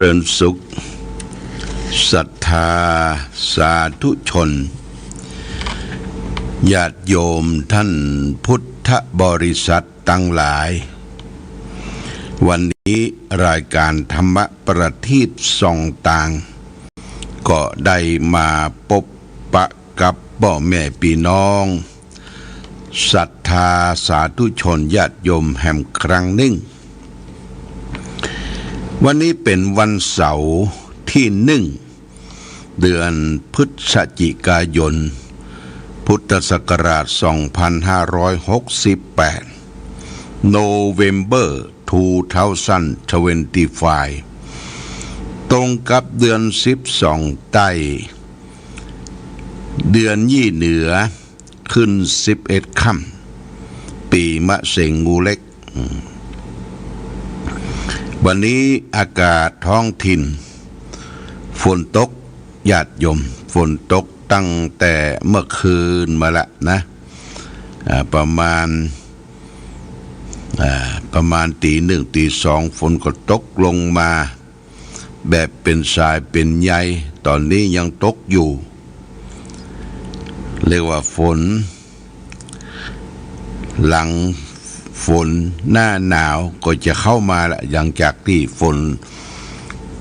เป็นสุขศรัทธาสาธุชนญาติโยมท่านพุทธบริษัททั้งหลายวันนี้รายการธรรมประทีปส่องต่างก็ได้มาพบปะกับพ่อแม่พี่น้องศรัทธาสาธุชนญาติโยมแห่งครั้งหนึ่งวันนี้เป็นวันเสาร์ที่1 เดือนพฤศจิกายนพุทธศักราช2568 November 2025 ตรงกับเดือน12ใต้เดือนยี่เหนือขึ้น11ค่ำปีมะเสงงูเล็กวันนี้อากาศท้องถิ่นฝนตกญาติโยมฝนตกตั้งแต่เมื่อคืนมาละนะประมาณตีหนึ่งตีสองฝนก็ตกลงมาแบบเป็นสายเป็นใยตอนนี้ยังตกอยู่เรียกว่าฝนหลังฝนหน้าหนาวก็จะเข้ามาละหลังจากที่ฝน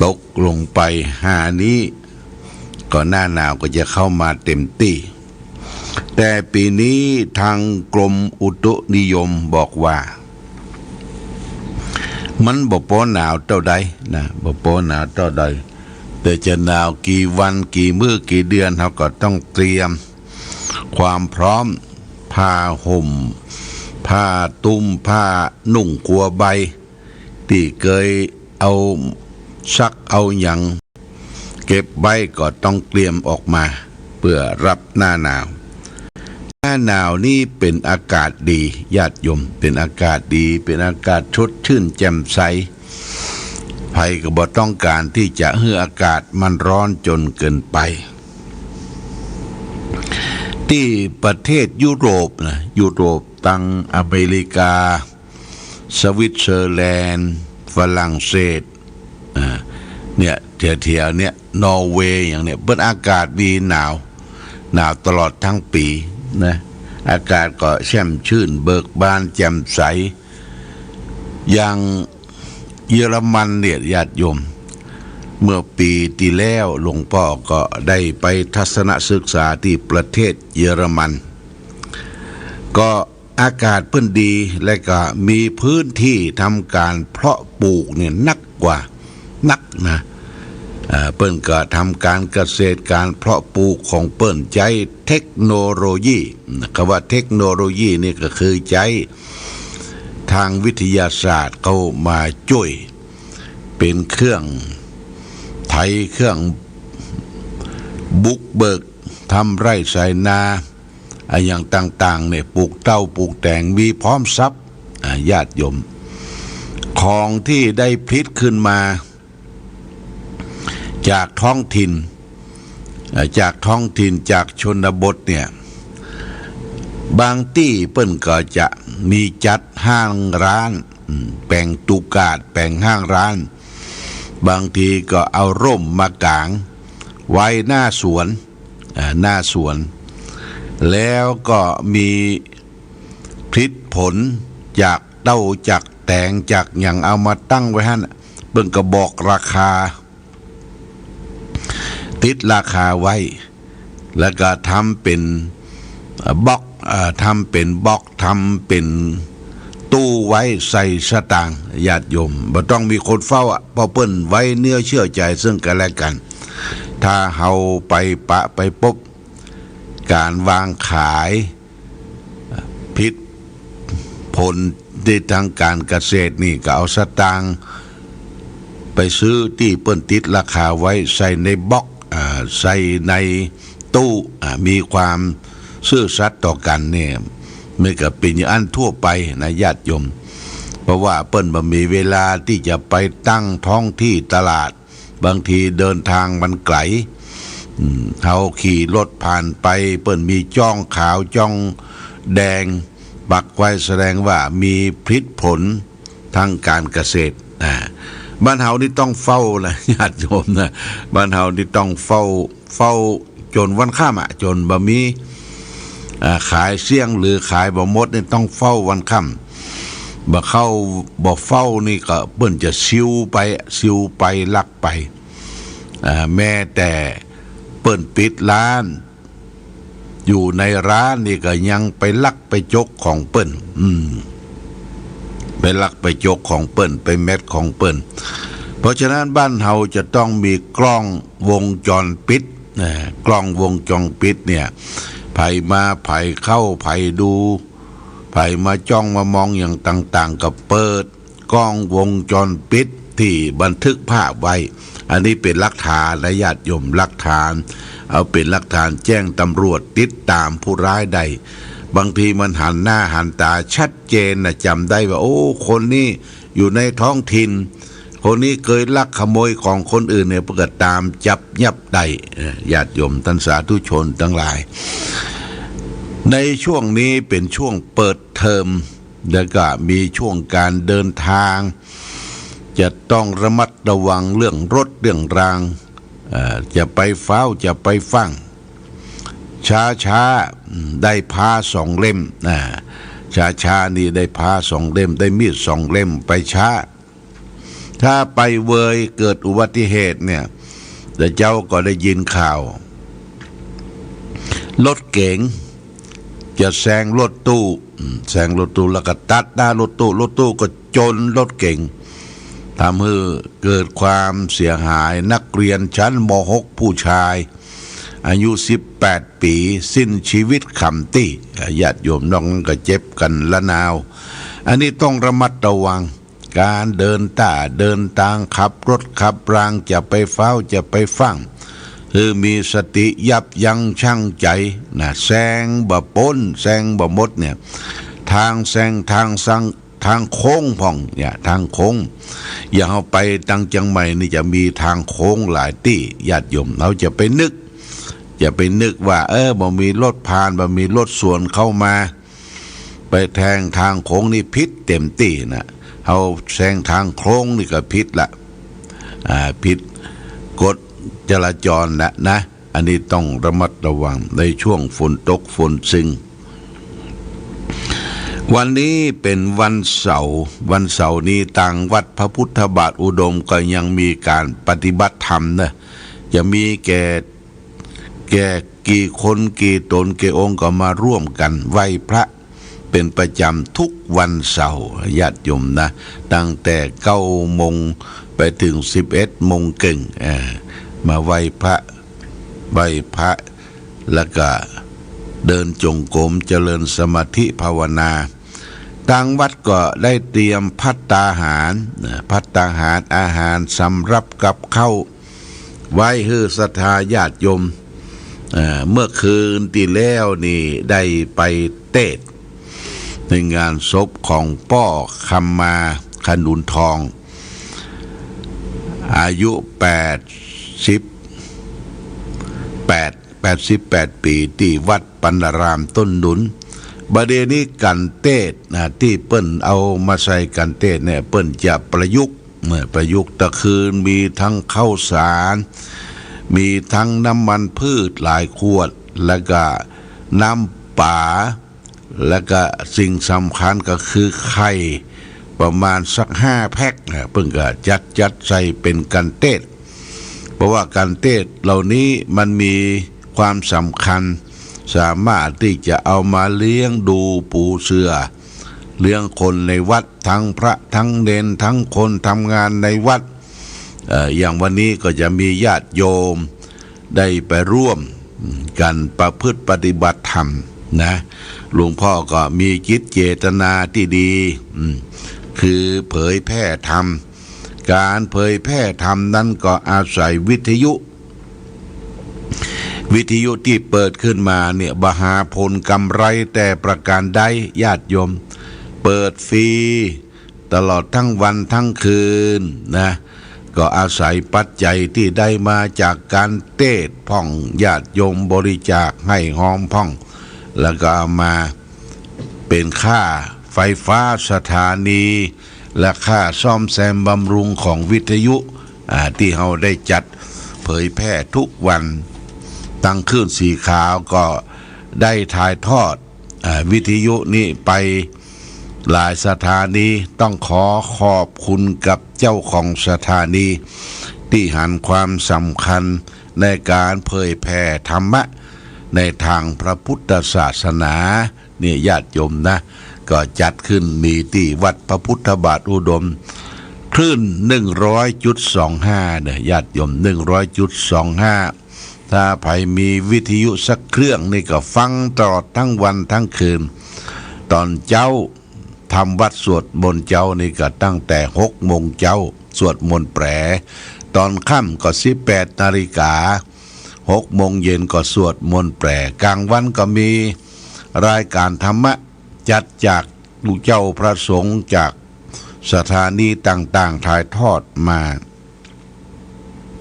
ตกลงไปนี้ก็หน้าหนาวก็จะเข้ามาเต็มที่แต่ปีนี้ทางกรมอุตุนิยมบอกว่ามันบ่พอหนาวเท่าใดนะบ่พอหนาวเท่าใดแต่จะหนาวกี่วันกี่มื้อกี่เดือนเราก็ต้องเตรียมความพร้อมผ้าห่มผ้าตุ้มผ้านุ่งกัวใบที่เคยเอาซักเอาอย่างเก็บใบก็ต้องเตรียมออกมาเพื่อรับหน้าหนาวหน้าหนาวนี่เป็นอากาศดีญาติโยมเป็นอากาศดีเป็นอากาศสดชื่นแจ่มใสไผก็บ่ต้องการที่จะให้อากาศมันร้อนจนเกินไปที่ประเทศยุโรปนะยุโรปตั้งอเมริกาสวิตเซอร์แลนด์ฝรั่งเศสเนี่ยแถวๆเนี่ยนอร์เวย์อย่างเนี่ยเป็นอากาศดีหนาวตลอดทั้งปีนะอากาศก็แช่มชื่นเบิกบานแจ่มใสอย่างเยอรมันเนี่ยญาติโยมเมื่อปีที่แล้วหลวงพ่อก็ได้ไปทัศนศึกษาที่ประเทศเยอรมันก็อากาศเพิ่นดีและก็มีพื้นที่ทำการเพาะปลูกเนี่ยนักนะเปิ้นก็ทำการเกษตรการเพาะปลูกของเปิ้นใช้เทคโนโลยีคำว่าเทคโนโลยีนี่ก็คือใช้ทางวิทยาศาสตร์เข้ามาช่วยเป็นเครื่องไถเครื่องบุกเบิกทำไร่ไถนาอย่างต่างๆเนี่ยปลูกเต้าปลูกแตงมีพร้อมทรัพย์ญาติโยมของที่ได้พลิตขึ้นมาจากท้องถิ่นจากชนบทเนี่ยบางที่เปิ้นก็จะมีจัดห้างร้านแปลงตุกาดแปลงห้างร้านบางทีก็เอาร่มมากางไว้หน้าสวนแล้วก็มีผลิตผลจากเต้าจากแตงจากอย่างเอามาตั้งไว้หั่นเปิ้นก็บอกราคาติดราคาไว้แล้วก็ทำเป็นบล็อกทำเป็นตู้ไว้ใส่สตางค์ญาติโยมบ่ต้องมีคนเฝ้าเพราะเปิ้นไว้เนื้อเชื่อใจซึ่งกันและกันถ้าเฮาไปพบการวางขายผิดผลในทางการเกษตรนี่ก็เอาสตางค์ไปซื้อที่เปิ้นติดราคาไว้ใส่ในบล็อกใส่ในตู้มีความซื่อสัตย์ต่อกันเนี่ยไม่ก็เป็นอย่างอันทั่วไปนะญาติโยมเพราะว่าเปิ้นบ่มีเวลาที่จะไปตั้งท้องที่ตลาดบางทีเดินทางมันไกลเฮาขี่รถผ่านไปเปิ้นมีจ้องขาวจ้องแดงปักไว้แสดงว่ามีผลทางการเกษตร บ้านเฮานี่ต้องเฝ้านะญาติโยมนะบ้านเฮานี่ต้องเฝ้าจนวันข้ามอ่ะจนบะมีขายเสี่ยงหรือขายบะมดนี่ต้องเฝ้าวันค่ำบ่เข้าบ่เฝ้านี่ก็เปิ้นจะซิวไปลักไปแม้แต่เปิ้นปิดร้านอยู่ในร้านนี่ก็ยังไปลักไปจกของเปิ้นไปลักไปจกของเปิ้นไปแมดของเปิ้นเพราะฉะนั้นบ้านเฮาจะต้องมีกล้องวงจรปิดกล้องวงจรปิดเนี่ยไผมาไผเข้าไผดูไผมาจ้องมามองอย่างต่างๆก็เปิดกล้องวงจรปิดที่บันทึกภาพไว้อันนี้เป็นหลักฐานนะญาติโยมหลักฐานเอาเป็นหลักฐานแจ้งตำรวจติดตามผู้ร้ายได้บางทีมันหันหน้าหันตาชัดเจนนะจำได้ว่าโอ้คนนี้อยู่ในท้องถิ่นคนนี้เคยลักขโมยของคนอื่นเนี่ยประกาศตามจับยับได้ญาติโยมท่านสาธุชนทั้งหลายในช่วงนี้เป็นช่วงเปิดเทอมแล้วก็มีช่วงการเดินทางจะต้องระมัดระวังเรื่องรถเรื่องรางจะไปเฝ้าจะไปฟังช้าได้ผ้า2 เล่มช้านี่ได้ผ้า2 เล่มได้มีด2 เล่มไปช้าถ้าไปเวยเกิดอุบัติเหตุเนี่ยแต่เจ้าก็ได้ยินข่าวรถเก๋งจะแซงรถตู้แล้วก็ตัดหน้ารถตู้ก็ชนรถเก๋งทำให้เกิดความเสียหายนักเรียนชั้นม.6 ผู้ชายอายุ18 ปีสิ้นชีวิตคำตี้ญาติโยมน้องก็เจ็บกันละนาวอันนี้ต้องระมัดระวังการเดินทางขับรถขับรางจะไปเฝ้าจะไปฟังคือมีสติยับยั้งชั่งใจนะแซงบ่พ้นแซงบ่หมดเนี่ยทางแซงทางสั่งทางโค้งพ่องเนี่ยทางโค้งอย่างเอาไปตังเชียงใหม่นี่จะมีทางโค้งหลายที่ญาติโยมเราจะไปนึกว่าบ่มีรถผ่านบ่มีรถสวนเข้ามาไปแทงทางโค้งนี่พิษเต็มที่นะเอาแซงทางโค้งนี่ก็พิษละพิษกฎจราจรนะอันนี้ต้องระมัดระวังในช่วงฝนตกฝนซึงวันนี้เป็นวันเสาร์นี้ต่างวัดพระพุทธบาทอุดมก็ยังมีการปฏิบัติธรรมนะจะมีแก่กี่คนกี่ตนกี่องค์ก็มาร่วมกันไหว้พระเป็นประจำทุกวันเสาร์ญาติโยมนะตั้งแต่9 โมงไปถึง11 โมงครึ่งมาไหว้พระแล้วก็เดินจงกรมเจริญสมาธิภาวนาทางวัดก็ได้เตรียมภัตตาหารอาหารสำหรับกับข้าวไว้ให้ศรัทธาญาติโยมเมื่อคืนที่แล้วนี่ได้ไปเทศในงานศพของป้อคำมาขนุนทองอายุ88 ปีที่วัดปัณณารามต้นหนุนประเดี๋ยวนี้กันเทศที่เปิ้นเอามาใส่กันเทศเนี่ยเปิ้นจะประยุกต์ตะคืนมีทั้งข้าวสารมีทั้งน้ำมันพืชหลายขวดแล้วก็น้ำป่าแล้วก็สิ่งสำคัญก็คือไข่ประมาณสัก5 แพ็คเพิ่งก็จัดใส่เป็นกันเทศเพราะว่ากันเทศเหล่านี้มันมีความสำคัญสามารถที่จะเอามาเลี้ยงดูปูเสือเลี้ยงคนในวัดทั้งพระทั้งเนนทั้งคนทำงานในวัดอย่างวันนี้ก็จะมีญาติโยมได้ไปร่วมกันประพฤติปฏิบัติธรรมนะหลวงพ่อก็มีจิตเจตนาที่ดีคือเผยแพร่ธรรมการเผยแพร่ธรรมนั้นก็อาศัยวิทยุที่เปิดขึ้นมาเนี่ยบหาผลกำไรแต่ประการใดญาติโยมเปิดฟรีตลอดทั้งวันทั้งคืนนะก็อาศัยปัจจัยที่ได้มาจากการเทศพ่องญาติโยมบริจาคให้หอมพ่องแล้วก็เอามาเป็นค่าไฟฟ้าสถานี และค่าซ่อมแซมบำรุงของวิทยุที่เราได้จัดเผยแพร่ทุกวันตั้งคลื่นสีขาวก็ได้ถ่ายทอดวิทยุนี้ไปหลายสถานีต้องขอบคุณกับเจ้าของสถานีที่หันความสำคัญในการเผยแผ่ธรรมะในทางพระพุทธศาสนาเนี่ยญาติโยมนะก็จัดขึ้นมีที่วัดพระพุทธบาทอุดมคลื่น 100.25 เนี่ยญาติโยม 100.25 ถ้าใครมีวิทยุสักเครื่องนี่ก็ฟังตลอดทั้งวันทั้งคืนตอนเจ้าทำวัดสวดมนต์เจ้านี่ก็ตั้งแต่6 โมงเจ้าสวดมนต์แปรตอนค่ำก็18 นาฬิกา6 โมงเย็นก็สวดมนต์แปรกลางวันก็มีรายการธรรมะจัดจากลูกเจ้าพระสงฆ์จากสถานีต่างๆถ่ายทอดมา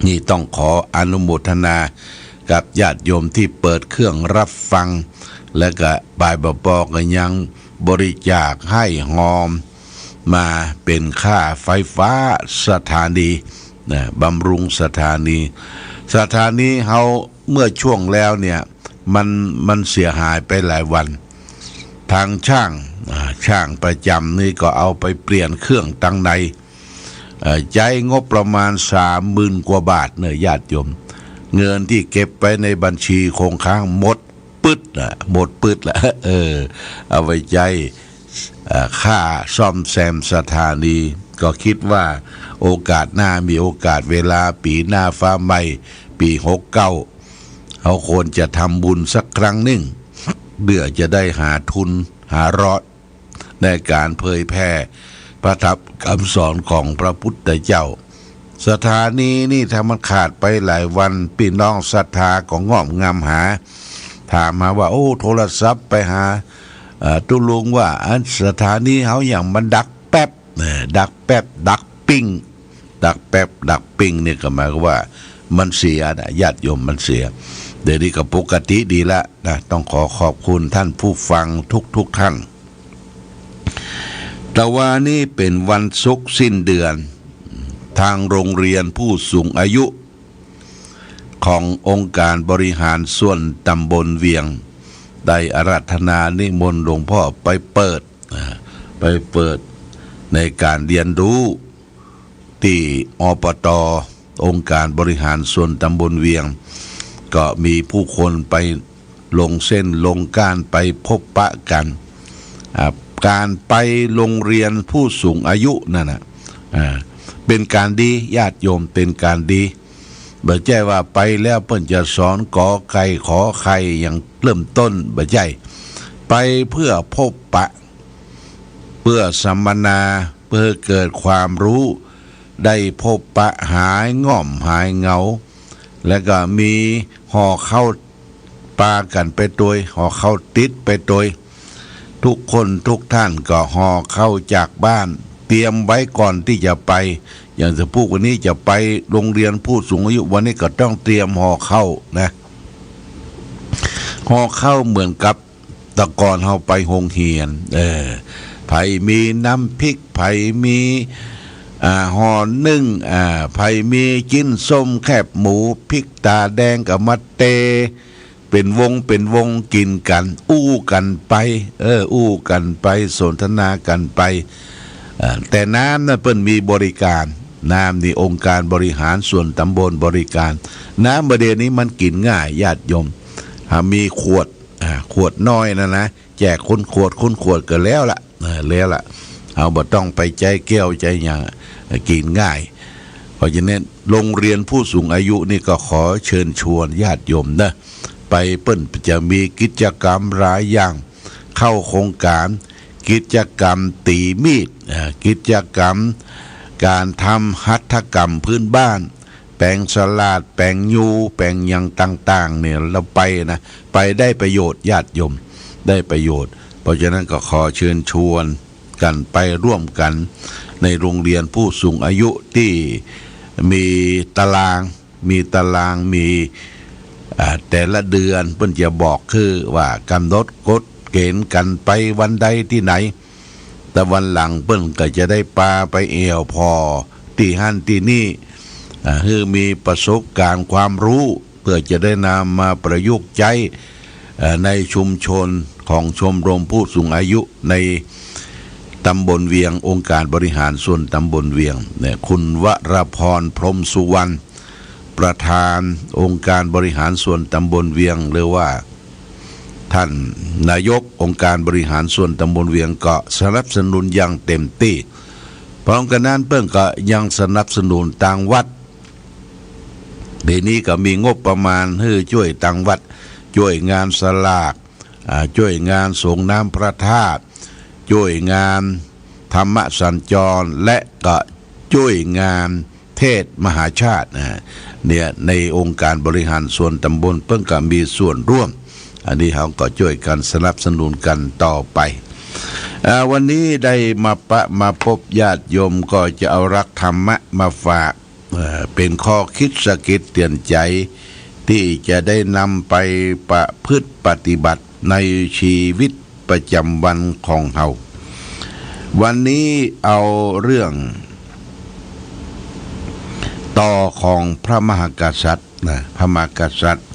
นี่ต้องขออนุโมทนากับญาติโยมที่เปิดเครื่องรับฟังและก็บายบปก็ยังบริจาคให้หอมมาเป็นค่าไฟฟ้าสถานีบำรุงสถานีเฮาเมื่อช่วงแล้วเนี่ยมันเสียหายไปหลายวันทางช่างประจำนี่ก็เอาไปเปลี่ยนเครื่องตั้งในใช้งบประมาณ 30,000 กว่าบาทเนี่ยญาติโยมเงินที่เก็บไว้ในบัญชีคงค้างหมดปึ๊ดละเอาไว้ใจค่าซ่อมแซมสถานีก็คิดว่าโอกาสหน้ามีโอกาสเวลาปีหน้าฟ้าใหม่ปี69เขาควรจะทำบุญสักครั้งหนึ่งเพื่อจะได้หาทุนหารอดในการเผยแพร่พระธรรมคำสอนของพระพุทธเจ้าสถานีนี่ถ้ามันขาดไปหลายวันพี่น้องศรัทธาก็ง่อมงำหาถามมาว่าโอ้โทรศัพท์ไปหาตุลุงว่าสถานีเขาอย่างมันดักแป๊บดักปิ้งเนี่ยก็หมายความว่ามันเสียนะญาติโยมมันเสียเดี๋ยวนี้ก็ปกติดีละนะต้องขอบคุณท่านผู้ฟังทุกท่านแต่ว่านี่เป็นวันศุกร์สิ้นเดือนทางโรงเรียนผู้สูงอายุขององค์การบริหารส่วนตำบลเวียงได้อาราธนานิมนต์หลวงพ่อไปเปิดในการเรียนรู้ที่ปต.องค์การบริหารส่วนตำบลเวียงก็มีผู้คนไปลงเส้นลงการไปพบปะกันการไปโรงเรียนผู้สูงอายุนั่นน่ะเป็นการดีญาติโยมเป็นการดีบ่ใช่ว่าไปแล้วเพิ่นจะสอนกอไก่ขอไข่อย่างเริ่มต้นบ่ใช่ไปเพื่อพบปะเพื่อสัมมนาเพื่อเกิดความรู้ได้พบปะหายง่อมหายเหงาแล้วก็มีห่อเข้าปากันไปโดยห่อเข้าติดไปโดยทุกคนทุกท่านก็ห่อเข้าจากบ้านเตรียมไว้ก่อนที่จะไปอย่างจะพูดวันนี้จะไปโรงเรียนผู้สูงอายุวันนี้ก็ต้องเตรียมห่อเข้านะห่อเข้าเหมือนกับตะกอนเฮาไปโรงเรียนไผมีน้ำพริกไผมีห่อนึ่งไผมีจิ้นส้มแคบหมูพริกตาแดงกับมะเตเป็นวงกินกันอู้กันไปสนทนากันไปแต่น้ำนั้นเปิ้นมีบริการน้ำนี่องค์การบริหารส่วนตำบลบริการน้ำประเดี๋ยวนี้มันกินง่ายญาติโยมมีขวดน้อยนะแจกคนขวดก็แล้วล่ะเอาบ่ต้องไปใจแก้วใจหยังกินง่ายเพราะฉะนั้นโรงเรียนผู้สูงอายุนี่ก็ขอเชิญชวนญาติโยมนะไปเปิ้นจะมีกิจกรรมหลายอย่างเข้าโครงการกิจกรรมตีมีดกิจกรรมการทำหัตถกรรมพื้นบ้านแปลงสลาดแปลงยูแปลงอย่างต่างๆเนี่ยเราไปได้ประโยชน์ญาติโยมได้ประโยชน์เพราะฉะนั้นก็ขอเชิญชวนกันไปร่วมกันในโรงเรียนผู้สูงอายุที่มีตารางมีแต่ละเดือนเพิ่นจะบอกคือว่ากำหนดกฎเกณฑ์กันไปวันใดที่ไหน แต่วันหลังเปิ้นก็จะได้ปาไปเอวพอตีหั่นตีนี่คือมีประสบการณ์ความรู้เพื่อจะได้นำมาประยุกต์ใช้ในชุมชนของชมรมผู้สูงอายุในตำบลเวียงองค์การบริหารส่วนตำบลเวียงเนี่ยคุณวรพรพรหมสุวรรณประธานองค์การบริหารส่วนตำบลเวียงหรือว่าท่านนายกองค์การบริหารส่วนตำบลเวียงก็สนับสนุนอย่างเต็มที่พร้อมกันนั้นเพิ่งก็ยังสนับสนุนต่างวัดเดี๋ยวนี้ก็มีงบประมาณให้ช่วยต่างวัดช่วยงานสลากช่วยงานส่งน้ำพระธาตุช่วยงานธรรมสัญจรและก็ช่วยงานเทศมหาชาติเนี่ยในองค์การบริหารส่วนตำบลเพิ่งก็มีส่วนร่วมอันนี้เขาก็ช่วยกันสนับสนุนกันต่อไปวันนี้ได้มาพบญาติโยมก็จะเอารักธรรมะมาฝากเป็นข้อคิดสะกิดเตือนใจที่จะได้นำไปประพฤติปฏิบัติในชีวิตประจำวันของเราวันนี้เอาเรื่องต่อของพระมหากษัตริย์พระมหากษัตริย์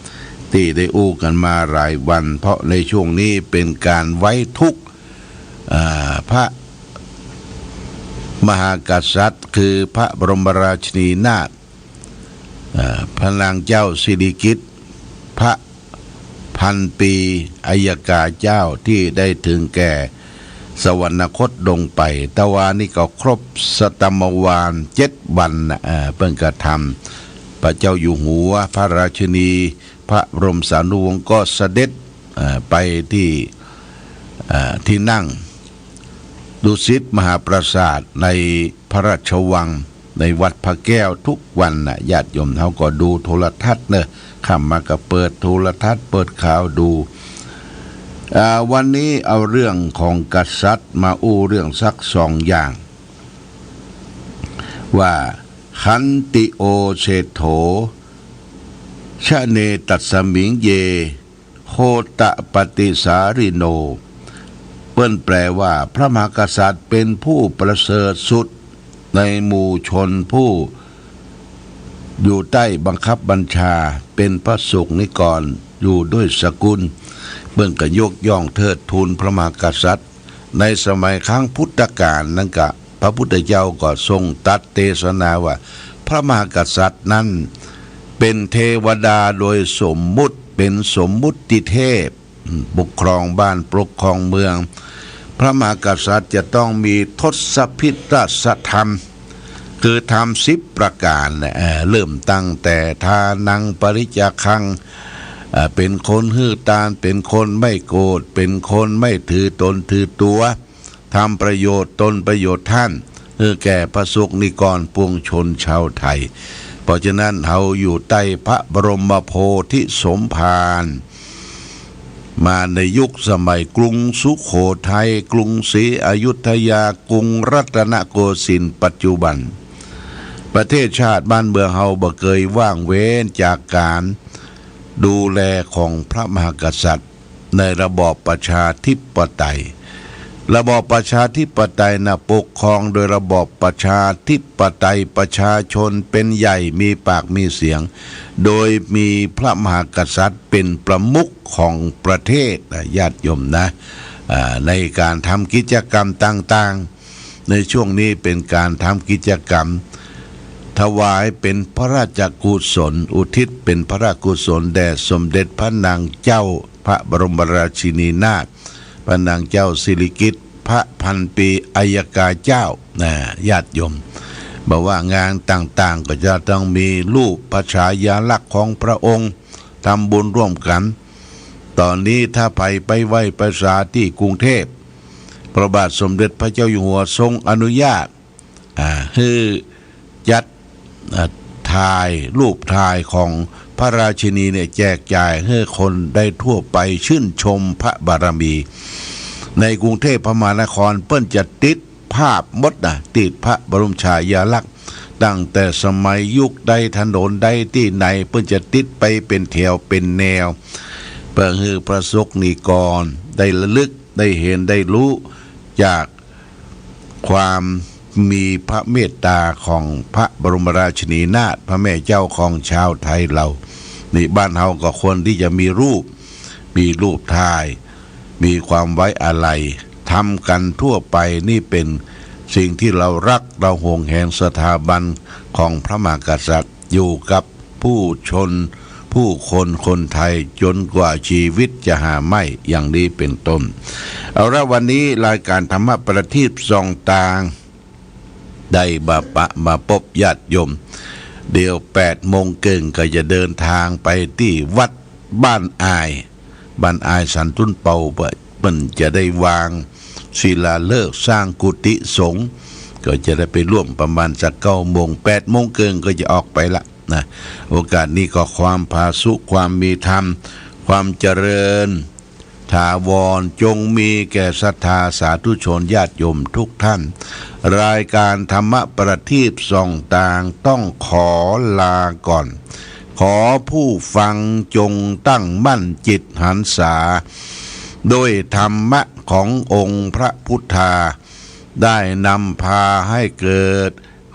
ที่ได้อู้กันมาหลายวันเพราะในช่วงนี้เป็นการไว้ทุกข์พระมหากษัตริย์คือพระบรมราชินีนาถพระนางเจ้าสิริกิติ์พระพันปีอัยกาเจ้าที่ได้ถึงแก่สวรรคตลงไปตะวานี่ก็ครบสตมวาล7 วันเพิ่งกระทำพระเจ้าอยู่หัวพระราชินีพระบรมสารีวงศ์ก็เสด็จไปที่นั่งดุสิตมหาปราสาทในพระราชวังในวัดพระแก้วทุกวันญาติโยมเขาก็ดูโทรทัศน์เนอะข้ามมาก็เปิดโทรทัศน์เปิดข่าวดูวันนี้เอาเรื่องของกษัตริย์มาอู้เรื่องสัก2 อย่างว่าขันติโอเศธโธชะเนตัสสมิงเยโหตะปฏิสาริโนเปิ้นแปลว่าพระมหากษัตริย์เป็นผู้ประเสริฐสุดในหมู่ชนผู้อยู่ใต้บังคับบัญชาเป็นพระสุนิกรอยู่ด้วยสกุลเบิ่งก็ยกย่องเทิดทูนพระมหากษัตริย์ในสมัยครั้งพุทธกาลนั้นก็พระพุทธเจ้าก็ทรงตรัสเทศนาว่าพระมหากษัตริย์นั้นเป็นเทวดาโดยสมมุติเป็นสมมุติเทพปกครองบ้านปกครองเมืองพระมหากษัตริย์จะต้องมีทศพิธธรรมคือทำ10 ประการเริ่มตั้งแต่ทานังปริจาคังเป็นคนหื้อตาลเป็นคนไม่โกรธเป็นคนไม่ถือตนถือตัวทำประโยชน์ตนประโยชน์ท่านแก่พระสงฆ์นิกรปวงชนชาวไทยเพราะฉะนั้นเราอยู่ใต้พระบรมโพธิสมภารมาในยุคสมัยกรุงสุโขทัยกรุงศรีอยุธยากรุงรัตนโกสินทร์ปัจจุบันประเทศชาติบ้านเมืองเฮาบ่เคยว่างเว้นจากการดูแลของพระมหากษัตริย์ในระบอบประชาธิปไตยระบอบประชาธิปไตยปกครองโดยระบอบประชาธิปไตยประชาชนเป็นใหญ่มีปากมีเสียงโดยมีพระมหากษัตริย์เป็นประมุขของประเทศญาติโยมนะในการทำกิจกรรมต่างๆในช่วงนี้เป็นการทำกิจกรรมถวายเป็นพระราชกุศลอุทิศเป็นพระราชกุศลแด่สมเด็จพระนางเจ้าพระบรมราชินีนาถพระนางเจ้าสิริกิติ์พระพันปีอัยกาเจ้าญาติโยมบอกว่างานต่างๆก็จะต้องมีรูปพระฉายาลักษณ์ของพระองค์ทำบุญร่วมกันตอนนี้ถ้าไปไหว้ประสาที่กรุงเทพพระบาทสมเด็จพระเจ้าอยู่หัวทรงอนุญาตให้จัดถ่ายรูปถ่ายของพระราชินีเนี่ยแจกจ่ายให้คนได้ทั่วไปชื่นชมพระบารมีในกรุงเทพมหานครเปิ้นจะติดภาพมดติดพระบรมฉายาลักษณ์ตั้งแต่สมัยยุคใดถนนใดที่ไหนเปิ้นจะติดไปเป็นแถวเป็นแนวเพื่อให้พระสงฆ์นิกรได้ระลึกได้เห็นได้รู้จาก ความมีพระเมตตาของพระบรมราชินีนาถพระแม่เจ้าของชาวไทยเรานี่บ้านเฮาก็ควรที่จะมีรูปถ่ายมีความไว้อาลัยทำกันทั่วไปนี่เป็นสิ่งที่เรารักเราห่วงแหนสถาบันของพระมหากษัตริย์อยู่กับผู้คนคนไทยจนกว่าชีวิตจะหาไม่อย่างนี้เป็นต้นเอาละวันนี้รายการธรรมะประทีปส่องตางได้มาพบญาติโยมเดี๋ยว8 โมงเกินก็จะเดินทางไปที่วัดบ้านอายสันตุนเปามันจะได้วางศิลาฤกษ์สร้างกุฏิสงฆ์ก็จะได้ไปร่วมประมาณสัก9 โมง8 โมงเกินก็จะออกไปละนะโอกาสนี้ก็ความผาสุกความมีธรรมความเจริญถาวรจงมีแก่ศรัทธาสาธุชนญาติโยมทุกท่านรายการธรรมะประทีปส่องตางต้องขอลาก่อนขอผู้ฟังจงตั้งมั่นจิตหันษาด้วยธรรมะขององค์พระพุทธาได้นำพาให้เกิด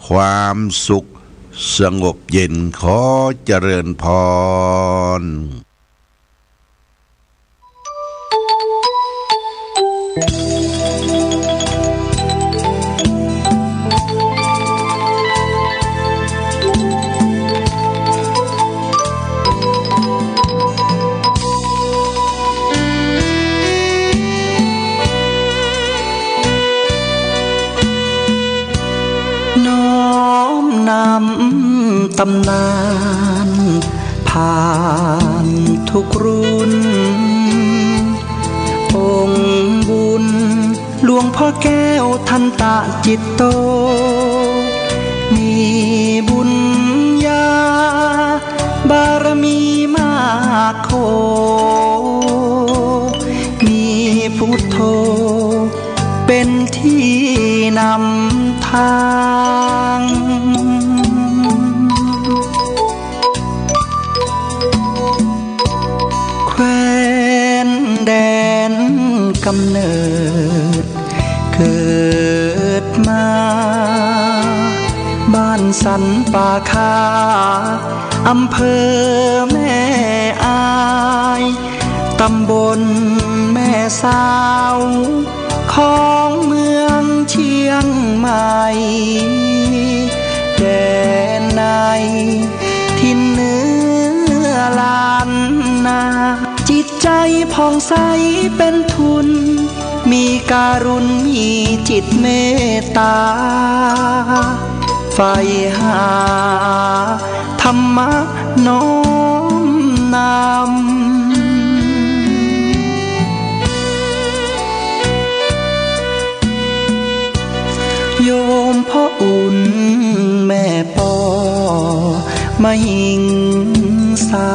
ความสุขสงบเย็นขอเจริญพรนำตำนานผ่านทุกรุ่นองค์บุญหลวงพ่อแก้วทันตะจิตโตมีบุญญาบารมีมากโขมีพุทโธเป็นที่นำทางแคว้นแดนกำเนิดเกิดมาบ้านสันป่าคาอำเภอแม่อายตำบลแม่สาวของเมืองเชียงใหม่แดนในทินเนื้อลานนาจิตใจผ่องใสเป็นทุนมีการุณมีจิตเมตตาใฝ่หาธรรมะน้อมนำโยมพ่ออุ่นแม่ปอมาหิงสา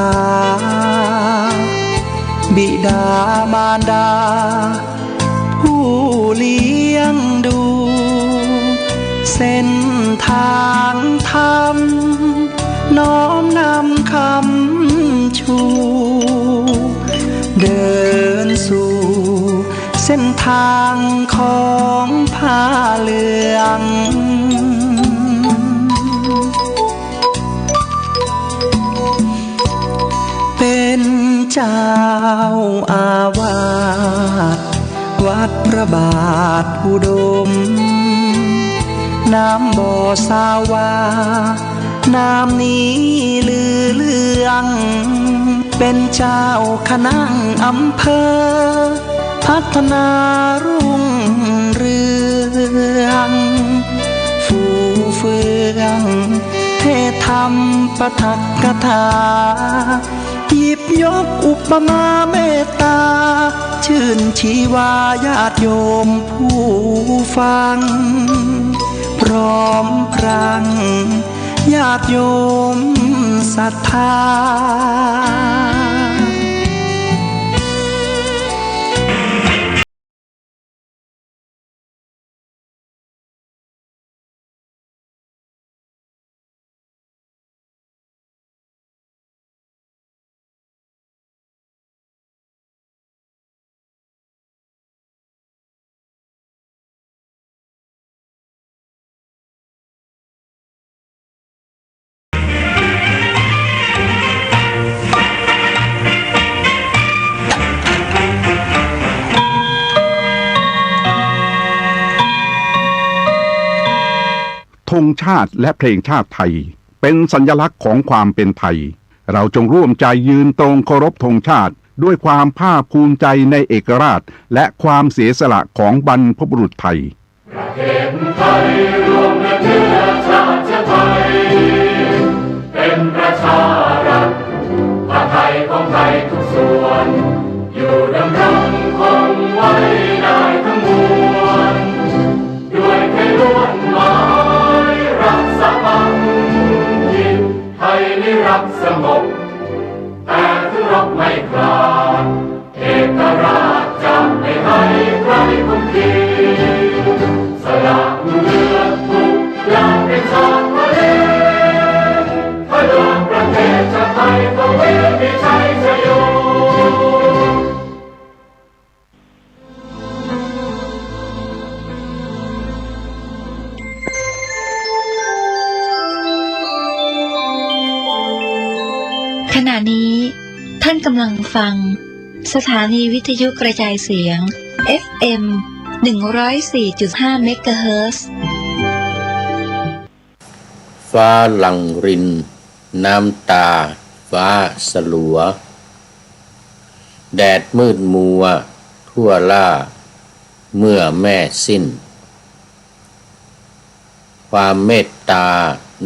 บิดามารดาผู้เลี้ยงดูเส้นทางธรรมน้อมนำคำชูเดินสู่เส้นทางของผ้าเหลืองเป็นเจ้าอาวาสวัดพระบาทอุดมน้ำบ่อสาวาน้ำนี้ลือเลืองเป็นเจ้าคณะอำเภอพัฒนารุ่งเรืองฟูเฟืองเทศธรรมปฐกถาหยิบยกอุปมาเมตตาชื่นชีวาญาติโยมผู้ฟังพร้อมพรังญาติโยมศรัทธา ธงชาติและเพลงชาติไทยเป็นสัญลักษณ์ของความเป็นไทยเราจงร่วมใจยืนตรงเคารพธงชาติด้วยความภาคภูมิใจในเอกราชและความเสียสละของบรรพบุรุษไทยประเทศไทยรวมและเชื้อชาติไทยเป็นประชารัฐผ้าไทยของไทยทุกส่วนอยู่ดำรงคงไว้ได้ทั้งมวลด้วยแค่ล้วนหมายรักษาพันยินไทยนิรักสงบแต่ถึงรบไม่กล้าเอกราชจะไม่ให้ใครคุมขีสละเลือดทุกอย่างเป็นชาติทะเลพลังประเทศชาติไทยต้องมีชัยชโยขณะนี้ท่านกำลังฟังสถานีวิทยุกระจายเสียง FM 104.5 เมกะเฮิรตซ์ฟ้าหลั่งรินน้ำตาฟ้าสลัวแดดมืดมัวทั่วล่าเมื่อแม่สิ้นความเมตตา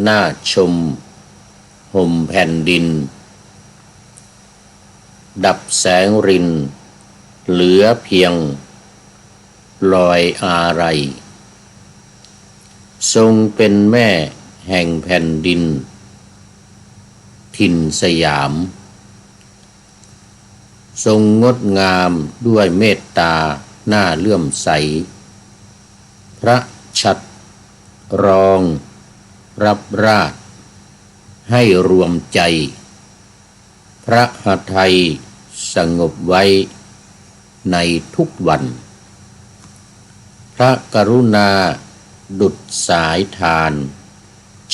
น่าชมห่มแผ่นดินดับแสงรินเหลือเพียงลอยอาลัยทรงเป็นแม่แห่งแผ่นดินถิ่นสยามทรงงดงามด้วยเมตตาหน้าเลื่อมใสพระชัดรองรับราชให้รวมใจพระหทัยสงบไว้ในทุกวันพระกรุณาดุจสายทาน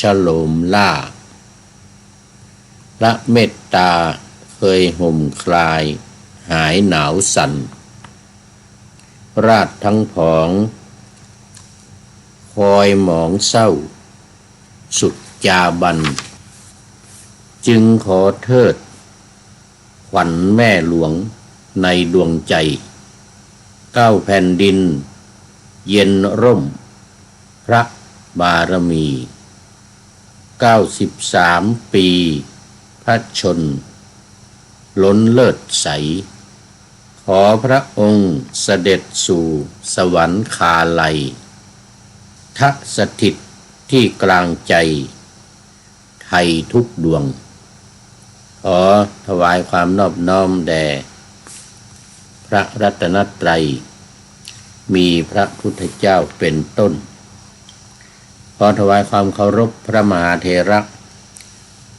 ฉโลมล่าพระเมตตาเคยห่มคลายหายหนาวสั่นราชทั้งผองคอยหมองเศร้าสุดจาบันจึงขอเทิดขวัญแม่หลวงในดวงใจเก้าแผ่นดินเย็นร่มพระบารมี93 ปีพระชนล้นเลิศใสขอพระองค์เสด็จสู่สวรรคาลัยทักสถิตที่กลางใจไทยทุกดวงขอถวายความนอบน้อมแด่พระรัตนตรัยมีพระพุทธเจ้าเป็นต้นขอถวายความเคารพพระมหาเถระ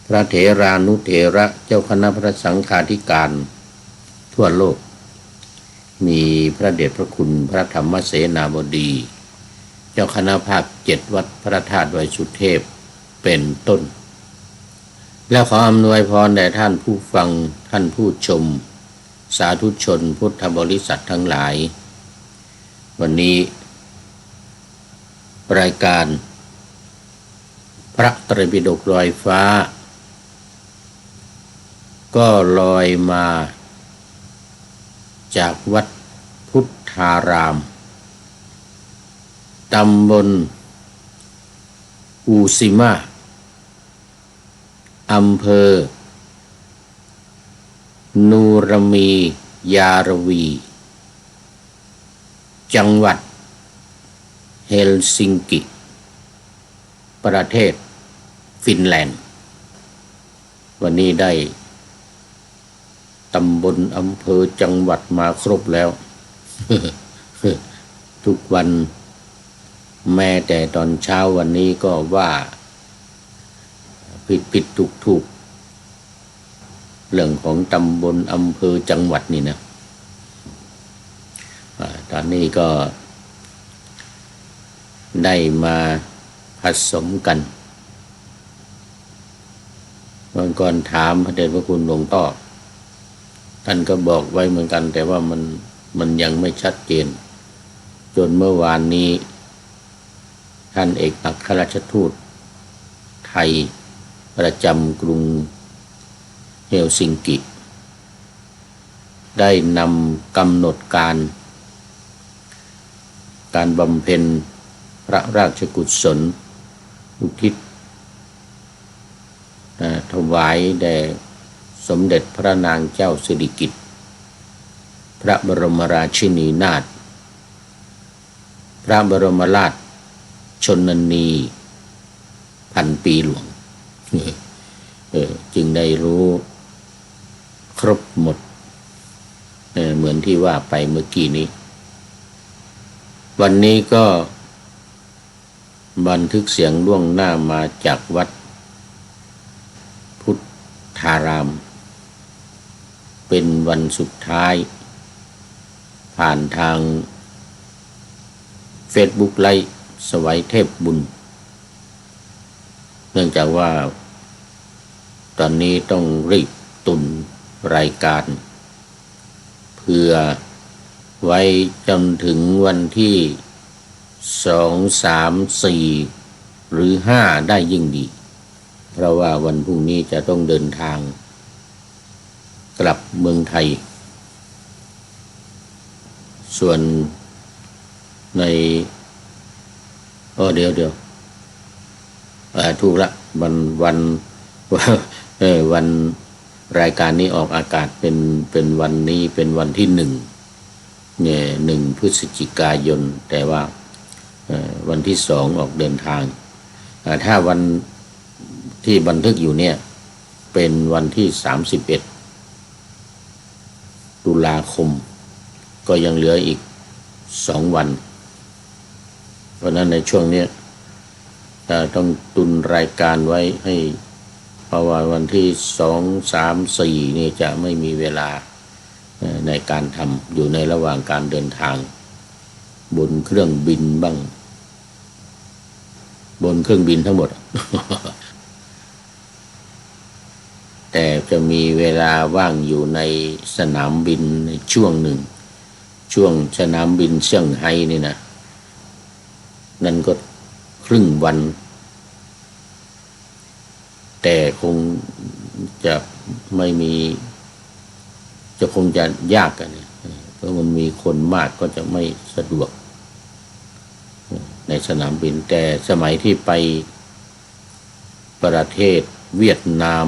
พระเถรานุเถระเจ้าคณะพระสังฆาธิการทั่วโลกมีพระเดชพระคุณพระธรรมเสนาบดีเจ้าคณะภาค7วัดพระธาตุดอยสุเทพเป็นต้นและขออำนวยพรแด่ท่านผู้ฟังท่านผู้ชมสาธุชนพุทธบริษัททั้งหลายวันนี้รายการพระไตรปิฎกลอยฟ้าก็ลอยมาจากวัดพุทธารามตำบลอูซิมาอำเภอนูรมียารวีจังหวัดเฮลซิงกิประเทศฟินแลนด์วันนี้ได้ตำบลอำเภอจังหวัดมาครบแล้ว ทุกวันแม้แต่ตอนเช้าวันนี้ก็ว่าผิดถูกเรื่องของตำบลอำเภอจังหวัดนี่นะตอนนี้ก็ได้มาผสมกันวันก่อนถามพระเดชพระคุณหลวงพ่อท่านก็บอกไว้เหมือนกันแต่ว่ามันยังไม่ชัดเจนจนเมื่อวานนี้ ท่านเอกอัครราชทูตไทยประจำกรุงเฮลซิงกิได้นำกำหนดการบำเพ็ญพระราชกุศลอุทิศถวายแด่สมเด็จพระนางเจ้าสิริกิติ์พระบรมราชินีนาถพระบรมราชชนนีพันปีหลวงจึงได้รู้ครบหมดเหมือนที่ว่าไปเมื่อกี้นี้วันนี้ก็บันทึกเสียงล่วงหน้ามาจากวัดพุทธารามเป็นวันสุดท้ายผ่านทาง Facebook ไลฟ์สวัยเทพบุญเนื่องจากว่าตอนนี้ต้องรีบตุนรายการเพื่อไว้จนถึงวันที่2, 3, 4 หรือ 5ได้ยิ่งดีเพราะว่าวันพรุ่งนี้จะต้องเดินทางกลับเมืองไทยส่วนในเดี๋ยวถูกละวันรายการนี้ออกอากาศเป็นวันนี้เป็นวันที่1 พฤศจิกายนแต่ว่าวันที่2ออกเดินทางถ้าวันที่บันทึกอยู่เนี่ยเป็นวันที่31 ตุลาคมก็ยังเหลืออีก2 วันเพราะนั้นในช่วงนี้ต้องตุนรายการไว้ให้เพราะว่าวันที่2, 3, 4นี่จะไม่มีเวลาในการทำอยู่ในระหว่างการเดินทางบนเครื่องบินบ้างบนเครื่องบินทั้งหมด แต่จะมีเวลาว่างอยู่ในสนามบินในช่วงหนึ่งช่วงสนามบินเซี่ยงไฮ้นี่นะนั่นก็ครึ่งวันแต่คงจะไม่มีคงจะยากกันเพราะมันมีคนมากก็จะไม่สะดวกในสนามบินแต่สมัยที่ไปประเทศเวียดนาม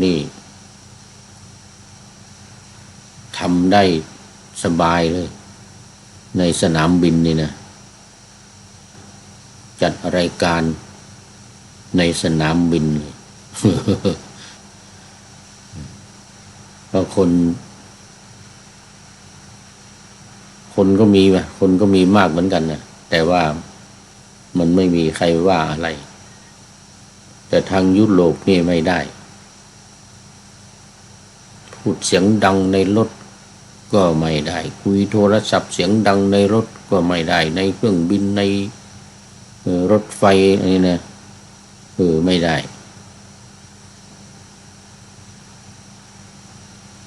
นี่ทำได้สบายเลยในสนามบินนี่นะจัดรายการในสนามบินเลย เพราะคนก็มีมากเหมือนกันนะแต่ว่ามันไม่มีใครว่าอะไรแต่ทางยุโรปนี่ไม่ได้พูดเสียงดังในรถก็ไม่ได้คุยโทรศัพท์เสียงดังในรถก็ไม่ได้ในเครื่องบินในรถไฟนี่นะไม่ได้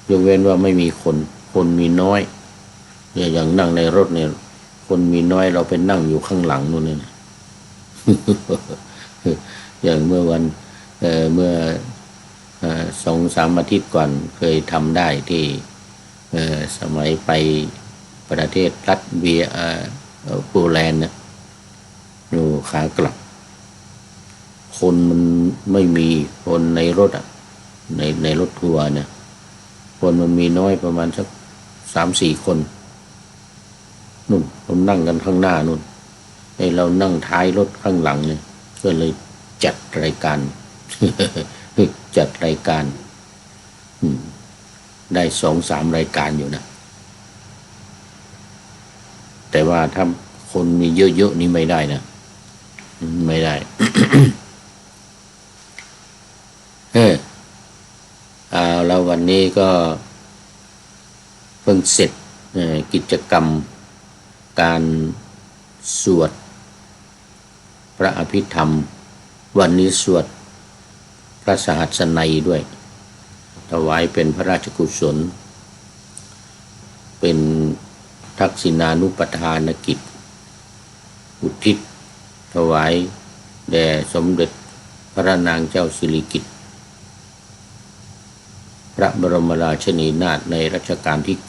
ยกเว้นว่าไม่มีคนมีน้อยอย่างนั่งในรถเนี่ยคนมีน้อยเราไปนั่งอยู่ข้างหลังนู่นเนี่ย อย่างเมื่อ2-3 อาทิตย์ก่อนเคยทำได้ที่สมัยไปประเทศรัสเวียโปแลนด์นะอยู่ขากลับคนมันไม่มีคนในรถในรถทัวร์เนี่ยคนมันมีน้อยประมาณสัก 3-4 คนนู่นผมนั่งกันข้างหน้านู่นให้เรานั่งท้ายรถข้างหลังเนี่ยก็เลยจัดรายการ ได้ 2-3 รายการอยู่นะแต่ว่าถ้าคนมีเยอะๆนี่ไม่ได้นะไม่ได้ แล้ววันนี้ก็เพิ่งเสร็จกิจกรรมการสวดพระอภิธรรมวันนี้สวดพระสหัสนัยด้วยถวายเป็นพระราชกุศลเป็น ทักษิณานุปทานกิจอุทิศถวายแด่สมเด็จพระนางเจ้าสิริกิติ์พระบรมราชินีนาถในรัชกาลที่ 9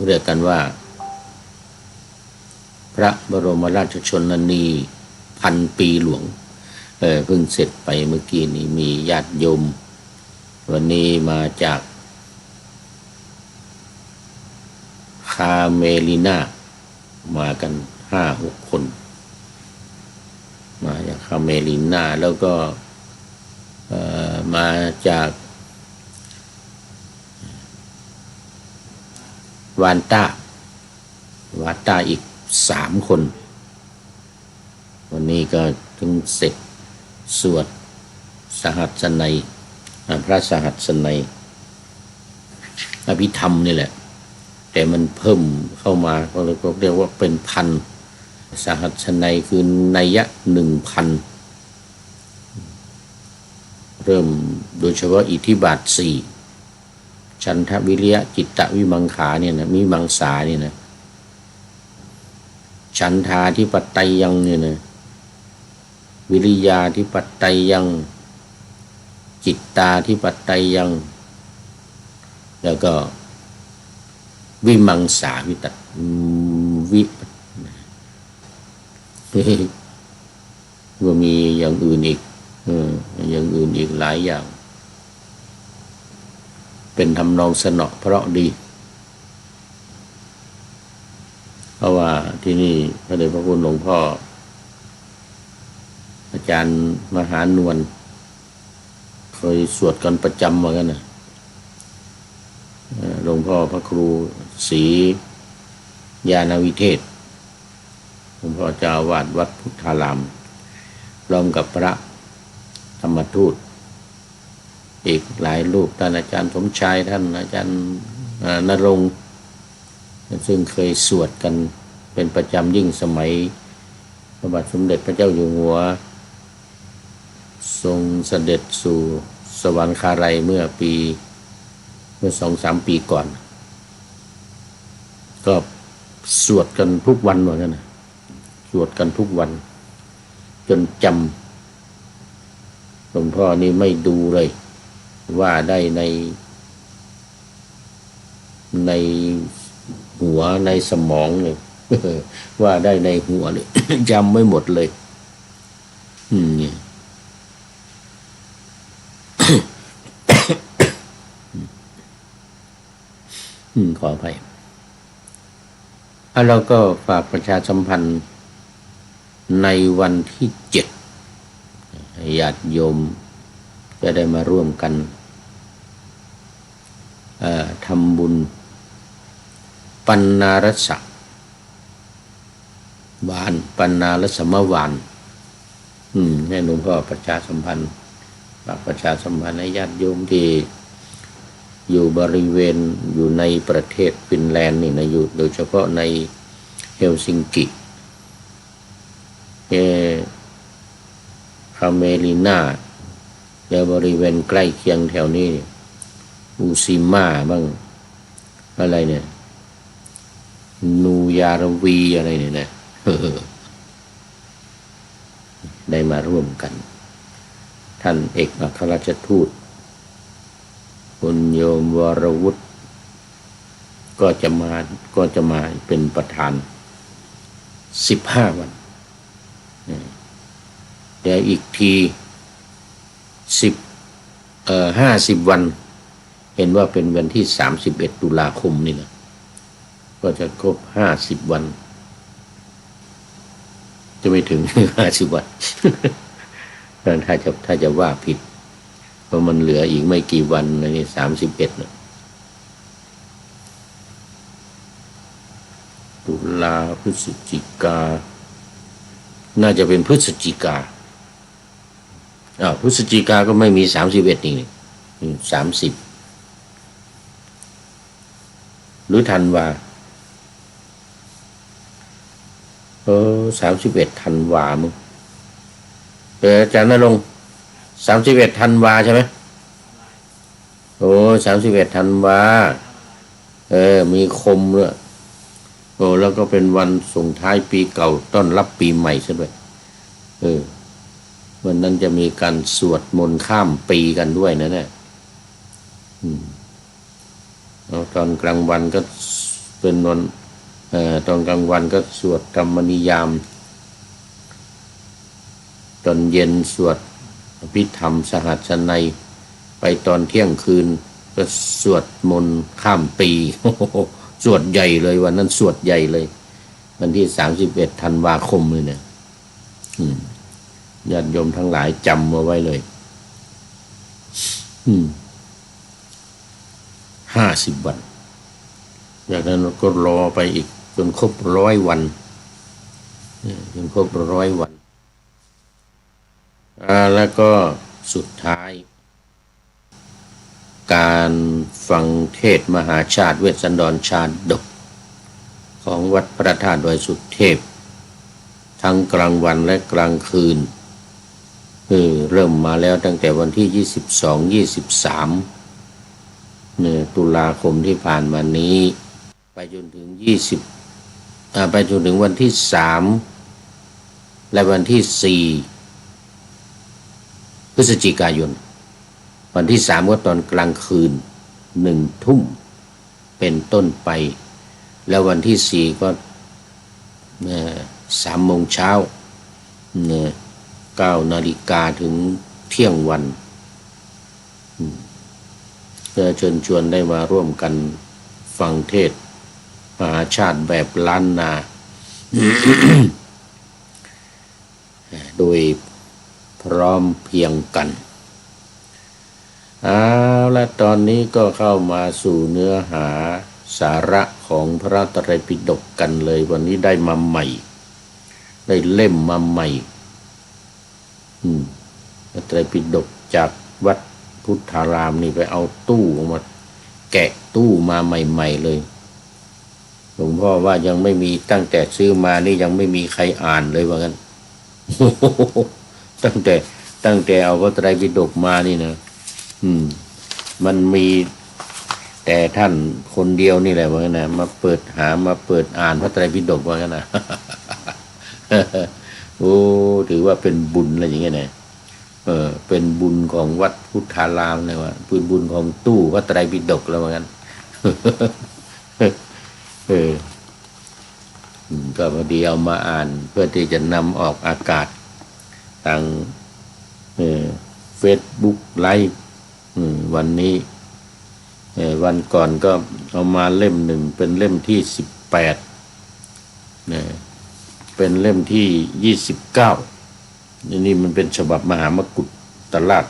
เรียกกันว่าพระบรมราชชนนีพันปีหลวงเพิ่งเสร็จไปเมื่อกี้นี้มีญาติโยมวันนี้มาจากคาเมลิน่ามากัน 5-6 คนมาจากคาเมลิน่าแล้วก็มาจากวานต้อีก3 คนวันนี้ก็ถึงเสร็จสวดสหัสนัยพระสหัสนัยอภิธรรมนี่แหละแต่มันเพิ่มเข้ามาก็เลยเรียกว่าเป็นพันสหัสนัยคือนัยยะ 1,000 เริ่มโดยเฉพาะอิทธิบาท 4ฉันทะวิริยะจิตตะวิมังขาเนี่ยนะวิมังสาเนี่ยนะฉันทาธิปัตไตยังเนี่ยนะวิริยาธิปัตไตยังจิตตาธิปัตไตยังแล้วก็วิมังสาวิตก็มีอย่างอื่นอีกอย่างอื่นอีกหลายอย่างเป็นทำนองสนอเพราะดีเพราะว่าที่นี่พระเดชพระคุณหลวงพ่ออาจารย์มหานวลเคยสวดกันประจำเหมือนกันนะหลวงพ่อพระครูศรีญาณวิเทศหลวงพ่อเจ้าอาวาสวัดพุทธารามพร้อมกับพระธรรมทูตอีกหลายรูปท่านอาจารย์สมชายท่านอาจารย์ณรงค์ซึ่งเคยสวดกันเป็นประจำยิ่งสมัยพระบาทสมเด็จพระเจ้าอยู่หัวทรงเสด็จสู่สวรรคาลัยเมื่อ 2-3 ปีก่อนก็สวดกันทุกวันเหมือนกันนะสวดกันทุกวันจนจำหลวงพ่อนี่ไม่ดูเลยว่าได้ในหัวในสมองเลย ว่าได้ในหัวเลย จำไม่หมดเลยเนี่ย ขออภัยแล้วเราก็ฝากประชาสัมพันธ์ในวันที่ 7ญาติโยมจะได้มาร่วมกันทำบุญปัณณารสวานปัณณารสมวานให้หลวงพ่อประชาสัมพันธ์ฝากประชาสัมพันธ์ให้ญาติโยมที่อยู่บริเวณอยู่ในประเทศฟินแลนด์นี่นะอยู่โดยเฉพาะในเฮลซิงกิคาเมลิน่าและบริเวณใกล้เคียงแถวนี้อูซิมาบ้างอะไรเนี่ยนูยารวีอะไรเนี่ยนะได้มาร่วมกันท่านเอกอัครราชทูตคุณโยมวรวุฒิก็จะมาเป็นประธาน15 วันเดี๋ยวอีกที50 วันเห็นว่าเป็นวันที่31 ตุลาคมนี่นะก็จะครบ50 วันจะไม่ถึง50 วันถ้าจะว่าผิดเพราะมันเหลืออีกไม่กี่วันนี่31นะตุลาพฤศจิกาน่าจะเป็นพฤศจิกาพฤศจิกาก็ไม่มี31นี่30หรือธันวา31 ธันวามึงอาจารย์ณรงค์31 ธันวาใช่ไหม31 ธันวา มีคมด้วยโอ้แล้วก็เป็นวันส่งท้ายปีเก่าต้อนรับปีใหม่ซะด้วยวันนั้นจะมีการสวดมนต์ข้ามปีกันด้วยนะเนี่ยตอนกลางวันก็เป็นวันตอนกลางวันก็สวดธรรมนิยามตอนเย็นสวดอภิธรรมสหัสนัยไปตอนเที่ยงคืนก็สวดมนต์ข้ามปีสวดใหญ่เลยวันนั้นสวดใหญ่เลยวันที่31 ธันวาคมเลยเนี่ยญาติโยมทั้งหลายจำมาไว้เลย50 วันจากนั้นก็รอไปอีกจนครบ100 วันจนครบ100 วันแล้วก็สุดท้ายการฟังเทศมหาชาติเวสสันดรชาดกของวัดพระธาตุดอยสุเทพทั้งกลางวันและกลางคืนเริ่มมาแล้วตั้งแต่วันที่22-23ตุลาคมที่ผ่านมานี้ไปจนถึงไปจนถึงวันที่3และวันที่4พฤศจิกายนวันที่3ก็ตอนกลางคืน1 ทุ่มเป็นต้นไปแล้ววันที่4ก็3 โมงเช้า9 นาฬิกาถึงเที่ยงวันเพื่อเชิญชวนได้มาร่วมกันฟังเทศมหาชาติแบบล้านนา โดยพร้อมเพียงกันและตอนนี้ก็เข้ามาสู่เนื้อหาสาระของพระไตรปิฎกกันเลยวันนี้ได้มาใหม่ได้เล่มมาใหม่พระไตรปิฎกจากวัดพุทธารามนี่ไปเอาตู้มาแกะตู้มาใหม่ๆเลยหลวงพ่อว่ายังไม่มีตั้งแต่ซื้อมานี่ยังไม่มีใครอ่านเลยว่างั้น ตั้งแต่เอาพระไตรปิฎกมานี่นะมันมีแต่ท่านคนเดียวนี่แหละว่างั้นนะมาเปิดอ่านพระไตรปิฎกว่างั้นนะ โอ้ถือว่าเป็นบุญอะไรอย่างเงี้ยนะเป็นบุญของวัดพุทธารามเลยว่าเป็นบุญของตู้พระไตรปิฎกแล้วว่างั้น ก็พอดีเอามาอ่านเพื่อที่จะนำออกอากาศทางFacebook ไลฟ์วันนี้วันก่อนก็เอามาเล่ม 1เป็นเล่มที่18เป็นเล่มที่29นี่มันเป็นฉบับมหามกุฏตรา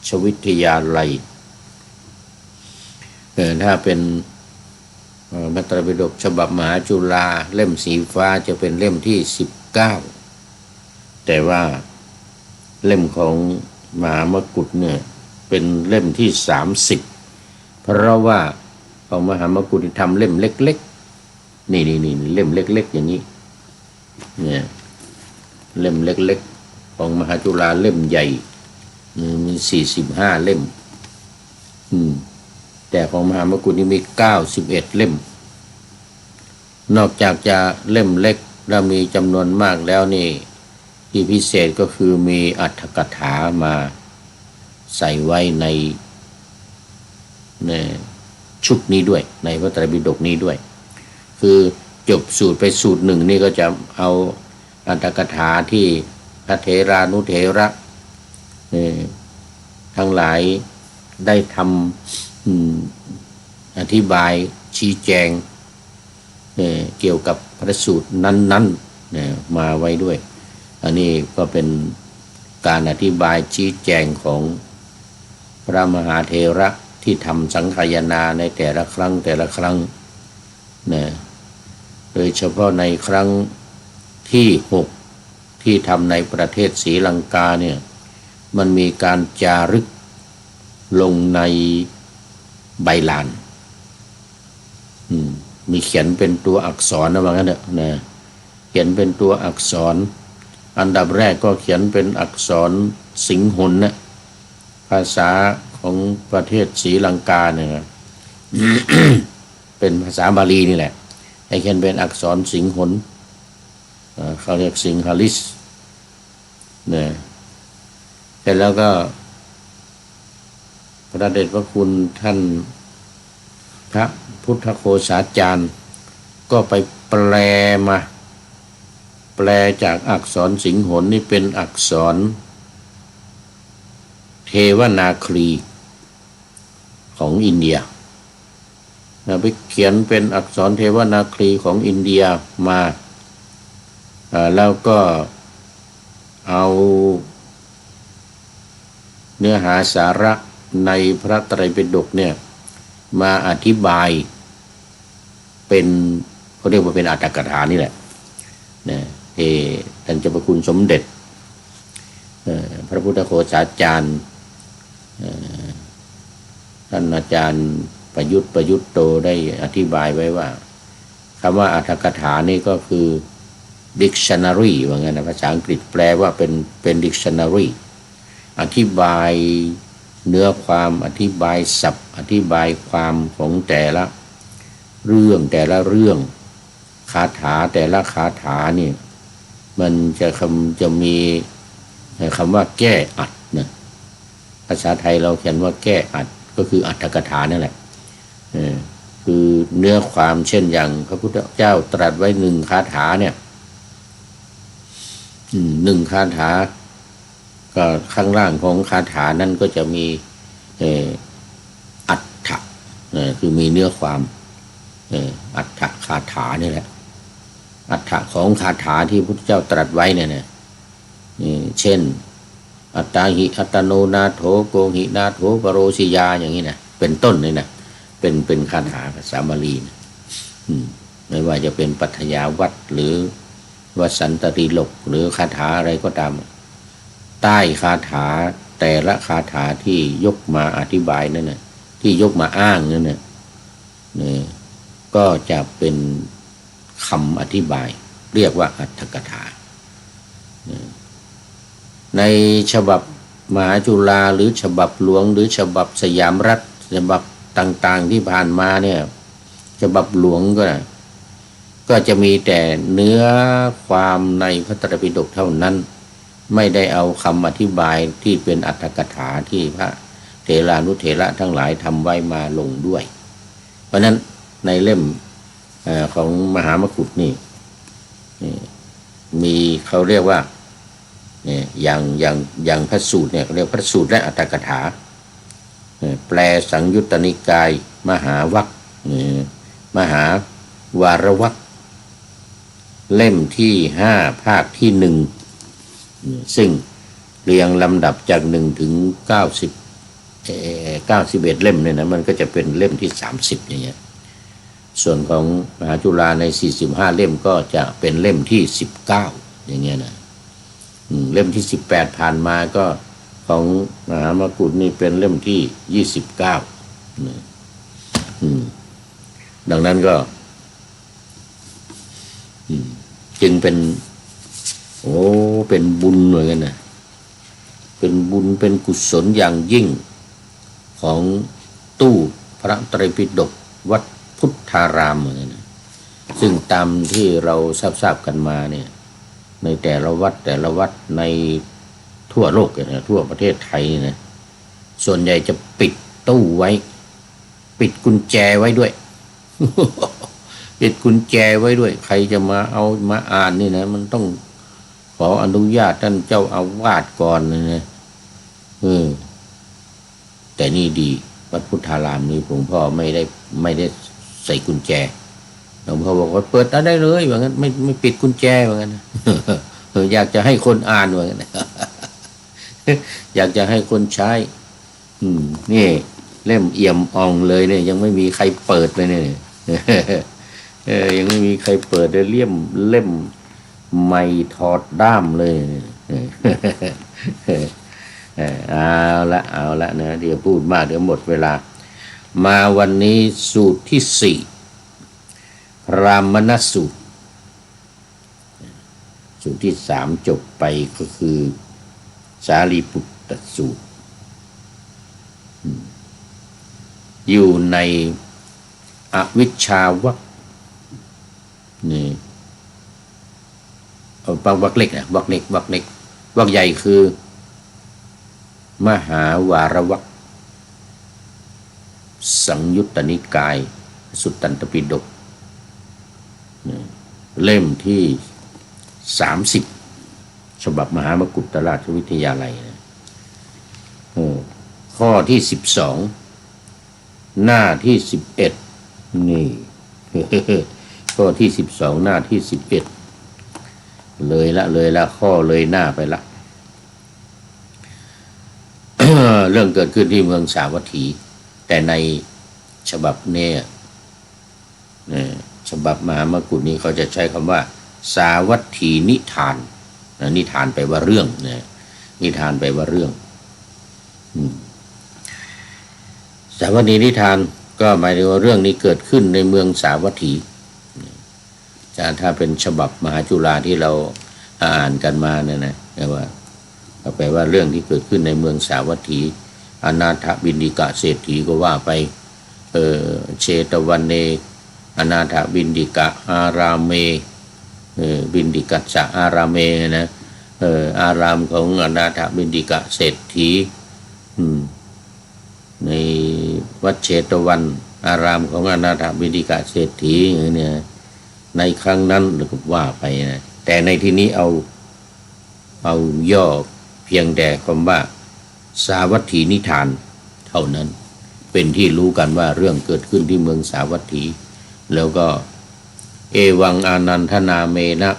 ชวิทยาลัยถ้าเป็นพระไตรปิฎกฉบับมหาจุฬาเล่มสีฟ้าจะเป็นเล่มที่19แต่ว่าเล่มของมหามกุฏเนี่ยเป็นเล่มที่30เพราะว่าของมหามกุฏทำเล่มเล็กๆนี่เล่มเล็กๆอย่างนี้เนี่ยเล่มเล็กๆของมหาจุฬาเล่มใหญ่มี45 เล่มแต่ของมหามกุฏนี่มี91 เล่มนอกจากจะเล่มเล็กแล้วมีจำนวนมากแล้วนี่ที่พิเศษก็คือมีอรรถกถามาใส่ไว้ในชุดนี้ด้วยในพระไตรปิฎกนี้ด้วยคือจบสูตรไปสูตร 1นี่ก็จะเอาอรรถกถาที่พระเถรานุเถระทั้งหลายได้ทำอธิบายชี้แจงเกี่ยวกับพระสูตรนั้นๆมาไว้ด้วยอันนี้ก็เป็นการอธิบายชี้แจงของพระมหาเถระที่ทำสังคายนาในแต่ละครั้งโดยเฉพาะในครั้งที่6ที่ทำในประเทศศรีลังกาเนี่ยมันมีการจารึกลงในใบลานมีเขียนเป็นตัวอักษรนะว่างั้นนะเขียนเป็นตัวอักษรอันดับแรกก็เขียนเป็นอักษรสิงหนนะภาษาของประเทศศรีลังกาเนี่ย เป็นภาษาบาลีนี่แหละให้เขียนเป็นอักษรสิงหนเขาเรียกสิงหลิสเนี่ยเสร็จแล้วก็พระเดชพระคุณท่านพระพุทธโฆษาจารย์ก็ไปแปลมาแปลจากอักษรสิงหนนี่เป็นอักษรเทวนาครีของอินเดียไปเขียนเป็นอักษรเทวนาครีของอินเดียมาแล้วก็เอาเนื้อหาสาระในพระไตรปิฎกเนี่ยมาอธิบายเป็นเขาเรียกว่าเป็นอรรถกถานี่แหละนะท่านเจ้าพระคุณสมเด็จพระพุทธโฆษาจารย์ท่านอาจารย์ประยุทธ์โตได้อธิบายไว้ว่าคำว่าอรรถกถานี่ก็คือ dictionary ว่างั้นนะภาษาอังกฤษแปลว่าเป็น dictionary อธิบายเนื้อความอธิบายศัพท์อธิบายความของแต่ละเรื่องคาถาแต่ละคาถานี่มันจะมีคำว่าแก้อัดนะภาษาไทยเราเขียนว่าแก้อัดก็คืออรรถกถานั่นแหละคือเนื้อความเช่นอย่างพระพุทธเจ้าตรัสไว้1คาถาเนี่ย1คาถาก็ข้างล่างของคาถานั้นก็จะมีอัฏฐะคือมีเนื้อความอัฏฐะคาถานี่แหละอัฏฐะของคาถาที่พระพุทธเจ้าตรัสไว้เนี่ยเช่นอัตตาหิอัตโนนาโถโกหินาโถปโรสิยาอย่างนี้นะเป็นต้นนี่นะเป็นคาถาภาษาบาลีนะไม่ว่าจะเป็นปัทยาวัตรหรือวสันตติโลกหรือคาถาอะไรก็ตามใต้คาถาแต่ละคาถาที่ยกมาอธิบายนั่นนะที่ยกมาอ้างนั่นนะก็จะเป็นคำอธิบายเรียกว่าอรรถกถาในฉบับมหาจุฬาหรือฉบับหลวงหรือฉบับสยามรัฐฉบับต่างๆที่ผ่านมาเนี่ยฉบับหลวงก็จะมีแต่เนื้อความในพระไตรปิฎกเท่านั้นไม่ได้เอาคำอธิบายที่เป็นอรรถกถาที่พระเถรานุเถระทั้งหลายทำไว้มาลงด้วยเพราะนั้นในเล่มของมหามกุฏนี่มีเขาเรียกว่าอย่างพระสูตรเนี่ยเรียกพระสูตรและอรรถกถาแปลสังยุตตนิกายมหาวรรคมหาวารวรรคเล่มที่5ภาคที่1ซึ่งเรียงลำดับจาก1ถึง91เล่มเนี่ยนะมันก็จะเป็นเล่มที่30อย่างเงี้ยส่วนของมหาจุฬาใน45เล่มก็จะเป็นเล่มที่19อย่างเงี้ยนะเล่มที่18ผ่านมาก็ของมหามกุฏนี่เป็นเล่มที่29ดังนั้นก็จึงเป็นบุญเหมือนกันนะเป็นบุญเป็นกุศลอย่างยิ่งของตู้พระไตรปิฎกวัดพุทธารามเหมือนกันนะซึ่งตามที่เราทราบกันมาเนี่ยในแต่ละวัดในทั่วโลกนะทั่วประเทศไทยนะส่วนใหญ่จะปิดตู้ไว้ปิดกุญแจไว้ด้วย ปิดกุญแจไว้ด้วยใครจะมาอ่านนี่นะมันต้องขออนุญาตท่านเจ้าอาวาสก่อนนะแต่นี่ดีวัดพุทธารามนี่หลวงพ่อไม่ได้ใส่กุญแจหลวงพ่อบอกว่าเปิดได้เลยว่างั้นไม่ปิดกุญแจว่างั้น อยากจะให้คนอ่านว่างั้น อยากจะให้คนใช้นี่เล่มเอี่ยมอ่องเลยเนี่ยยังไม่มีใครเปิดเลยเนี่ย ยังไม่มีใครเปิดเลยเล่มไม่ถอดด้ามเลย เอาละนะเดี๋ยวพูดมากเดี๋ยวหมดเวลามาวันนี้สูตรที่4พรามณสูตรสูตรที่3จบไปก็คือสารีปุตตสูตรอยู่ใน อวิชชาวัคนี่วักเล็กนะวักเล็กวักใหญ่คือมหาวารวัคสังยุตตนิกายสุตตันตปิฎกเล่มที่30ฉบับมหามกุฏราชวิทยาลัยนะข้อที่12หน้าที่11นี่ ข้อที่12หน้าที่11เลยละข้อเลยหน้าไปละ เรื่องเกิดขึ้นที่เมืองสาวัตถีแต่ในฉบับนี้ฉบับมหามกุฏนี้เขาจะใช้คำว่าสาวัตถีนิทานนิทานแปลว่าเรื่องนิทานแปลว่าเรื่องสาวัตถีนิทานก็หมายถึงว่าเรื่องนี้เกิดขึ้นในเมืองสาวัตถีถ้าเป็นฉบับมหาจุฬาที่เราอ่านกันมาเนี่ยนะว่าแปลว่าเรื่องที่เกิดขึ้นในเมืองสาวัตถีอนาถบิณฑิกะเศรษฐีก็ว่าไปเชตวันเนอนาถบิณฑิกะอารามเมบิณฑิกัสสะอารามเมนะอารามของอนาถบิณฑิกะเศรษฐีในวัดเชตวันอารามของอนาถบิณฑิกะเศรษฐีเนี่ยในครั้งนั้นก็ว่าไปนะแต่ในที่นี้เอาย่อเพียงแต่คำว่าสาวัตถีนิทานเท่านั้นเป็นที่รู้กันว่าเรื่องเกิดขึ้นที่เมืองสาวัตถีแล้วก็เอวังอานันทนาเมนะ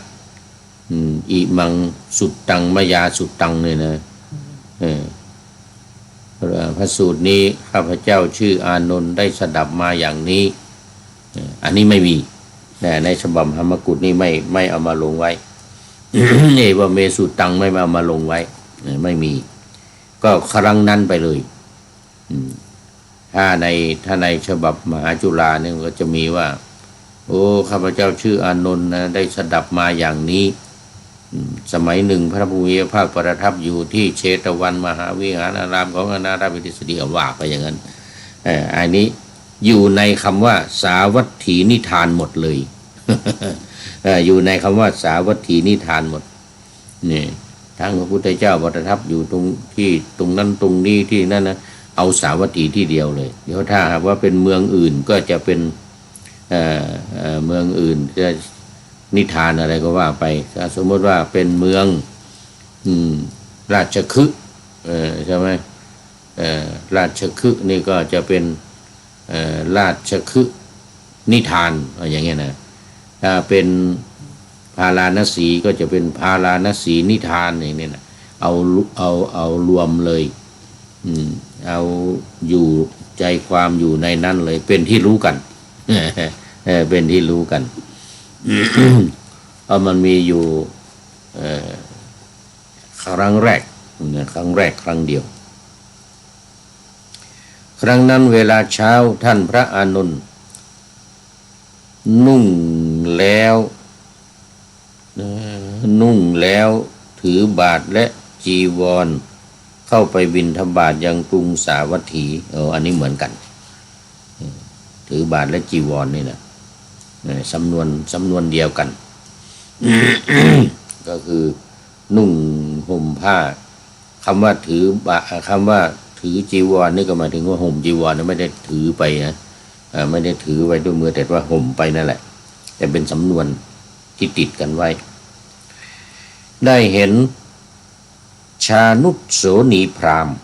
อิมังสุตตังมยาสุตตังเนี่ยนะพระสูตรนี้ข้าพเจ้าชื่ออานนท์ได้สดับมาอย่างนี้อันนี้ไม่มีในฉบับธรรมกุฏนี้ไม่เอามาลงไว้ เอวเมสุตตังไม่เอามาลงไว้ไม่มีก็ครั้งนั้นไปเลยถ้าในฉบับมหาจุฬาเนี่ยก็จะมีว่าโอ้ข้าพเจ้าชื่ออานนท์นะได้สดับมาอย่างนี้สมัยหนึ่งพระภูมิพระภาคประทับอยู่ที่เชตวันมหาวิหารอารามของอนาถบิณฑิกะว่าไปอย่างนั้นอันนี้อยู่ในคำว่าสาวัตถีนิทานหมดเลย อยู่ในคำว่าสาวัตถีนิทานหมดนี่ทั้งพระพุทธเจ้าประทับอยู่ตรงที่ตรงนั้นตรงนี้ที่นั่นนะเอาสาวัตถีที่เดียวเลยเดี๋ยวถ้าหากว่าเป็นเมืองอื่นก็จะเป็นเมืองอื่นจะนิทานอะไรก็ว่าไปถ้าสมมติว่าเป็นเมืองราชคฤห์ใช่ไหมราชคฤห์นี่ก็จะเป็นราชคฤห์นิทานอย่างเงี้ยนะถ้าเป็นพาราณสีก็จะเป็นพาราณสีนิทานอย่างนี้นะเอารวมเลยเอาอยู่ใจความอยู่ในนั้นเลยเป็นที่รู้กัน เป็นที่รู้กัน เอามันมีอยู่ครั้งแรกครั้งเดียวครั้งนั้นเวลาเช้าท่านพระอานนท์นุ่งแล้วถือบาตรและจีวรเข้าไปบิณฑบาตยังกรุงสาวัตถีอันนี้เหมือนกันถือบาตรและจีวรนี่แหละสำนวนเดียวกัน ก็คือนุ่งห่มผ้าคำว่าถือจีวรนี่ก็หมายถึงว่าห่มจีวรไม่ได้ถือไปนะไม่ได้ถือไว้ด้วยมือแต่ว่าห่มไปนั่นแหละแต่เป็นสำนวนที่ติดกันไว้ได้เห็นชานุสโสนีพราหมณ์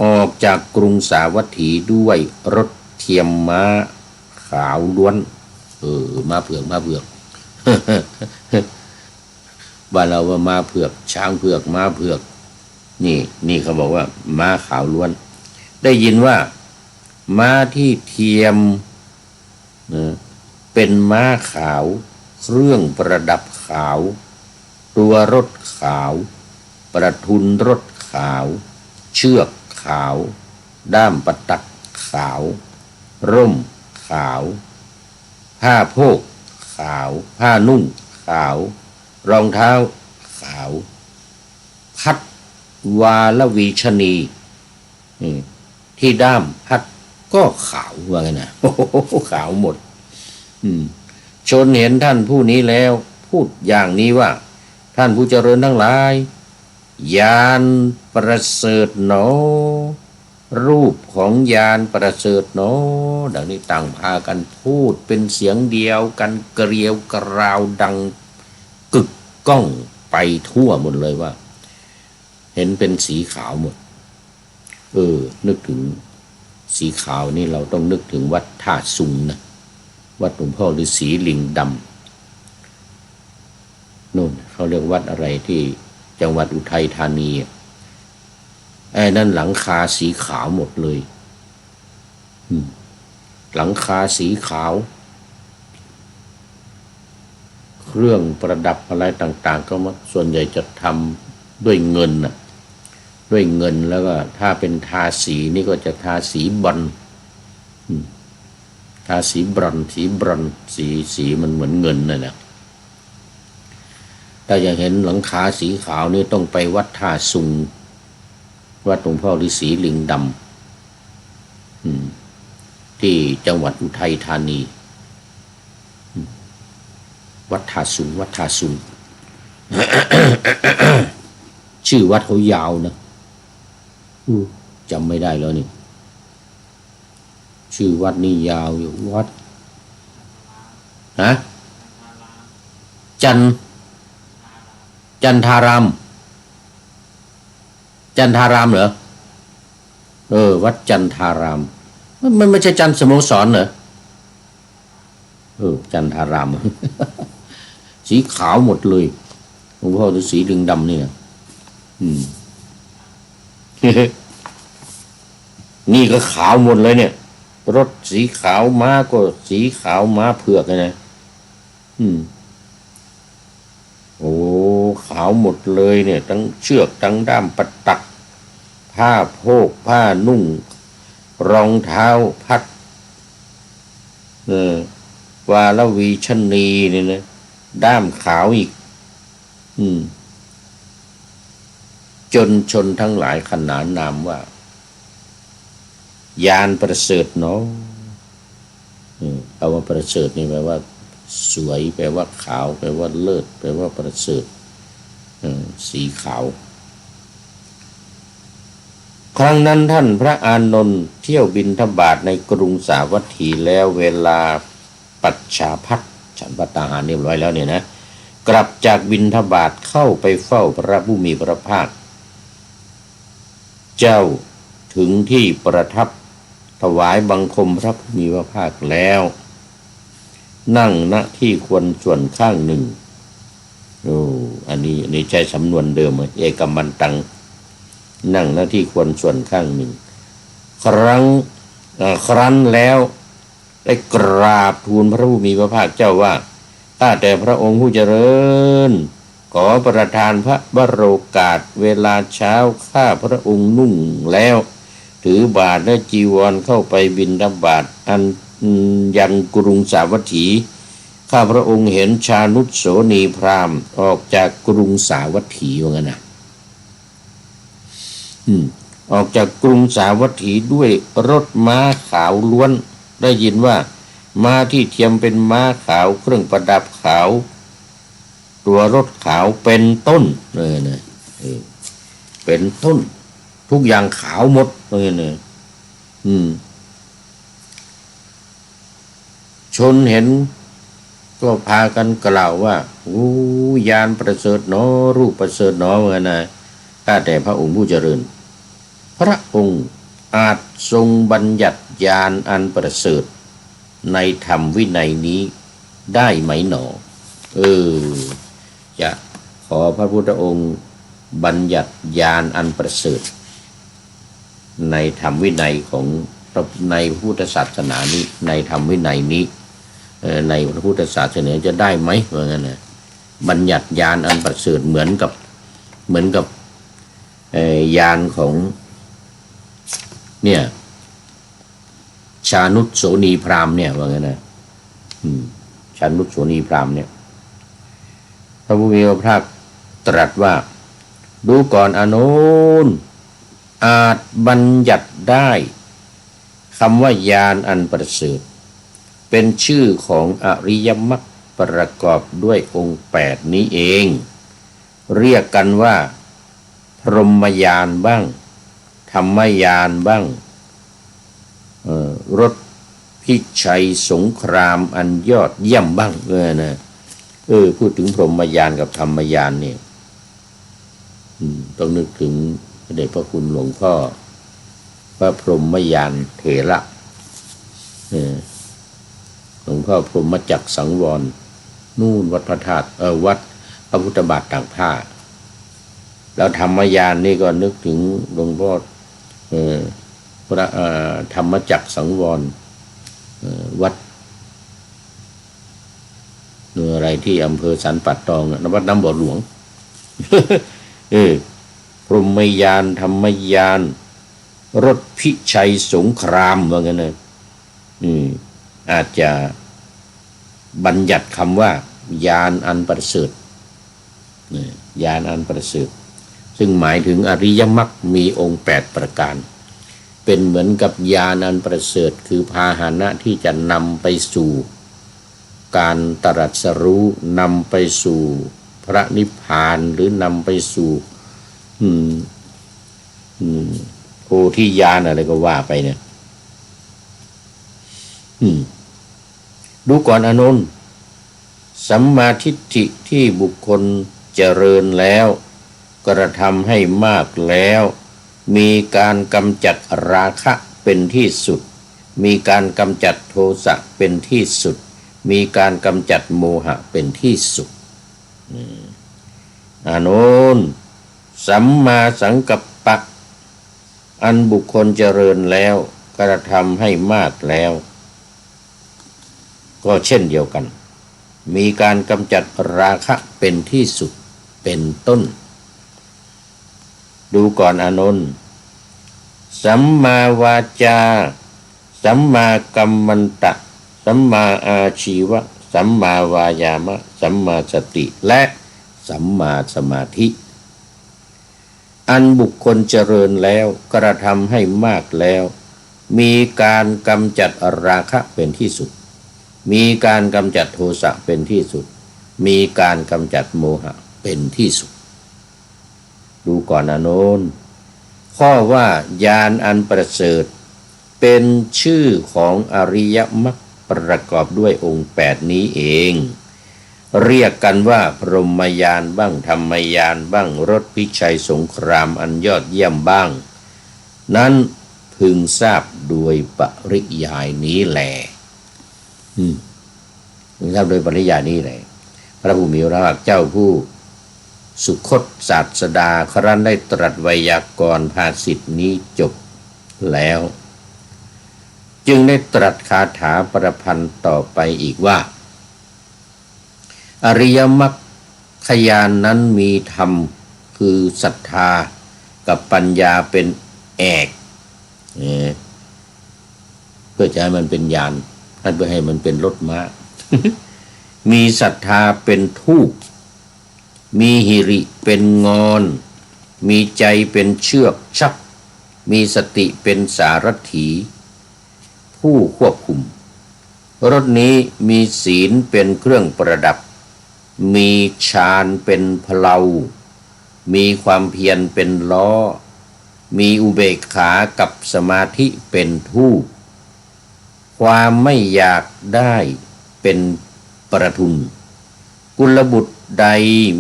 ออกจากกรุงสาวัตถีด้วยรถเทียมม้าขาวล้วนม้าเผือก บ้านเราว่าม้าเผือกช้างเผือกม้าเผือกนี่เขาบอกว่าม้าขาวล้วนได้ยินว่าม้าที่เทียมเป็นม้าขาวเครื่องประดับขาวตัวรถขาวประทุนรถขาวเชือกขาวด้ามประตักขาวร่มขาวผ้าโพกขาวผ้านุ่งขาวรองเท้าขาวพัดวาลวีชนีที่ด้ามพัด ก็ขาวว่าไงนะโอ้โหขาวหมดชนเห็นท่านผู้นี้แล้วพูดอย่างนี้ว่าท่านผู้เจริญทั้งหลายญาณประเสริฐหนอรูปของญาณประเสริฐหนอดังนี้ต่างพากันพูดเป็นเสียงเดียวกันเกลียวกราวดังกึกก้องไปทั่วหมดเลยว่าเห็นเป็นสีขาวหมดนึกถึงสีขาวนี่เราต้องนึกถึงวัดท่าซุงนะวัดหลวงพ่อฤาษีลิงดำนู่นเขาเรียกวัดอะไรที่จังหวัดอุทัยธานีไอ้นั่นหลังคาสีขาวหมดเลยหลังคาสีขาวเครื่องประดับอะไรต่างๆก็ส่วนใหญ่จะทำด้วยเงินนะด้วยเงินแล้วก็ถ้าเป็นทาสีนี่ก็จะทาสีบรอนทาสีบรอนสีมันเหมือนเงินนั่นแหละถ้าอยากเห็นหลังคาสีขาวนี่ต้องไปวัดท่าซุงวัดหลวงพ่อฤาษีลิงดำที่จังหวัดอุทัยธานีวัดท่าซุง ชื่อวัดเขายาวนะจำไม่ได้แล้วนี่ชื่อวัดนี่ยาวอยู่วัดจันทารามเหรอวัดจันทารามมันไม่ใช่จันทร์สโมสรเหรอจันทาราม สีขาวหมดเลยหลวงพ่อฤาษีลิงดำนี่นะนี่ก็ขาวหมดเลยเนี่ยรถสีขาวม้าก็สีขาวม้าเผือกเลยนะโอ้ขาวหมดเลยเนี่ยทั้งเชือกทั้งด้ามประตักผ้าโพกผ้านุ่งรองเท้าพัดวาลวีชนีเนี่ยนะด้ามขาวอีกจนชนทั้งหลายขนานนามว่าญาณประเสริฐเนาะคำว่าประเสริฐนี่แปลว่าสวยแปลว่าขาวแปลว่าเลิศแปลว่าประเสริฐสีขาวครั้งนั้นท่านพระอานนท์เที่ยวบิณฑบาตในกรุงสาวัตถีแล้วเวลาปัจฉาภัตฉันภัตตาหารเรียบร้อยแล้วเนี่ยนะกลับจากบิณฑบาตเข้าไปเฝ้าพระผู้มีพระภาคเจ้าถึงที่ประทับถวายบังคมพระผู้มีพระภาคแล้วนั่งณที่ควรส่วนข้างหนึ่งอันนี้ใช้สำนวนเดิมเอกมันตังนั่งณที่ควรส่วนข้างหนึ่งครั้นแล้วได้กราบทูลพระผู้มีพระภาคเจ้าว่าข้าแต่พระองค์ผู้เจริญขอประทานพระวโรกาสเวลาเช้าข้าพระองค์นุ่งแล้วถือบาตรและจีวรเข้าไปบิณฑบาตอันยังกรุงสาวัตถีข้าพระองค์เห็นชานุชโสนีพราหมณ์ออกจากกรุงสาวัตถีว่างั้นนะออกจากกรุงสาวัตถีด้วยรถม้าขาวล้วนได้ยินว่าม้าที่เทียมเป็นม้าขาวเครื่องประดับขาวตัวรถขาวเป็นต้นเป็นต้นทุกอย่างขาวหมดเลยชนเห็นก็พากันกล่าวว่าญาณประเสริฐหนอรูปประเสริฐหนอเหมือนนะข้าแต่พระองค์ผู้เจริญพระองค์อาจทรงบัญญัติญาณอันประเสริฐในธรรมวินัยนี้ได้ไหมหนอจะขอพระพุทธองค์บัญญัติญาณอันประเสริฐในธรรมวินัยของในพุทธศาสนานี้ในธรรมวินัยนี้ในพระพุทธศาสนาจะได้ไหมว่างั้นนะบัญญัติญาณอันประเสริฐเหมือนกับญาณของเนี่ยชานุชโสนีพราหมณ์เนี่ยว่างั้นนะชานุชโสนีพราหมณ์เนี่ยพระผู้มีพระภาคตรัสว่าดูก่อนอานนท์อาจบัญญัติได้ คำว่ายานอันประเสริฐเป็นชื่อของอริยมรรคประกอบด้วยองค์8นี้เองเรียกกันว่าพรหมญาณบ้างธรรมญาณบ้างรถพิชัยสงครามอันยอดเยี่ยมบ้างนะพูดถึงพรหมญาณกับธรรมญาณเนี่ยต้องนึกถึงพระเดชพระคุณหลวงพ่อพระพรหมญาณเถระหลวงพ่อพรหมจักรสังวรนู่นวัดพระธาตุวัดพระพุทธบาทตากผ้าแล้วธรรมญาณนี่ก็นึกถึงหลวงพ่อพระธรรมจักรสังวรวัดอะไรที่อำเภอสันป่าตองวัดน้ำบ่อหลวง พรหมญาณธรรมญาณรถพิชัยสงครามว่างั้นนะอาจจะบัญญัติคำว่าญาณอันประเสริฐญาณอันประเสริฐซึ่งหมายถึงอริยมรรคมีองค์8ประการเป็นเหมือนกับญาณอันประเสริฐคือพาหนะที่จะนำไปสู่การตรัสรู้นำไปสู่พระนิพพานหรือนำไปสู่โพธิญาณอะไรก็ว่าไปเนี่ยดูก่อนอานนท์สัมมาทิฏฐิที่บุคคลเจริญแล้วกระทำให้มากแล้วมีการกำจัดราคะเป็นที่สุดมีการกำจัดโทสะเป็นที่สุดมีการกำจัดโมหะเป็นที่สุดอานนท์สัมมาสังกัปปะอันบุคคลเจริญแล้วกระทำให้มากแล้วก็เช่นเดียวกันมีการกำจัดราคะเป็นที่สุดเป็นต้นดูก่อนอานนท์สัมมาวาจาสัมมากัมมันตะสัมมาอาชีวะสัมมาวายามะสัมมาสติและสัมมาสมาธิอันบุคคลเจริญแล้วกระทำให้มากแล้วมีการกำจัดราคะเป็นที่สุดมีการกำจัดโทสะเป็นที่สุดมีการกำจัดโมหะเป็นที่สุดดูก่อนอานนท์ข้อว่าญาณอันประเสริฐเป็นชื่อของอริยมรรคประกอบด้วยองค์8นี้เองเรียกกันว่าพรหมญาณบ้างธรรมญาณบ้างรถพิชัยสงครามอันยอดเยี่ยมบ้างนั้นพึงทราบโดยปริยายนี้แลพึงทราบโดยปริยายนี้แลพระผู้มีพระภาคเจ้าผู้สุคตศาสดาครั้นได้ตรัสไวยากรณ์ภาษิตนี้จบแล้วจึงได้ตรัสคาถาประพันธ์ต่อไปอีกว่าอริยมรรคญาณนั้นมีธรรมคือศรัทธากับปัญญาเป็นเอกเพื่อจะให้มันเป็นญาณเพื่อให้มันเป็นรถม้า มีศรัทธาเป็นทูปมีหิริเป็นงอนมีใจเป็นเชือกชักมีสติเป็นสารถีผู้ควบคุมรถนี้มีศีลเป็นเครื่องประดับมีฌานเป็นเพลามีความเพียรเป็นล้อมีอุเบกขากับสมาธิเป็นทูปความไม่อยากได้เป็นประทุนกุลบุตรใด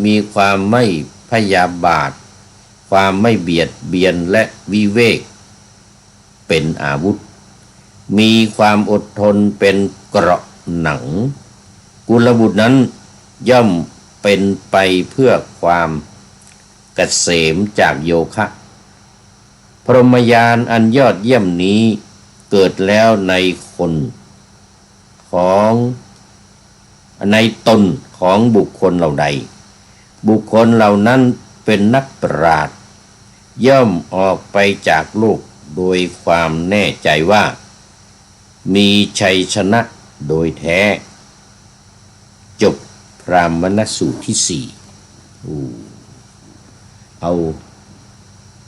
มีความไม่พยาบาทความไม่เบียดเบียนและวิเวกเป็นอาวุธมีความอดทนเป็นเกราะหนังกุลบุตรนั้นย่อมเป็นไปเพื่อความเกษมจากโยคะพรหมญาณอันยอดเยี่ยมนี้เกิดแล้วในคนของในตนของบุคคลเหล่าใดบุคคลเหล่านั้นเป็นนักปราชญ์ย่อมออกไปจากโลกโดยความแน่ใจว่ามีชัยชนะโดยแท้จบพรามณสูตรที่4เอา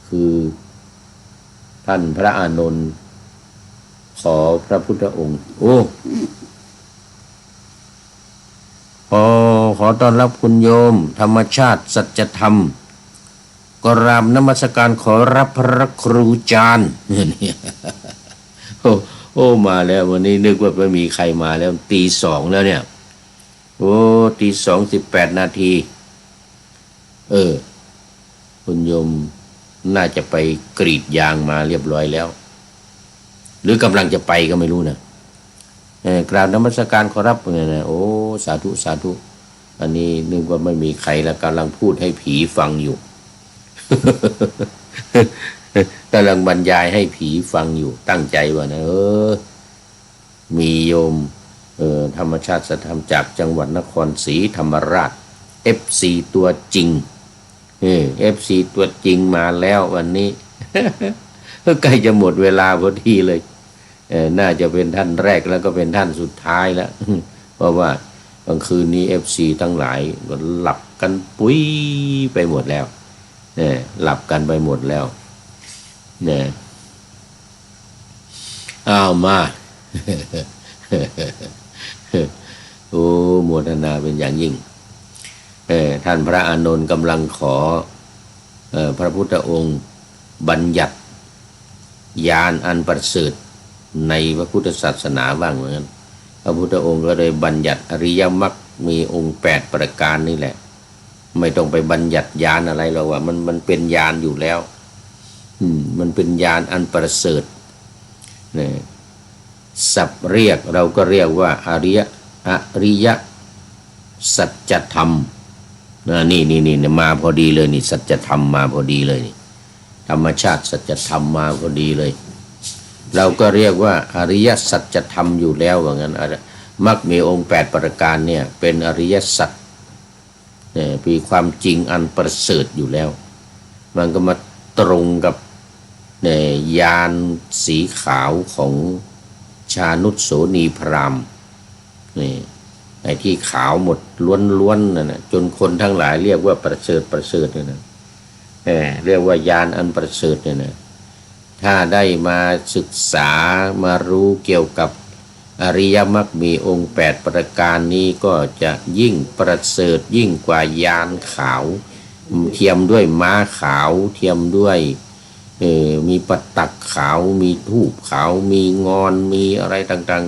คือท่านพระอานนท์ ขอพระพุทธองค์ขอต้อนรับคุณโยมธรรมชาติสัจธรรมกราบนมัสการขอรับพระครูจารย์เนี่ยมาแล้ววันนี้นึกว่าไม่มีใครมาแล้วตี 2แล้วเนี่ยตี 2:18 นาทีคุณโยมน่าจะไปกรีดยางมาเรียบร้อยแล้วหรือกำลังจะไปก็ไม่รู้นะกราบนมัสการขอรับเนี่ยนะสาธุสาธุอันนี้นึกว่าไม่มีใครแล้วกำลังพูดให้ผีฟังอยู่ กำลังบรรยายให้ผีฟังอยู่ตั้งใจว่านะมีโยมธรรมชาติสัจธรรมจากจังหวัดนครศรีธรรมราช FC ตัวจริงFC ตัวจริงมาแล้ววันนี้ ใกล้จะหมดเวลาพอดีเลยน่าจะเป็นท่านแรกแล้วก็เป็นท่านสุดท้ายแล้ว เพราะว่ากลางคืนนี้ FC ทั้งหลายหลับกันปุ้ยไปหมดแล้วหลับกันไปหมดแล้วเนี่ยมา โมทนาเป็นอย่างยิ่งท่านพระอานนท์กำลังขอพระพุทธองค์บัญญัติญาณอันประเสริฐในพระพุทธศาสนาบ้างเหมือนกันพระพุทธองค์ก็เลยบัญญัติอริยมรรคมีองค์8ประการนี่แหละไม่ต้องไปบัญญัติญาณอะไรหรอกว่ามันเป็นญาณอยู่แล้วมันเป็นญาณอันประเสริฐเนี่ยศัพท์เรียกเราก็เรียกว่าอริยสัจธรรมนี่มาพอดีเลยนี่สัจธรรมมาพอดีเลยนี่ธรรมชาติสัจธรรมมาพอดีเลยเราก็เรียกว่าอริยสัจธรรมอยู่แล้วว่างั้นมรรคมีองค์8ประการเนี่ยเป็นอริยสัจมีความจริงอันประเสริฐอยู่แล้วมันก็มาตรงกับญาณสีขาวของชานุสโสนีพราหมณ์ไอ้ที่ขาวหมดล้วนๆนั่นนะจนคนทั้งหลายเรียกว่าประเสริฐเนี่ยนะเรียกว่าญาณอันประเสริฐเนี่ยนะถ้าได้มาศึกษามารู้เกี่ยวกับอริยมรรคมีองค์8ประการนี้ก็จะยิ่งประเสริฐยิ่งกว่ายานขาวเทียมด้วยม้าขาวเทียมด้วยมีปัตตักขาวมีธูปขาวมีงอนมีอะไรต่าง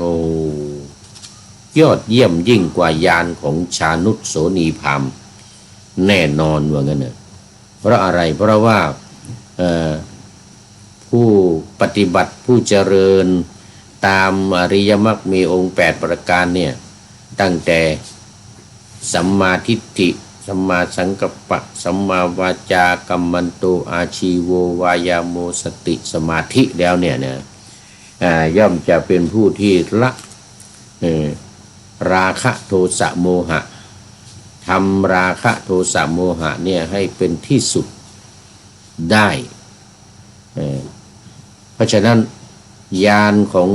ๆยอดเยี่ยมยิ่งกว่ายานของชานุสโสนีพราหมณ์แน่นอนว่างั้นนะเพราะอะไรเพราะว่าผู้ปฏิบัติผู้เจริญตามอริยมรรคมีองค์8ประการเนี่ยตั้งแต่สัมมาทิฏฐิสัมมาสังกัปปะสัมมาวาจากัมมันโตอาชีโววายาโมสติสมาธิแล้วเนี่ยย่อมจะเป็นผู้ที่ละราคะโทสะโมหะทำราคะโทสะโมหะเนี่ยให้เป็นที่สุดได้เพราะฉะนั้นญาณของ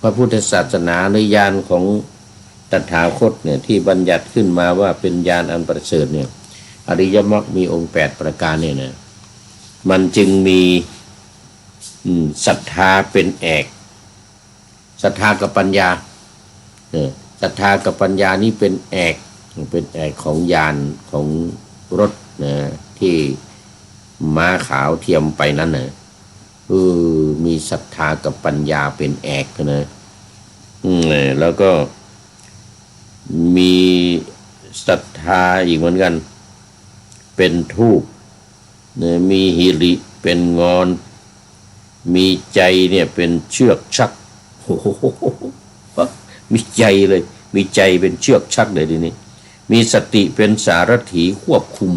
พระพุทธศาสนาหรือญาณของตถาคตเนี่ยที่บัญญัติขึ้นมาว่าเป็นญาณอันประเสริฐเนี่ยอริยมรรคมีองค์8ประการเนี่ยนะมันจึงมีศรัทธาเป็นเอกศรัทธากับปัญญาศรัทธากับปัญญานี่เป็นเอกของญาณของรถนะที่ม้าขาวเทียมไปนั้นนะมีศรัทธากับปัญญาเป็นเอกนะแล้วก็มีศรัทธาอีกเหมือนกันเป็นธูปมีหิริเป็นงอนมีใจเนี่ยเป็นเชือกชักมีใจเลยมีใจเป็นเชือกชักเลยทีนี้มีสติเป็นสารถีควบคุม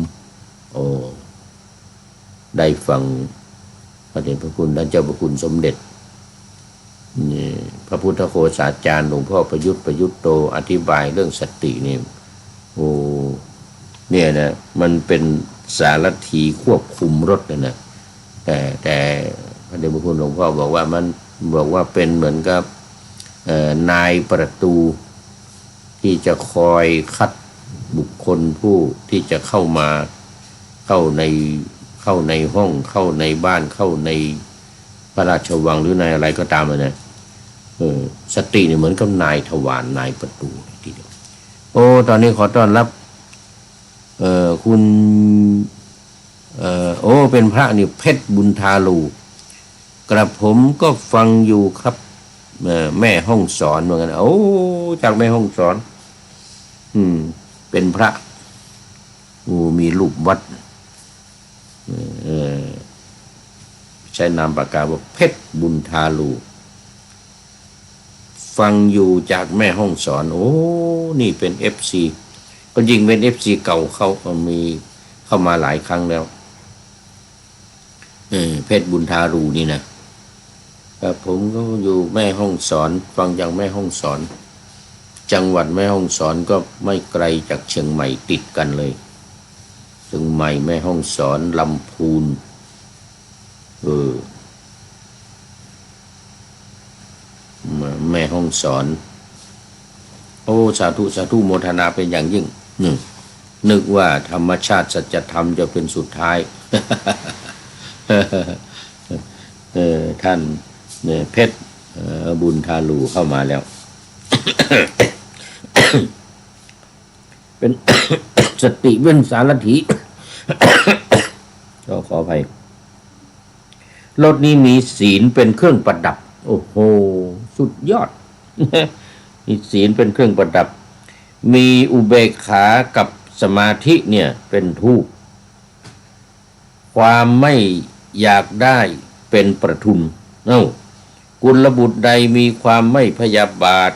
ได้ฟังพระเดชพระคุณท่านเจ้าพระคุณสมเด็จนี่พระพุทธโฆษาจารย์หลวงพ่อประยุทธ์โตอธิบายเรื่องสตินี่เนี่ยนะมันเป็นสารถีควบคุมรถนะแต่พระเดชพระคุณหลวงพ่อบอกว่ามันบอกว่าเป็นเหมือนกับนายประตูที่จะคอยคัดบุคคลผู้ที่จะเข้าในห้องเข้าในบ้านเข้าใน พระราชวังหรือนายอะไรก็ตามนะสตรีเนี่ยเหมือนกับนายทวารนายประตูทีเดียวโอ้ตอนนี้ขอต้อนรับคุณโอ้เป็นพระนี่เพชรบุญทาลูกระผมก็ฟังอยู่ครับแม่ห้องสอนเหมือนกันโอ้จากแม่ห้องสอนเป็นพระมีรูปวัดใช้นามปากกาว่าเพชรบุญทาลูฟังอยู่จากแม่ห้องสอนโอ้นี่เป็น FC ก็ยิงเป็น FC เก่าเขามีเข้ามาหลายครั้งแล้วเพชรบุญทาลูนี่นะครับผมก็อยู่แม่ห้องสอนฟังจากแม่ห้องสอนจังหวัดแม่ห้องสอนก็ไม่ไกลจากเชียงใหม่ติดกันเลยเชียงใหม่แม่ห้องสอนลำพูนแม่ห้องสอนโอ้สาธุสาธุโมทนาเป็นอย่างยิ่งนึกว่าธรรมชาติสัจธรรมจะเป็นสุดท้าย ท่านเพชรบุญทาลูเข้ามาแล้ว เป็น สติเว้นสารถี ก็ขออภัยรถนี้มีศีลเป็นเครื่องประดับโอ้โหสุดยอด มีศีลเป็นเครื่องประดับมีอุเบกขากับสมาธิเนี่ยเป็นทูปความไม่อยากได้เป็นประทุนกุลบุตรใดมีความไม่พยาบาท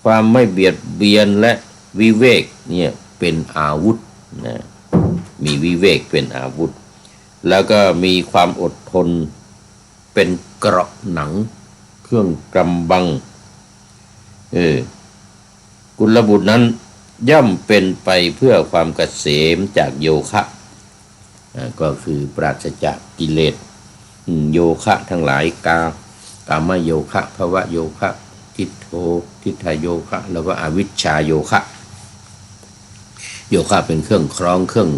ความไม่เบียดเบียนและวิเวกเนี่ยเป็นอาวุธนะมีวิเวกเป็นอาวุธแล้วก็มีความอดทนเป็นเกราะหนังเครื่องกำบังกุลบุตรนั้นย่อมเป็นไปเพื่อความเกษมจากโยคะก็คือปราศจากกิเลสโยคะทั้งหลายกามโยคะภวโยคะทิฏโธทิฏฐโยคะแล้วก็อวิชชาโยคะโยคะเป็นเครื่องคล้องเครื่อง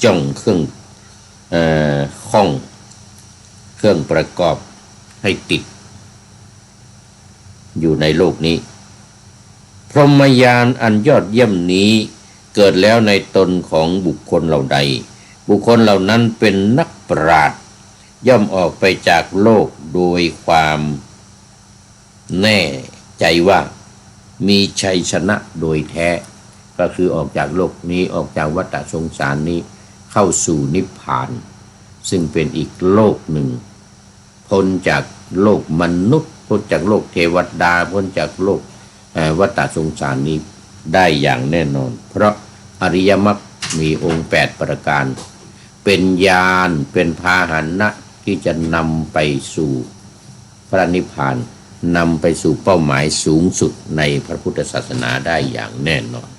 จ้องเครื่องข้องเครื่องประกอบให้ติดอยู่ในโลกนี้พรหมญาณอันยอดเยี่ยมนี้เกิดแล้วในตนของบุคคลเหล่าใดบุคคลเหล่านั้นเป็นนักปราชญ์ย่อมออกไปจากโลกโดยความแน่ใจว่ามีชัยชนะโดยแท้ก็คือออกจากโลกนี้ออกจากวัฏสงสารนี้เข้าสู่นิพพานซึ่งเป็นอีกโลกหนึ่งพ้นจากโลกมนุษย์พ้นจากโลกเทวดาพ้นจากโลกวัฏสงสารนี้ได้อย่างแน่นอนเพราะอริยมรรคมีองค์8ประการเป็นญาณเป็นพาหนะที่จะนำไปสู่พระนิพพานนำไปสู่เป้าหมายสูงสุดในพระพุทธศาสนาได้อย่างแน่นอน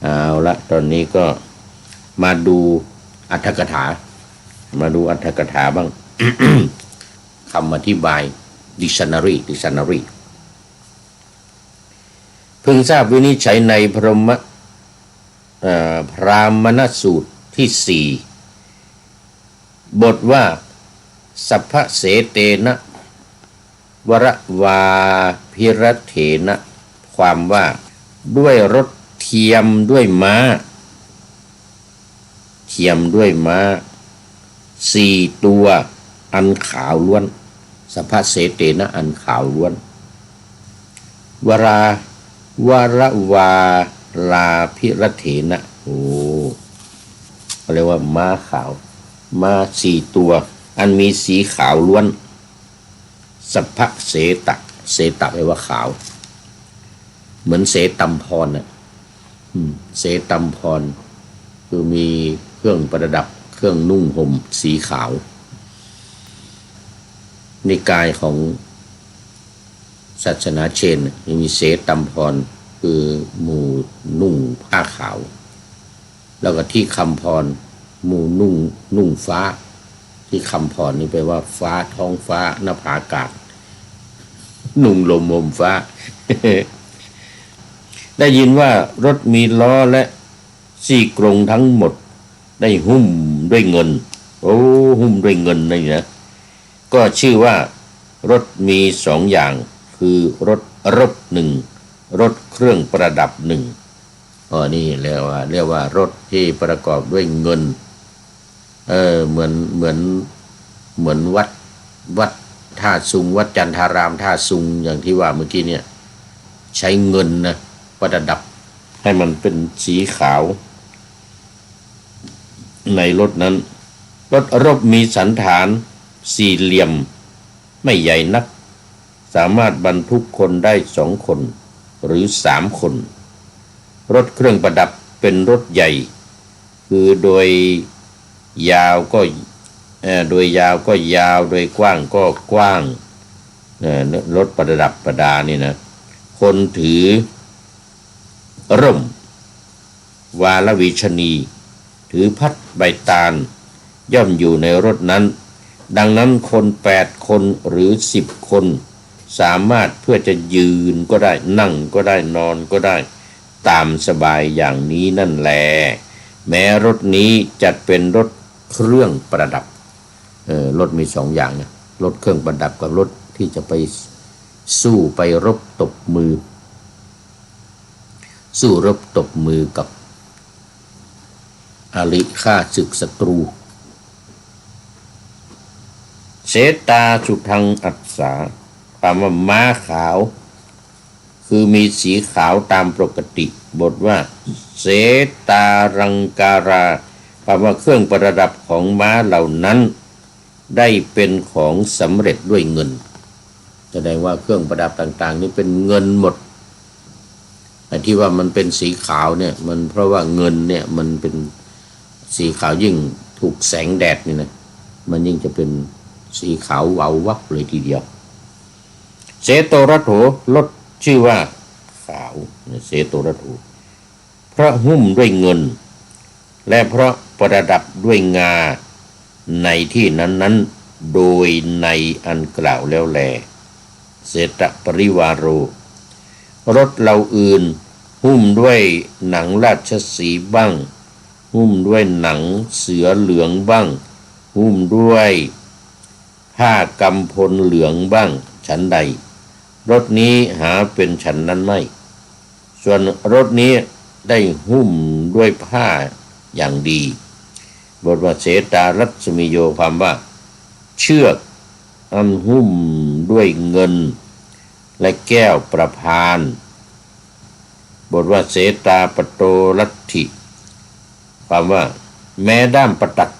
เอาละตอนนี้ก็มาดูอรรถกถาบ้าง คำอธิบาย dictionary เพิ่งทราบวินิจฉัยในพรามณสูตรที่4บทว่าสัพพเสเตนะวรวาพิรเถนะความว่าด้วยรถเทียมด้วยม้า4 ตัวอันขาวล้วนสัพพเสเตนะอันขาวล้วนวรวาลาพิรเถนะโอ้เรียกว่าม้าขาวม้า4 ตัวอันมีสีขาวล้วนสัพพเสตะแปลว่าขาวเหมือนเสตัมพรเสตัมพรคือมีเครื่องประดับเครื่องนุ่งห่มสีขาวนิกายของศาสนาเชนมีเสตัมพรคือหมู่นุ่งผ้าขาวแล้วก็ที่คำพรหมู่นุ่งฟ้าที่คำพรนี่แปลว่าฟ้าท้องฟ้าหน้าผาอากาศนุ่งลมฟ้า ได้ยินว่ารถมีล้อและซี่กรงทั้งหมดได้หุ้มด้วยเงินหุ้มด้วยเงินนี่นะ ก็ชื่อว่ารถมีสองอย่างคือรถรบหนึ่งรถเครื่องประดับหนึ่งนี่เรียกว่ารถที่ประกอบด้วยเงินเหมือนวัดท่าซุงวัดจันทารามท่าซุงอย่างที่ว่าเมื่อกี้เนี่ยใช้เงินนะประดับให้มันเป็นสีขาวในรถนั้นรถรบมีสันฐานสี่เหลี่ยมไม่ใหญ่นักสามารถบรรทุกคนได้2 คนหรือ3 คนรถเครื่องประดับเป็นรถใหญ่คือโดยยาวก็ยาวโดยกว้างก็กว้างรถประดับประดานี่นะคนถือร่มวาลวิชนีถือพัดใบตาลย่อมอยู่ในรถนั้นดังนั้นคน8 คนหรือ10 คนสามารถเพื่อจะยืนก็ได้นั่งก็ได้นอนก็ได้ตามสบายอย่างนี้นั่นแหละแม้รถนี้จัดเป็นรถเครื่องประดับรถมี2 อย่างนะรถเครื่องประดับกับรถที่จะไปสู้ไปรบตบมือสู้รบตบมือกับอริฆ่าศึกศัตรูเสตาสุทังอัสสาแปลว่าม้าขาวคือมีสีขาวตามปกติบทว่าเสตารังการาแปลว่าเครื่องประดับของม้าเหล่านั้นได้เป็นของสำเร็จด้วยเงินแสดงว่าเครื่องประดับต่างๆนี่เป็นเงินหมดแต่ที่ว่ามันเป็นสีขาวเนี่ยมันเพราะว่าเงินเนี่ยมันเป็นสีขาวยิ่งถูกแสงแดดนี่นะมันยิ่งจะเป็นสีขาววาววับเลยทีเดียวเสโตรัตโถรถชื่อว่าขาวเสโตรัตโถเพราะหุ้มด้วยเงินและเพราะประดับด้วยงาในที่นั้นๆโดยในอันกล่าวแล้วแลเสตปริวาโรรถเหล่าอื่นหุ้มด้วยหนังราชสีห์บ้างหุ้มด้วยหนังเสือเหลืองบ้างหุ้มด้วยผ้ากำพลเหลืองบ้างฉันใดรถนี้หาเป็นฉันนั้นไม่ส่วนรถนี้ได้หุ้มด้วยผ้าอย่างดีบทว่าเสตารัศมิโยความว่าเชือกอันหุ้มด้วยเงินและแก้วประพานบทว่าเสตาปโตลัทธิความว่าแม้ด้ามประดับ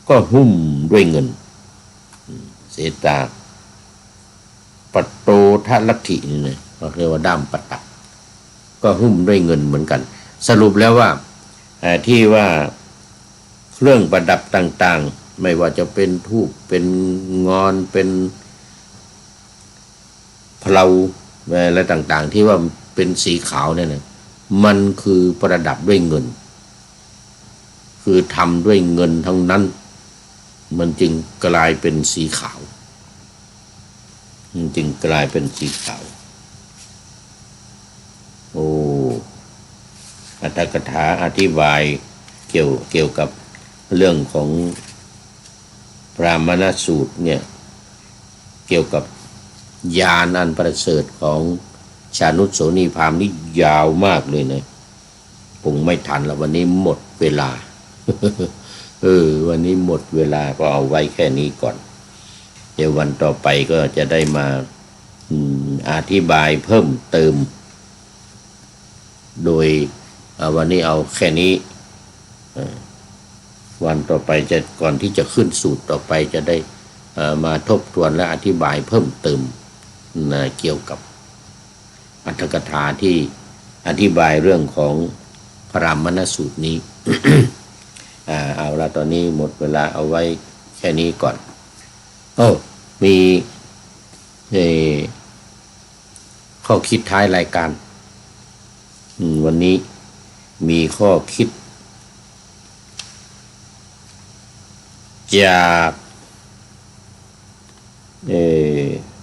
ก็หุ้มด้วยเงินเสตาปโตทลัทธินี่นะก็เรียกว่าด้ามประดับก็หุ้มด้วยเงินเหมือนกันสรุปแล้วว่าที่ว่าเครื่องประดับต่างๆไม่ว่าจะเป็นธูปเป็นงอนเป็นเพลาอะไรต่างๆที่ว่าเป็นสีขาวเนี่ยนะมันคือประดับด้วยเงินคือทำด้วยเงินทั้งนั้นมันจึงกลายเป็นสีขาวมันจึงกลายเป็นสีขาวโอ้อรรถกถาอธิบายเกี่ยวกับเรื่องของพรามณสูตรเนี่ยเกี่ยวกับญาณอันประเสริฐของชานุสโสนีพราหมณ์นี่ยาวมากเลยนะผมไม่ทันแล้ววันนี้หมดเวลา วันนี้หมดเวลาก็เอาไว้แค่นี้ก่อนเดี๋ยววันต่อไปก็จะได้มาอธิบายเพิ่มเติมโดยวันนี้เอาแค่นี้วันต่อไปจะก่อนที่จะขึ้นสูตรต่อไปจะได้มาทบทวนและอธิบายเพิ่มเติมเกี่ยวกับอรรถกถาที่อธิบายเรื่องของพรามณสูตรนี้ เอาละตอนนี้หมดเวลาเอาไว้แค่นี้ก่อนมีข้อคิดท้ายรายการวันนี้มีข้อคิดจาก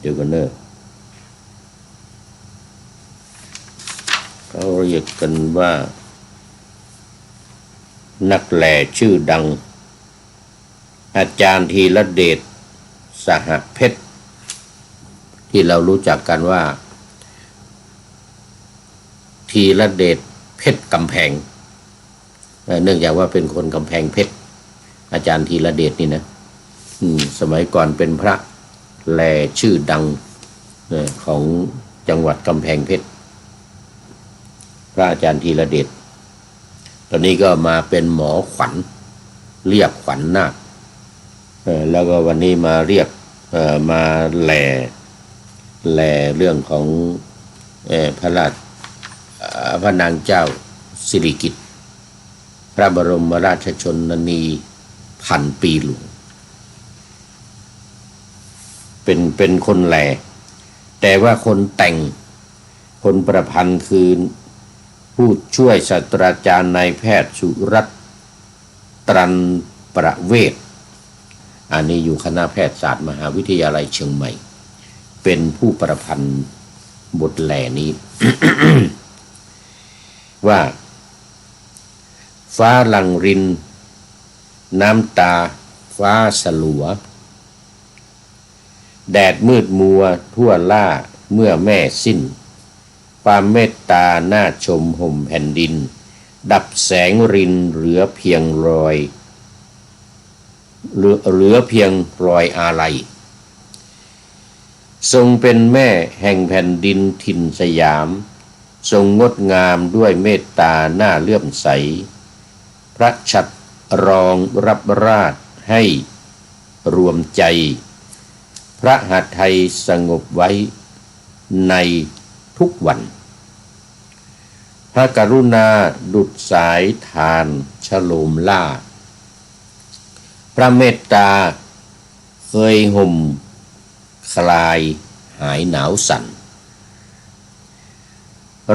เดี๋ยวกันเนอะเขาเรียกกันว่านักแหล่ชื่อดังอาจารย์ธีรเดช สหเพชรที่เรารู้จักกันว่าธีรเดชเพชรกำแพงเนื่องจากว่าเป็นคนกำแพงเพชรอาจารย์ธีรเดชนี่นะสมัยก่อนเป็นพระแลชื่อดังของจังหวัดกำแพงเพชรพระอาจารย์ธีรเดชตอนนี้ก็มาเป็นหมอขวัญเรียกขวัญนาคแล้วก็วันนี้มาเรียกมาแลเรื่องของพระนางเจ้าสิริกิติ์พระบรมราชชนนีพันปีหลวงเป็นคนแลแต่ว่าคนแต่งคนประพันธ์คือผู้ช่วยศาสตราจารย์นายแพทย์สุรัตน์ตรันประเวศอันนี้อยู่คณะแพทยศาสตร์มหาวิทยาลัยเชียงใหม่เป็นผู้ประพันธ์บทแลนี้ ว่าฟ้าหลังรินน้ำตาฟ้าสลัวแดดมืดมัวทั่วล่าเมื่อแม่สิ้นความเมตตาน่าชมห่มแผ่นดินดับแสงรินเหลือเพียงรอยอาลัยทรงเป็นแม่แห่งแผ่นดินถิ่นสยามทรงงดงามด้วยเมตตาน่าเลื่อมใสพระฉัตรรองรับราชให้รวมใจพระหทัยสงบไว้ในทุกวันพระกรุณาดุจสายทานฉโลมล่าพระเมตตาเคยห่มคลายหายหนาวสั่น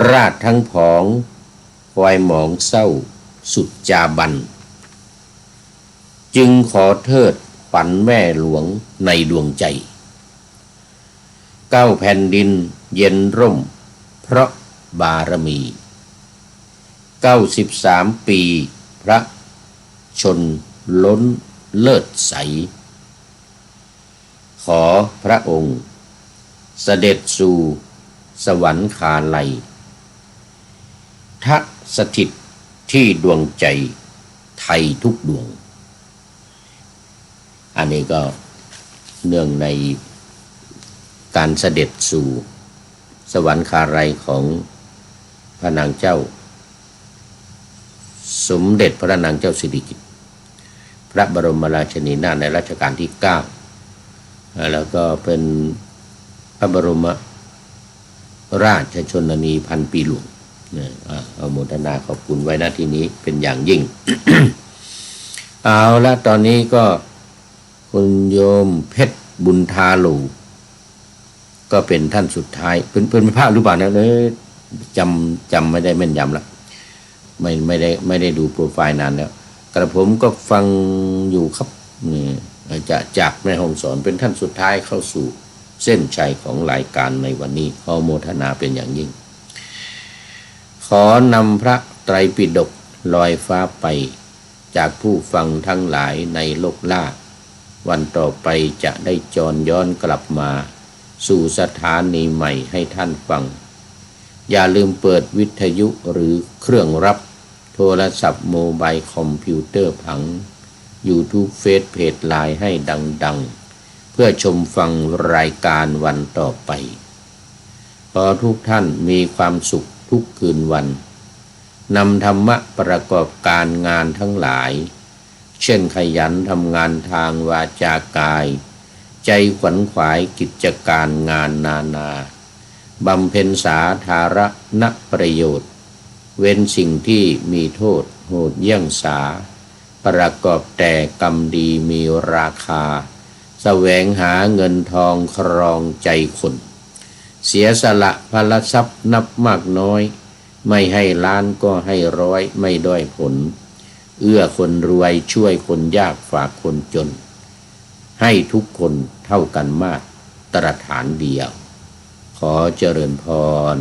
ราชทั้งผองควายหมองเศร้าสุดจาบันจึงขอเทิดขวัญแม่หลวงในดวงใจเก้าแผ่นดินเย็นร่มเพราะบารมี93 ปีพระชนล้นเลิศใสขอพระองค์เสด็จสู่สวรรคาลัยทัสถิตที่ดวงใจไทยทุกดวงอันนี้ก็เนื่องในการเสด็จสู่สวรรคาลัยของพระนางเจ้าสมเด็จพระนางเจ้าสิริกิติ์พระบรมราชินีนาถในรัชกาลที่9แล้วก็เป็นพระบรมราชชนนีพันปีหลวงเอาโมทนาขอบคุณไว้ณที่นี้เป็นอย่างยิ่ง เอาละตอนนี้ก็คุณโยมเพชรบุญทาโลก็เป็นท่านสุดท้ายเป็นภาพหรือเปล่านะจำไม่ได้แม่นยำละไม่ได้ดูโปรไฟล์นานแล้วกระผมก็ฟังอยู่ครับจะจากแม่ฮ่องสอนเป็นท่านสุดท้ายเข้าสู่เส้นชัยของรายการในวันนี้ขอโมทนาเป็นอย่างยิ่งขอนำพระไตรปิฎกลอยฟ้าไปจากผู้ฟังทั้งหลายในโลกล่าวันต่อไปจะได้จรย้อนกลับมาสู่สถานีใหม่ให้ท่านฟังอย่าลืมเปิดวิทยุหรือเครื่องรับโทรศัพท์โมบายคอมพิวเตอร์ผัง YouTube เฟซเพจไลน์ให้ดังๆเพื่อชมฟังรายการวันต่อไปขอทุกท่านมีความสุขทุกคืนวันนำธรรมะประกอบการงานทั้งหลายเช่นขยันทำงานทางวาจากายใจขวัญขวายกิจการงานนาบำเพ็ญสาธารณประโยชน์เว้นสิ่งที่มีโทษโหดเยี่ยงสาประกอบแต่กรรมดีมีราคาแสวงหาเงินทองครองใจคนเสียสละพลทรัพย์นับมากน้อยไม่ให้ล้านก็ให้ร้อยไม่ด้อยผลเอื้อคนรวยช่วยคนยากฝากคนจนให้ทุกคนเท่ากันมาตรฐานเดียวขอเจริญพร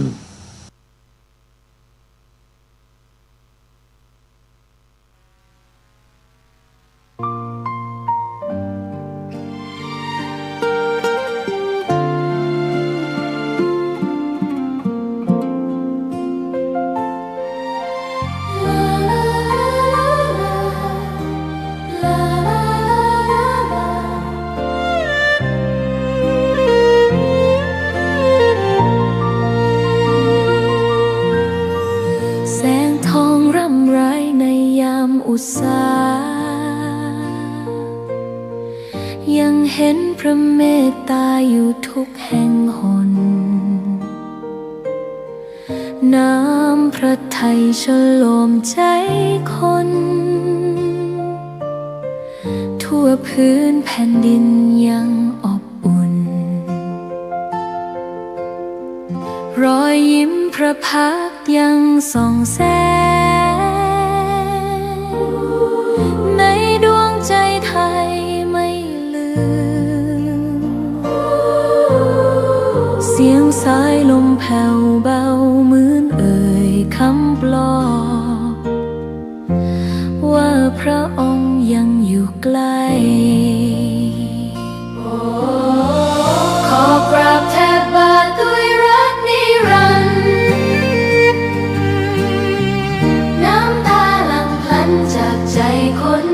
อุตสายังเห็นพระเมตตาอยู่ทุกแห่งหนน้ำพระทัยฉโลมใจคนทั่วพื้นแผ่นดินยังอบอุ่นรอยยิ้มพระพักตร์ยังส่องแสงในดวงใจไทยไม่ลืมเสียงสายลมแผ่วเบาเหมือนเอ่ยคำปลอบว่าพระองค์ยังอยู่ใกล้ขอกราบแทบบาทด้วยรักนิรันดร์น้ำตาหลั่งพลันจากใจคน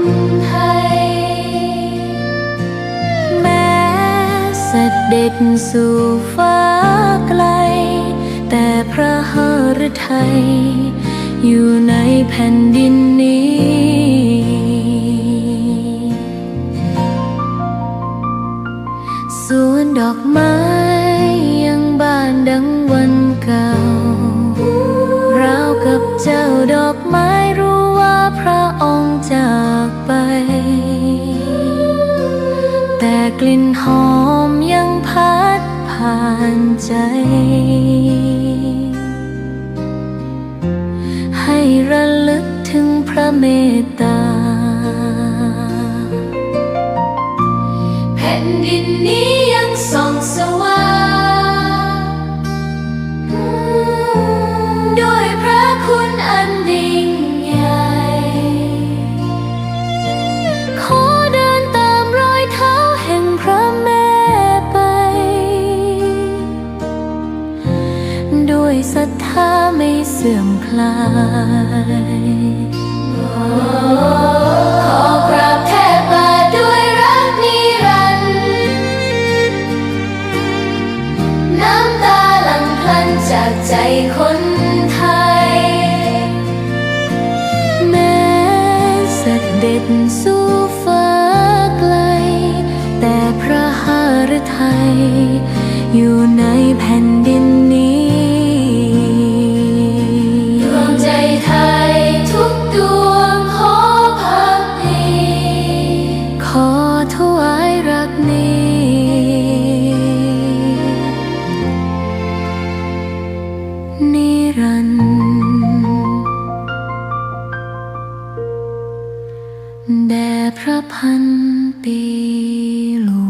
ไทยแม้เสด็จสู่ฟ้าไกลแต่พระหฤทัยอยู่ในแผ่นดินนี้สวนดอกไม้ยังบานดังวันเก่าราวกับเจ้าดอกไม้รู้ว่าพระองค์จากไปแต่กลิ่นหอมยังพัดผ่านใจให้ระลึกถึงพระเมตตาแผ่นดินนี้ยังส่องสว่างด้วยพระคุณอันยิ่งใหญ่ขอเดินตามรอยเท้าแห่งพระแม่ไปด้วยศรัทธาไม่เสื่อมคลายขอกราบแทบบาทด้วยรักนิรันดร์น้ำตาหลั่งพลันจากใจคนไทยแม้เสด็จสู่ฟ้าไกลแต่พระหฤทัยอยู่ในแผ่นดินนี้ดวงใจไทยทุกดวงขอพักดีขอถวายรักนี้นิรันดร์แด่พระพันปีหลวง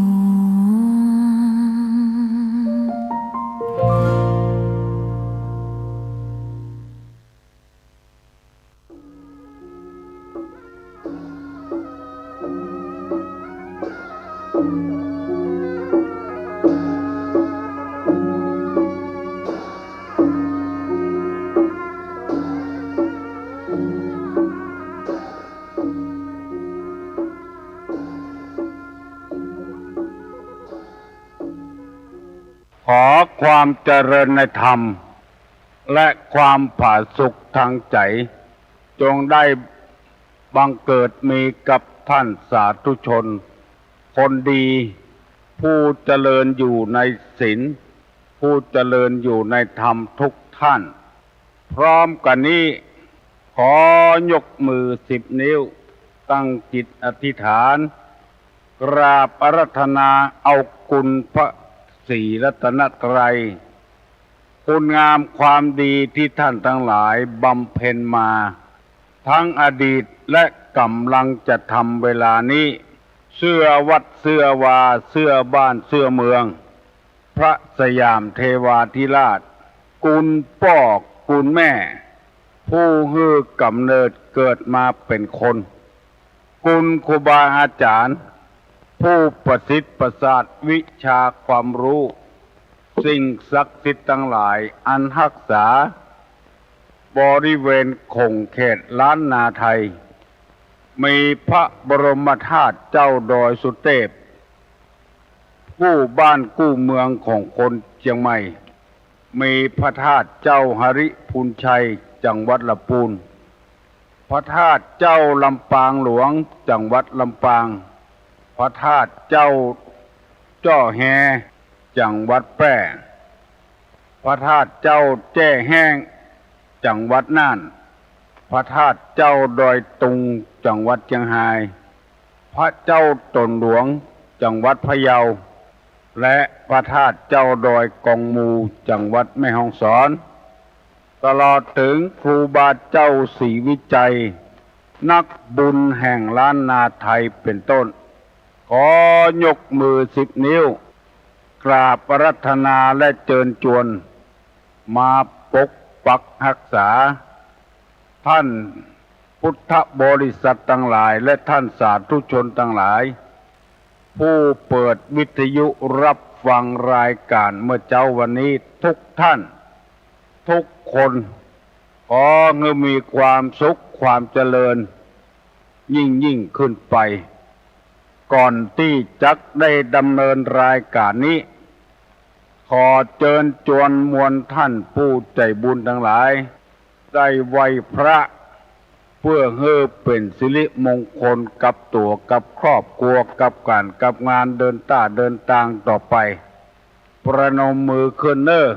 ขอความเจริญในธรรมและความผาสุกทางใจจงได้บังเกิดมีกับท่านสาธุชนคนดีผู้เจริญอยู่ในศีลผู้เจริญอยู่ในธรรมทุกท่านพร้อมกันนี้ขอยกมือ10 นิ้วตั้งจิตอธิษฐานกราบอาราธนาเอาคุณพระศรีรัตนตรัยคุณงามความดีที่ท่านทั้งหลายบำเพ็ญมาทั้งอดีตและกำลังจะทำเวลานี้เสื้อวัดเสื้อวาเสื้อบ้านเสื้อเมืองพระสยามเทวาธิราชกุลพ่อกุลแม่ผู้ฮือกำเนิดเกิดมาเป็นคนกุลครูบาอาจารย์ผู้ประสิทธิ์ประสาทวิชาความรู้สิ่งศักดิ์สิทธิ์ทั้งหลายอันรักษาบริเวณคงเขตล้านนาไทยมีพระบรมธาตุเจ้าดอยสุเทพกู้บ้านกู้เมืองของคนเชียงใหม่มีพระธาตุเจ้าหริพูนชัยจังหวัดลำพูนพ พระธาตุเจ้าลำปางหลวงจังหวัดลำปางพระธาตุเจ้าจ้อแฮจังหวัดแพร่พระธาตุเจ้าแจ้แห้งจังหวัดน่านพระธาตุเจ้าดอยตุงจังหวัดเชียงรายพระเจ้าตนหลวงจังหวัดพะเยาและพระธาตุเจ้าดอยกองมูจังหวัดแม่ฮ่องสอนตลอดถึงครูบาเจ้าศรีวิจัยนักบุญแห่งล้านนาไทยเป็นต้นขอยกมือ10 นิ้วกราบอารัธนาและเชิญชวนมาปกปักรักษาท่านพุทธบริษัททั้งหลายและท่านสาธุชนทั้งหลายผู้เปิดวิทยุรับฟังรายการเมื่อเจ้าวันนี้ทุกท่านทุกคนขอให้มีความสุขความเจริญยิ่งขึ้นไปก่อนที่จักได้ดำเนินรายการนี้ขอเชิญชวนมวลท่านผู้ใจบุญทั้งหลายได้ไหว้พระเพื่อให้เป็นสิริมงคลกับตัวกับครอบครัวกับการกับงานเดินทางต่อไปประนมมือขึ้นเน้อ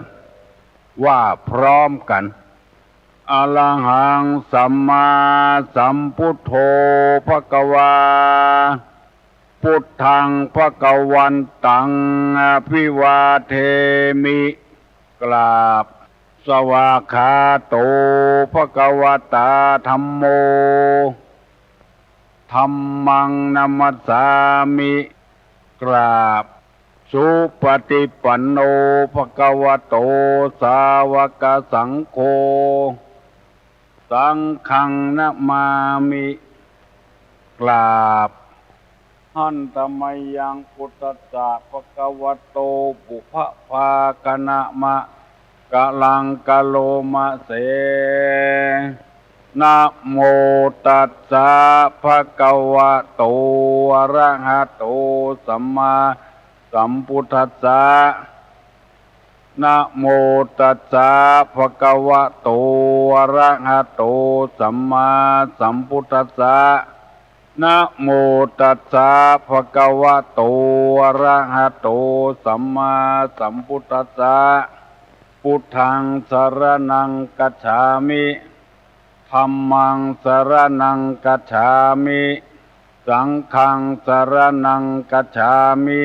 ว่าพร้อมกันอะระหังสัมมาสัมพุทโธภควาพุทธังภควันตังอภิวาเทมิกราบสวากขาโตภควตาธัมโมธัมมังนัมมัสสามิกราบสุปฏิปันโนภควโตสาวกสังโฆสังฆังนะมามิกราบหันตมัยยังพุทธัสสะภควโตปุพพากนะมะกะลังกะโลมะเสนะโมตัสสะภะคะวะโตอะระหะโตสัมมาสัมพุทธัสสะนะโมตัสสะภะคะวะโตอะระหะโตสัมมาสัมพุทธัสสะนะโมตัสสะภะคะวะโตอะระหะโตสัมมาสัมพุทธัสสะพุทธังสรณังคัจฉามิธัมมังสรณังคัจฉามิสังฆังสรณังคัจฉามิ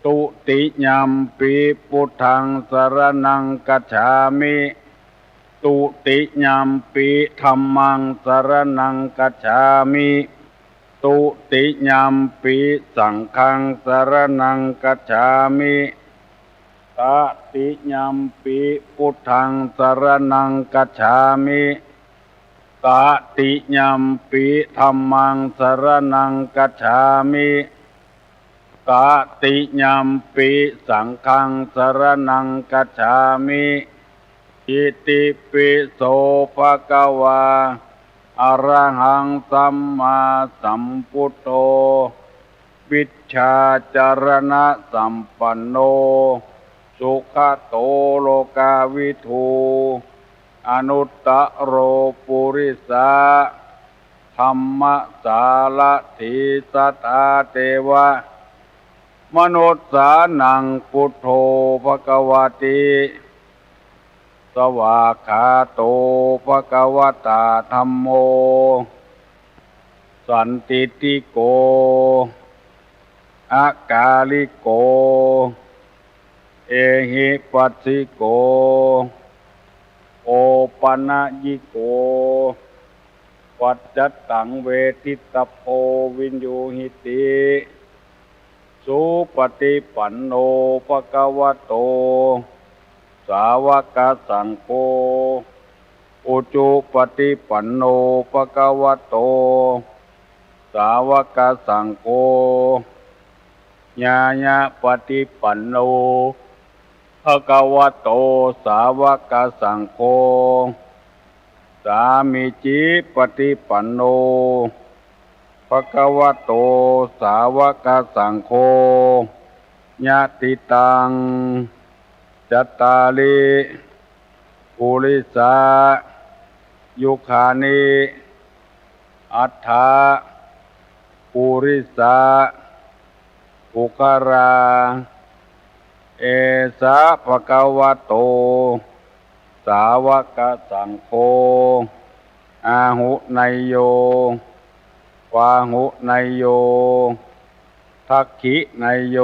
ตุติยัมปิพุทธังสรณังคัจฉามิตุติยัมปิธัมมังสรณังคัจฉามิตุติยัมปิสังฆังสรณังคัจฉามิตติยัมปิพุทธังสรณังคัจฉามิตติยัมปิธัมมังสรณังคัจฉามิตติยัมปิสังฆังสรณังคัจฉามิอิติปิโสภะคะวาอะระหังสัมมาสัมพุทโธวิชชาจารณะสัมปันโนสุขโตโลกาวิทูอนุตตโรปุริสาธัมมสารถิสัทธาเทวะมนุษสานังพุทโธภควติสวากขาโตภควตาธัมโมสันติติโกอากาลิโกเอหิปัสสิโกโอปัญญิโกปัจจตังเวทิตโพวินยูหิติสุปฏิปันโนภควโตสาวกสังโฆอุจุปฏิปันโนภควโตสาวกสังโฆญาญาปฏิปันโนภควโตสาวกสังโฆสามิจิปฏิปันโนภควโตสาวกสังโฆญาติตังจัตตาลิปุริสายุคานิ อัฏฐาปุริสาปุคาราเอสะภะคะวะโตสาวกสังโฆอาหุไนโยวาหุไนโยทักขิไนโย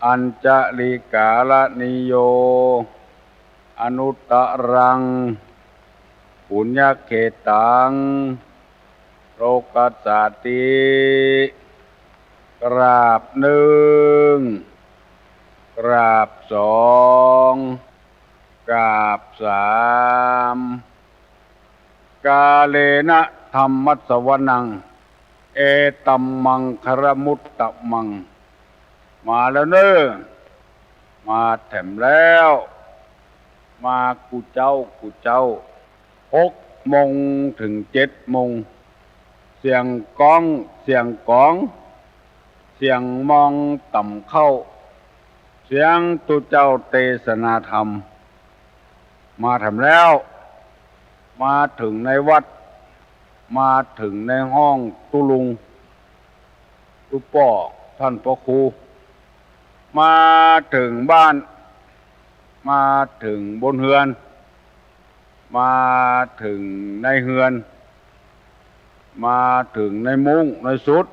อัญจลิกาลนิโยอนุตตรังปุญญเขตังโลกัสสติกราบหนึ่งกราบสองกราบสามกาเลนะธรรมัสสวนังเอตัมมังครมุตตมังมาแล้วเนอะมาแถมแล้วมากูเจ้า6 โมงถึง7 โมงเสียงก้องเสียงกองเสียงมองต่ำเข้าเสียงตุเจ้าเทศนาธรรมมาทำแล้วมาถึงในวัดมาถึงในห้องตุลุงตุป่อท่านพ่อครูมาถึงบ้านมาถึงบนเฮือนมาถึงในเฮือนมาถึงในมุ้งในสุด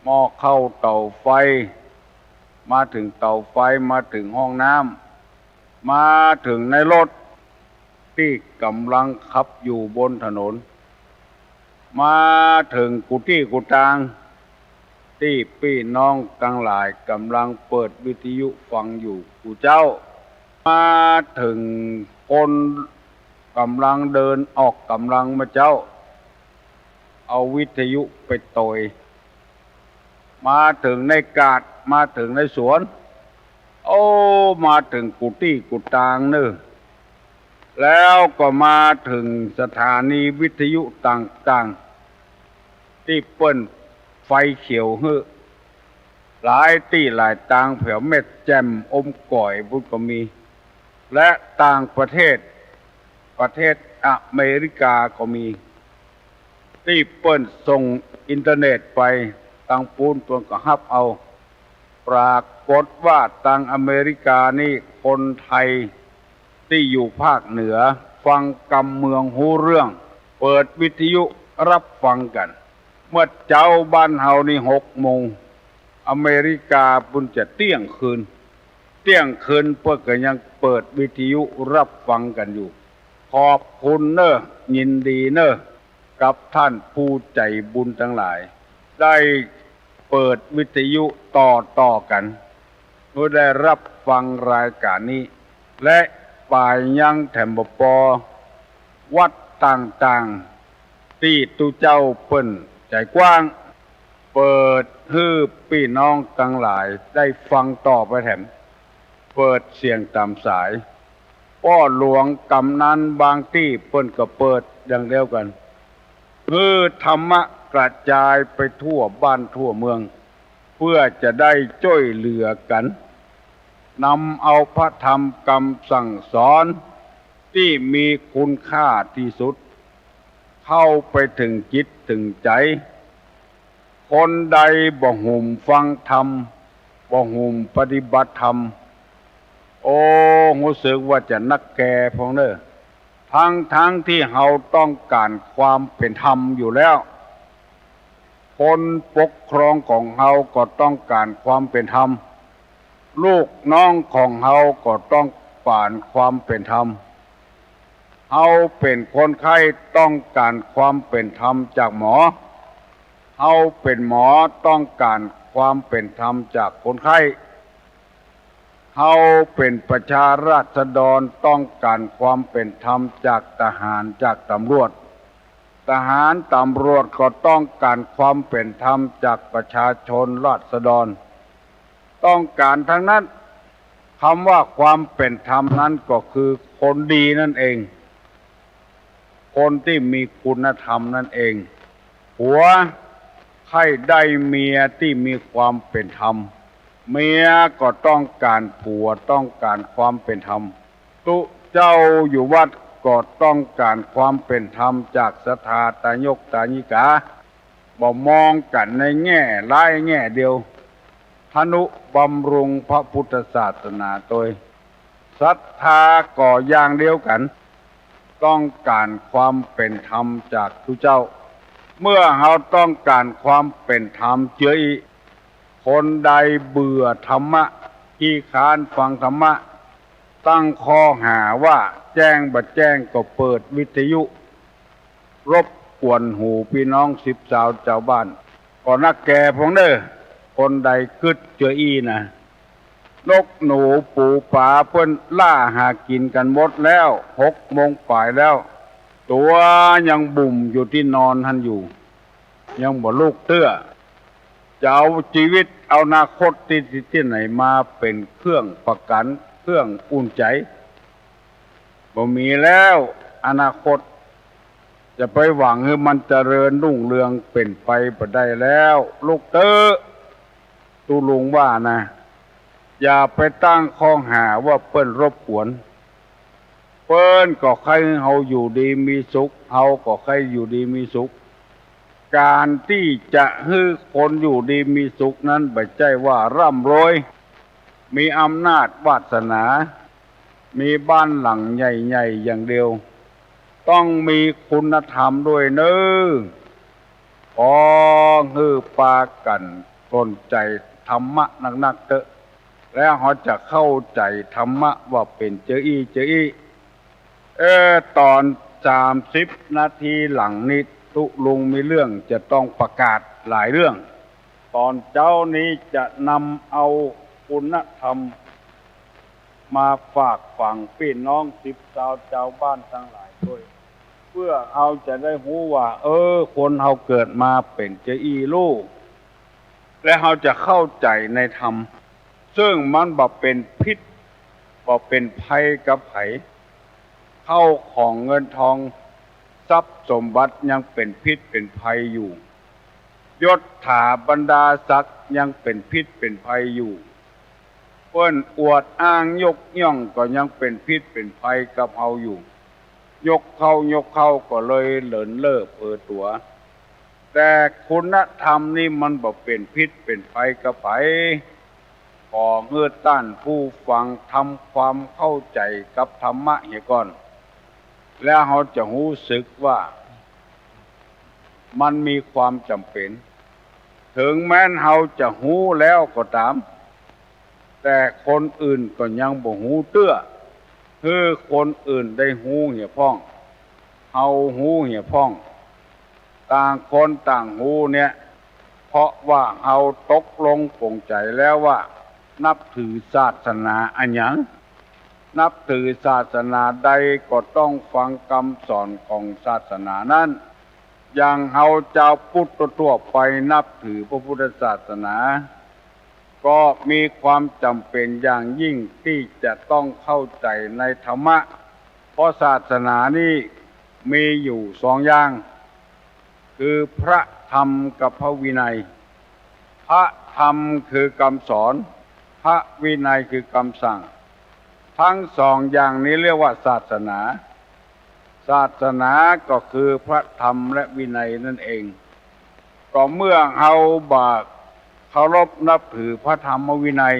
หม้อเข้าเตาไฟมาถึงเตาไฟมาถึงห้องน้ำมาถึงในรถที่กำลังขับอยู่บนถนนมาถึงกุฏิกุฏางที่พี่น้องทั้งหลายกำลังเปิดวิทยุฟังอยู่กูเจ้ามาถึงคนกำลังเดินออกกำลังมาเจ้าเอาวิทยุไปต่อยมาถึงในกาดมาถึงในสวนโอ้มาถึงกุฏิกุฏางเนอะแล้วก็มาถึงสถานีวิทยุต่างๆที่เปิ้นไฟเขียวฮึหลายที่หลายต่างแถวเม็ดแจ่มอมก่อยบุญก็มีและต่างประเทศอเมริกาก็มีที่เปิ้นส่งอินเทอร์เน็ตไปทางปูนตัวก็ฮับเอาปรากฏว่าทางอเมริกานี่คนไทยที่อยู่ภาคเหนือฟังกำเมืองหูเรื่องเปิดวิทยุรับฟังกันเมื่อเจ้าบ้านเฮานี่6 โมงอเมริกาปุ่นจะเที่ยงคืนเพื่อก็ยังเปิดวิทยุรับฟังกันอยู่ขอบคุณเนอะยินดีเนอะกับท่านผู้ใจบุญทั้งหลายได้เปิดวิทยุต่อกันเพื่อได้รับฟังรายการนี้และป่ายยังแถมบปอวัดต่างๆที่ตุเจ้าเปิ้นใจกว้างเปิดให้พี่น้องทั้งหลายได้ฟังต่อไปแถมเปิดเสียงตามสายพ่อหลวงกำนันบางที่เปิ้นก็เปิดอย่างเดียวกันธรรมะกระจายไปทั่วบ้านทั่วเมืองเพื่อจะได้ช่วยเหลือกันนำเอาพระธรรมคำสั่งสอนที่มีคุณค่าที่สุดเข้าไปถึงจิตถึงใจคนใดบ่หุ่มฟังธรรมบ่หุ่มปฏิบัติธรรมโอ้รู้สึกว่าจะนักแก่พองเด้อทั้งที่เฮาต้องการความเป็นธรรมอยู่แล้วคนปกครองของเฮาก็ต้องการความเป็นธรรมลูกน้องของเฮาก็ต้องการความเป็นธรรมเฮาเป็นคนไข้ต้องการความเป็นธรรมจากหมอเฮาเป็นหมอต้องการความเป็นธรรมจากคนไข้เฮาเป็นประชาราษฎรต้องการความเป็นธรรมจากทหารจากตำรวจทหารตำรวจก็ต้องการความเป็นธรรมจากประชาชนราษฎรต้องการทั้งนั้นคำว่าความเป็นธรรมนั้นก็คือคนดีนั่นเองคนที่มีคุณธรรมนั่นเองผัวให้ได้เมียที่มีความเป็นธรรมเมียก็ต้องการผัวต้องการความเป็นธรรมตุเจ้าอยู่วัดก็ ก็ต้องการความเป็นธรรมจากศรัทธาตายกตายิกาบ่มองกันในแง่ร้ายแง่เดียวทนุบำรุงพระพุทธศาสนาโดยศรัทธาก่ออย่างเดียวกันต้องการความเป็นธรรมจากทุเจ้าเมื่อเราต้องการความเป็นธรรมเจออีคนใดเบื่อธรรมะขี้ค้านฟังธรรมะตั้งข้อหาว่าแจ้งบัดแจ้งก็เปิดวิทยุรบกวนหูพี่น้องสิบสาวเจ้าบ้านก็นักแก่พงเด้อคนใดกึดเจออีนะนกหนูปูป่าเพิ่นล่าหากินกันหมดแล้ว6 โมงป่ายแล้วตัวยังบุ่มอยู่ที่นอนท่านอยู่ยังบ่ลูกเตื้อจะเอาชีวิตเอาอนาคตที่ไหนมาเป็นเครื่องประกันเครื่องอุ่นใจบ่มีแล้วอนาคตจะไปหวังให้มันเจริญรุ่งเรืองเป็นไปบ่ได้แล้วลูกเต้อตูลุงว่านะอย่าไปตั้งข้อหาว่าเปิ้นรบกวนเปิ้นก็ใครเฮาอยู่ดีมีสุขเฮาก็ใครอยู่ดีมีสุขการที่จะให้คนอยู่ดีมีสุขนั้นไม่ใช่ว่าร่ำรวยมีอำนาจวาสนามีบ้านหลังใหญ่ๆอย่างเดียวต้องมีคุณธรรมด้วยเน้อขอฮือปากันสนใจธรรมะนักๆเถอะแล้วเขาจะเข้าใจธรรมะว่าเป็นเจออีตอน30 นาทีหลังนี้ตุลุงมีเรื่องจะต้องประกาศหลายเรื่องตอนเจ้านี้จะนำเอาคุณธรรมมาฝากฝังพี่น้องสิบสาวเจ้าบ้านทั้งหลายด้วยเพื่อเอาจะได้รู้ว่าคนเฮาเกิดมาเป็นเจอีลูกและเฮาจะเข้าใจในธรรมซึ่งมันบ่เป็นพิษบ่เป็นภัยกับไผเข้าของเงินทองทรัพย์สมบัติยังเป็นพิษเป็นภัยอยู่ยศถาบรรดาศักดิ์ยังเป็นพิษเป็นภัยอยู่เปิ้นอวดอ้างยกย่องก็ยังเป็นพิษเป็นภัยกับเฮาอยู่ยกเข้าก็เลยเลินเล่อเพ้อตัวแต่คุณธรรมนี่มันบ่เป็นพิษเป็นภัยกับไผขอเฮือต้านผู้ฟังทำความเข้าใจกับธรรมะเหี่ยก่อนแล้วเขาจะรู้สึกว่ามันมีความจำเป็นถึงแม้เขาจะหู้แล้วก็ตามแต่คนอื่นก็ยังบ่หูเตื้อคือคนอื่นได้หูเหี่ยพ้องเฮาหูเหี่ยพ้องต่างคนต่างหูเนี่ยเพราะว่าเฮาตกลงปลงใจแล้วว่านับถือศาสนาอันหยังนับถือศาสนาใดก็ต้องฟังคำสอนของศาสนานั้นอย่างเฮาเจ้าพุทธทั่วไปนับถือพระพุทธศาสนาก็มีความจำเป็นอย่างยิ่งที่จะต้องเข้าใจในธรรมะเพราะศาสนานี้มีอยู่2 อย่างคือพระธรรมกับพระวินัยพระธรรมคือคำสอนพระวินัยคือคำสั่งทั้ง2 อย่างนี้เรียกว่าศาสนาศาสนาก็คือพระธรรมและวินัยนั่นเองก็เมื่อเอาเคารพนับถือพระธรรมวินัย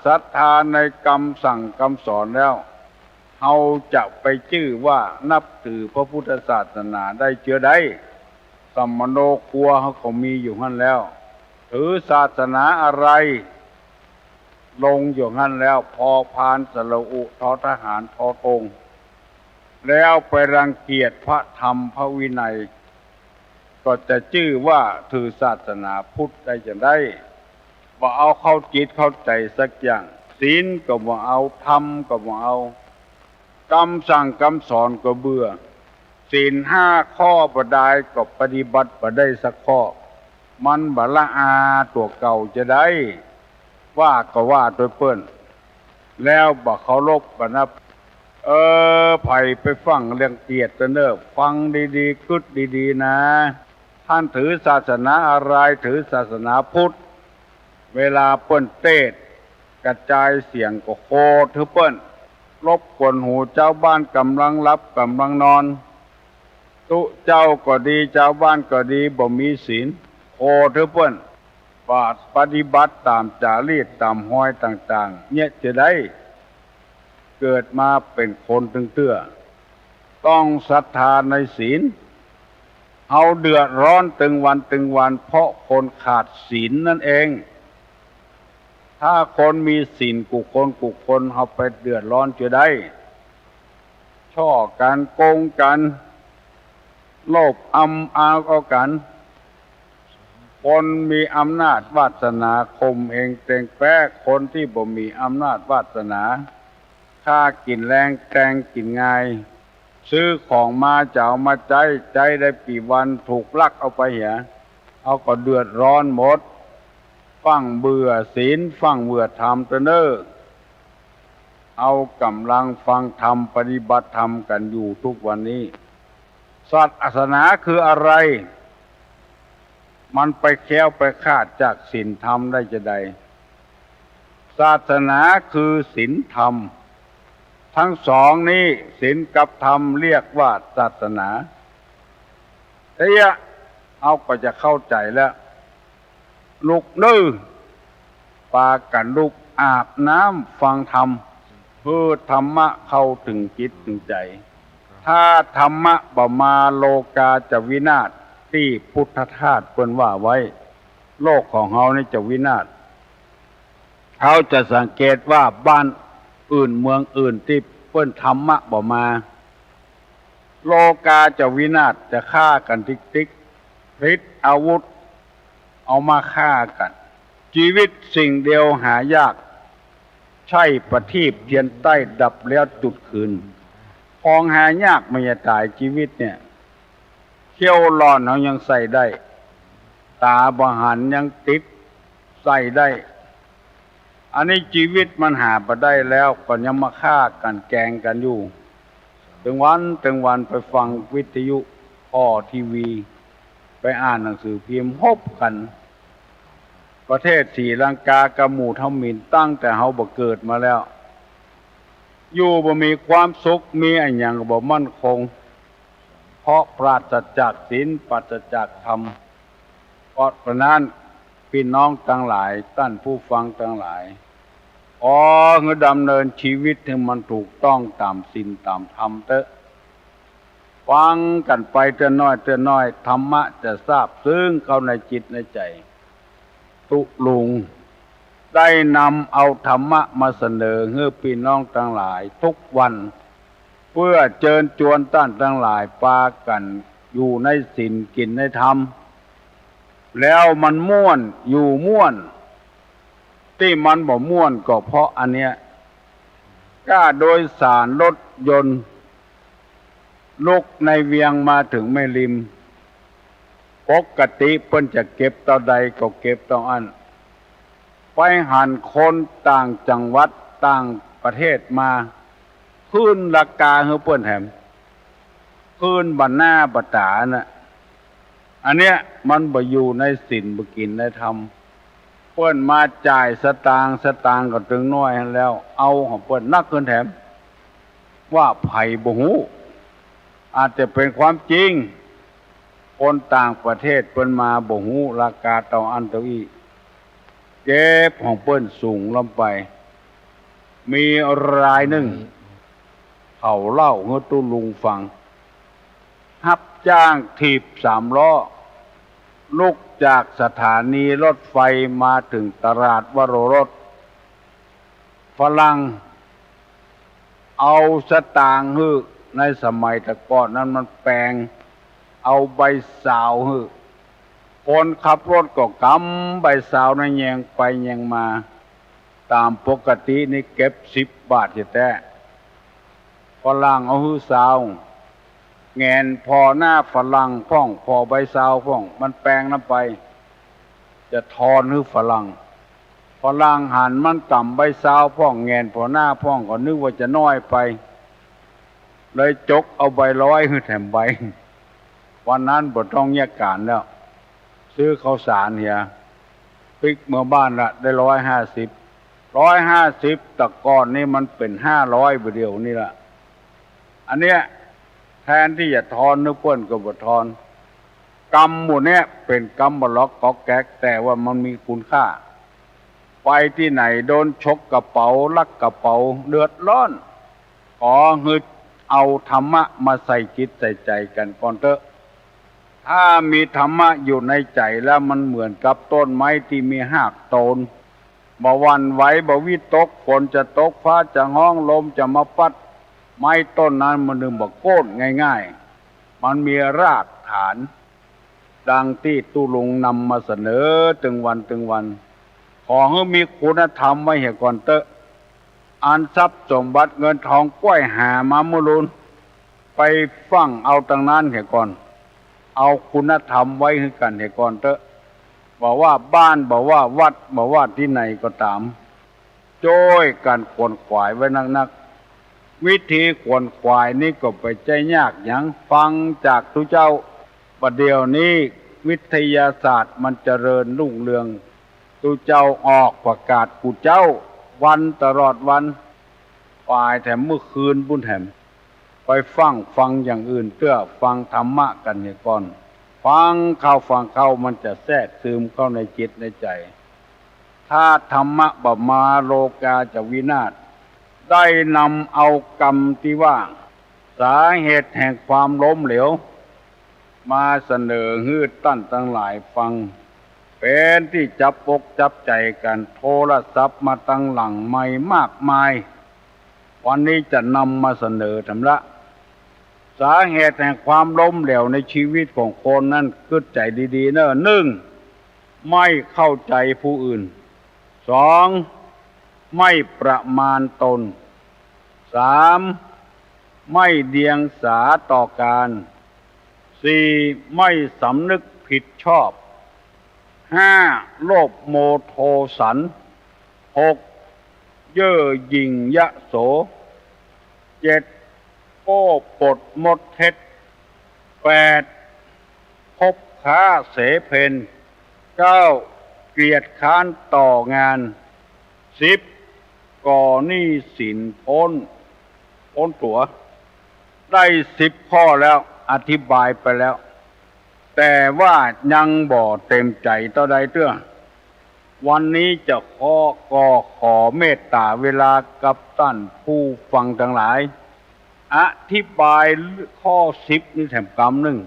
ศรัทธาในคำสั่งคำสอนแล้วเราจะไปชื่อว่านับถือพระพุทธศาสนาได้เชื่อได้สัมมโนครัวเขาก็มีอยู่นั่นแล้วถือศาสนาอะไรลงอยู่นั่นแล้วพอพานสระอุทอทหารทอธงแล้วไปรังเกียจพระธรรมพระวินัยก็จะชื่อว่าถือศาสนาพุทธได้จะได้บ่เอาเข้าจิตเข้าใจสักอย่างศีลก็บ่เอาธรรมก็บ่เอาคำสั่งคำสอนก็เบื่อศีล5 ข้อบ่ได้ก็ปฏิบัติบ่ได้สักข้อมันบ่ละอาตัวเก่าจะได้ว่าก็ว่าโดยเปิ้นแล้วบ่เคารพบ่นับไผไปฟังเรื่องเกียรติเนอฟังดีๆคิดดีๆนะท่านถือศาสนาอะไรถือศาสนาพุทธเวลาเปิ้นเทศน์กระจายเสียงก็โคตรเปิ้น รบกวนหูเจ้าบ้านกำลังรับกำลังนอนตุเจ้าก็ดีเจ้าบ้านก็ดีบ่มีศีลโอเถอะเปิ้นปฏิบัติตามจารีตตามห้อยต่างๆเนี่ยจะได้เกิดมาเป็นคนตึงเตื้อต้องศรัทธาในศีลเฮาเดือดร้อนตึงวันเพราะคนขาดศีลนั่นเองถ้าคนมีศีลกุคนเฮาไปเดือดร้อนจะได้ช่อกันโกงกันโลภอำอาเอากันคนมีอำนาจวาสนาคมเองเต็งแป้คนที่บ่มีอำนาจวาสนาค่ากินแรงแกงกินง่ายซื้อของมาจะเอามาใจได้ปีวันถูกลักเอาไปเหียเอาก็เดือดร้อนหมดฟังเบื่อศีลฟังเบื่อธรรมเตเนอเอากำลังฟังธรรมปฏิบัติธรรมกันอยู่ทุกวันนี้ศาสนาคืออะไรมันไปแค้วไปคาดจากศีลธรรมได้จะใดศาสนาคือศีลธรรมทั้งสองนี้ศีลกับธรรมเรียกว่าศาสนาเอาก็จะเข้าใจแล้วลุกนื้อปากันลุกอาบน้ำฟังธรรมเพื่อธรรมะเข้าถึงจิตถึงใจถ้าธรรมะบ่มาโลกาจะวินาศที่พุทธทาสเพิ่นว่าไว้โลกของเฮานี่จะวินาศเขาจะสังเกตว่าบ้านอื่นเมืองอื่นที่เพิ่นธรรมะบ่มาโลกาจะวินาศจะฆ่ากันติ๊กฤทธิ์อาวุธเอามาฆ่ากันชีวิตสิ่งเดียวหายากใช่ประทีปเทียนใต้ดับแล้วจุดคืนของหายากไม่จะตายชีวิตเนี่ยเขี้ยวร้อนเขายังใส่ได้ตาบหันยังติดใส่ได้อันนี้ชีวิตมันหาไปได้แล้วก็ยังมาฆ่ากันแกงกันอยู่ถึงวันไปฟังวิทยุทีวีไปอ่านหนังสือพิมพ์พบกันประเทศศรีลังกากับหมู่เท่ามินตั้งแต่เฮาบ่เกิดมาแล้วอยู่บ่มีความสุขมีอันหยังก็บ่มั่นคงเพราะปราศจากศีลปราศจากธรรมเพราะนั้นพี่น้องทั้งหลายท่านผู้ฟังทั้งหลายดำเนินชีวิตให้มันถูกต้องตามศีลตามธรรมเถอะฟังกันไปเตือนน้อยธรรมะจะทราบซึ้งเข้าในจิตในใจตุลุงได้นำเอาธรรมะมาเสนอให้พี่น้องทั้งหลายทุกวันเพื่อเชิญชวนท่านทั้งหลายปากันอยู่ในศีลกินในธรรมแล้วมันม่วนอยู่ม่วนที่มันบ่ม่วนก็เพราะอันเนี้ยกล้าโดยสารรถยนต์ลุกในเวียงมาถึงแม่ริมปกติเพิ่นจะเก็บเท่าใดก็เก็บเท่าอันไปหันคนต่างจังหวัดต่างประเทศมาขึ้นราคาให้เพิ่นแถมขึ้นบันหน้าบัตาน่ะอันเนี้ยมันบ่อยู่ในศีลบ่กินในธรรมเพิ่นมาจ่ายสตางค์ก็ถึงน้อยแล้วเอาของเพิ่นนักขึ้นแถมว่าไผบ่ฮู้อาจจะเป็นความจริงคนต่างประเทศเพิ่นมาบ่ฮู้ราคาเท่าอันเท่าอีเก็บของเพิ่นสูงลงไปมีรายหนึ่งเขาเล่าให้ตุลุงฟังรับจ้างถีบ3 ล้อลุกจากสถานีรถไฟมาถึงตลาดวโรรสฝรั่งเอาสตางค์ฮื้อในสมัยแต่ก่อนนั้นมันแปลงเอาใบสาวฮื้อคนขับรถก็กำใบสาวในแยงไปแยงมาตามปกตินี่เก็บ10 บาทแท้ฝรั่งเอาฮื้อสาวแงนพอหน้าฝรั่งพ่องพอใบสาวพ่องมันแปลงน้ำไปจะทอนฮื้อฝรั่งหันมันกำใบสาวพ่องแงนพอหน้าพ่องก็นึกว่าจะน้อยไปเลยจกเอาใบ100ฮื้อแถมใบวันนั้นบ่ต้องแยกการแล้วซื้อข้าวสารเหียปิกเมื่อบ้านละได้150 150แต่ก่อนนี่มันเป็น500ไปเดียวนี่ละอันเนี้ยแทนที่จะทอนนึกเปิ้นก็บ่ทอนกรรมหมู่เนี้ยเป็นกรรมบ่ล็อกก๊อกแก๊กแต่ว่ามันมีคุณค่าไปที่ไหนโดนชกกระเป๋าลักกระเป๋าเดือดร้อนขอฮึดเอาธรรมะมาใส่จิตใส่ใจกันก่อนเถอะถ้ามีธรรมะอยู่ในใจแล้วมันเหมือนกับต้นไม้ที่มีหากโตนบ่หวั่นไหวบ่วิตกฝนจะตกฟ้าจะห้องลมจะมาพัดไม้ต้นนั้นมันนึงบ่โค่นง่ายๆมันมีรากฐานดังที่ตุลุงนำมาเสนอตึงวันขอให้มีคุณธรรมไว้เหี่ยก่อนเถอะอันทรัพย์สมบัติเงินทองก้อยหามามุลุนไปฟังเอาตั้งนั้นเหี่ยก่อนเอาคุณธรรมไว้ให้กันเหี่ยก่อนเถอะบอกว่าบ้านบอกว่าวัดบอกว่าที่ไหนก็ตามโจ้ยกันขวนขวายไว้นักวิธีขวนขวายนี่ก็ไปใจยากหยังฟังจากทุเจ้าประเดี๋ยวนี้วิทยาศาสตร์มันเจริญรุ่งเรืองทุเจ้าออกประกาศกูเจ้าวันตลอดวันฝ่ายแถมเมื่อคืนบุญแถมไปฟังอย่างอื่นเพื่อฟังธรรมะกันเนี่ยก่อนฟังเข้ามันจะแทรกซึมเข้าในจิตในใจถ้าธรรมะบมาโลกาจะวินาศได้นำเอากรรมที่ว่าสาเหตุแห่งความล้มเหลวมาเสนอฮืดตั้นทั้งหลายฟังเป็นที่จับอกจับใจกันโทรศัพท์มาตั้งหลังใหม่มากมายวันนี้จะนำมาเสนอธรรมะสาเหตุแห่งความล้มเหลวในชีวิตของคนนั้นคิดใจดีๆเนอะ1ไม่เข้าใจผู้อื่น2ไม่ประมาณตน3ไม่เดียงสาต่อการ4ไม่สำนึกผิดชอบ5โลภโมโทสัน6เย่อหยิ่งยโส7โอ้ปดมดเท็จ8พบค้าเสเพน9เกลียดค้านต่องาน10ก่อหนี้สินพ้นตัวได้10ข้อแล้วอธิบายไปแล้วแต่ว่ายังบ่เต็มใจต่อใดเตื้อวันนี้จะขอเมตตาเวลากับท่านผู้ฟังทั้งหลายอธิบายข้อ10นี่แถมกรรมหนึ่ง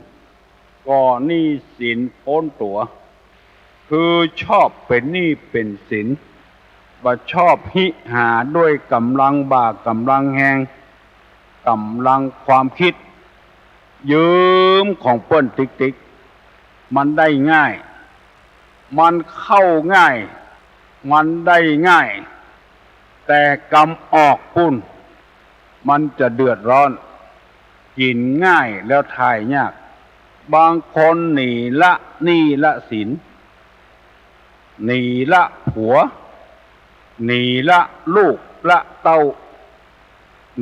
ก่อหนี้สินพ้นตัวคือชอบเป็นหนี้เป็นสินบ่ชอบหิหาด้วยกำลังบากกำลังแหงกำลังความคิดยืมของเปิ้นติ๊กมันได้ง่ายมันเข้าง่ายมันได้ง่ายแต่กำออกปุ้นมันจะเดือดร้อนกินง่ายแล้วทายยากบางคนหนีละหนี้ละสินหนีละผัวหนีละลูกละเต้า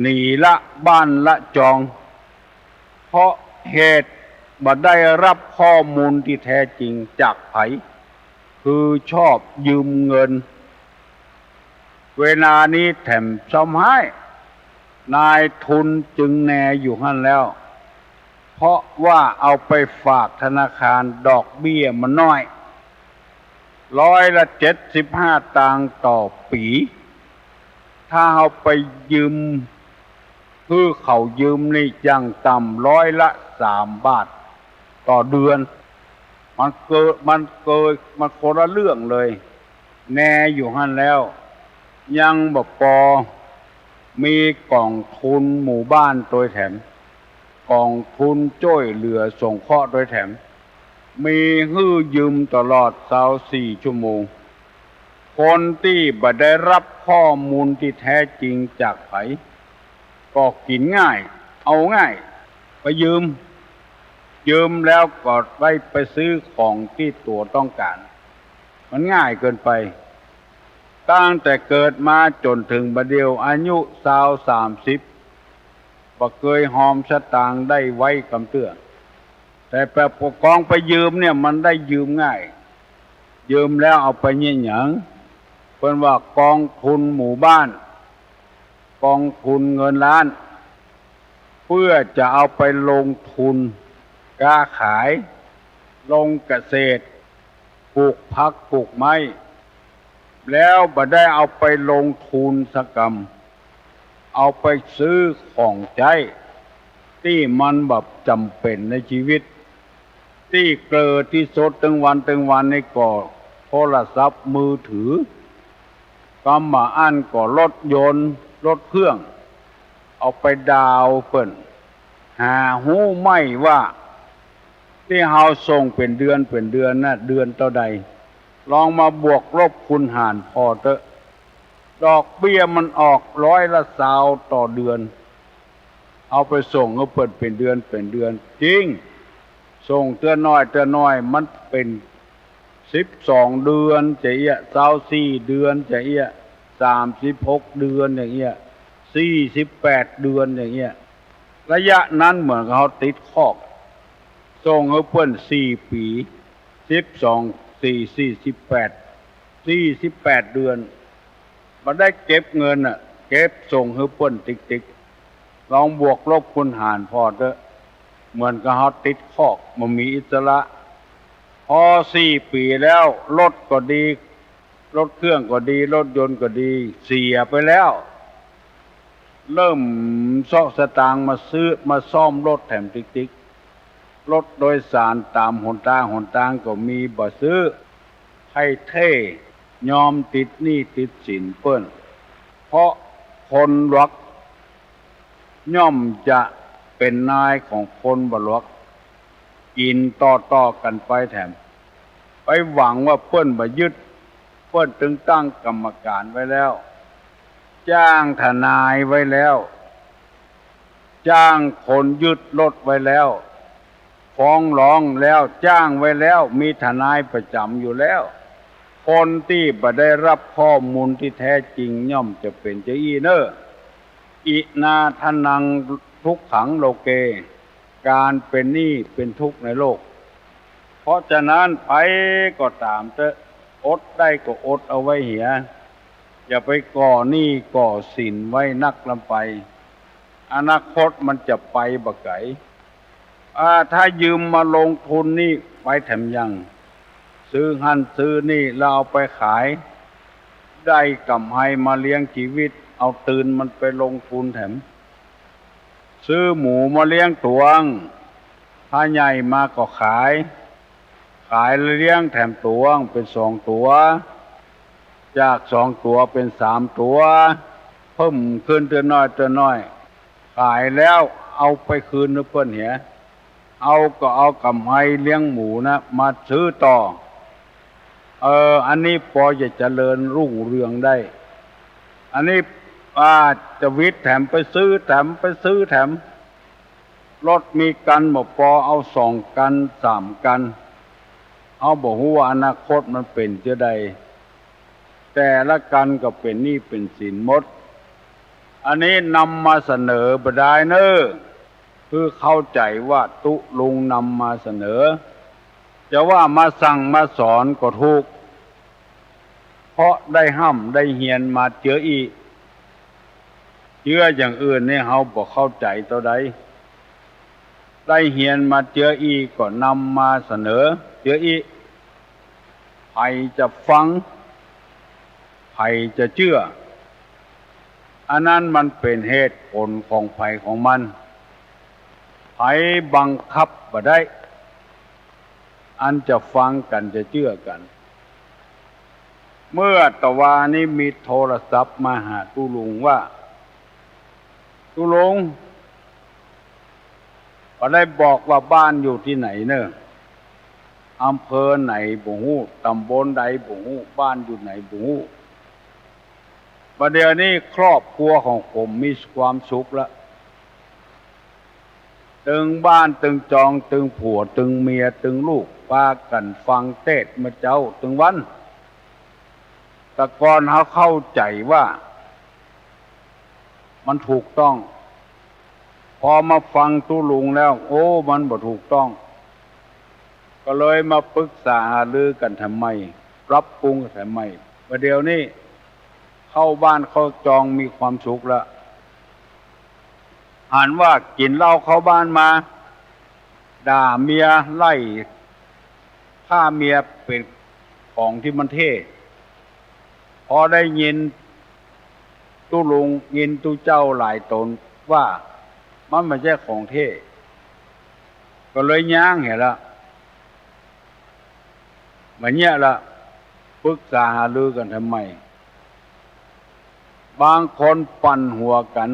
หนีละบ้านละจองเพราะเหตุบ่ได้รับข้อมูลที่แท้จริงจากไผคือชอบยืมเงินเวลานี้แถมซ้ำให้นายทุนจึงแน่อยู่หั่นแล้วเพราะว่าเอาไปฝากธนาคารดอกเบี้ยมันน้อย175ตังค์ต่อปีถ้าเอาไปยืมคือเขายืมนี่ยังต่ำ3 บาทต่อเดือนมันคนละเรื่องเลยแน่อยู่หั่นแล้วยังบ่พอมีกองทุนหมู่บ้านโดยแถมกองทุนช่วยเหลือสงเคราะห์โดยแถมมีฮื้อยืมตลอด24 ชั่วโมงคนที่บ่ได้รับข้อมูลที่แท้จริงจากไผก็กินง่ายเอาง่ายไปยืมแล้วก็ไปซื้อของที่ตัวต้องการมันง่ายเกินไปตั้งแต่เกิดมาจนถึงบัดเดียวอายุ30บ่เคยหอมสตางค์ได้ไว้กำเตื้อแต่ไปปกครองไปยืมเนี่ยมันได้ยืมง่ายยืมแล้วเอาไปเนี่ยหยัง เพิ่นว่ากองทุนหมู่บ้านกองทุนเงินล้านเพื่อจะเอาไปลงทุนค้าขายลงเกษตรปลูกผักปลูกไม้แล้วบ่ได้เอาไปลงทุนสกรรมเอาไปซื้อของใช้ที่มันแบบจำเป็นในชีวิตที่เกิดที่สุดตึงวันในก่อโทรศัพท์มือถือกำมาอันก่อรถยนต์รถเครื่องเอาไปดาวเปิ้นหาหูไม่ว่าที่เฮาส่งเป็นเดือนนะเดือนเท่าใดลองมาบวกลบคูณหารพอเถอะดอกเบี้ยมันออก20%ต่อเดือนเอาไปส่งก็เปิดเป็นเดือนจริงส่งเตือนน้อยมันเป็น12 เดือนจะเอี้ย24 เดือนจะเอี้ย36 เดือนอย่างเงี้ย48 เดือนอย่างเงี้ยระยะนั้นเหมือนเขาติดคอกส่งให้เพิ่น4 ปี12 4 48 เดือนมาได้เก็บเงินน่ะเก็บส่งให้เพิ่นติ๊กลองบวกลบคูณหารพอเถอะเหมือนกับเขาติดคอกมันมีอิสระพอ4 ปีแล้วรถก็ดีรถเครื่องก็ดีรถยนต์ก็ดีเสียไปแล้วเริ่มซอกสตางค์มาซื้อมาซ่อมรถแถมติ๊กรถโดยสารตามหนทางก็มีบ่ซื้อให้เท่ยอมติดหนี้ติดสินเปิ้นเพราะคนรักย่อมจะเป็นนายของคนบ่รักกินต่อกันไปแถมไปหวังว่าเปิ้นบ่ยึดเปิ้นตึงตั้งกรรมการไว้แล้วจ้างทนายไว้แล้วจ้างคนยึดรถไว้แล้วฟ้องร้องแล้วจ้างไว้แล้วมีทนายประจำอยู่แล้วคนที่บ่ได้รับข้อมูลที่แท้จริงย่อมจะเป็นเจ้าอี้เนออินาทนังทุกขังโลเกการเป็นหนี้เป็นทุกข์ในโลกเพราะฉะนั้นไปก็ตามเถอะอดได้ก็อดเอาไว้เหียอย่าไปก่อหนี้ก่อสินไว้นักลำไปอนาคตมันจะไปบ่ไกลถ้ายืมมาลงทุนนี่ไปแถมยังซื้อหันซื้อนี่แล้วเอาไปขายได้กำไรมาเลี้ยงชีวิตเอาตื่นมันไปลงทุนแถมซื้อหมูมาเลี้ยงตวงถ้าใหญ่มาก็ขายเลี้ยงแถมตวงเป็น2 ตัวจาก2 ตัวเป็น3 ตัวเพิ่มขึ้นเตือนน้อยขายแล้วเอาไปคืนนึกเพิ่นเหียเอากำไรเลี้ยงหมูนะมาซื้อต่ออันนี้พอจะเจริญรุ่งเรืองได้อันนี้จะวิทย์แถมไปซื้อแถมรถมีกันบ่พอเอา2 กัน3 กันเอาบอกว่าอนาคตมันเป็นจะใดแต่ละกันก็เป็นหนี้เป็นสินหมดอันนี้นำมาเสนอบดายเนอคือเข้าใจว่าตุลุงนำมาเสนอจะว่ามาสั่งมาสอนก็ถูกเพราะได้ห้ำได้เฮียนมาเจออีเชื่ออย่างอื่นนี่เฮาบ่เข้าใจเท่าใดได้เฮียนมาเจออีก็นำมาเสนอเจออีใครจะฟังใครจะเชื่ออันนั้นมันเป็นเหตุผลของไผของมันไผบังคับบ่ได้อันจะฟังกันจะเชื่อกันเมื่อตะวานี้มีโทรศัพท์มาหาตุลุงว่าตุลุงก็ได้บอกว่าบ้านอยู่ที่ไหนเนอะอำเภอไหนบ่ฮู้ตำบลใดบ่ฮู้บ้านอยู่ไหนบ่ฮู้ประเดี๋ยวนี้ครอบครัวของผมมีความสุขแล้วตึงบ้านตึงจองตึงผัวตึงเมียตึงลูกพากันฟังเทศน์มาเจ้าตึงวันแต่ก่อนเขาเข้าใจว่ามันถูกต้องพอมาฟังตุลุงแล้วโอ้มันบ่ถูกต้องก็เลยมาปรึกษาหารือกันทำไมปรับปรุงทำไมประเดี๋ยวนี้ เข้าบ้านเข้าจองมีความสุขแล้วอ่านว่ากินเหล้าเข้าบ้านมาด่าเมียไล่ฆ่าเมียเป็นของที่มันเท่พอได้ยินตู้ลุงยินตู้เจ้าหลายตนว่ามันไม่ใช่ของเท่ก็เลยย่างเห็นละเหมือนเนี้ยละปรึกษาหารือกันทำไมบางคนปั่นหัวกัน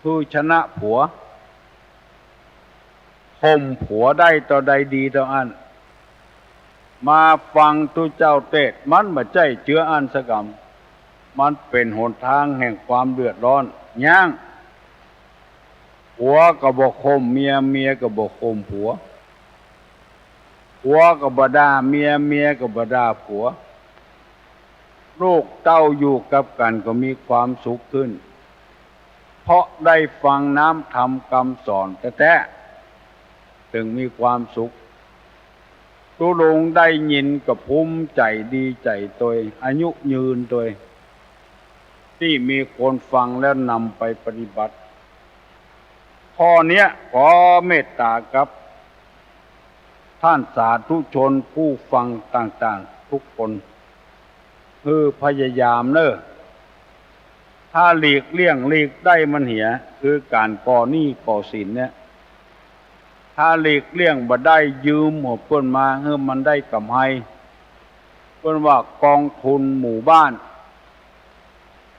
คือชนะผัวข่มผัวได้ต่อใดดีต่ออันมาฟังตู้เจ้าเทศมันไม่ใช่เชื้ออันสกรรมมันเป็นหนทางแห่งความเดือดร้อนย่างผัวก็บ่ข่มเมียเมียก็บ่ข่มผัวผัวก็บ่ด่าเมียเมียก็บ่ด่าผัวลูกเต้าอยู่กับกันก็มีความสุขขึ้นเพราะได้ฟังน้ำธรรมคำสอนแท้ๆถึงมีความสุขตุลงได้ยินก็ภูมิใจดีใจตัวอายุยืนตัวที่มีคนฟังแล้วนำไปปฏิบัติข้อเนี้ยขอเมตตากับท่านสาธุชนผู้ฟังต่างๆทุกคนคือพยายามเนอะถ้าหลีกเลี่ยงหลีกได้มันเหียคือการก่อหนี้ก่อสินเนี่ยถ้าหลีกเลี่ยงบ่ได้ยืมหัวเพิ่นมาเพื่อมันได้กำไรเพิ่นว่ากองทุนหมู่บ้าน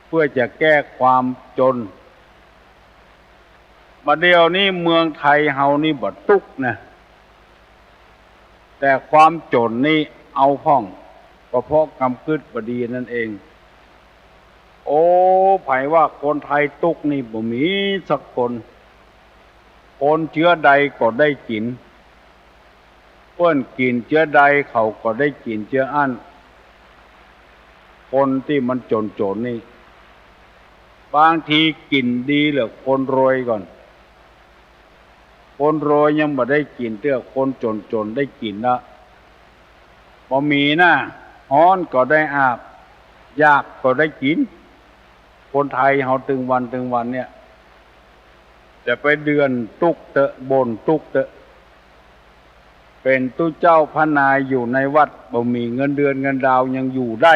เพื่อจะแก้ความจนบัดเดี๋ยวนี้เมืองไทยเฮานี่บ่ตุกนะแต่ความจนนี่เอาพ่องก็เพราะกำกึดบดีนั่นเองโอ้ไผว่าคนไทยตุกนี่บ่มีสักคนคนเชื้อใดก็ได้กินเพิ่นกินเชื้อใดเขาก็ได้กินเชื้ออันคนที่มันจนนี่บางทีกินดีเหลือคนรวยก่อนคนรวยยังบ่ได้กินเตื้อคนจนได้กินละบ่มีนะฮ้อนก็ได้อาบยากก็ได้กินคนไทยเฮาตึงวันเนี่ยจะไปเดือนตุกเตะบนตุกเตะเป็นตู้เจ้าพระนายอยู่ในวัดบ่มีเงินเดือนเงินดาวยังอยู่ได้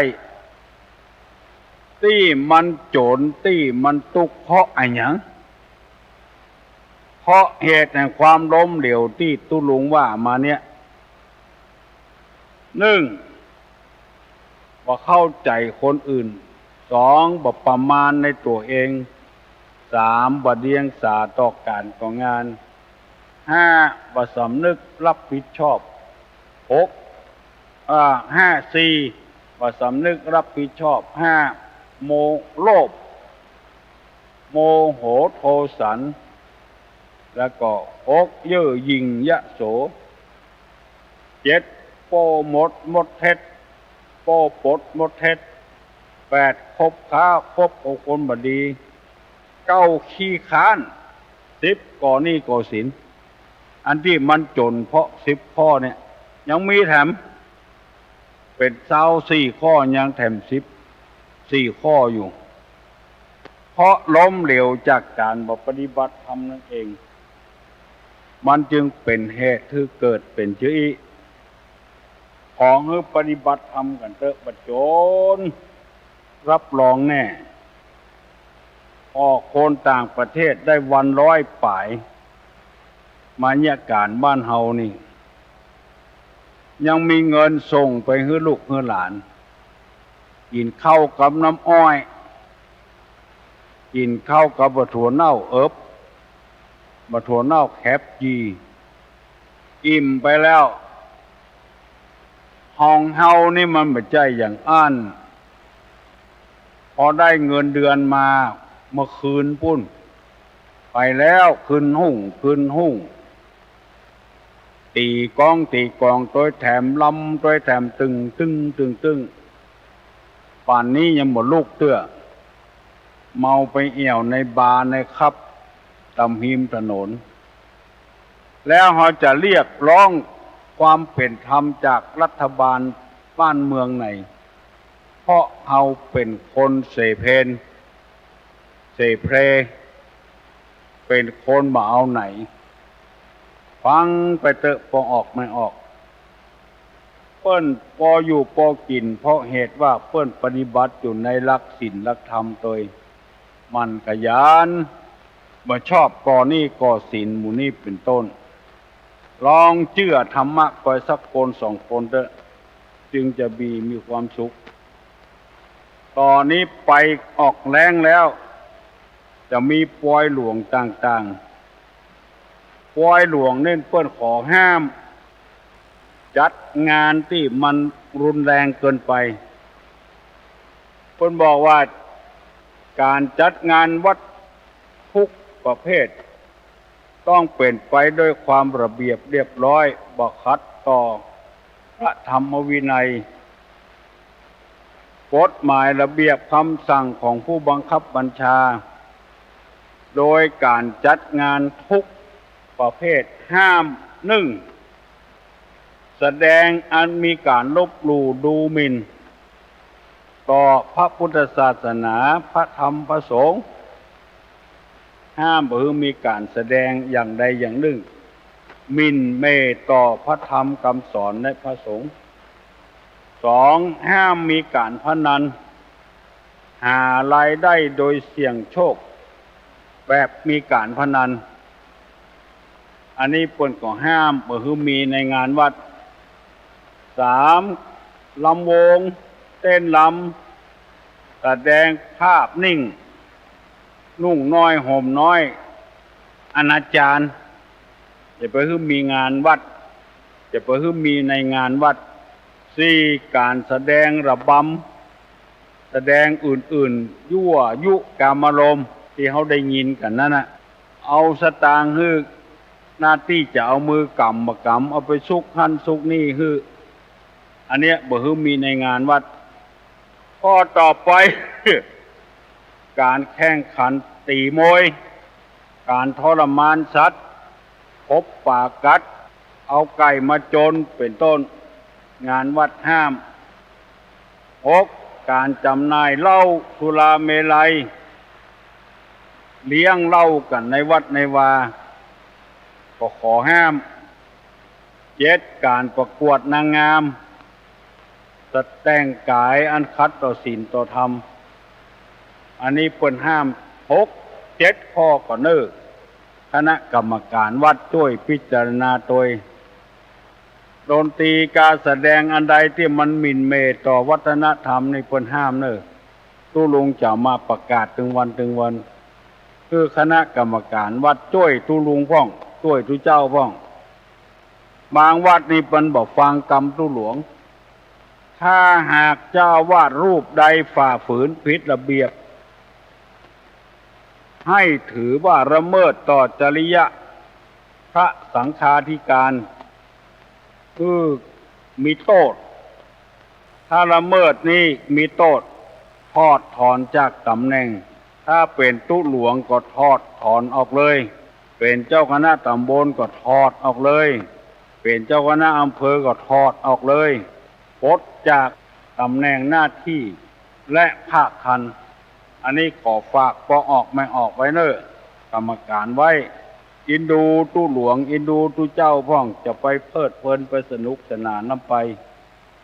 ที่มันโจรที่มันตุกเพราะอะไรหยังเพราะเหตุแห่งความล้มเหลวที่ตุลุงว่ามาเนี่ย1บ่เข้าใจคนอื่น2บ่ประมาณในตัวเอง3บ่เดียงสาต่อการต่องาน5บ่สำนึกรับผิดชอบ4บ่สำนึกรับผิดชอบ5โมโลภโมโหโทสันแล้วก็6เย่อหยิ่งยะโส7โปหมดเท็จโปปดหมดเท็จ8คบค้าคบคนบดี9ขี้ค้าน10ก่อหนี้ก่อสินอันที่มันจนเพราะ10ข้อเนี่ยยังมีแถมเป็น24ข้อยังแถม4ข้ออยู่เพราะล้มเหลวจากการปฏิบัติธรรมนั่นเองมันจึงเป็นเหตุที่เกิดเป็นเชื้อของให้ปฏิบัติธรรมกันเถอะบัดโจนรับรองแน่ออกคนต่างประเทศได้วัน100ป่ายมาเนี่ยการบ้านเฮานี่ยังมีเงินส่งไปให้ลูกให้หลานกินข้าวกับน้ำอ้อยกินข้าวกับบะถั่วเน่าบะถั่วเน่าแคบจีอิ่มไปแล้วห้องเฮานี่มันไม่ใช่อย่างอันพอได้เงินเดือนมาเมื่อคืนปุ้นไปแล้วคืนหุ่งตีกองตัวแถมลำตัวแถมตึงป่านนี้ยังหมดลูกเตื้อเมาไปเอี่ยวในบาร์ในคับตำหิมถนนแล้วเขาจะเรียกร้องความเป็นธรรมจากรัฐบาลบ้านเมืองไหน ราะเฮาเป็นคนเสเพนเสเพลเป็นคนบ่เอาไหนฟังไปเตอะพอออกไม่ออกเปิ้นพออยู่พอกินเพราะเหตุว่าเปิ้นปฏิบัติอยู่ในหลักศีลหลักธรรมตัวมันขยันบ่ชอบก่อนี่ก่อศีลหมู่นี้เป็นต้นลองเชื่อธรรมะก่อยสักคนสองคนเถอะจึงจะมีความสุขตอนนี้ไปออกแรงแล้วจะมีปอยหลวงต่างๆปอยหลวงเน้นเปิ้นขอห้ามจัดงานที่มันรุนแรงเกินไปเพิ่นบอกว่าการจัดงานวัดทุกประเภทต้องเป็นไปด้วยความระเบียบเรียบร้อยบ่ขัดต่อพระธรรมวินัยกฎหมายระเบียบคำสั่งของผู้บังคับบัญชาโดยการจัดงานทุกประเภทห้าม1แสดงอันมีการลบหลู่ดูหมิ่นต่อพระพุทธศาสนาพระธรรมพระสงฆ์ห้ามบ่มีการแสดงอย่างใดอย่างหนึ่งหมิ่นเมตต่อพระธรรมคำสอนในพระสงฆ์2ห้ามมีการพนันหารายได้โดยเสี่ยงโชคแบบมีการพนันอันนี้เปิ้นก็ห้ามบ่คือมีในงานวัด3ลำวงเต้นลำแสดงภาพนิ่งนุ่งน้อยห่มน้อยอนาจารอย่าไปคือมีงานวัดอย่าไปคือมีในงานวัด4การแสดงระบำแสดงอื่นๆยั่วยุกามารมณ์ที่เขาได้ยินกันนั่นน่ะเอาสตางค์ฮื้อหน้าที่จะเอามือกำมากำเอาไปซุกหั่นซุกนี่ฮื้ออันเนี้ยบ่ฮื้อมีในงานวัดข้อต่อไป การแข่งขันตีมวยการทรมานสัตว์พบป่ากัดเอาไก่มาจนเป็นต้นงานวัดห้าม6การจำหน่ายเหล้าสุราเมลัยเลี้ยงเหล้ากันในวัดในวาก็ขอห้าม7การประกวดนางงามแต่งกายอันคัดต่อศีลต่อธรรมอันนี้เปิ้นห้าม6 7ข้อก็เน้อคณะกรรมการวัดช่วยพิจารณาโดยดนตรีการแสดงอันใดที่มันหมิ่นเมตต่อวัฒนธรรมในเปิ้นห้ามเน้อตู้ลุงจะมาประกาศถึงวันคือคณะกรรมการวัดช่วยตู้ลุงพ้องช่วยตู้เจ้าพ้องบางวัดนี่เปิ้นบ่ฟังกรรมตู้หลวงถ้าหากเจ้าวาดรูปใดฝ่าฝืนผิดระเบียบให้ถือว่าละเมิดต่อจริยพระสังฆาธิการมีโทษถ้าละเมิดนี้มีโทษทอดถอนจากตำแหน่งถ้าเป็นตู้หลวงก็ทอดถอนออกเลยเป็นเจ้าคณะตำบลก็ทอดออกเลยเป็นเจ้าคณะอำเภอก็ทอดออกเลยปลดจากตำแหน่งหน้าที่และภาคทันอันนี้ขอฝากพอออกไม่ออกไว้เนอะกรรมการไว้อินดูตู้หลวงอินดูตู้เจ้าพ่องจะไปเพลิดเพลินไปสนุกสนานน้ำไป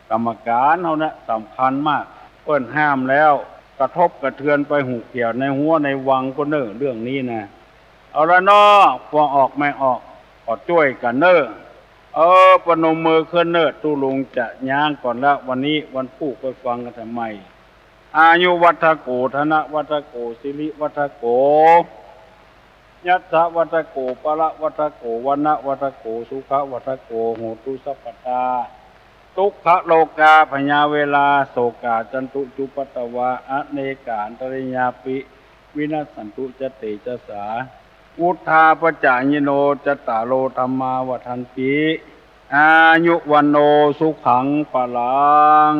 กรรมการเขานะสำคัญมากเปิ้นห้ามแล้วกระทบกระเทือนไปหูเกี่ยวในหัวในวังก็เนอะเรื่องนี้นะเอาละเนาะพอออกไม่ออกก็ช่วยกันเนอะปนมมือขึ้นเนอะตู้ลุงจะย่างก่อนละวันนี้วันผู้ไปฟังกันทำไมอายุวัฒโกธนวัฒโกสิริวัฒโกยัสสะวัฒโกปะละวัฒโกวันนะวัฒโกสุขะวัฒโกโหตุสัพพตาทุกขโลกาพญาเวลาโสกาจันตุจุปตวาอเนกาอันตริยาปิวินัสสันตุจเตจสาอุทธาปจายโนจตารโลธรรมาวัฏันติอายุวันโนสุขังปะลัง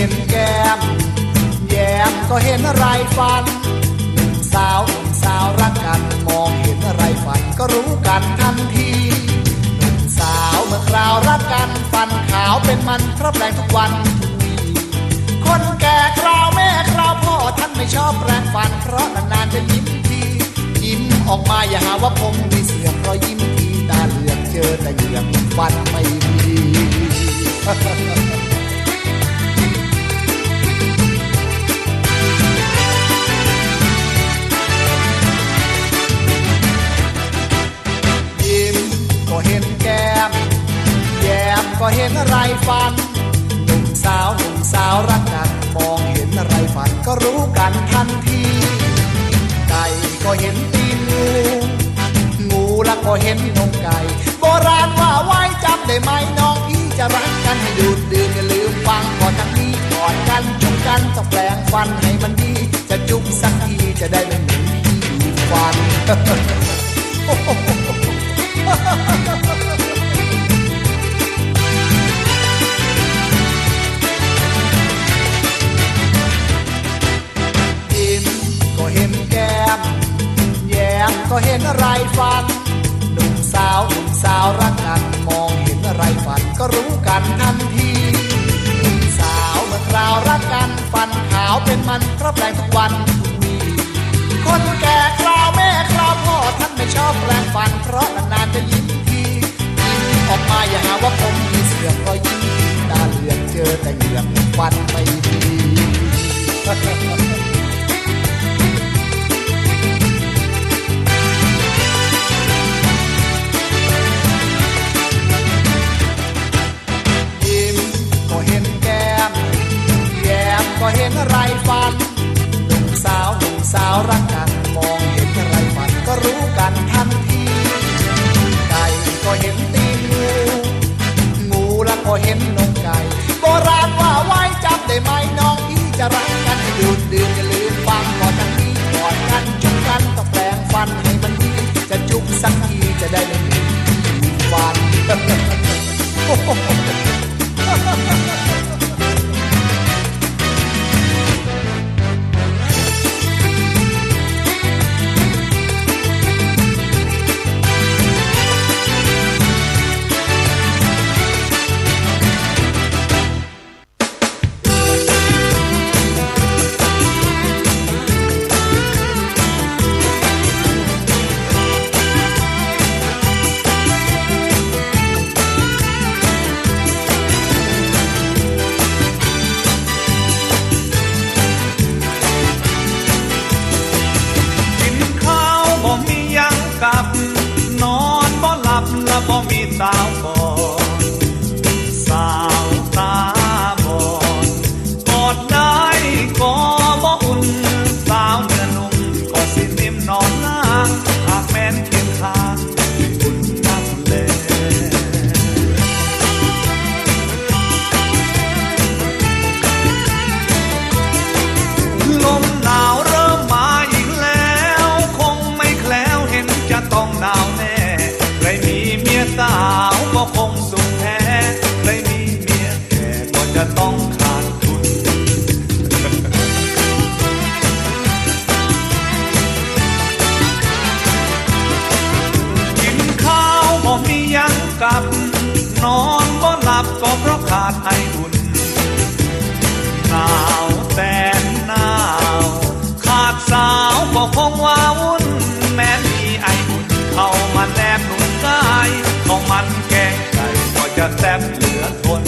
ห็นแก้มแย้มก็เห็นอะไรฝันสาวรักกันมองเห็นอะไรฝันก็รู้กันทันทีสาวเมื่อคราวรักกันฟันขาวเป็นมันเพราะแปลงทุกวันคนแก่คราวแม่คราวพ่อท่านไม่ชอบแปลงฟันเพราะนานๆจะยิ้มทียิ้มออกมาอย่าหาว่าผมมีเสื่อมเพราะยิ้มทีตาเหลือกเจอแต่เหยือกฟันไม่มียิ้มก็เห็นแก้มแย้มก็เห็นอะไรฟันหนุ่มสาวรักกันมองเห็นอะไรฝันก็รู้กันทันทีไก่ก็เห็นตีนงูแล้วก็เห็นนมไก่โบราณว่าไว้จำได้ไหมน้องพี่จะรักกันให้ดูดดื่มอย่าลืมฟังก่อนทั้งนี้ก่อนกันจุ๊บกันต้องแปลงฟันให้มันดีจะจุ๊บสักทีจะได้ไม่เหม็นที่ฟันเห็นแก้มแย้มก็เห็นอะไรฝันหนุ่มสาวรักกันมองเห็นอะไรฝันก็รู้กันทันทีหนุ่มสาวเมื่อคราวรักกันฟันขาวเป็นมันเพราะแปลงทุกวันมีคนแก่คราวแม่คราวพ่อท่านไม่ชอบแปลงฟันเพราะนานๆจะยิ้มทียิ้มออกมาอย่าหาว่าผมมีเสื่อมเพราะยิ้มทีตาเหลือกเจอแต่เหยือกฟันไม่ดีก็เห็นอะไรฝันหนุ่มสาวรักกันมองเห็นอะไรฝันก็รู้กันทันทีไก่ก็เห็นตีนงูแล้วก็เห็นนมไก่โบราณว่าไว้จำได้ไหมน้องพี่จะรักกันให้ดูดดื่มอย่าลืมฟังก่อนทั้งนี้ก่อนกันจุ๊บกันต้องแปลงฟันให้มันดีจะจุ๊บสักทีจะได้ไม่เหม็นฟันบ่มีสาวก่อนสาวตาบอดกอดได้ก็บ่อุ่นสาวเนื้อนุ่มก็สินิ่มนอนล่างหากแม้นเคียงข้างไม่อุ่นนักแลลมหนาวเริ่มมาอีกแล้วคงไม่แคล้วเห็นจะต้องหนาวแน่สาวก็คงสุขแท้ไม่มีเมียแก่ก็จะต้องขาดทุนกินข้าวบ่มียังกับนอนบ่หลับก็เพราะขาดไออุ่นหนาวแต่หนาวขาดสาวก็คงว้าวุ่นแม้มีไออุ่นเข้ามาแนบหนุนกายของมันแกงไก่ก็จะแซ่บเหลือทน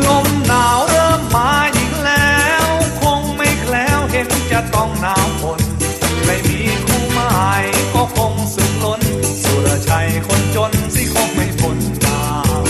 ลมหนาวเริ่มมาอีกแล้วคงไม่แคล้วเห็นจะต้องหนาวฝนไม่มีคู่หมายก็คงสุขล้นสุรชัยคนจนสิคงไม่พ้นหนาว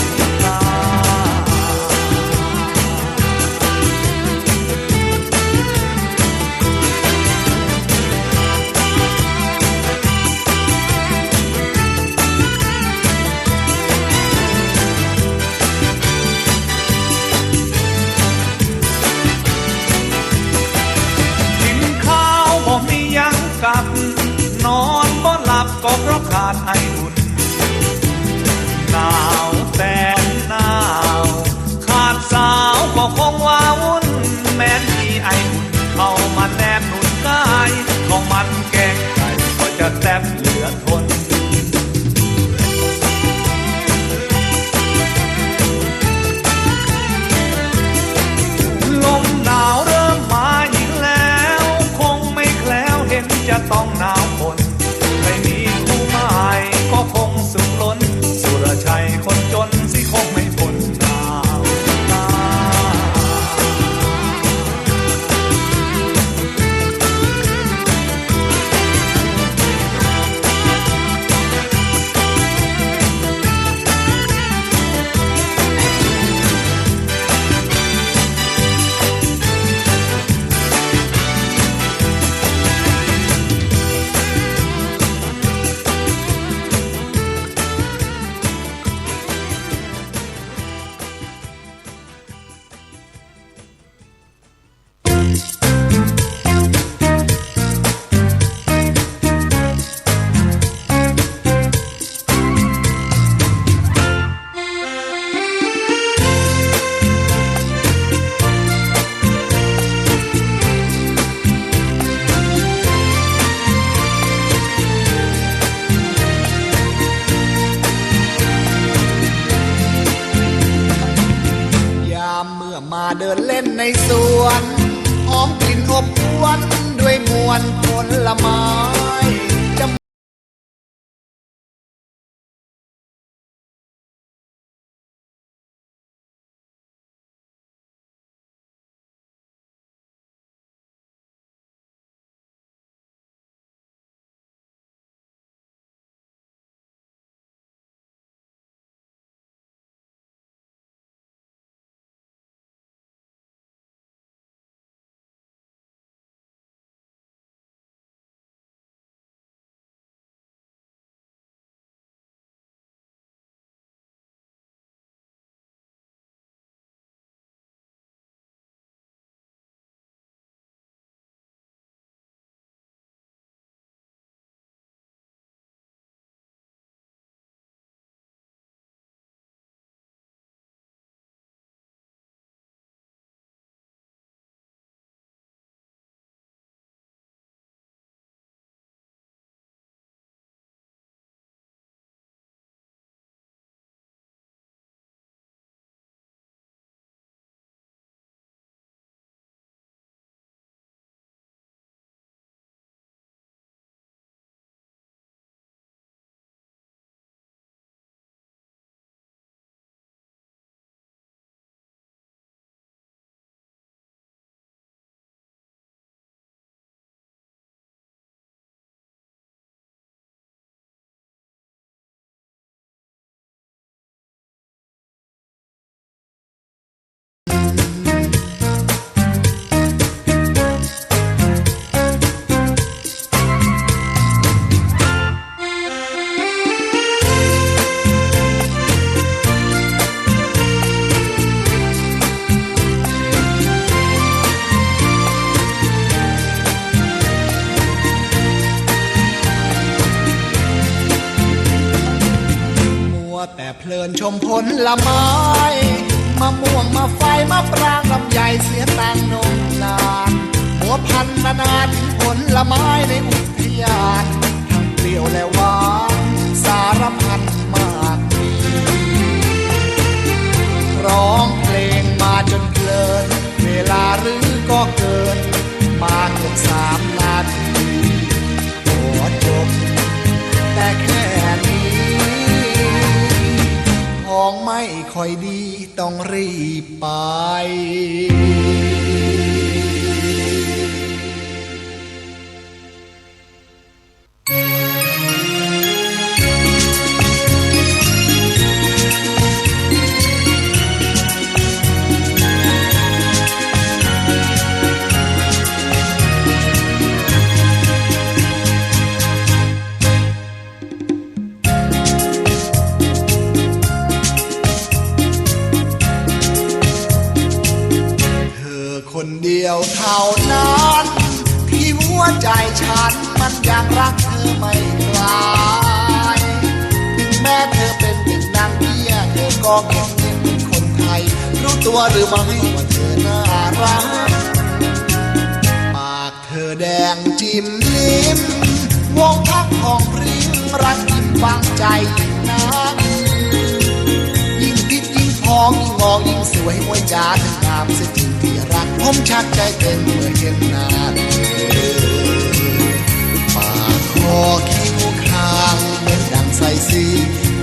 อบอวนด้วยมวลผลไม้จะแต่เพลินชมผลไม้มะม่วงมะไฟมะปรางลำไยเสียตังนมนานหัวพันนานาถึงผลไม้ในอุทยานทั้งเปรี้ยวและหวานสารพันมากมีร้องเพลงมาจนเพลินเวลาหรือก็เกินมาเกือบ3 นาทีขอจบแต่แค่นี้ของไม่ค่อยดีต้องรีบไปคนเดียวเท่านั้นที่หัวใจฉันมันยังรักเธอไม่คลายถึงแม้เธอเป็นเด็กนางเบี้ยเธอก็เก็บเงินเป็นคนไทยรู้ตัวหรือไม่ว่าเธอน่ารักปากเธอแดงจิ้มลิ้มวงพักของริมรักยิ่งฟังใจนักยิ่งคิดยิ่งพองยิ่งมองยิ่งสวยมวยจ๋าถึงงามเสียจริงที่รักผมชักใจเต้นเมื่อเห็นหน้าเธอปากคอคิ้วคางเหมือนดังใสสี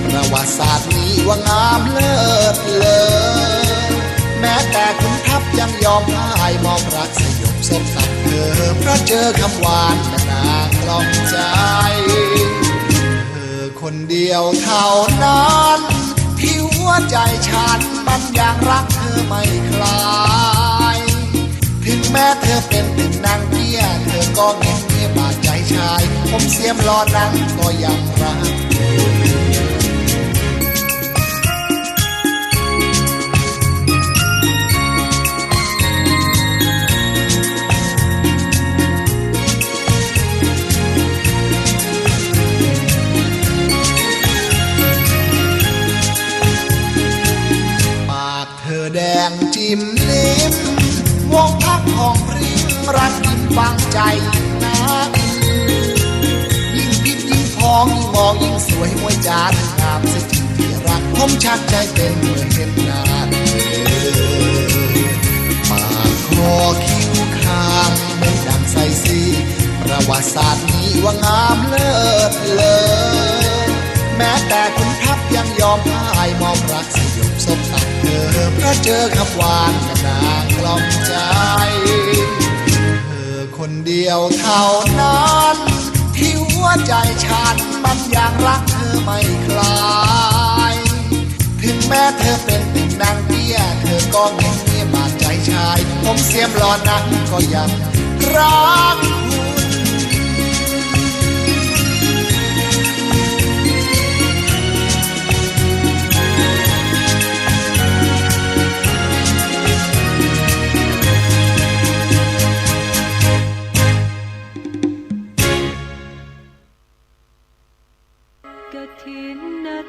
ประวัติศาสตร์นี้ว่างามเลิศเลอแม้แต่คุณทัพยังยอมพ่ายมอบรักสยบสมสักเธอเพราะเจอคำหวานและนางกล่อมใจเธอคนเดียวเท่านั้นที่หัวใจฉันมันยังรักเธอไม่คลายถึงแม้เธอเป็นถึงนางเบี้ยเธอก็เงียบเงียบบาดใจชายผมเสียมรอนังก็ยังรักแดงจิ้มลิ้มวงพักของริมรักยิ่งฟังใจนักยิ่งพิษยิ่งพองยิ่งมองยิ่งสวยมวยจ๋าถึงงามเสียจริงที่รักผมชักใจเต้นเมื่อเห็นหน้าเธอปากคอคิ้วคางเหมือน ประวัติศาสตร์นี้ว่างามเลิศเลอแม้แต่คุณทัพยังยอมพ่ายมอบรักสยบศพตัดเธอเพราะเจอคำหวานกับนางกล่อมใจเธอคนเดียวเท่านั้นที่หัวใจฉันมันยังรักเธอไม่คลายถึงแม้เธอเป็นติ่งนางเตี้ยเธอก็เงียบเงียบบาดใจชายผมเสียมหลอนนะก็ยังรักกฐิน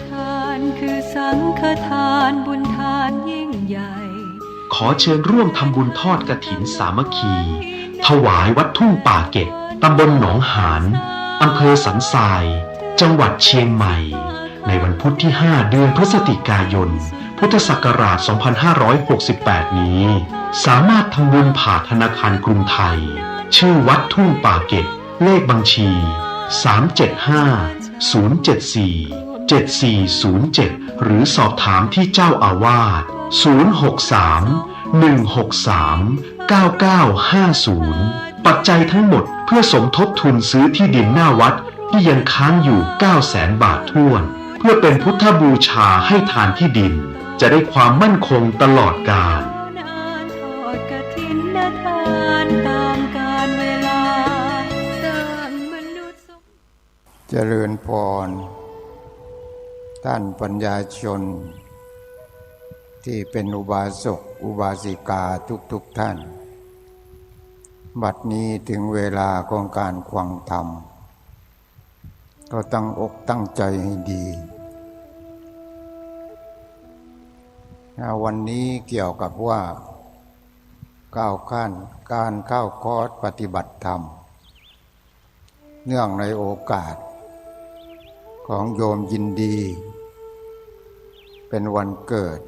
ทานคือสังฆทานบุญทานยิ่งใหญ่ขอเชิญร่วมทำบุญทอดกฐินสามัคคีถวายวัดทุ่งป่าเก็บตำบลหนองหานอำเภอสันทรายจังหวัดเชียงใหม่ในวันพุธที่ 5 เดือนพฤศจิกายนพุทธศักราช 2568 นี้สามารถทำบุญผ่านธนาคารกรุงไทยชื่อวัดทุ่งป่าเก็บเลขบัญชี 375-074-7407 หรือสอบถามที่เจ้าอาวาส 063-163-9950 ปัจจัยทั้งหมดเพื่อสมทบทุนซื้อที่ดินหน้าวัดที่ยังค้างอยู่ 900,000 บาทถ้วนเพื่อเป็นพุทธบูชาให้ทานที่ดินจะได้ความมั่นคงตลอดกาลเจริญพรท่านปัญญาชนที่เป็นอุบาสกอุบาสิกาทุกท่านบัดนี้ถึงเวลาของการฟังธรรมก็ตั้งอกตั้งใจให้ดีวันนี้เกี่ยวกับว่าก้าวขั้นการเข้าคอร์สปฏิบัติธรรมเนื่องในโอกาสของโยมยินดีเป็นวันเกิด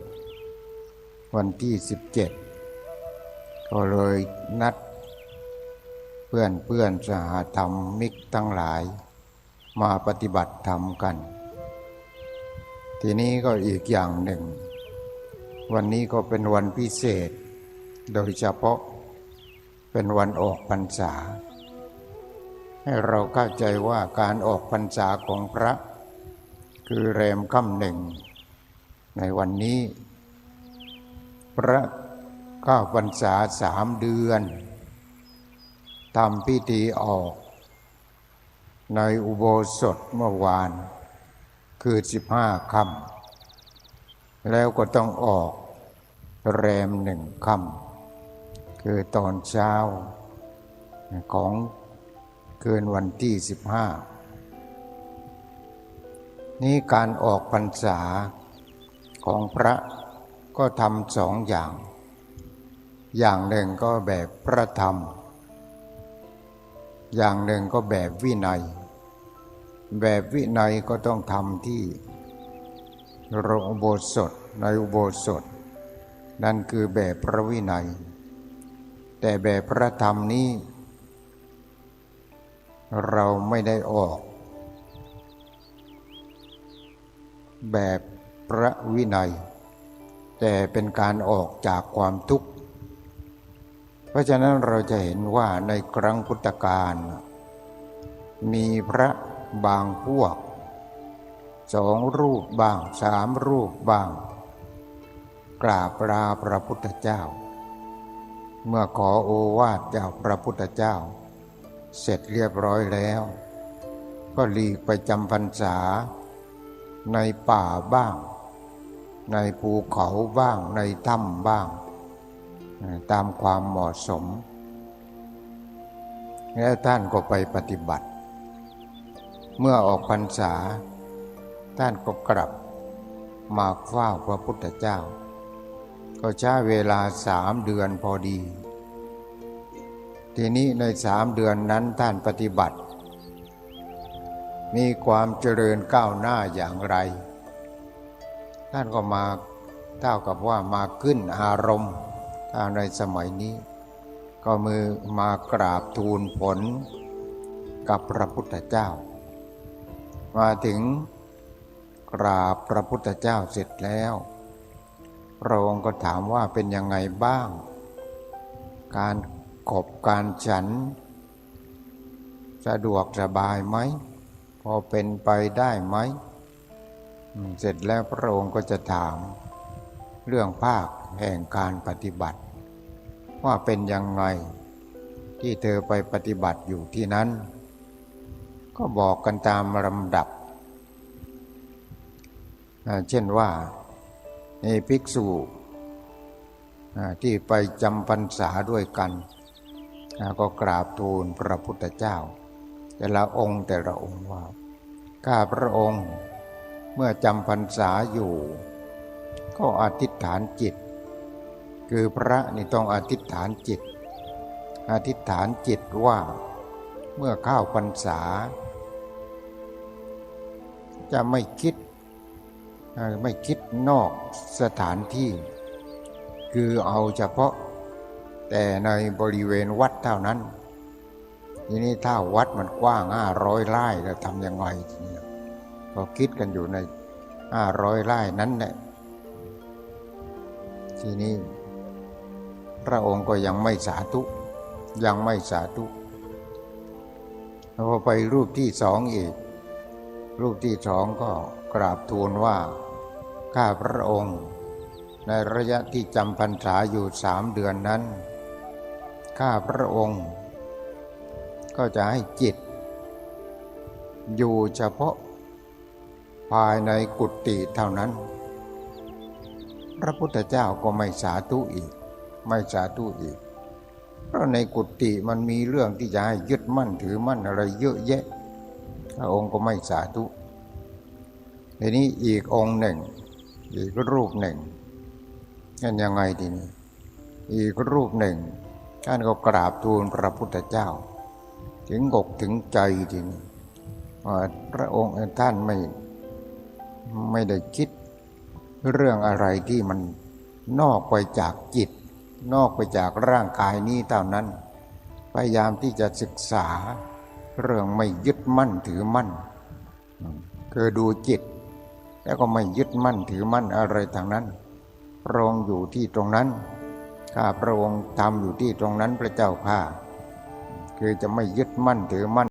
วันที่17ก็เลยนัดเพื่อนสหธรรมิกทั้งหลายมาปฏิบัติธรรมกันทีนี้ก็อีกอย่างหนึ่งวันนี้ก็เป็นวันพิเศษโดยเฉพาะเป็นวันออกพรรษาให้เราเข้าใจว่าการออกพรรษาของพระคือแรมค่ำหนึ่งในวันนี้พระเข้าพรรษา3 เดือนทำพิธีออกในอุโบสถเมื่อวานคือ15 ค่ำแล้วก็ต้องออกแรม1 ค่ำคือตอนเช้าของคืนวันที่15นี้การออกพรรษาของพระก็ทำ2 อย่างอย่างหนึ่งก็แบบพระธรรมอย่างหนึ่งก็แบบวินัยแบบวินัยก็ต้องทำที่อุโบสถในอุโบสถนั่นคือแบบพระวินัยแต่แบบพระธรรมนี้เราไม่ได้ออกแบบพระวินัยแต่เป็นการออกจากความทุกข์เพราะฉะนั้นเราจะเห็นว่าในครั้งพุทธกาลมีพระบางพวก2 รูปบ้าง3 รูปบ้างกราบลาพระพุทธเจ้าเมื่อขอโอวาทจากพระพุทธเจ้าเสร็จเรียบร้อยแล้วก็หลีกไปจำพรรษาในป่าบ้างในภูเขาบ้างในถ้ำบ้างตามความเหมาะสมแล้วท่านก็ไปปฏิบัติเมื่อออกพรรษาท่านก็กลับมาเฝ้าพระพุทธเจ้าก็ใช้เวลา3 เดือนพอดีทีนี้ใน3 เดือนนั้นท่านปฏิบัติมีความเจริญก้าวหน้าอย่างไรท่านก็มาเท่ากับว่ามาขึ้นอารมณ์ในสมัยนี้ก็มากราบทูลผล กับพระพุทธเจ้ามาถึงกราบพระพุทธเจ้าเสร็จแล้วพระองค์ก็ถามว่าเป็นยังไงบ้างการขบการฉันสะดวกสบายไหมพอเป็นไปได้ไหมเสร็จแล้วพระองค์ก็จะถามเรื่องภาคแห่งการปฏิบัติว่าเป็นยังไงที่เธอไปปฏิบัติอยู่ที่นั้นก็บอกกันตามลำดับเช่นว่าภิกษุที่ไปจำพรรษาด้วยกันก็กราบทูลพระพุทธเจ้าแต่ละองค์ว่าข้าพระองค์เมื่อจำพรรษาอยู่ก็อธิษฐานจิตคือพระนี่ต้องอธิษฐานจิตว่าเมื่อเข้าพรรษาจะไม่คิดนอกสถานที่คือเอาเฉพาะแต่ในบริเวณวัดเท่านั้นทีนี้ถ้าวัดมันกว้าง500 ไร่จะทำยังไงทีนี้ก็คิดกันอยู่ใน500 ไร่นั้นแหละทีนี้พระองค์ก็ยังไม่สาธุพอไปรูปที่สองอีกรูปที่สองก็กราบทูลว่าข้าพระองค์ในระยะที่จำพรรษาอยู่3 เดือนนั้นข้าพระองค์ก็จะให้จิตอยู่เฉพาะภายในกุฏิเท่านั้นพระพุทธเจ้าก็ไม่สาธุอีกเพราะในกุฏิมันมีเรื่องที่จะให้ยึดมั่นถือมั่นอะไรเยอะแยะพระองค์ก็ไม่สาธุทีนี้อีกองค์หนึ่งอีกรูปหนึ่งนั่นยังไงทีนี้อีกรูปหนึ่งท่านก็กราบทูลพระพุทธเจ้าถึงอกถึงใจทีนี้พระองค์ท่านไม่ได้คิดเรื่องอะไรที่มันนอกไปจากจิตนอกไปจากร่างกายนี้เท่านั้นพยายามที่จะศึกษาเรื่องไม่ยึดมั่นถือมั่นคือดูจิตแล้วก็ไม่ยึดมั่นถือมั่นอะไรทางนั้นพระองค์อยู่ที่ตรงนั้นข้าพระองค์ทำอยู่ที่ตรงนั้นพระเจ้าข้าคือจะไม่ยึดมั่นถือมั่น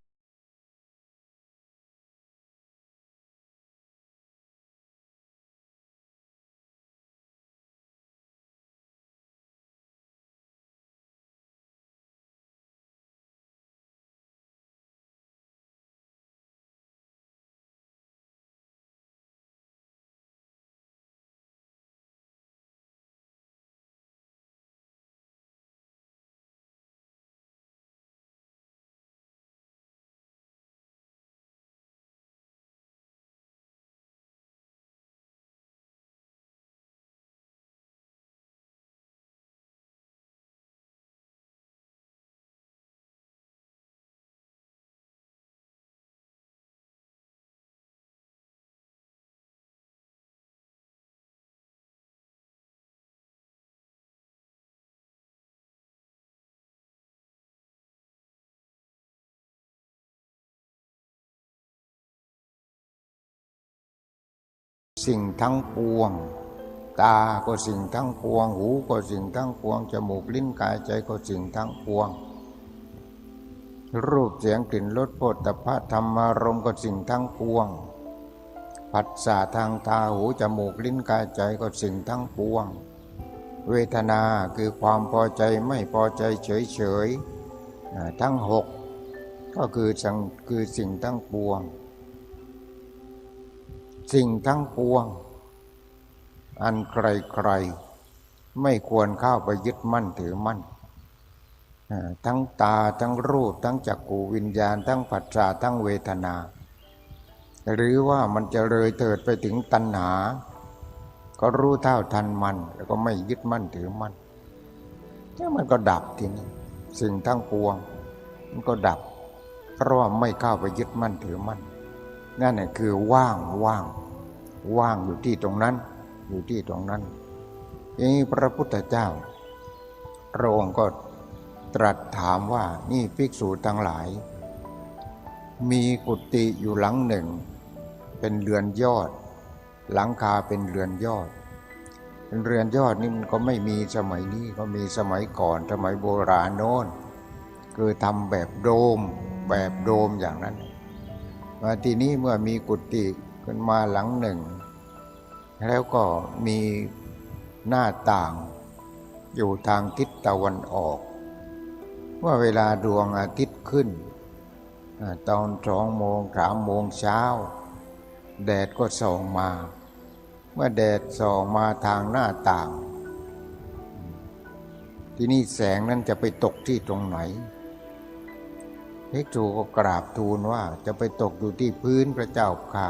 สิ่งทั้งปวงตาก็สิ่งทั้งปวงหูก็สิ่งทั้งปวงจมูกลิ้นกายใจก็สิ่งทั้งปวงรูปเสียงกลิ่นรสโผฏฐัพพะธรรมารมณ์ก็สิ่งทั้งปวงผัสสะทางตาหูจมูกลิ้นกายใจก็สิ่งทั้งปวงเวทนาคือความพอใจไม่พอใจเฉยๆทั้ง6ก็คือสิ่งทั้งปวงสิ่งทั้งปวงอันใครๆไม่ควรเข้าไปยึดมั่นถือมั่นทั้งตาทั้งรูปทั้งจักขุวิญญาณทั้งผัสสะทั้งเวทนาหรือว่ามันจะเลยเถิดไปถึงตัณหาก็รู้เท่าทันมันแล้วก็ไม่ยึดมั่นถือมั่นแล้วมันก็ดับทีนี้สิ่งทั้งปวงมันก็ดับเพราะว่าไม่เข้าไปยึดมั่นถือมั่นนั่นแหละคือว่างอยู่ที่ตรงนั้นพระพุทธเจ้าพระองค์ก็ตรัสถามว่านี่ภิกษุทั้งหลาย มีกุฏิอยู่หลังหนึ่งเป็นเรือนยอดหลังคาเป็นเรือนยอดเป็นเรือนยอดนี่มันก็ไม่มีสมัยนี้ก็มีสมัยก่อนสมัยโบราณโน้นคือทำแบบโดมอย่างนั้นมาทีนี้เมื่อมีกุฏิขึ้นมาหลังหนึ่งแล้วก็มีหน้าต่างอยู่ทางทิศตะวันออกเมื่อเวลาดวงอาทิตย์ขึ้นตอน2 โมง3 โมงเช้าแดดก็ส่องมาเมื่อแดดส่องมาทางหน้าต่างที่นี่แสงนั้นจะไปตกที่ตรงไหนภิกษุก็กราบทูลว่าจะไปตกอยู่ที่พื้นพระเจ้าค่ะ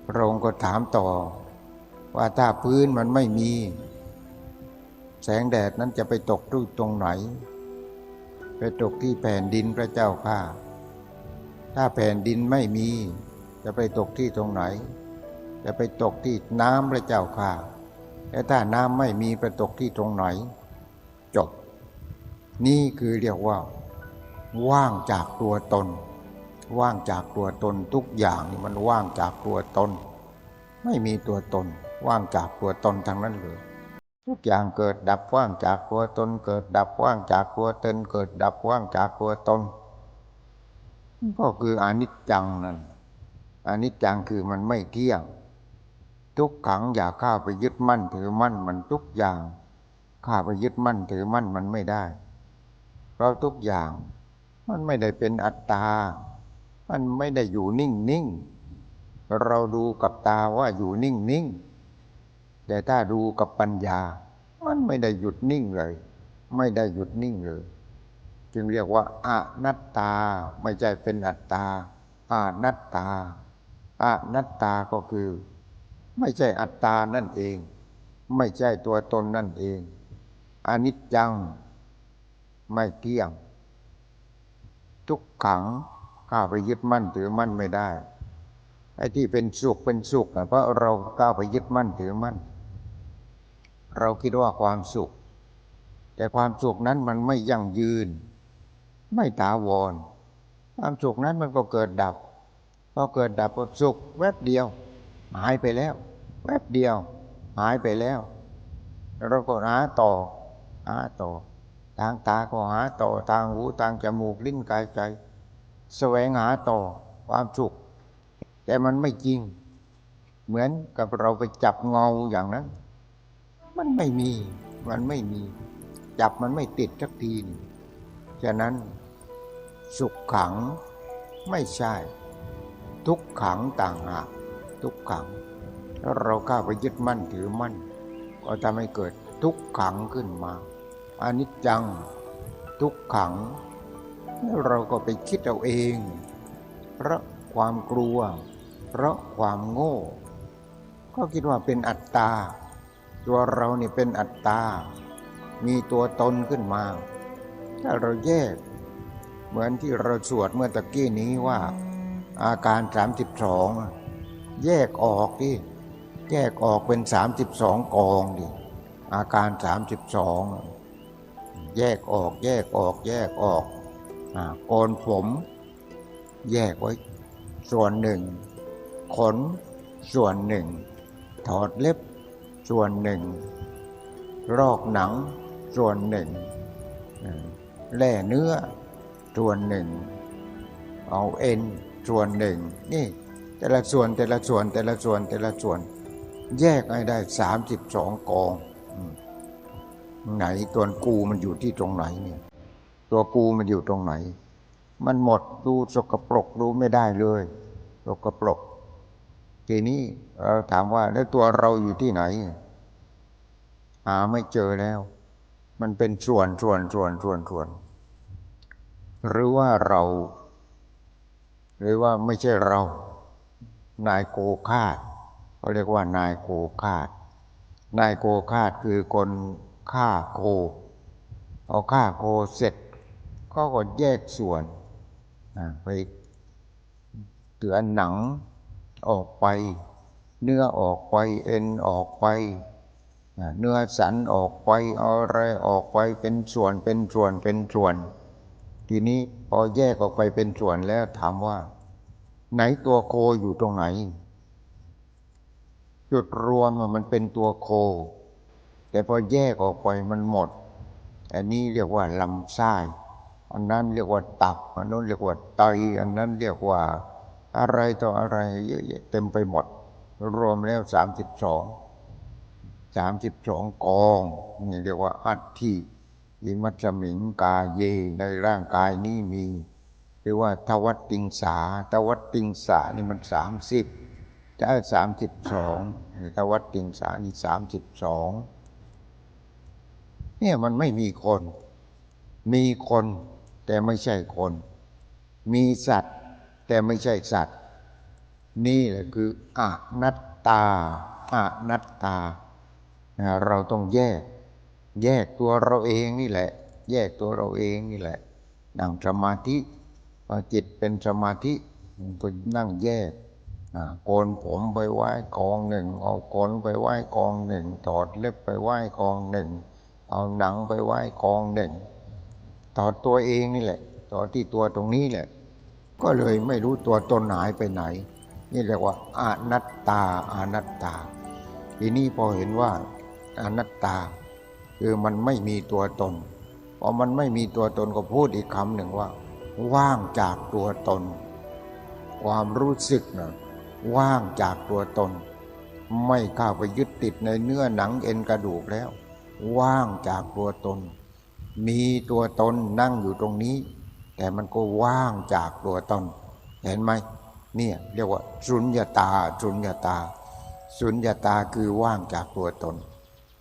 พระองค์ก็ถามต่อว่าถ้าพื้นมันไม่มีแสงแดดนั้นจะไปตกที่ตรงไหนไปตกที่แผ่นดินพระเจ้าค่ะถ้าแผ่นดินไม่มีจะไปตกที่ตรงไหนจะไปตกที่น้ำพระเจ้าค่ะและถ้าน้ำไม่มีไปตกที่ตรงไหนจบนี่คือเรียกว่าว่างจากตัวตนว่างจากตัวตนทุกอย่างนี่มันว่างจากตัวตนไม่มีตัวตนว่างจากตัวตนทั้งนั้นเลยทุกอย่างเกิดดับว่างจากตัวตนเกิดดับว่างจากตัวตนเกิดดับว่างจากตัวตนก็คืออนิจจังนั่นอนิจจังคือมันไม่เที่ยงทุกขังอย่าเข้าไปยึดมั่นถือมั่นมันทุกอย่างเข้าไปยึดมั่นถือมั่นมันไม่ได้เพราะทุกอย่างมันไม่ได้เป็นอัตตามันไม่ได้อยู่นิ่งๆเราดูกับตาว่าอยู่นิ่งๆแต่ถ้าดูกับปัญญามันไม่ได้หยุดนิ่งเลยไม่ได้หยุดนิ่งเลยจึงเรียกว่าอนัตตาไม่ใช่เป็นอัตตาอนัตตาอนัตตาก็คือไม่ใช่อัตตานั่นเองไม่ใช่ตัวตนนั่นเองอนิจจังไม่เที่ยงทุกขังข้าไปยึดมั่นถือมั่นไม่ได้ไอ้ที่เป็นสุขเพราะเราก้าวไปยึดมั่นถือมั่นเราคิดว่าความสุขแต่ความสุขนั้นมันไม่ยั่งยืนไม่ถาวรความสุขนั้นมันก็เกิดดับพอเกิดดับก็สุขแวบเดียวหายไปแล้วแวบเดียวหายไปแล้วเราก็หาต่อทางตาก็หาต่อทางหูทางจมูกลิ้นกายใจแสวงหาต่อความสุขแต่มันไม่จริงเหมือนกับเราไปจับเงาอย่างนั้นมันไม่มีจับมันไม่ติดสักทีฉะนั้นสุขขังไม่ใช่ทุกขังต่างหากทุกขังแล้วเราเข้าไปยึดมั่นถือมั่นก็ทำให้เกิดทุกขังขึ้นมาอนิจจังทุกขังแล้วเราก็ไปคิดเอาเองเพราะความกลัวเพราะความโง่ก็คิดว่าเป็นอัตตาตัวเรานี่เป็นอัตตามีตัวตนขึ้นมาถ้าเราแยกเหมือนที่เราสวดเมื่อตะกี้นี้ว่าอาการ32แยกออกดิแยกออกเป็น32กองดิอาการ32แยกออกโกนผมแยกไว้ส่วนหนึ่งขนส่วนหนึ่งถอดเล็บส่วนหนึ่งรอกหนังส่วนหนึ่งแล่เนื้อส่วนหนึ่งเอาเอ็นส่วนหนึ่งนี่แต่ละส่วนแยกให้ได้32กองไหนตัวกูมันอยู่ที่ตรงไหนเนี่ยตัวกูมันอยู่ตรงไหนมันหมดดูสกปรกดูไม่ได้เลยสกปรกทีนี้เราถามว่าแล้วตัวเราอยู่ที่ไหนหาไม่เจอแล้วมันเป็นส่วนหรือว่าเราหรือว่าไม่ใช่เรานายโกฆาตเขาเรียกว่านายโกฆาตคือคนฆ่าโคเอาฆ่าโคเสร็จก็แยกส่วนไปเหลือหนังออกไปเนื้อออกไปเอ็นออกไปเนื้อสันออกไปเอาอะไรออกไปเป็นส่วน ทีนี้พอแยกออกไปเป็นส่วนแล้วถามว่าไหนตัวโคอยู่ตรงไหนจุดรวมมันเป็นตัวโคแต่พอแยกออกไปมันหมดอันนี้เรียกว่าลำไส้อันนั้นเรียกว่าตับอันนั้นเรียกว่าไตอันนั้นเรียกว่าอะไรต่ออะไรเยอะแยะเต็มไปหมดรวมแล้ว32กองนี่เรียกว่าอัฐิยิมัจฉมิงกายเยในร่างกายนี้มีหรือว่าทวัตติงสานี่มัน30จะ32ทวัตติงสานี่32เนี่ยมันไม่มีคนมีคนแต่ไม่ใช่คนมีสัตว์แต่ไม่ใช่สัตว์นี่แหละคืออนัตตาเราต้องแยกตัวเราเองนี่แหละแยกตัวเราเองนี่แหละนั่งสมาธิพอจิตเป็นสมาธิก็นั่งแยกโกนผมไปไว้กองหนึ่งเอาขนไปไว้กองหนึ่งถอดเล็บไปไว้กองหนึ่งเอาหนังไปไว้กองหนึ่งถอดตัวเองนี่แหละถอดที่ตัวตรงนี้แหละก็เลยไม่รู้ตัวตนหายไปไหนนี่เรียกว่าอนัตตาทีนี้พอเห็นว่าอนัตตาคือมันไม่มีตัวตนพอมันไม่มีตัวตนก็พูดอีกคำหนึ่งว่าว่างจากตัวตนความรู้สึกนะว่างจากตัวตนไม่เข้าไปยึดติดในเนื้อหนังเอ็นกระดูกแล้วว่างจากตัวตนมีตัวตนนั่งอยู่ตรงนี้แต่มันก็ว่างจากตัวตนเห็นไหมเนี่ยเรียกว่าสุญญตาคือว่างจากตัวตน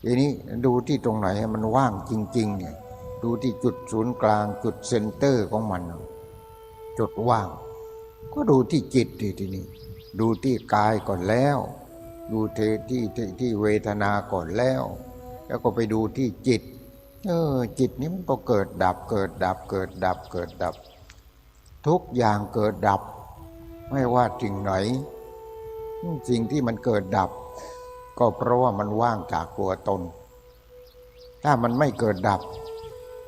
ทีนี้ดูที่ตรงไหนมันว่างจริงๆเนี่ยดูที่จุดศูนย์กลางจุดเซนเตอร์ของมันจุดว่างก็ดูที่จิตทีนี้ดูที่กายก่อนแล้วดูที่เวทนาก่อนแล้วก็ไปดูที่จิตจิตนี้มันก็เกิดดับทุกอย่างเกิดดับไม่ว่าสิ่งไหนสิ่งที่มันเกิดดับก็เพราะว่ามันว่างจากตัวตนถ้ามันไม่เกิดดับ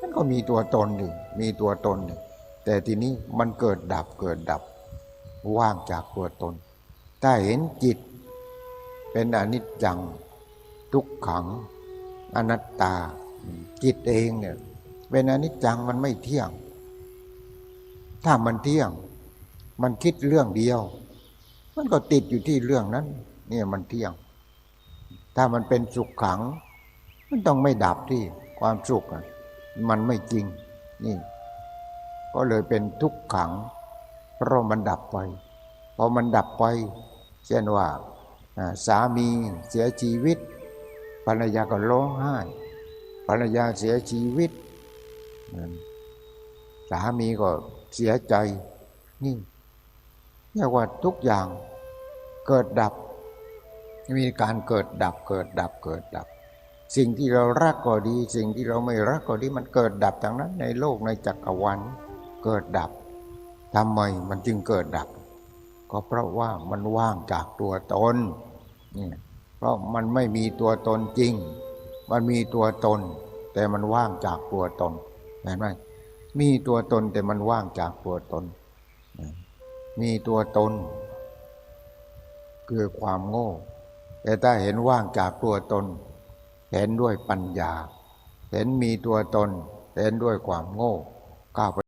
มันก็มีตัวตนอยู่แต่ทีนี้มันเกิดดับว่างจากตัวตนถ้าเห็นจิตเป็นอนิจจังทุกขังอนัตตาจิตเองเนี่ยเป็นอนิจจังมันไม่เที่ยงถ้ามันเที่ยงมันคิดเรื่องเดียวมันก็ติดอยู่ที่เรื่องนั้นเนี่ยมันเที่ยงถ้ามันเป็นสุขขังมันต้องไม่ดับที่ความสุขมันไม่จริงนี่ก็เลยเป็นทุกขังเพราะมันดับไปพอมันดับไปเช่นว่าสามีเสียชีวิตภรรยาก็ร้องไห้ภรรยาเสียชีวิตสามีก็เสียใจนี่เรียกว่าทุกอย่างเกิดดับมีการเกิดดับสิ่งที่เรารักก็ดีสิ่งที่เราไม่รักก็ดีมันเกิดดับทั้งนั้นในโลกในจักรวาลเกิดดับทำไมมันจึงเกิดดับก็เพราะว่ามันว่างจากตัวตนนี่เพราะมันไม่มีตัวตนจริงมันมีตัวตนแต่มันว่างจากตัวตนเห็นไหมมีตัวตนแต่มันว่างจากตัวตนมีตัวตนคือความโง่แต่ถ้าเห็นว่างจากตัวตนเห็นด้วยปัญญาเห็นมีตัวตนเห็นด้วยความโง่ก้าวไป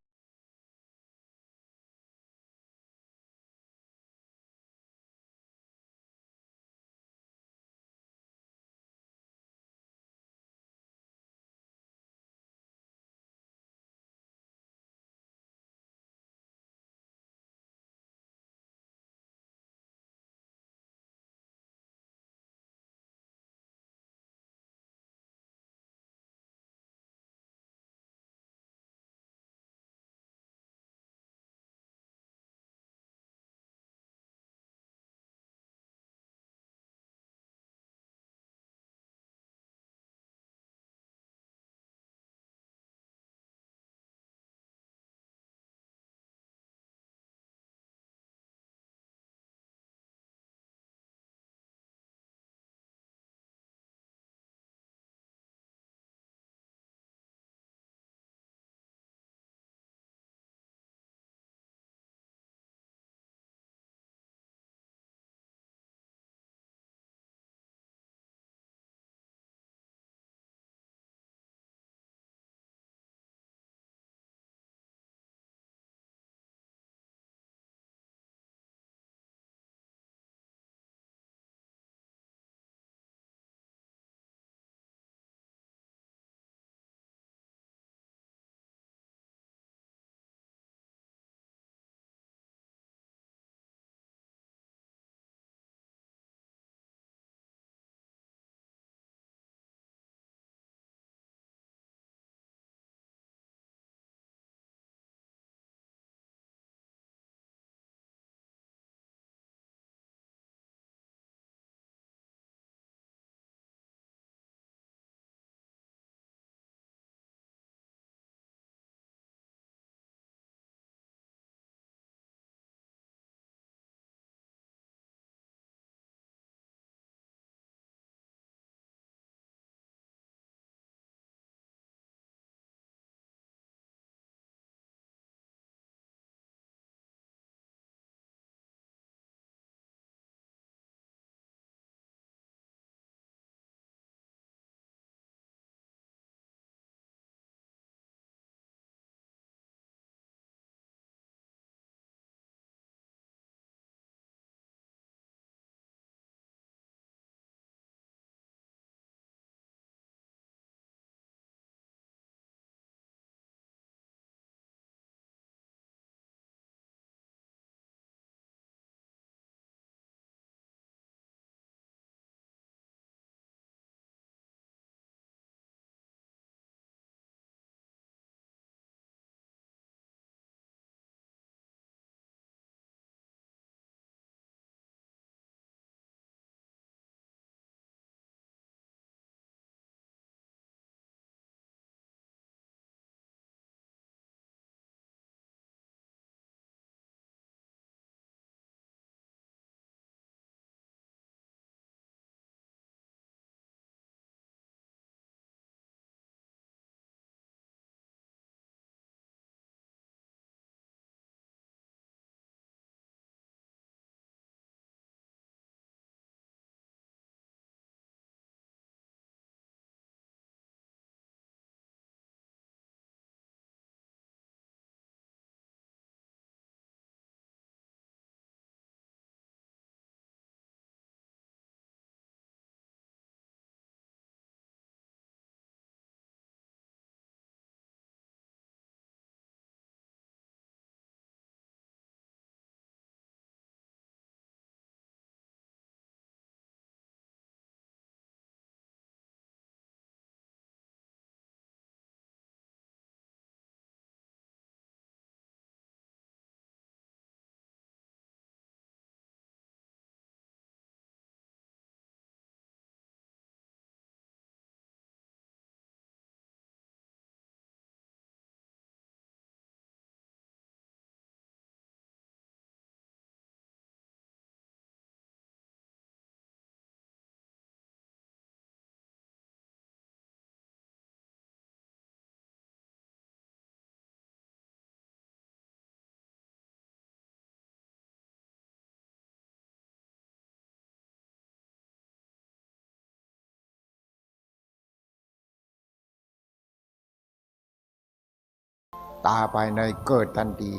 ตาภายในเกิดทันที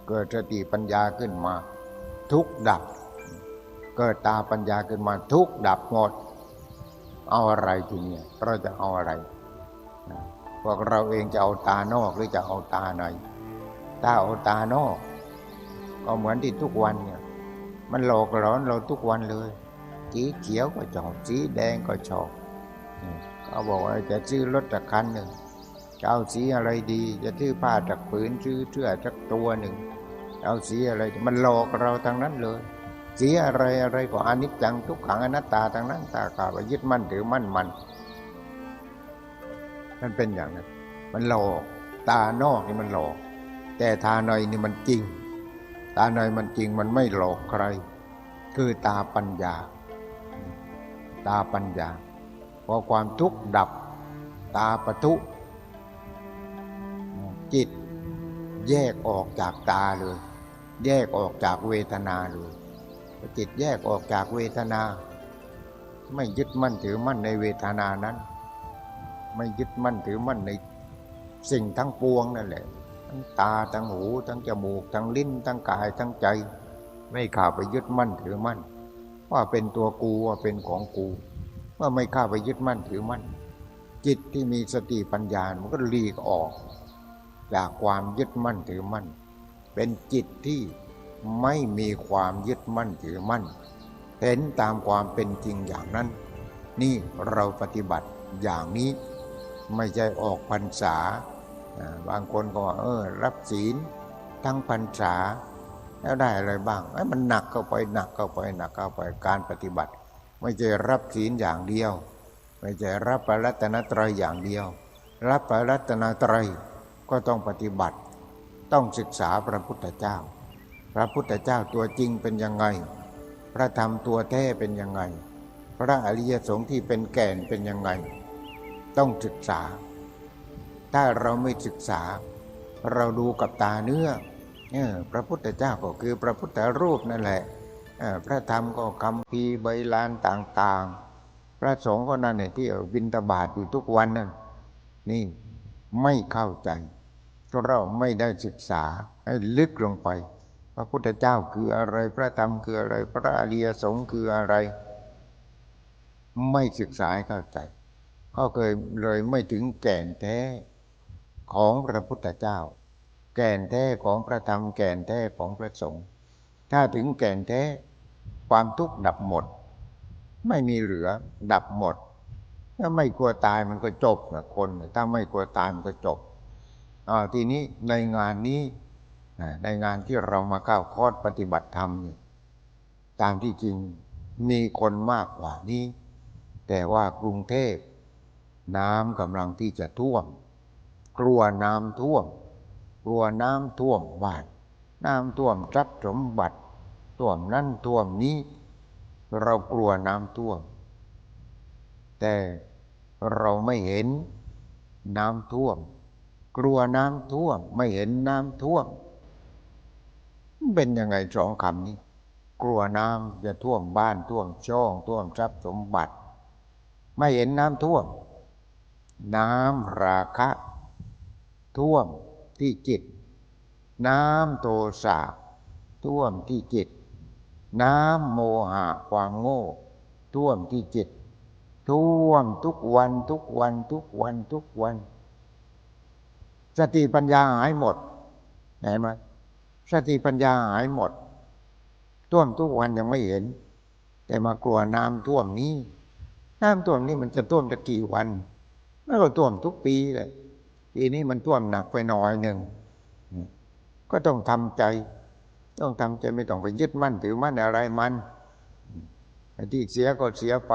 เกิดสติปัญญาขึ้นมาทุกข์ดับเกิดตาปัญญาขึ้นมาทุกข์ดับหมดเอาอะไรทีนี้เราจะเอาอะไรพวกเราเองจะเอาตานอกหรือจะเอาตาในถ้าเอาตานอกก็เหมือนที่ทุกวันเนี่ยมันหลอกหลอนเราทุกวันเลยสีเขียวก็ชอบสีแดงก็ชอบเขาบอกว่าจะซื้อรถสักคันหนึ่งจะเอาสีอะไรดีจะซื้อผ้าจากผืนซื้อเสื้อสักตัวหนึ่งเอาสีอะไรมันหลอกเราทั้งนั้นเลยสีอะไรอะไรก็อนิจจังทุกขังอนัตตาทั้งนั้นตากาไปยึดมั่นถือมั่นมันเป็นอย่างนั้นมันหลอกตานอกนี่มันหลอกแต่ตาในนี่มันจริงตาในมันจริงมันไม่หลอกใครคือตาปัญญาตาปัญญาพอความทุกข์ดับตาปะทุจิตแยกออกจากตาเลยแยกออกจากเวทนาเลยจิตแยกออกจากเวทนาไม่ยึดมั่นถือมั่นในเวทนานั้นไม่ยึดมั่นถือมั่นในสิ่งทั้งปวงนั่นแหละทั้งตาทั้งหูทั้งจมูกทั้งลิ้นทั้งกายทั้งใจไม่เข้าไปยึดมั่นถือมั่นว่าเป็นตัวกูว่าเป็นของกูว่าไม่เข้าไปยึดมั่นถือมั่นจิตที่มีสติปัญญามันก็หลีกออกจากความยึดมั่นถือมั่นเป็นจิตที่ไม่มีความยึดมั่นถือมั่นเห็นตามความเป็นจริงอย่างนั้นนี่เราปฏิบัติอย่างนี้ไม่ใช่ออกพรรษาบางคนก็รับศีลทั้งพรรษาแล้วได้อะไรบ้างมันหนักเข้าไปหนักเข้าไปหนักเข้าไปการปฏิบัติไม่ใช่รับศีลอย่างเดียวไม่ใช่รับพระรัตนตรัยอย่างเดียวรับพระรัตนตรัยก็ต้องปฏิบัติต้องศึกษาพระพุทธเจ้าพระพุทธเจ้าตัวจริงเป็นยังไงพระธรรมตัวแท้เป็นยังไงพระอริยสงฆ์ที่เป็นแก่นเป็นยังไงต้องศึกษาถ้าเราไม่ศึกษาเราดูกับตาเนื้อพระพุทธเจ้าก็คือพระพุทธรูปนั่นแหละพระธรรมก็คัมภีร์ใบลานต่างๆพระสงฆ์ก็นั่นแหละที่บิณฑบาตอยู่ทุกวันนั่นนี่ไม่เข้าใจก็เราไม่ได้ศึกษาให้ลึกลงไปพระพุทธเจ้าคืออะไรพระธรรมคืออะไรพระอริยสงฆ์คืออะไรไม่ศึกษาให้เข้าใจก็เลยไม่ถึงแก่นแท้ของพระพุทธเจ้าแก่นแท้ของพระธรรมแก่นแท้ของพระสงฆ์ถ้าถึงแก่นแท้ความทุกข์ดับหมดไม่มีเหลือดับหมดถ้าไม่กลัวตายมันก็จบนะคนถ้าไม่กลัวตายมันก็จบทีนี้ในงานนี้ในงานที่เรามาเข้าคอร์สปฏิบัติธรรมตามที่จริงมีคนมากกว่านี้แต่ว่ากรุงเทพน้ำกำลังที่จะท่วมกลัวน้ำท่วมกลัวน้ำท่วมบ้านน้ำท่วมทรัพย์สมบัติท่วมนั่นท่วมนี้เรากลัวน้ำท่วมแต่เราไม่เห็นน้ำท่วมกลัวน้ำท่วมไม่เห็นน้ำท่วมเป็นยังไงสองคำนี้กลัวน้ำจะท่วมบ้านท่วมช่องท่วมทรัพย์สมบัติไม่เห็นน้ำท่วมน้ำราคะท่วมที่จิตน้ำโทสะท่วมที่จิตน้ำโมหะความโง่ท่วมที่จิตท่วมทุกวันทุกวันทุกวันทุกวันสติปัญญาหายหมดเห็นไหมสติปัญญาหายหมดท่วมทุกวันยังไม่เห็นแต่มากลัวน้ำท่วมนี้น้ำท่วมนี้มันจะท่วมจะกี่วันมันก็ท่วมทุกปีเลยปีนี้มันท่วมหนักไปหน่อยหนึ่งก็ต้องทำใจไม่ต้องไปยึดมั่นถือมั่นอะไรมันที่เสียก็เสียไป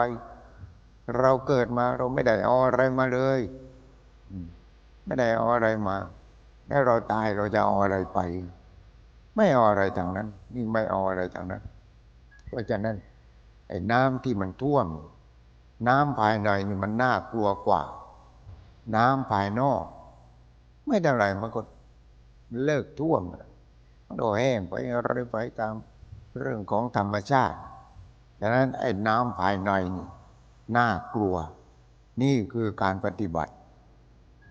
เราเกิดมาเราไม่ได้เอาอะไรมาเลยไม่ได้เอาอะไรมาแล้วเราตายเราจะเอาอะไรไปไม่เอาอะไรทางนั้นนี่ไม่เอาอะไรทางนั้นเพราะฉะนั้นไอ้น้ำที่มันท่วมน้ำภายในนี่มันน่ากลัวกว่าน้ำภายนอกไม่ได้อะไรมันก็เลิกท่วมมันก็แห้งไปอะไรไปตามเรื่องของธรรมชาติดังนั้นไอ้น้ำภายในนี่น่ากลัวนี่คือการปฏิบัติ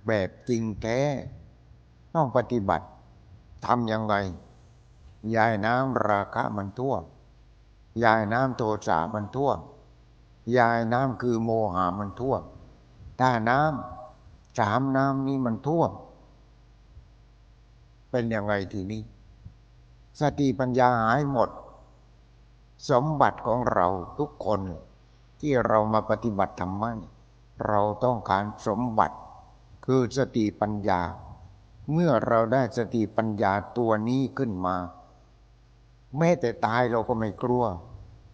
แบบจริงแท้ ต้องปฏิบัติทำยังไงย้ายน้ำราคะมันท่วมย้ายน้ำโทสะมันท่วมย้ายน้ำคือโมหะมันท่วมถ้าน้ำสามน้ำนี้มันท่วมเป็นยังไงทีนี้สติปัญญาหายหมดสมบัติของเราทุกคนที่เรามาปฏิบัติธรรมะเราต้องการสมบัติคือสติปัญญาเมื่อเราได้สติปัญญาตัวนี้ขึ้นมาแม้แต่ตายเราก็ไม่กลัว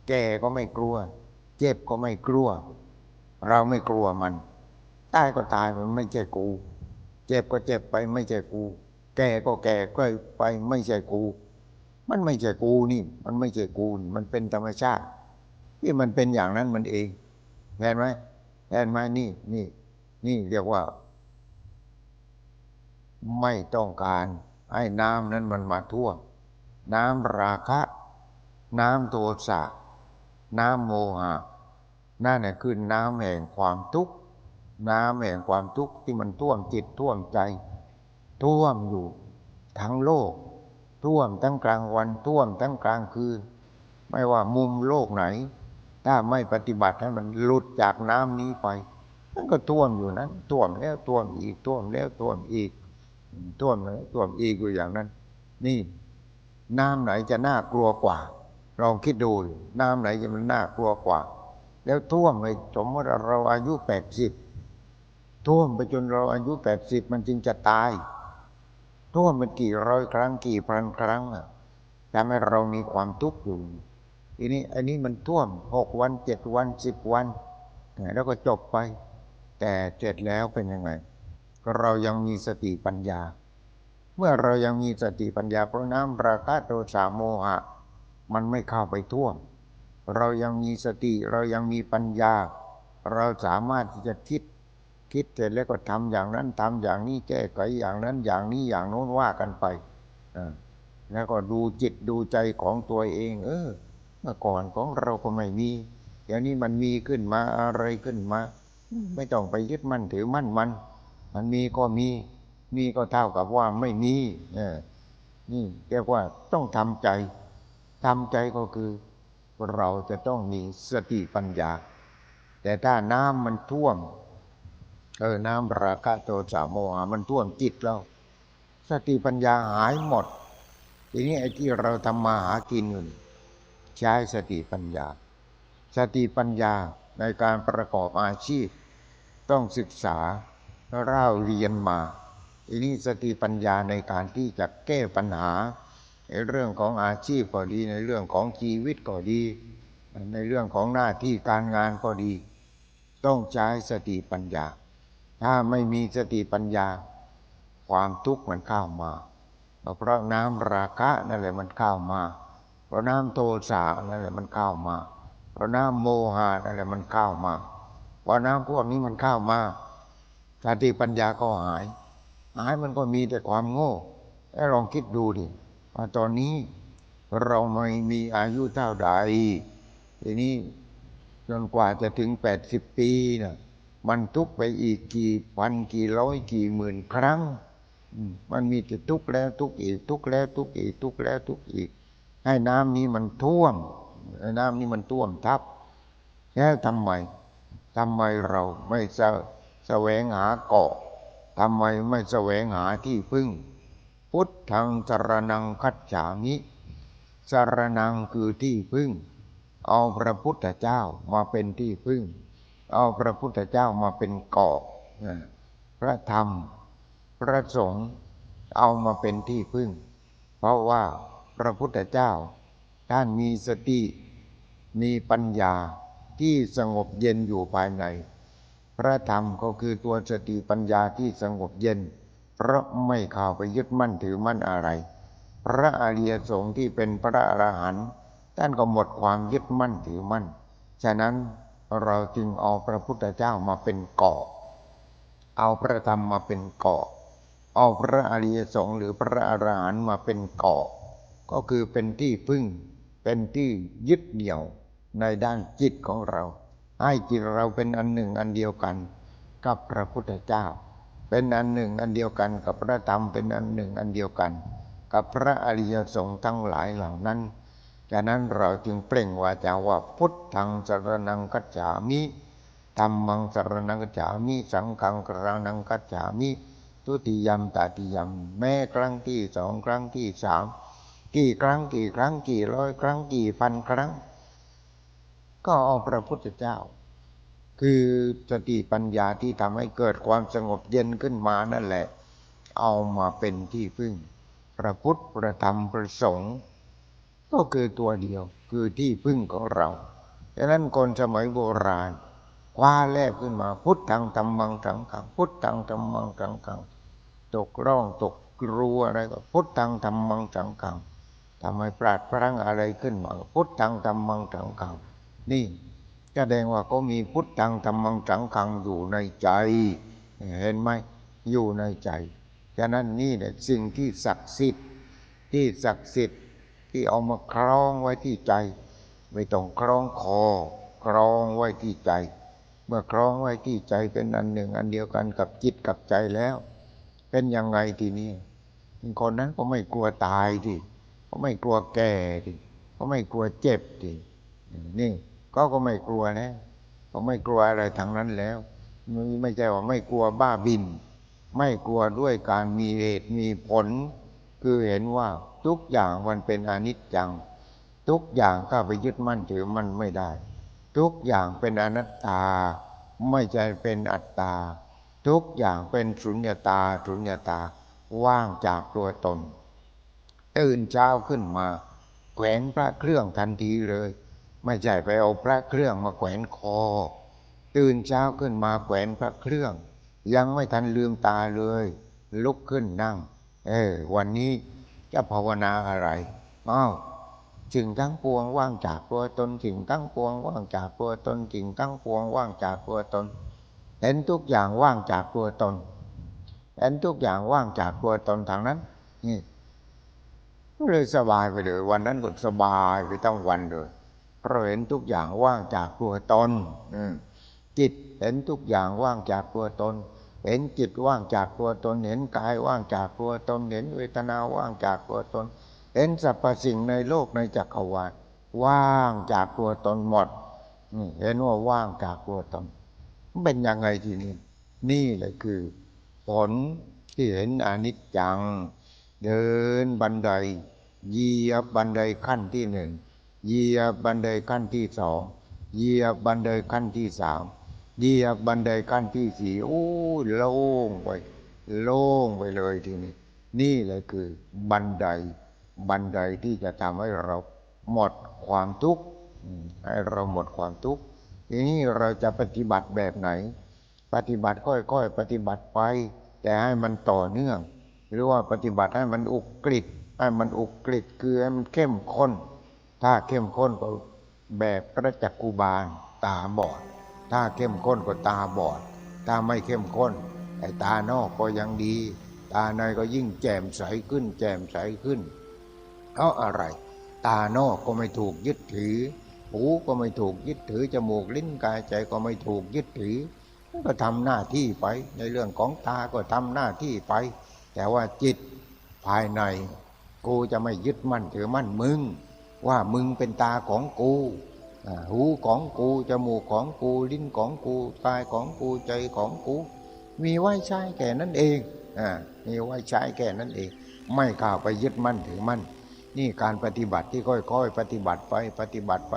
แก่ก็ไม่กลัวเจ็บก็ไม่กลัวเราไม่กลัวมันตายก็ตายมันไม่ใช่กูเจ็บก็เจ็บไปไม่ใช่กูแก่ก็แก่ก็ไปไม่ใช่กูมันไม่ใช่กูนี่มันไม่ใช่กูมันเป็นธรรมชาติที่มันเป็นอย่างนั้นมันเองเห็นไหมนี่เรียกว่าไม่ต้องการให้น้ำนั้นมันมาท่วมน้ำราคะน้ำโทสะน้ำโมหะนั่นแหละคือน้ำแห่งความทุกข์น้ำแห่งความทุกข์ที่มันท่วมจิตท่วมใจท่วมอยู่ทั้งโลกท่วมทั้งกลางวันท่วมทั้งกลางคืนไม่ว่ามุมโลกไหนถ้าไม่ปฏิบัติให้มันหลุดจากน้ำนี้ไปมันก็ท่วมอยู่นั้นท่วมแล้วท่วมอีกท่วมแล้วท่วมอีกท่วมแล้วท่วมอีกอยู่อย่างนั้นนี่น้ำไหนจะน่ากลัวกว่าลองคิดดูน้ำไหนจะมันน่ากลัวกว่าแล้วท่วมไปสมมติเราอายุ80ท่วมไปจนเราอายุ80มันจึงจะตายท่วมเป็นกี่ร้อยครั้งกี่พันครั้งทำให้เรามีความทุกข์อยู่ทีนี้อันนี้มันท่วม6 วัน7 วัน10 วันแล้วก็จบไปแต่เสร็จแล้วเป็นยังไงเรายังมีสติปัญญาเมื่อเรายังมีสติปัญญาเพราะน้ำราคะโทสะโมหะมันไม่เข้าไปท่วมเรายังมีสติเรายังมีปัญญาเราสามารถที่จะคิดเสร็จแล้วก็ทำอย่างนั้นทำอย่างนี้แก้ไขอย่างนั้นอย่างนี้อย่างโน้นว่ากันไปแล้วก็ดูจิตดูใจของตัวเองเมื่อก่อนของเราก็ไม่มีเดี๋ยวนี้มันมีขึ้นมาอะไรขึ้นมาไม่ต้องไปยึดมั่นถือมั่นมันมีก็มีก็เท่ากับว่าไม่มีนี่เรียกว่าต้องทำใจก็คือเราจะต้องมีสติปัญญาแต่ถ้าน้ำมันท่วมน้ำราคะโทสะโมหะมันท่วมจิตเราสติปัญญาหายหมดทีนี้ไอ้ที่เราทำมาหากินอยู่ใช้สติปัญญาในการประกอบอาชีพต้องศึกษาเล่าเรียนมาทีนี้สติปัญญาในการที่จะแก้ปัญหาในเรื่องของอาชีพก็ดีในเรื่องของชีวิตก็ดีในเรื่องของหน้าที่การงานก็ดีต้องใช้สติปัญญาถ้าไม่มีสติปัญญาความทุกข์มันเข้ามาเพราะน้ำราคะนั่นแหละมันเข้ามาเพราะน้ำโทสะนั่นแหละมันเข้ามาเพราะน้ำโมหะนั่นแหละมันเข้ามาเพราะน้ำพวกนี้มันเข้ามาสติปัญญาก็หายมันก็มีแต่ความโง่ลองคิดดูดิว่าตอนนี้เราไม่มีอายุเท่าใดทีนี้จนกว่าจะถึง80 ปีนะมันทุกข์ไปอีกกี่พันกี่ร้อยกี่หมื่นครั้งมันมีแต่ทุกข์แล้วทุกข์อีกทุกข์แล้วทุกข์อีกทุกข์แล้วทุกข์อีกให้น้ำนี้มันท่วมน้ำนี้มันท่วมทับแล้วทำไมเราไม่แสวงหาเกาะทำไมไม่แสวงหาที่พึ่งพุทธังสรณังคัจฉามิสรณังคือที่พึ่งเอาพระพุทธเจ้ามาเป็นที่พึ่งเอาพระพุทธเจ้ามาเป็นเกาะพระธรรมพระสงฆ์เอามาเป็นที่พึ่งเพราะว่าพระพุทธเจ้าท่านมีสติมีปัญญาที่สงบเย็นอยู่ภายในพระธรรมก็คือตัวสติปัญญาที่สงบเย็นเพราะไม่เข้าไปยึดมั่นถือมั่นอะไรพระอริยสงฆ์ที่เป็นพระอรหันต์ท่านก็หมดความยึดมั่นถือมั่นฉะนั้นเราจึงเอาพระพุทธเจ้ามาเป็นเกาะเอาพระธรรมมาเป็นเกาะเอาพระอริยสงฆ์หรือพระอรหันต์มาเป็นเกาะก็คือเป็นที่พึ่งเป็นที่ยึดเหนี่ยวในด้านจิตของเราให้จิตเราเป็นอันหนึ่งอันเดียวกันกับพระพุทธเจ้า เป็นอันหนึ่งอันเดียวกันกับพระธรรมเป็นอันหนึ่งอันเดียวกันกับพระอริยสงฆ์ทั้งหลายเหล่านั้นฉะนั้นเราจึงเปล่งวาจาว่าพุทธังสรณังคัจฉามิธัมมังสรณังคัจฉามิสังฆังสรณังคัจฉามิทุติยัมตติยัมแม้ครั้งที่สองครั้งที่สามกี่ครั้งกี่ร้อยครั้งกี่พันครั้งก็เอาพระพุทธเจ้าคือสติปัญญาที่ทำให้เกิดความสงบเย็นขึ้นมานั่นแหละเอามาเป็นที่พึ่งพระพุทธพระธรรมพระสงฆ์ก็คือตัวเดียวคือที่พึ่งของเราฉะนั้นคนสมัยโบราณคว้าแลบขึ้นมาพุทธังธัมมังสังฆังพุทธังธัมมังสังฆังตกร่องตกกลัวอะไรก็พุทธังธัมมังสังฆังทำให้ปราดพลั้งอะไรขึ้นมาพุทธังธัมมังสังฆังนี่แสดงว่าเขามีพุทธังธัมมังสังฆังอยู่ในใจเห็นไหมอยู่ในใจฉะนั้นนี่แหละสิ่งที่ศักดิ์สิทธิ์ที่เอามาคล้องไว้ที่ใจไม่ต้องคล้องคอคล้องไว้ที่ใจเมื่อคล้องไว้ที่ใจเป็นอันหนึ่งอันเดียวกันกับจิตกับใจแล้วเป็นยังไงทีนี้คนนั้นก็ไม่กลัวตายดิเขาไม่กลัวแก่ดิเขาไม่กลัวเจ็บดินี่ก็ไม่กลัวนะเขาไม่กลัวอะไรทั้งนั้นแล้วไม่ใช่ว่าไม่กลัวบ้าบินไม่กลัวด้วยการมีเหตุมีผลคือเห็นว่าทุกอย่างมันเป็นอนิจจังทุกอย่างก็ไปยึดมั่นถือมั่นไม่ได้ทุกอย่างเป็นอนัตตาไม่ใช่เป็นอัตตาทุกอย่างเป็นสุญญตาว่างจากตัวตนตื่นเช้าขึ้นมาแขวนพระเครื่องทันทีเลยไม่ใช่ไปเอาพระเครื่องมาแขวนคอตื่นเช้าขึ้นมาแขวนพระเครื่องยังไม่ทันลืมตาเลยลุกขึ้นนั่งวันนี้จะภาวนาอะไรสิ่งทั้งปวงว่างจากตัวตนสิ่งทั้งปวงว่างจากตัวตนสิ่งทั้งปวงว่างจากตัวตนเห็นทุกอย่างว่างจากตัวตนเห็นทุกอย่างว่างจากตัวตนทางนั้นนี่เลยสบายไปเลยวันนั้นก็สบายไปทั้งวันเลยเพราะเห็นทุกอย่างว่างจากตัวตนจิตเห็นทุกอย่างว่างจากตัวตนเห็นจิตว่างจากตัวตนเห็นกายว่างจากตัวตนเห็นเวทนาว่างจากตัวตนเห็นสรรพสิ่งในโลกในจักรวาลว่างจากตัวตนหมดเห็นว่าว่างจากตัวตนเป็นยังไงทีนี้นี่แหละคือผลที่เห็นอนิจจังเดินบันไดเหยียบบันไดขั้นที่หนึ่งเหยียบบันไดขั้นที่สองเหยียบบันไดขั้นที่สามเหยียบบันไดขั้นที่สี่โอ้โล่งไปเลยทีนี้นี่แหละคือบันไดที่จะทำให้เราหมดความทุกข์ให้เราหมดความทุกข์ทีนี้เราจะปฏิบัติแบบไหนปฏิบัติค่อยๆปฏิบัติไปแต่ให้มันต่อเนื่องหรือว่าปฏิบัติให้มันอุกฤษคือให้มันเข้มข้นถ้าเข้มข้นก็แบบพระจักกุบาลตาบอดถ้าเข้มข้นก็ตาบอดถ้าไม่เข้มข้นไอ้ตานอกก็ยังดีตาในก็ยิ่งแจ่มใสขึ้นเพราะอะไรตานอกก็ไม่ถูกยึดถือหูก็ไม่ถูกยึดถือจมูกลิ้นกายใจก็ไม่ถูกยึดถือก็ทำหน้าที่ไปในเรื่องของตาก็ทำหน้าที่ไปแต่ว่าจิตภายในกูจะไม่ยึดมั่นถือมั่นมึงว่ามึงเป็นตาของกูหูของกูจมูกของกูลิ้นของกูกายของกูใจของกูมีไว้ใช้แค่นั้นเองมีไว้ใช้แค่นั้นเองไม่เข้าไปยึดมั่นถือมั่นนี่การปฏิบัติที่ค่อยๆปฏิบัติไปปฏิบัติไป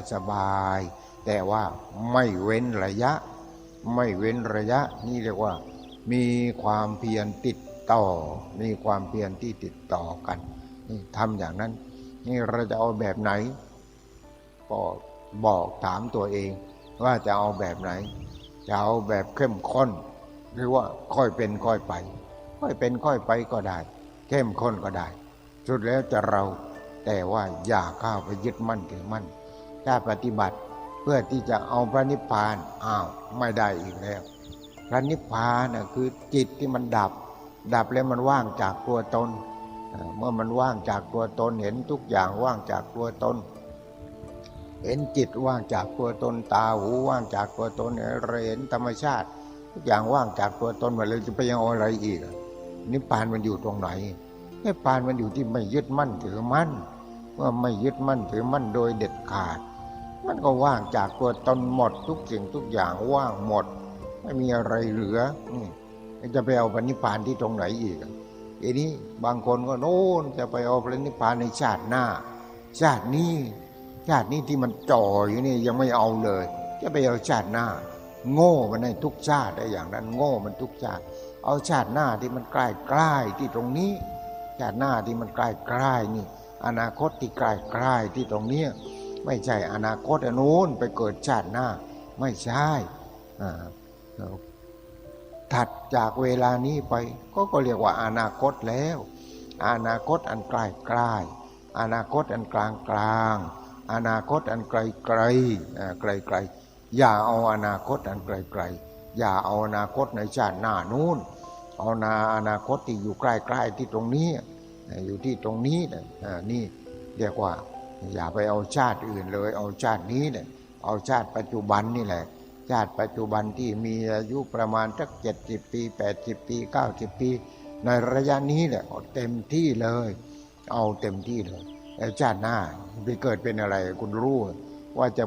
สบายแต่ว่าไม่เว้นระยะนี่เรียกว่ามีความเพียรติดต่อมีความเพียรที่ติดต่อกันนี่ทำอย่างนั้นนี่เราจะเอาแบบไหนก็บอกถามตัวเองว่าจะเอาแบบไหนจะเอาแบบเข้มข้นหรือว่าค่อยเป็นค่อยไปก็ได้เข้มข้นก็ได้สุดแล้วจะเราแต่ว่าอย่าเข้าไปยึดมั่นถือมั่นถ้าปฏิบัติเพื่อที่จะเอาพระนิพพานไม่ได้อีกแล้วพระนิพพานคือจิตที่มันดับแล้วมันว่างจากตัวตนเมื่อมันว่างจากตัวตนเห็นทุกอย่างว่างจากตัวตน เห็นจิตว่างจากตัวตนตาหูว่างจากตัวตนเห็นธรรมชาติทุกอย่างว่างจากตัวตนหมดเลยจะไปยังเอาอะไรอีกนิพพานมันอยู่ตรงไหนนิพพานมันอยู่ที่ไม่ยึดมั่นถือมั่นเมื่อไม่ยึดมั่นถือมั่นโดยเด็ดขาดมันก็ว่างจากตัวตนหมดทุกสิ่งทุกอย่างว่างหมดไม่มีอะไรเหลือจะไปเอาพระนิพพานที่ตรงไหนอีกทีนี้บางคนก็โน่นจะไปเอาพระนิพพานในชาติหน้าชาตินี้ที่มันจ่ออยู่นี่ยังไม่เอาเลยจะไปเอาชาติหน้าโง่มันในทุกชาติได้อย่างนั้นโง่มันทุกชาติเอาชาติหน้าที่มันใกล้ๆที่ตรงนี้ชาติหน้าที่มันใกล้ๆนี่อนาคตที่ใกล้ๆที่ตรงนี้ไม่ใช่อนาคตอันนู้นไปเกิดชาติหน้าไม่ใช่ถัดจากเวลานี้ไปก็เรียกว่าอนาคตแล้วอนาคตอันใกล้ๆอนาคตอันกลางๆอนาคตอันไกลไกลอย่าเอาอนาคตอันไกลอย่าเอาอนาคตในชาติหน้านู้นเอาอนาคตที่อยู่ใกล้ๆที่ตรงนี้อยู่ที่ตรงนี้นี่เรียกว่าอย่าไปเอาชาติอื่นเลยเอาชาตินี้เนี่ยเอาชาติปัจจุบันนี่แหละชาติปัจจุบันที่มีอายุประมาณสัก70 ปี80 ปี90 ปีในระยะนี้แหละเอาเต็มที่เลยเอาเต็มที่เลยแล้วชาติหน้าไปเกิดเป็นอะไรคุณรู้ว่าจะ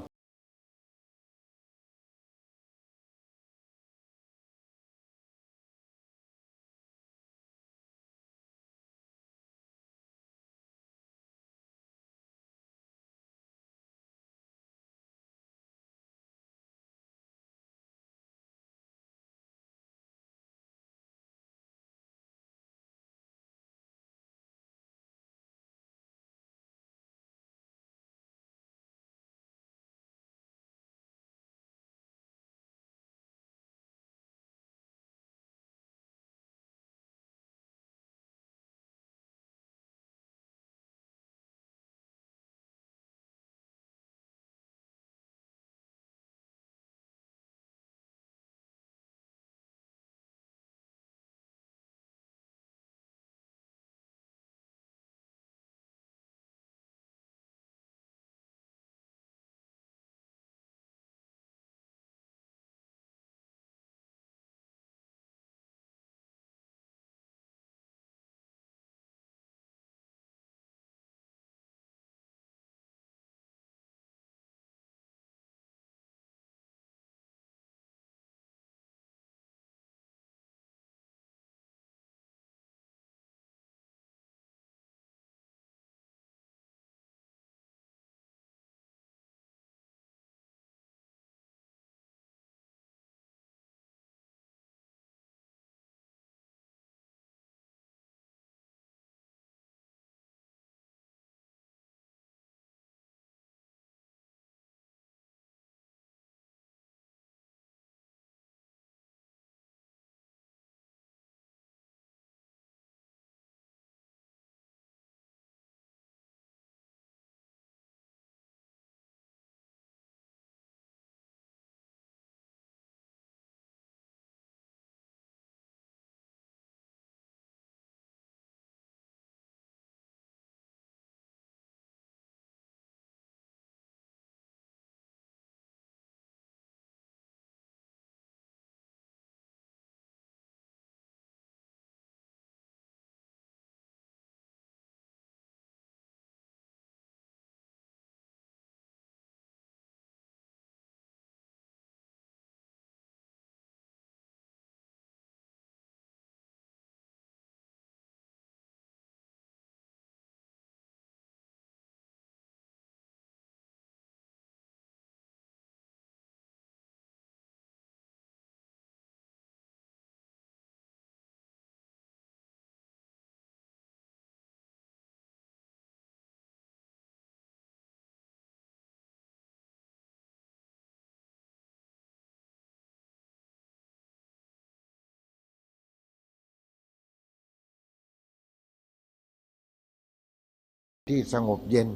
ที่สงบเย็น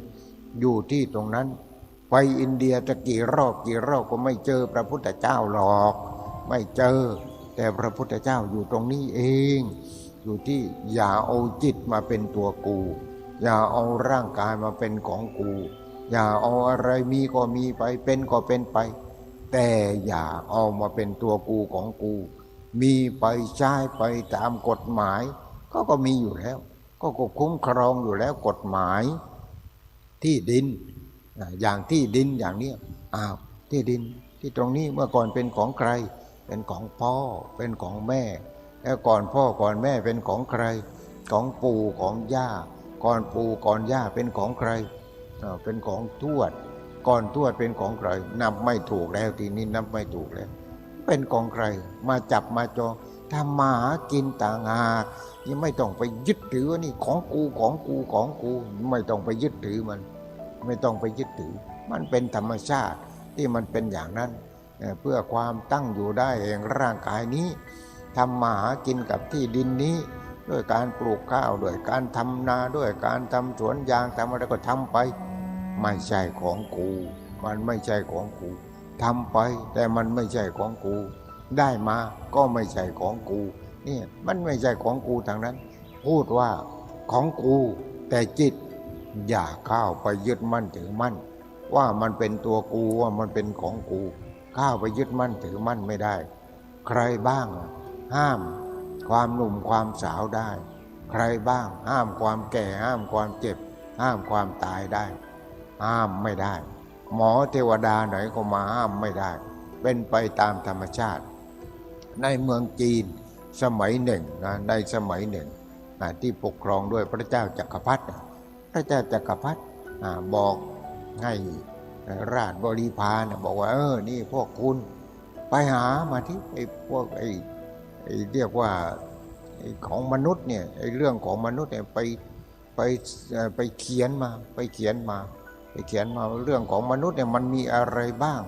อยู่ที่ตรงนั้นไปอินเดียจะกี่รอบก็ไม่เจอพระพุทธเจ้าหรอกไม่เจอแต่พระพุทธเจ้าอยู่ตรงนี้เองอยู่ที่อย่าเอาจิตมาเป็นตัวกูอย่าเอาร่างกายมาเป็นของกู อย่าเอาอะไรมีก็มีไปเป็นก็เป็นไปแต่อย่าเอามาเป็นตัวกูของกูมีไปใช้ไปตามกฎหมายก็มีอยู่แล้วก็คุ้มครองอยู่แล้วกฎหมายที่ดินอย่างที่ดินอย่างนี้ที่ดินที่ตรงนี้เมื่อก่อนเป็นของใครเป็นของพ่อเป็นของแม่แล้วก่อนพ่อก่อนแม่เป็นของใครของปู่ของย่าก่อนปู่ก่อนย่าเป็นของใครเป็นของทวดก่อนทวดเป็นของใครนับไม่ถูกแล้วทีนี้นับไม่ถูกแล้วเป็นของใครมาจับมาจองทำมาหากินต่างหากยังไม่ต้องไปยึดถือว่านี่ของกูของกูของกูไม่ต้องไปยึดถือมันไม่ต้องไปยึดถือมันเป็นธรรมชาติที่มันเป็นอย่างนั้นเพื่อความตั้งอยู่ได้แห่งร่างกายนี้ทำมาหากินกับที่ดินนี้ด้วยการปลูกข้าวด้วยการทำนาด้วยการทำสวนยางทำอะไรก็ทำไปไม่ใช่ของกูมันไม่ใช่ของกูทำไปแต่มันไม่ใช่ของกูได้มาก็ไม่ใช่ของกูนี่มันไม่ใช่ของกูทางนั้นพูดว่าของกูแต่จิตอย่าเข้าไปยึดมั่นถือมั่นว่ามันเป็นตัวกูว่ามันเป็นของกูเข้าไปยึดมั่นถือมั่นไม่ได้ใครบ้างห้ามความหนุ่มความสาวได้ใครบ้างห้ามความแก่ห้ามความเจ็บห้ามความตายได้ห้ามไม่ได้หมอเทวดาไหนก็มาห้ามไม่ได้เป็นไปตามธรรมชาติในเมืองจีนสมัยหนึ่งในสมัยหนึ่งที่ปกครองด้วยพระเจ้าจักรพรรดิพระเจ้าจักรพรรดิบอกให้ราชบริพารบอกว่านี่พวกคุณไปหามาที่พวกเรียกว่าของมนุษย์เนี่ยเรื่องของมนุษย์เนี่ยไปเขียนมาเรื่องของมนุษย์เนี่ยมันมีอะไรบ้าง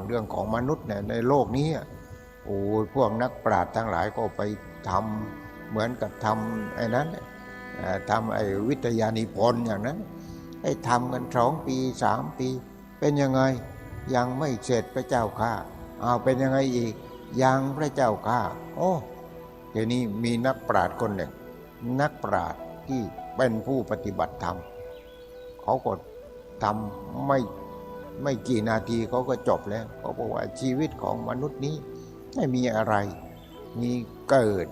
เรื่องของมนุษย์เนี่ยในโลกนี้โอ้ยพวกนักปราชญ์ทั้งหลายก็ไปทำเหมือนกับทำไอ้นั้นทำไอ้วิทยานิพนธ์อย่างนั้นให้ทำกัน2 ปี3 ปีเป็นยังไงยังไม่เสร็จพระเจ้าข้าเป็นยังไงอีกยังพระเจ้าข้าเดี๋ยวนี้มีนักปราชญ์คนหนึ่งนักปราชญ์ที่เป็นผู้ปฏิบัติธรรมเขาก็ทำไม่กี่นาทีเขาก็จบแล้วเขาบอกว่าชีวิตของมนุษย์นี้ไม่มีอะไรมีเกิด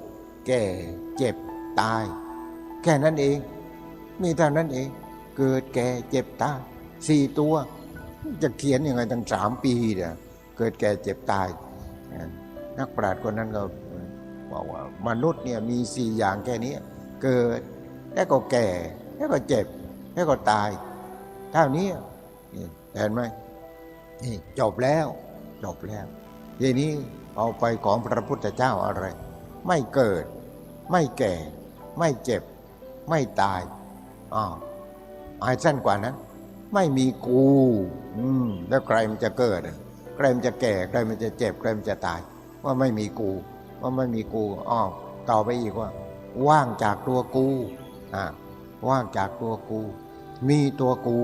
แก่เจ็บตายแค่นั้นเองมีเท่านั้นเองเกิดแก่เจ็บตาย4 ตัวจะเขียนยังไงตั้ง3 ปีเนี่ยเกิดแก่เจ็บตายนักปราชญ์คนนั้นก็บอกว่ามนุษย์เนี่ยมี4 อย่างแค่นี้เกิดแล้วก็แก่แล้วก็เจ็บแล้วก็ตายเท่านี้เห็นไหมนี่จบแล้วทีนี้เอาไปของพระพุทธเจ้าอะไรไม่เกิดไม่แก่ไม่เจ็บไม่ตายสั้นกว่านั้นไม่มีกูแล้วใครมันจะเกิดใครมันจะแก่ใครมันจะเจ็บใครมันจะตายว่าไม่มีกูต่อไปอีกว่าว่างจากตัวกูว่างจากตัวกูมีตัวกู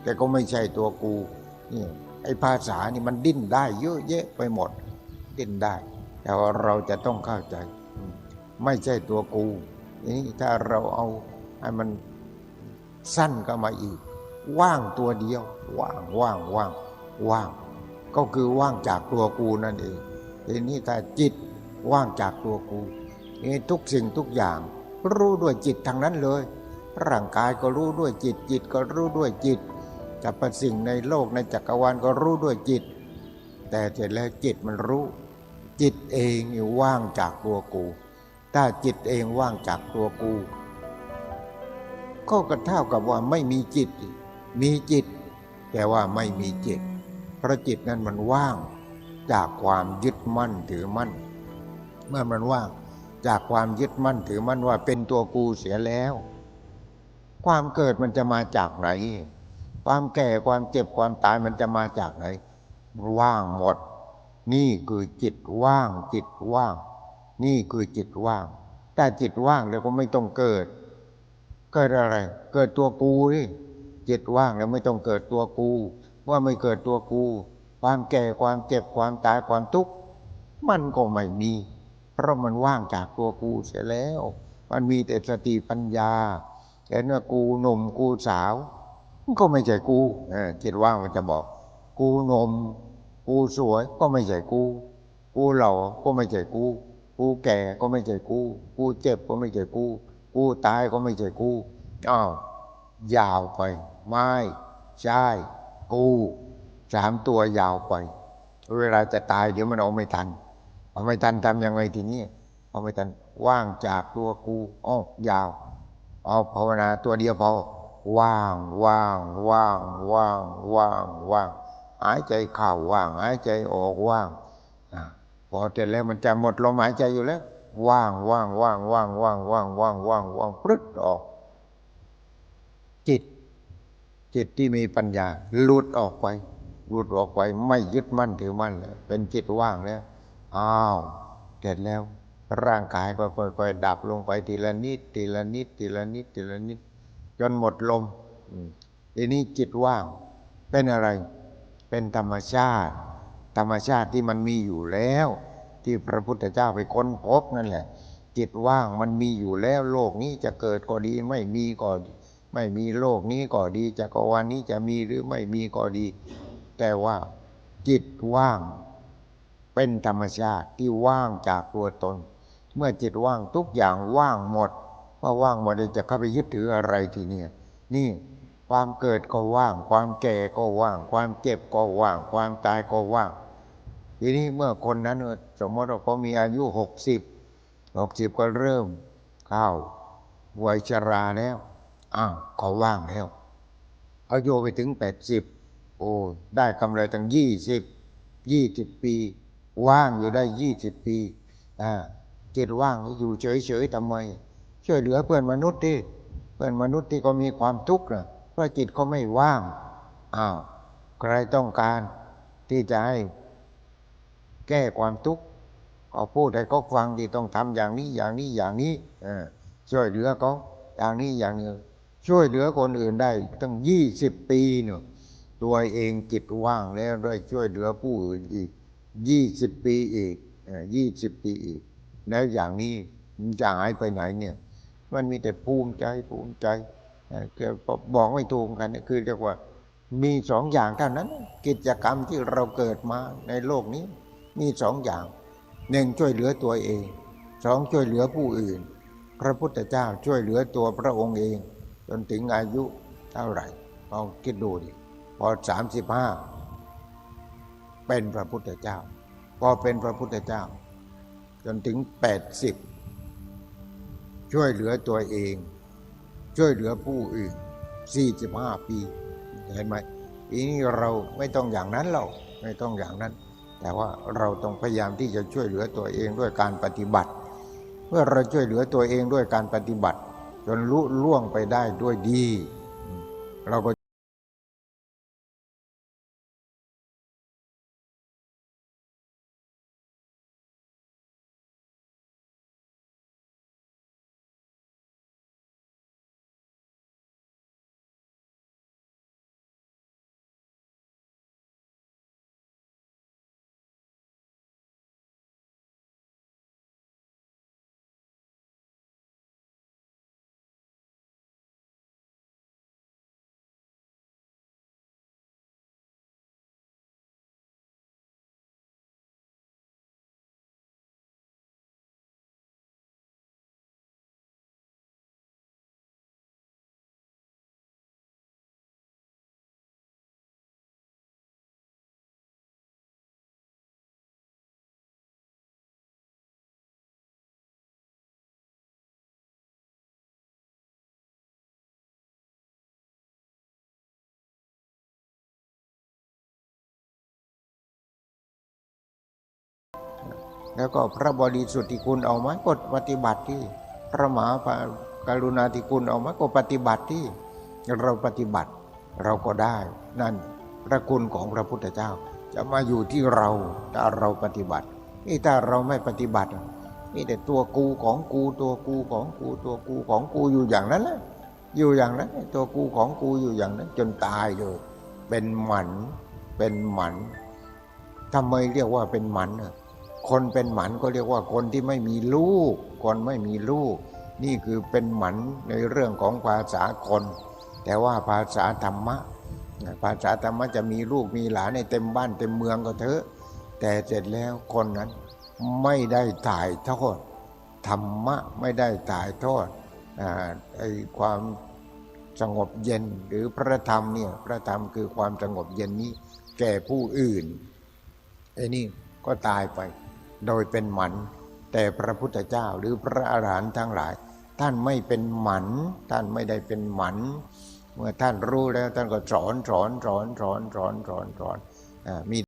แต่ก็ไม่ใช่ตัวกูนี่ไอ้ภาษานี่มันดิ้นได้เยอะแยะไปหมดดิ้นได้แต่ว่าเราจะต้องเข้าใจไม่ใช่ตัวกูนี่ถ้าเราเอาให้มันสั้นก็มาอีกว่างตัวเดียวว่างก็คือว่างจากตัวกูนั่นเองทีนี้ถ้าจิตว่างจากตัวกูนี่ทุกสิ่งทุกอย่างรู้ด้วยจิตทั้งนั้นเลยร่างกายก็รู้ด้วยจิตจิตก็รู้ด้วยจิตสรรพสิ่งในโลกในจักรวาลก็รู้ด้วยจิตแต่เสร็จแล้วจิตมันรู้จิตเองนี่ว่างจากตัวกูถ้าจิตเองว่างจากตัวกูก็เท่ากับว่าไม่มีจิตมีจิตแต่ว่าไม่มีจิตเพราะจิตนั้นมันว่างจากความยึดมั่นถือมั่นเมื่อมันว่างจากความยึดมั่นถือมั่นว่าเป็นตัวกูเสียแล้วความเกิดมันจะมาจากไหนความแก่ความเจ็บความตายมันจะมาจากไหนว่างหมดนี่คือจิตว่างนี่คือจิตว่างถ้าจิตว่างแล้วก็ไม่ต้องเกิดอะไรเกิดตัวกูจิตว่างแล้วไม่ต้องเกิดตัวกูว่าไม่เกิดตัวกูความแก่ความเจ็บความตายความทุกข์มันก็ไม่มีเพราะมันว่างจากตัวกูเสียแล้วมันมีแต่สติปัญญาเห็นว่ากูหนุ่มกูสาว ก็ไม่ใช่กูจิตว่างมันจะบอกกูหนมกูสวยก็ไม่ใช่กูหล่อก็ไม่ใช่กูแก่ก็ไม่ใช่กูเจ็บก็ไม่ใช่กูตายก็ไม่ใช่กูอ้าวยาวไปไม่ใช่กู3 ตัวยาวไปเวลาจะตายเดี๋ยวมันเอาไม่ทันทำยังไงทีนี้เอาไม่ทันว่างจากตัวกูยาวเอาภาวนาตัวเดียวพอว่างหายใจเข้าว่างหายใจออกว่างพอเสร็จแล้วมันจะหมดลมหายใจอยู่แล้วว่างปรึ๊ดออกจิตที่มีปัญญาหลุดออกไปไม่ยึดมั่นถือมั่นแล้วเป็นจิตว่างแล้วเสร็จแล้วร่างกายก็ค่อยๆดับลงไปทีละนิดจนหมดลมทีนี้จิตว่างเป็นอะไรเป็นธรรมชาติที่มันมีอยู่แล้วที่พระพุทธเจ้าไปค้นพบนั่นแหละจิตว่างมันมีอยู่แล้วโลกนี้จะเกิดก็ดีไม่มีก็ดีไม่มีโลกนี้ก็ดีจักรวาลนี้จะมีหรือไม่มีก็ดีแต่ว่าจิตว่างเป็นธรรมชาติที่ว่างจากตัวตนเมื่อจิตว่างทุกอย่างว่างหมดว่างหมดจะเข้าไปยึดถืออะไรทีนี้นี่ความเกิดก็ว่างความแก่ก็ว่างความเจ็บก็ว่างความตายก็ว่างทีนี้เมื่อคนนั้นสมมติว่าเขามีอายุ60ก็เริ่มเข้าวัยชราแล้วเขาว่างแล้วอายุไปถึง80ได้กำไรตั้ง20ปีว่างอยู่ได้20 ปีจิตว่างอยู่เฉยๆทำไมช่วยเหลือเพื่อนมนุษย์ที่ก็มีความทุกข์นะเพราะจิตเขาไม่ว่างใครต้องการที่จะให้แก้ความทุกข์ก็พูดให้เขาฟังที่ต้องทำอย่างนี้ช่วยเหลือเขาอย่างนี้ช่วยเหลือคนอื่นได้ตั้ง20 ปีเนี่ยตัวเองจิตว่างแล้วได้ช่วยเหลือผู้อื่นอีก20 ปีอีก20 ปีอีกแล้วอย่างนี้มันจะหายไปไหนเนี่ยมันมีแต่ภูมิใจบอกไม่ถูกกันคือเรียกว่ามี2 อย่างเท่านั้นกิจกรรมที่เราเกิดมาในโลกนี้มี2 อย่าง1ช่วยเหลือตัวเอง2ช่วยเหลือผู้อื่นพระพุทธเจ้าช่วยเหลือตัวพระองค์เองจนถึงอายุเท่าไหร่ลองคิดดูดิพอ35เป็นพระพุทธเจ้าพอเป็นพระพุทธเจ้าจนถึง80ช่วยเหลือตัวเองช่วยเหลือผู้อื่น45 ปีเห็นไหมทีนี้เราไม่ต้องอย่างนั้นเราไม่ต้องอย่างนั้นแต่ว่าเราต้องพยายามที่จะช่วยเหลือตัวเองด้วยการปฏิบัติเมื่อเราช่วยเหลือตัวเองด้วยการปฏิบัติจนลุล่วงไปได้ด้วยดีเราก็แล้วก็พระบริสุทธิคุณเอาไหมก็ปฏิบัติที่พระมหากรุณาธิคุณเอาไหมก็ปฏิบัติที่เราปฏิบัติเราก็ได้นั่นพระคุณของพระพุทธเจ้าจะมาอยู่ที่เราถ้าเราปฏิบัตินี่ถ้าเราไม่ปฏิบัตินี่แต่ตัวกูของกูตัวกูของกูตัวกูของกูอยู่อย่างนั้นแหละอยู่อย่างนั้นตัวกูของกูอยู่อย่างนั้นจนตายเลยเป็นหมันทำไมเรียกว่าเป็นหมันคนเป็นหมันก็เรียกว่าคนที่ไม่มีลูกคนไม่มีลูกนี่คือเป็นหมันในเรื่องของภาษาคน แต่ว่าภาษาธรรมะภาษาธรรมะจะมีลูกมีหลานในเต็มบ้านเต็มเมืองก็เถอะแต่เสร็จแล้วคนนั้นไม่ได้ถ่ายทอดธรรมะไม่ได้ถ่ายทอดไอ้ความสงบเย็นหรือพระธรรมเนี่ยพระธรรมคือความสงบเย็นนี้แก่ผู้อื่นไอ้นี่ก็ตายไปโดยเป็นหมันแต่พระพุทธเจ้าหรือพระอรหันต์ทั้งหลายท่านไม่เป็นหมันท่านไม่ได้เป็นหมันเมื่อท่านรู้แล้วท่านก็สอนมี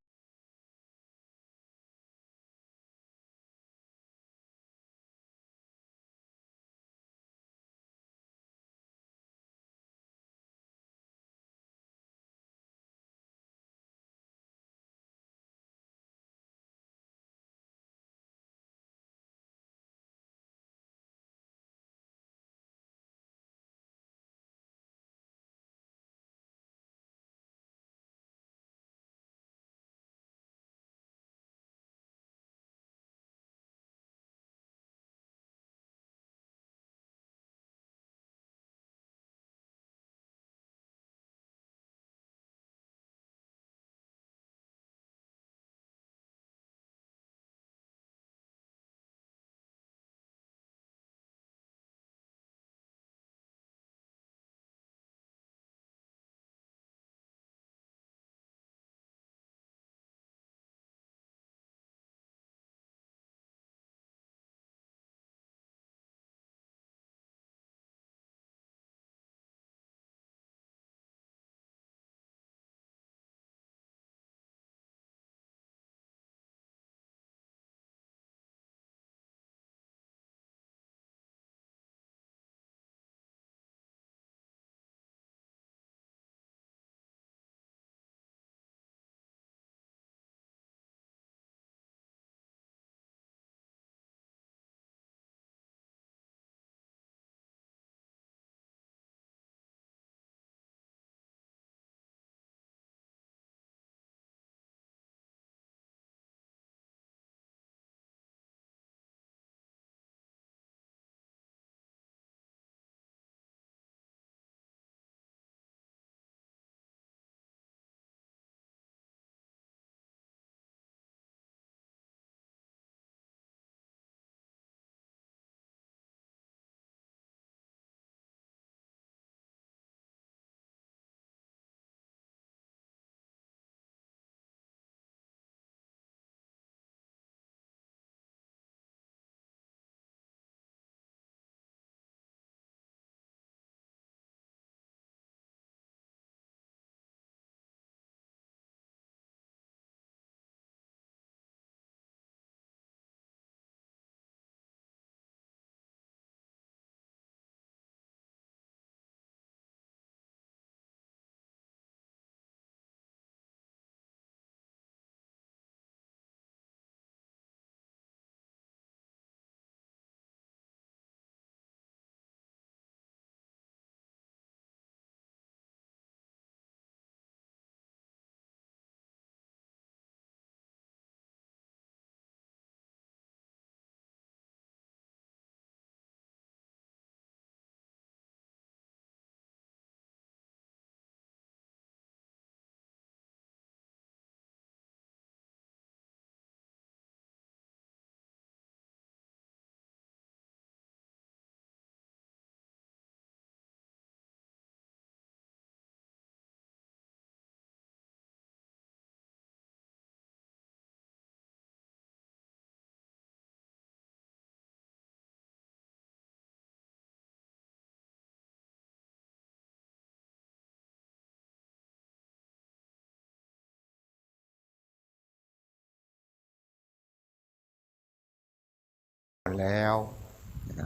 แล้ว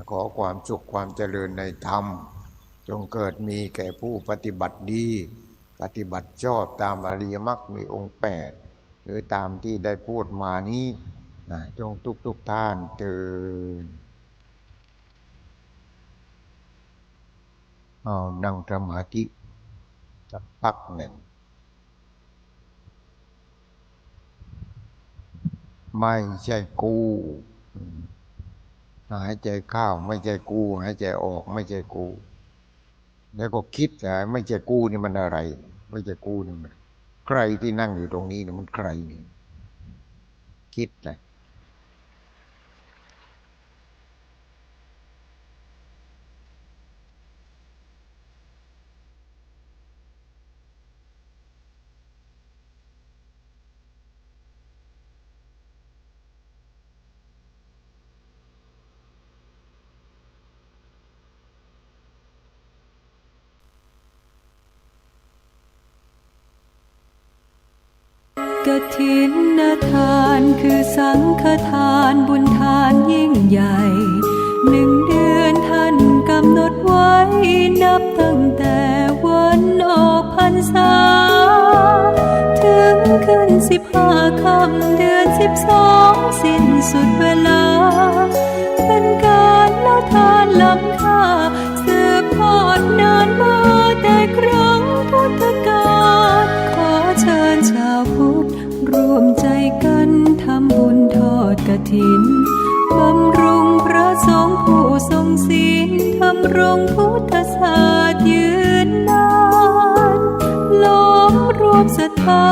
ขอความสุขความเจริญในธรรมจงเกิดมีแก่ผู้ปฏิบัติดีปฏิบัติชอบตามอริยมรรคมีองค์8หรือตามที่ได้พูดมานี้จงทุกท่านเถิดนั่งสมาธิสักพักหนึ่งไม่ใช่กูหายใจเข้าไม่ใช่กูหายใจออกไม่ใช่กู แล้วก็คิดไม่ใช่กูนี่มันอะไรไม่ใช่กูนี่มันใครที่นั่งอยู่ตรงนี้นี่มันใครนี่คิดนะกฐินทานคือสังฆทานบุญทานยิ่งใหญ่1 เดือนท่านกำหนดไว้นับตั้งแต่วันออกพรรษาถึงขึ้น15 ค่ำเดือน12สิ้นสุดเวลาเป็นการละทานล้ำค่าสืบทอดนานมาแต่ครั้งพุทธกาลขอเชิญชาวพุทธร่วมใจกันทำบุญทอดกฐินบำรุงพระสงฆ์ผู้ทรงศีลทำรงพุทธศาสนายืนนานล้อมรวมศรัทธา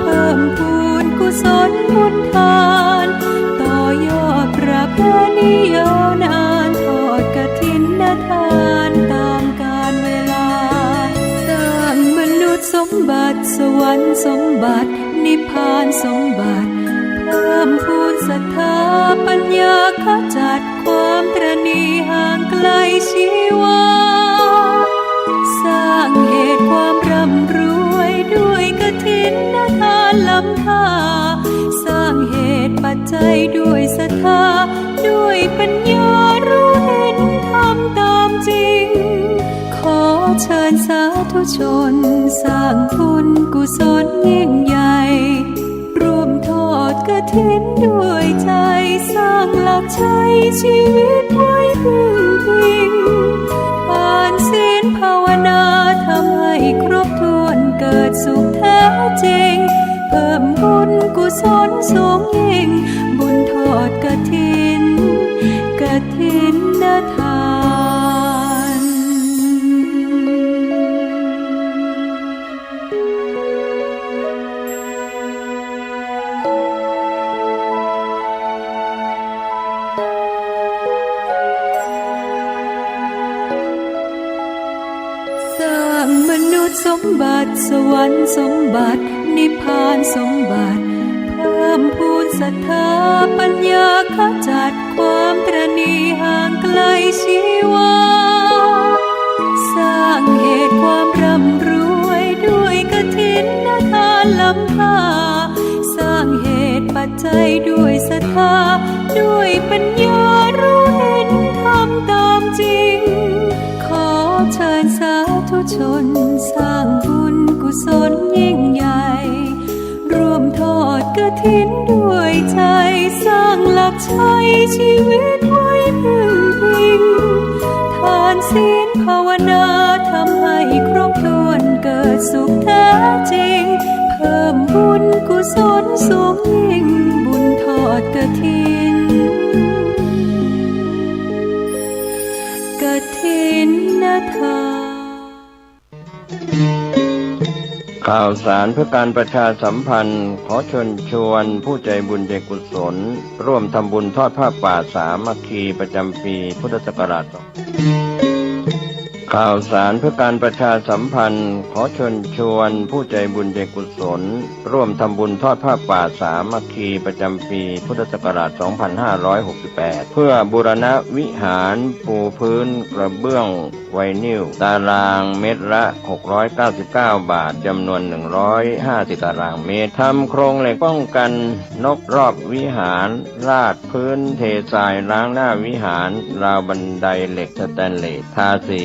เพิ่มพูนกุศลบุญทานต่อยอดประเพณียาวนานทอดกฐินทานตามกาลเวลาสร้างมนุษย์สมบัติสวรรค์สมบัตินิพพานสมบัติเพิ่มพูนศรัทธาปัญญาขจัดความตระหนี่ห่างไกลชีวาสร้างเหตุความร่ำรวยด้วยกฐินทานล้ำค่าสร้างเหตุปัจจัยด้วยศรัทธาด้วยปัญญารู้เห็นทำตามจริงขอเชิญสาธุชนสร้างบุญกุศลยิ่งใหญ่ร่วมทอดกฐินด้วยใจสร้างหลักชัยชีวิตไว้พึ่งพิงทานศีลภาวนาทำให้ครบถ้วนเกิดสุขแท้จริงเพิ่มบุญกุศลสูงยิ่งบุญทอดกฐินทานมนุษย์สมบัติสวรรค์สมบัตินิพพานสมบัติเพิ่มพูนศรัทธาปัญญาขจัดความตระหนี่ห่างไกลชีวาสร้างเหตุความร่ำรวยด้วยกฐินทานล้ำค่าสร้างเหตุปัจจัยด้วยศรัทธาด้วยปัญญารู้เห็นทำตามจริงขอเชิญสาธุชนสร้างบุญกุศลยิ่งใหญ่ร่วมทอดกฐินด้วยใจสร้างหลักชัยชีวิตไว้พึ่งพิงทานศีลภาวนาทำให้ครบถ้วนเกิดสุขแท้จริงเพิ่มบุญกุศลสูงยิ่งบุญทอดกฐินทาน ข่าวสารเพื่อการประชาสัมพันธ์ขอเชิญชวนผู้ใจบุญใจกุศลร่วมทำบุญทอดผ้าป่าสามัคคีประจำปีพุทธศักราชข่าวสารเพื่อการประชาสัมพันธ์ขอเชิญชวนผู้ใจบุญใจกุศลร่วมทำบุญทอดผ้าป่าสามัคคีประจำปีพุทธศักราช 2568 เพื่อบูรณะวิหารปูพื้นกระเบื้องไวนิลตารางเมตรละ699 บาทจำนวน150ตารางเมตรทำโครงเหล็กป้องกันนกรอบวิหารราดพื้นเททรายล้างหน้าวิหารราวบันไดเหล็กสแตนเลสทาสี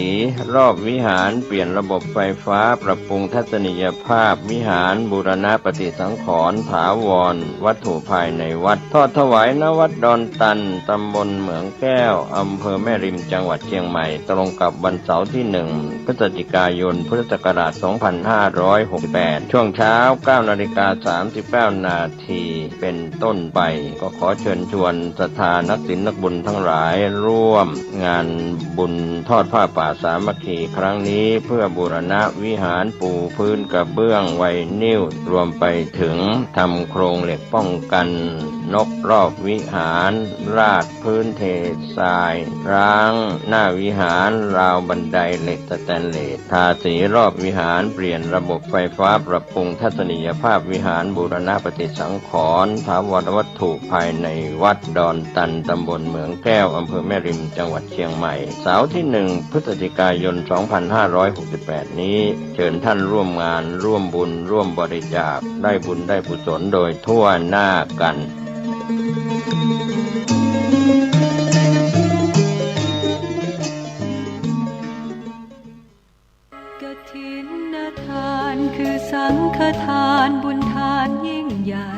รอบวิหารเปลี่ยนระบบไฟฟ้าปรับปรุงทัศนียภาพวิหารบูรณะปฏิสังขรณ์ถาวรวัตถุภายในวัดทอดถวายณวัดดอนตันตำบลเหมืองแก้วอำเภอแม่ริมจังหวัดเชียงใหม่ตรงกับวันเสาร์ที่1พฤศจิกายนพุทธศักราช 2568 ช่วงเช้า 9:39 นาทีเป็นต้นไปก็ขอเชิญชวนศรัทธานักศีลนักบุญทั้งหลายร่วมงานบุญทอดผ้าป่าสามัค มัคคีครั้งนี้เพื่อบูรณะวิหารปูพื้นกระเบื้องไวนิลรวมไปถึงทำโครงเหล็กป้องกันนกรอบวิหารราดพื้นเททรายร้างหน้าวิหารราวบันไดเหล็กสแตนเลสทาสีรอบวิหารเปลี่ยนระบบไฟฟ้าปรับปรุงทัศนียภาพวิหารบูรณะปฏิสังขรณ์ถาวรวัตถุภายในวัดดอนตันตำบลเหมืองแก้วอำเภอแม่ริมจังหวัดเชียงใหม่เสาร์ที่1 พฤศจิกายน 2568 นี้เชิญท่านร่วมงานร่วมบุญร่วมบริจาคได้บุญได้กุศลโดยทั่วหน้ากันกฐินทานคือสังฆทานบุญทานยิ่งใหญ่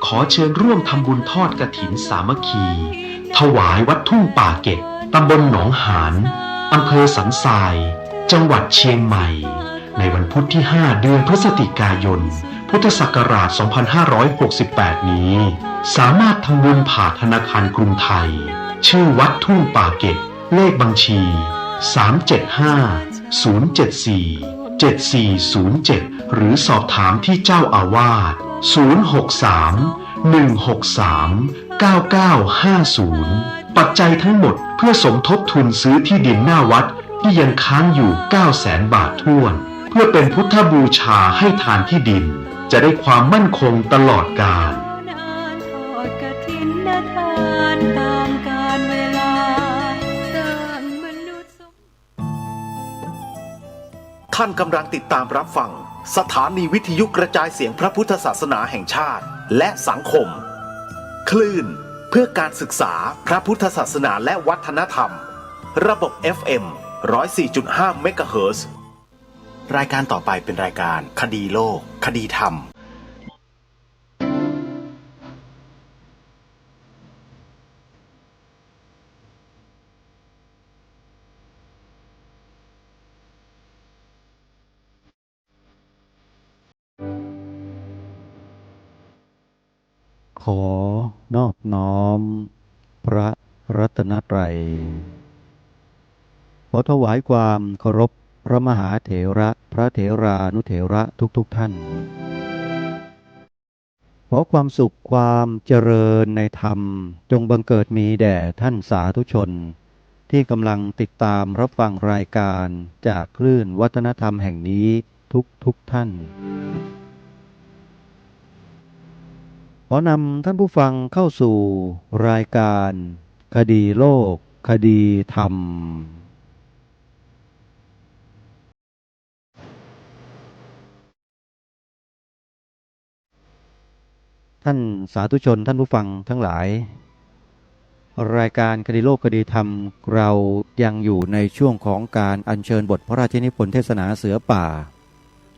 ขอเชิญร่วมทำบุญทอดกฐินสามัคคี ถวายวัดทุ่งป่าเก็บตำบลหนองหานอำเภอสันทรายจังหวัดเชียงใหม่ในวันพุธที่ 5 เดือนพฤศจิกายน พุทธศักราช 2568 นี้สามารถทำบุญผ่านธนาคารกรุงไทยชื่อวัดทุ่งป่าเก็บเลขบัญชี 375-074-7407 หรือสอบถามที่เจ้าอาวาส 063-163-9950 ปัจจัยทั้งหมดเพื่อสมทบทุนซื้อที่ดินหน้าวัดที่ยังค้างอยู่ 900,000 บาทถ้วนเพื่อเป็นพุทธบูชาให้ทานที่ดินจะได้ความมั่นคงตลอดกาลท่านกำลังติดตามรับฟังสถานีวิทยุกระจายเสียงพระพุทธศาสนาแห่งชาติและสังคมคลื่นเพื่อการศึกษาพระพุทธศาสนาและวัฒนธรรมระบบ FM 104.5 เมกะเฮิรตซ์รายการต่อไปเป็นรายการคดีโลกคดีธรรมขอนอบน้อมพระรัตนตรัยขอถวายความเคารพพระมหาเถระพระเถรานุเถระทุกท่านขอความสุขความเจริญในธรรมจงบังเกิดมีแด่ท่านสาธุชนที่กำลังติดตามรับฟังรายการจากคลื่นวัฒนธรรมแห่งนี้ทุกท่านขอนำท่านผู้ฟังเข้าสู่รายการคดีโลกคดีธรรมท่านสาธุชนท่านผู้ฟังทั้งหลายรายการคดีโลกคดีธรรมเรายังอยู่ในช่วงของการอัญเชิญบทพระราชนิพนธ์เทศนาเสือป่า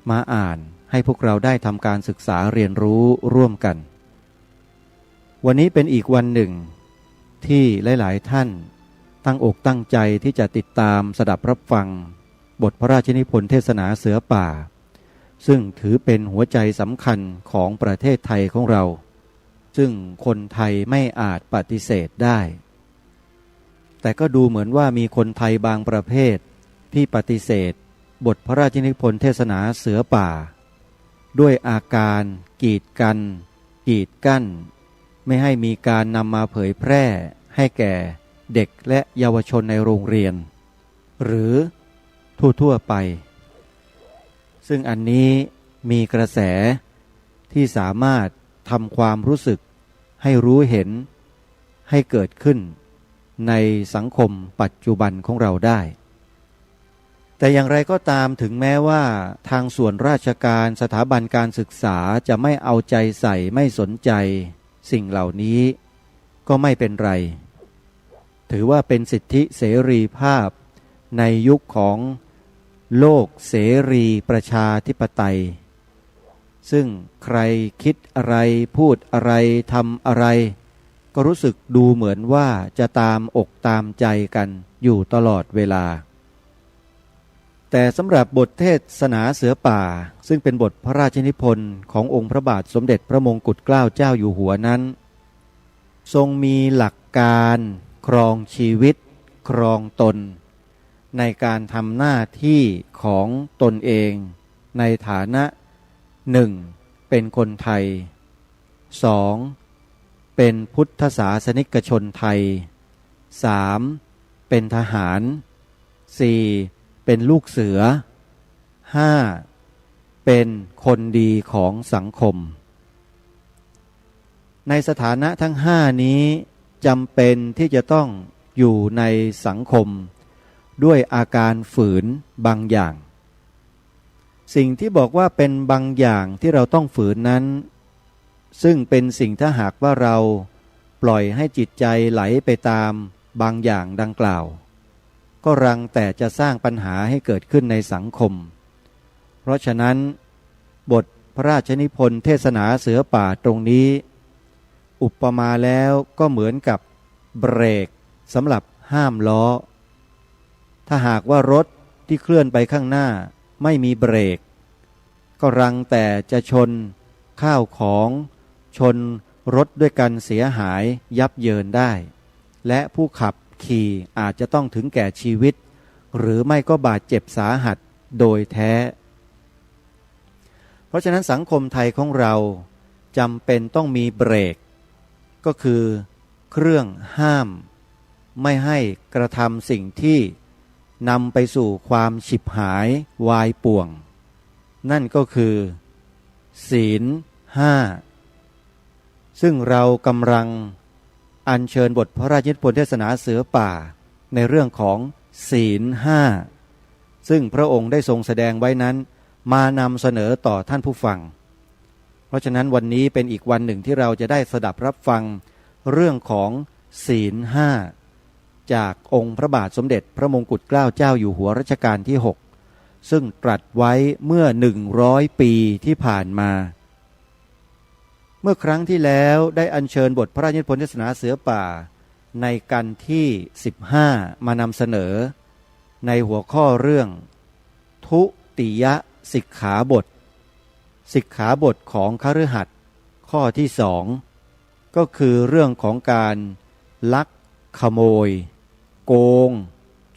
มาอ่านให้พวกเราได้ทำการศึกษาเรียนรู้ร่วมกันวันนี้เป็นอีกวันหนึ่งที่หลายๆท่านตั้งอกตั้งใจที่จะติดตามสดับรับฟังบทพระราชนิพนธ์เทศนาเสือป่าซึ่งถือเป็นหัวใจสำคัญของประเทศไทยของเราซึ่งคนไทยไม่อาจปฏิเสธได้แต่ก็ดูเหมือนว่ามีคนไทยบางประเภทที่ปฏิเสธบทพระราชนิพนธ์เทศนาเสือป่าด้วยอาการกีดกันกีดกั้นไม่ให้มีการนำมาเผยแพร่ให้แก่เด็กและเยาวชนในโรงเรียนหรือทั่วๆไปซึ่งอันนี้มีกระแสที่สามารถทำความรู้สึกให้รู้เห็นให้เกิดขึ้นในสังคมปัจจุบันของเราได้แต่อย่างไรก็ตามถึงแม้ว่าทางส่วนราชการสถาบันการศึกษาจะไม่เอาใจใส่ไม่สนใจสิ่งเหล่านี้ก็ไม่เป็นไรถือว่าเป็นสิทธิเสรีภาพในยุคของโลกเสรีประชาธิปไตยซึ่งใครคิดอะไรพูดอะไรทำอะไรก็รู้สึกดูเหมือนว่าจะตามอกตามใจกันอยู่ตลอดเวลาแต่สำหรับบทเทศนาเสือป่าซึ่งเป็นบทพระราชนิพนธ์ขององค์พระบาทสมเด็จพระมงกุฎเกล้าเจ้าอยู่หัวนั้นทรงมีหลักการครองชีวิตครองตน ในการทำหน้าที่ของตนเองในฐานะ 1. เป็นคนไทย 2. เป็นพุทธศาสนิกชนไทย 3. เป็นทหาร 4. เป็นลูกเสือ 5. เป็นคนดีของสังคมในสถานะทั้ง5นี้จำเป็นที่จะต้องอยู่ในสังคมด้วยอาการฝืนบางอย่างสิ่งที่บอกว่าเป็นบางอย่างที่เราต้องฝืนนั้นซึ่งเป็นสิ่งถ้าหากว่าเราปล่อยให้จิตใจไหลไปตามบางอย่างดังกล่าวก็รังแต่จะสร้างปัญหาให้เกิดขึ้นในสังคมเพราะฉะนั้นบทพระราชนิพนธ์เทศนาเสือป่าตรงนี้อุปมาแล้วก็เหมือนกับเบรกสำหรับห้ามล้อถ้าหากว่ารถที่เคลื่อนไปข้างหน้าไม่มีเบรกก็รังแต่จะชนข้าวของชนรถด้วยกันเสียหายยับเยินได้และผู้ขับขี่อาจจะต้องถึงแก่ชีวิตหรือไม่ก็บาดเจ็บสาหัสโดยแท้เพราะฉะนั้นสังคมไทยของเราจำเป็นต้องมีเบรกก็คือเครื่องห้ามไม่ให้กระทำสิ่งที่นำไปสู่ความฉิบหายวายป่วงนั่นก็คือศีล5ซึ่งเรากำลังอัญเชิญบทพระราชนิพนธ์เทศนาเสือป่าในเรื่องของศีล5ซึ่งพระองค์ได้ทรงแสดงไว้นั้นมานำเสนอต่อท่านผู้ฟังเพราะฉะนั้นวันนี้เป็นอีกวันหนึ่งที่เราจะได้สดับรับฟังเรื่องของศีล5จากองค์พระบาทสมเด็จพระมงกุฎเกล้าเจ้าอยู่หัวรัชกาลที่6ซึ่งตรัสไว้เมื่อ100 ปีที่ผ่านมาเมื่อครั้งที่แล้วได้อัญเชิญบทพระราชนิพนธ์เทศนาเสือป่าในกันที่15มานำเสนอในหัวข้อเรื่องทุติยสิกขาบทสิกขาบทของคฤหัสถ์ข้อที่2ก็คือเรื่องของการลักขโมยโกง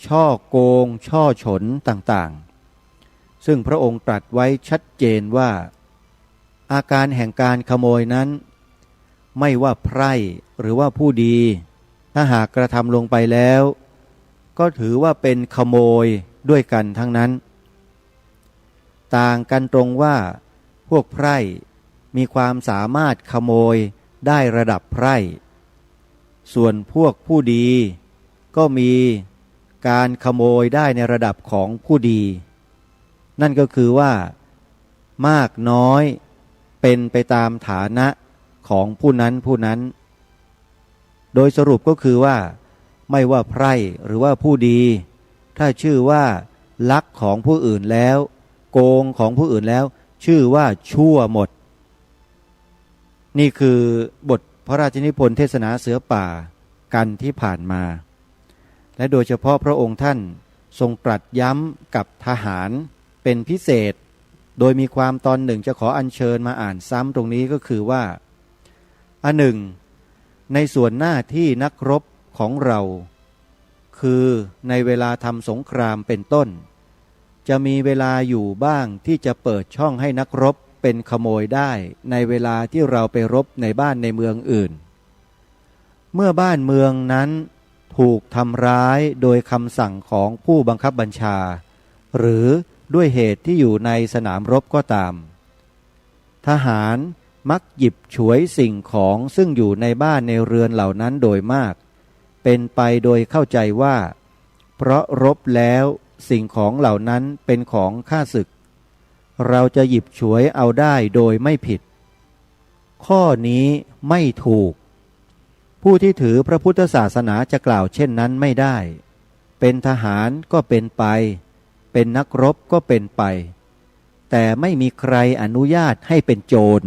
ช่อโกงช่อฉนต่างๆซึ่งพระองค์ตรัสไว้ชัดเจนว่าอาการแห่งการขโมยนั้นไม่ว่าไพร่หรือว่าผู้ดีถ้าหากกระทำลงไปแล้วก็ถือว่าเป็นขโมยด้วยกันทั้งนั้นต่างกันตรงว่าพวกไพร่มีความสามารถขโมยได้ระดับไพร่ส่วนพวกผู้ดีก็มีการขโมยได้ในระดับของผู้ดีนั่นก็คือว่ามากน้อยเป็นไปตามฐานะของผู้นั้นโดยสรุปก็คือว่าไม่ว่าไพร่หรือว่าผู้ดีถ้าชื่อว่าลักของผู้อื่นแล้วโกงของผู้อื่นแล้วชื่อว่าชั่วหมดนี่คือบทพระราชนิพนธ์เทศนาเสือป่ากันที่ผ่านมาและโดยเฉพาะพระองค์ท่านทรงตรัสย้ำกับทหารเป็นพิเศษโดยมีความตอนหนึ่งจะขออัญเชิญมาอ่านซ้ำตรงนี้ก็คือว่าอันหนึ่งในส่วนหน้าที่นักรบของเราคือในเวลาทำสงครามเป็นต้นจะมีเวลาอยู่บ้างที่จะเปิดช่องให้นักรบเป็นขโมยได้ในเวลาที่เราไปรบในบ้านในเมืองอื่นเมื่อบ้านเมืองนั้นถูกทำร้ายโดยคำสั่งของผู้บังคับบัญชาหรือด้วยเหตุที่อยู่ในสนามรบก็ตามทหารมักหยิบฉวยสิ่งของซึ่งอยู่ในบ้านในเรือนเหล่านั้นโดยมากเป็นไปโดยเข้าใจว่าเพราะรบแล้วสิ่งของเหล่านั้นเป็นของข้าศึกเราจะหยิบฉวยเอาได้โดยไม่ผิดข้อนี้ไม่ถูกผู้ที่ถือพระพุทธศาสนาจะกล่าวเช่นนั้นไม่ได้เป็นทหารก็เป็นไปเป็นนักรบก็เป็นไปแต่ไม่มีใครอนุญาตให้เป็นโจร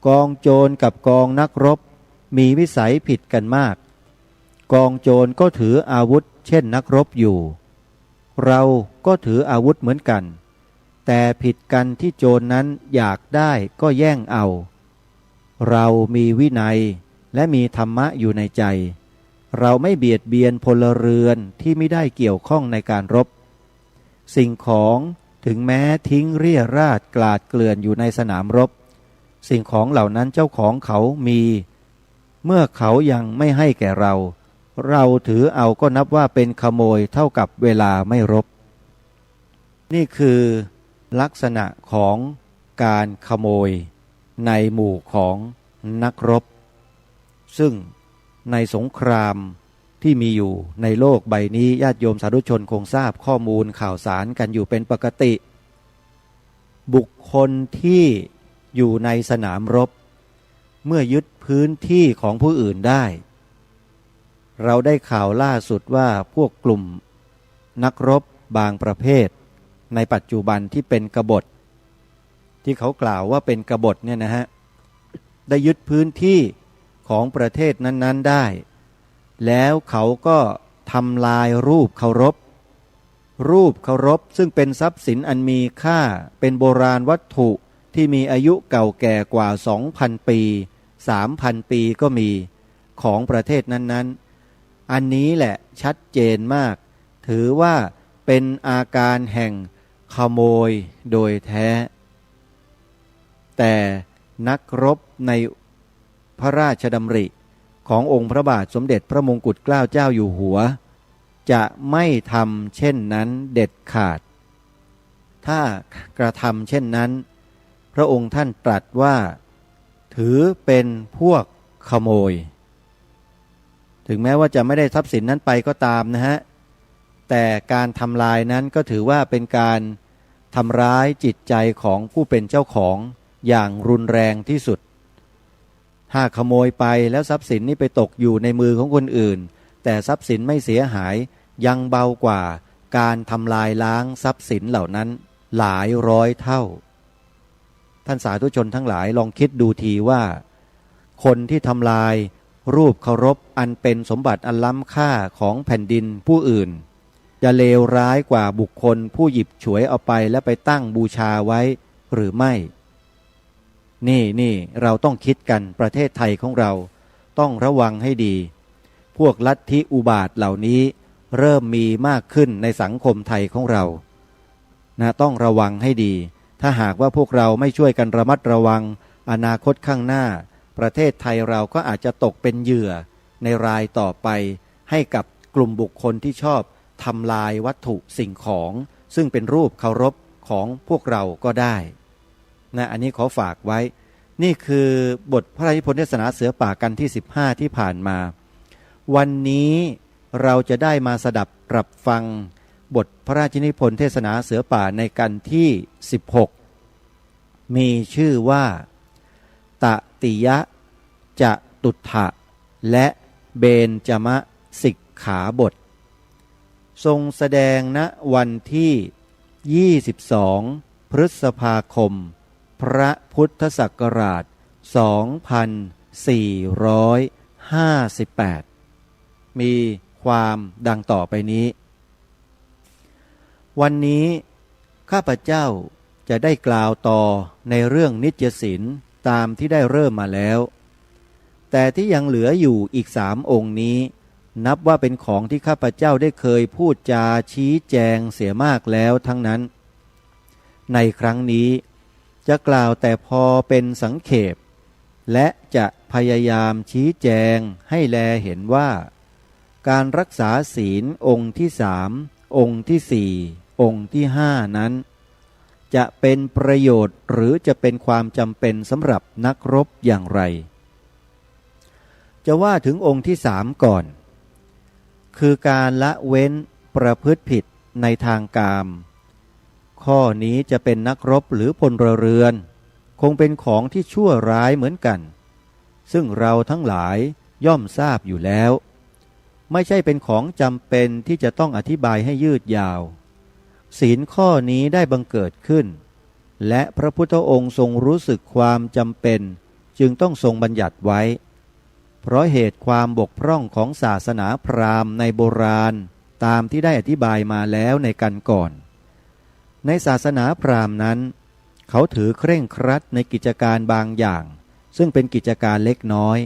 กองโจรกับกองนักรบมีวิสัยผิดกันมากกองโจรก็ถืออาวุธเช่นนักรบอยู่เราก็ถืออาวุธเหมือนกันแต่ผิดกันที่โจรนั้นอยากได้ก็แย่งเอาเรามีวินัยและมีธรรมะอยู่ในใจ เราไม่เบียดเบียนพลเรือนที่ไม่ได้เกี่ยวข้องในการรบสิ่งของถึงแม้ทิ้งเรี่ยราดกลาดเกลื่อนอยู่ในสนามรบสิ่งของเหล่านั้นเจ้าของเขามีเมื่อเขายังไม่ให้แก่เราเราถือเอาก็นับว่าเป็นขโมยเท่ากับเวลาไม่รบนี่คือลักษณะของการขโมยในหมู่ของนักรบซึ่งในสงครามที่มีอยู่ในโลกใบนี้ญาติโยมสาธุชนคงทราบข้อมูลข่าวสารกันอยู่เป็นปกติบุคคลที่อยู่ในสนามรบเมื่อยึดพื้นที่ของผู้อื่นได้เราได้ข่าวล่าสุดว่าพวกกลุ่มนักรบบางประเภทในปัจจุบันที่เป็นกบฏที่เขากล่าวว่าเป็นกบฏเนี่ยนะฮะได้ยึดพื้นที่ของประเทศนั้นๆได้แล้วเขาก็ทำลายรูปเคารพซึ่งเป็นทรัพย์สินอันมีค่าเป็นโบราณวัตถุที่มีอายุเก่าแก่กว่า 2,000 ปี 3,000 ปีก็มีของประเทศนั้นๆอันนี้แหละชัดเจนมากถือว่าเป็นอาการแห่งขโมยโดยแท้แต่นักรบในพระราชดำริขององค์พระบาทสมเด็จพระมงกุฎเกล้าเจ้าอยู่หัวจะไม่ทำเช่นนั้นเด็ดขาดถ้ากระทำเช่นนั้นพระองค์ท่านตรัสว่าถือเป็นพวกขโมยถึงแม้ว่าจะไม่ได้ทรัพย์สินนั้นไปก็ตามนะฮะแต่การทำลายนั้นก็ถือว่าเป็นการทำร้ายจิตใจของผู้เป็นเจ้าของอย่างรุนแรงที่สุดถ้าขโมยไปแล้วทรัพย์สินนี้ไปตกอยู่ในมือของคนอื่นแต่ทรัพย์สินไม่เสียหายยังเบากว่าการทำลายล้างทรัพย์สินเหล่านั้นหลายร้อยเท่าท่านสาธุชนทั้งหลายลองคิดดูทีว่าคนที่ทำลายรูปเคารพอันเป็นสมบัติอันล้ำค่าของแผ่นดินผู้อื่นจะเลวร้ายกว่าบุคคลผู้หยิบฉวยเอาไปและไปตั้งบูชาไว้หรือไม่นี่เราต้องคิดกันประเทศไทยของเราต้องระวังให้ดีพวกลัทธิอุบาทเหล่านี้เริ่มมีมากขึ้นในสังคมไทยของเรานะต้องระวังให้ดีถ้าหากว่าพวกเราไม่ช่วยกันระมัดระวังอนาคตข้างหน้าประเทศไทยเราก็อาจจะตกเป็นเหยื่อในรายต่อไปให้กับกลุ่มบุคคลที่ชอบทำลายวัตถุสิ่งของซึ่งเป็นรูปเคารพของพวกเราก็ได้นะอันนี้ขอฝากไว้นี่คือบทพระราชนิพนธ์เทศนาเสือป่ากันที่15ที่ผ่านมาวันนี้เราจะได้มาสดับปรับฟังบทพระราชนิพนธ์เทศนาเสือป่าในกันที่16มีชื่อว่าตติยะจะตุถะและเบญจมสิกขาบททรงแสดงณวันที่22พฤษภาคมพระพุทธศักราช2458มีความดังต่อไปนี้วันนี้ข้าพเจ้าจะได้กล่าวต่อในเรื่องนิจศีลตามที่ได้เริ่มมาแล้วแต่ที่ยังเหลืออยู่อีก3องค์นี้นับว่าเป็นของที่ข้าพเจ้าได้เคยพูดจาชี้แจงเสียมากแล้วทั้งนั้นในครั้งนี้จะกล่าวแต่พอเป็นสังเขปและจะพยายามชี้แจงให้แลเห็นว่าการรักษาศีลองค์ที่3องค์ที่4องค์ที่5นั้นจะเป็นประโยชน์หรือจะเป็นความจำเป็นสำหรับนักรบอย่างไรจะว่าถึงองค์ที่3ก่อนคือการละเว้นประพฤติผิดในทางกามข้อนี้จะเป็นนักรบหรือพลเรือนคงเป็นของที่ชั่วร้ายเหมือนกันซึ่งเราทั้งหลายย่อมทราบอยู่แล้วไม่ใช่เป็นของจำเป็นที่จะต้องอธิบายให้ยืดยาวศีลข้อนี้ได้บังเกิดขึ้นและพระพุทธองค์ทรงรู้สึกความจำเป็นจึงต้องทรงบัญญัติไว้เพราะเหตุความบกพร่องของศาสนาพราหมณ์ในโบราณตามที่ได้อธิบายมาแล้วในกันก่อนในศาสนาพราหมณ์นั้นเขาถือเคร่งครัดในกิจการบางอย่างซึ่งเป็นกิจการเล็กน้อย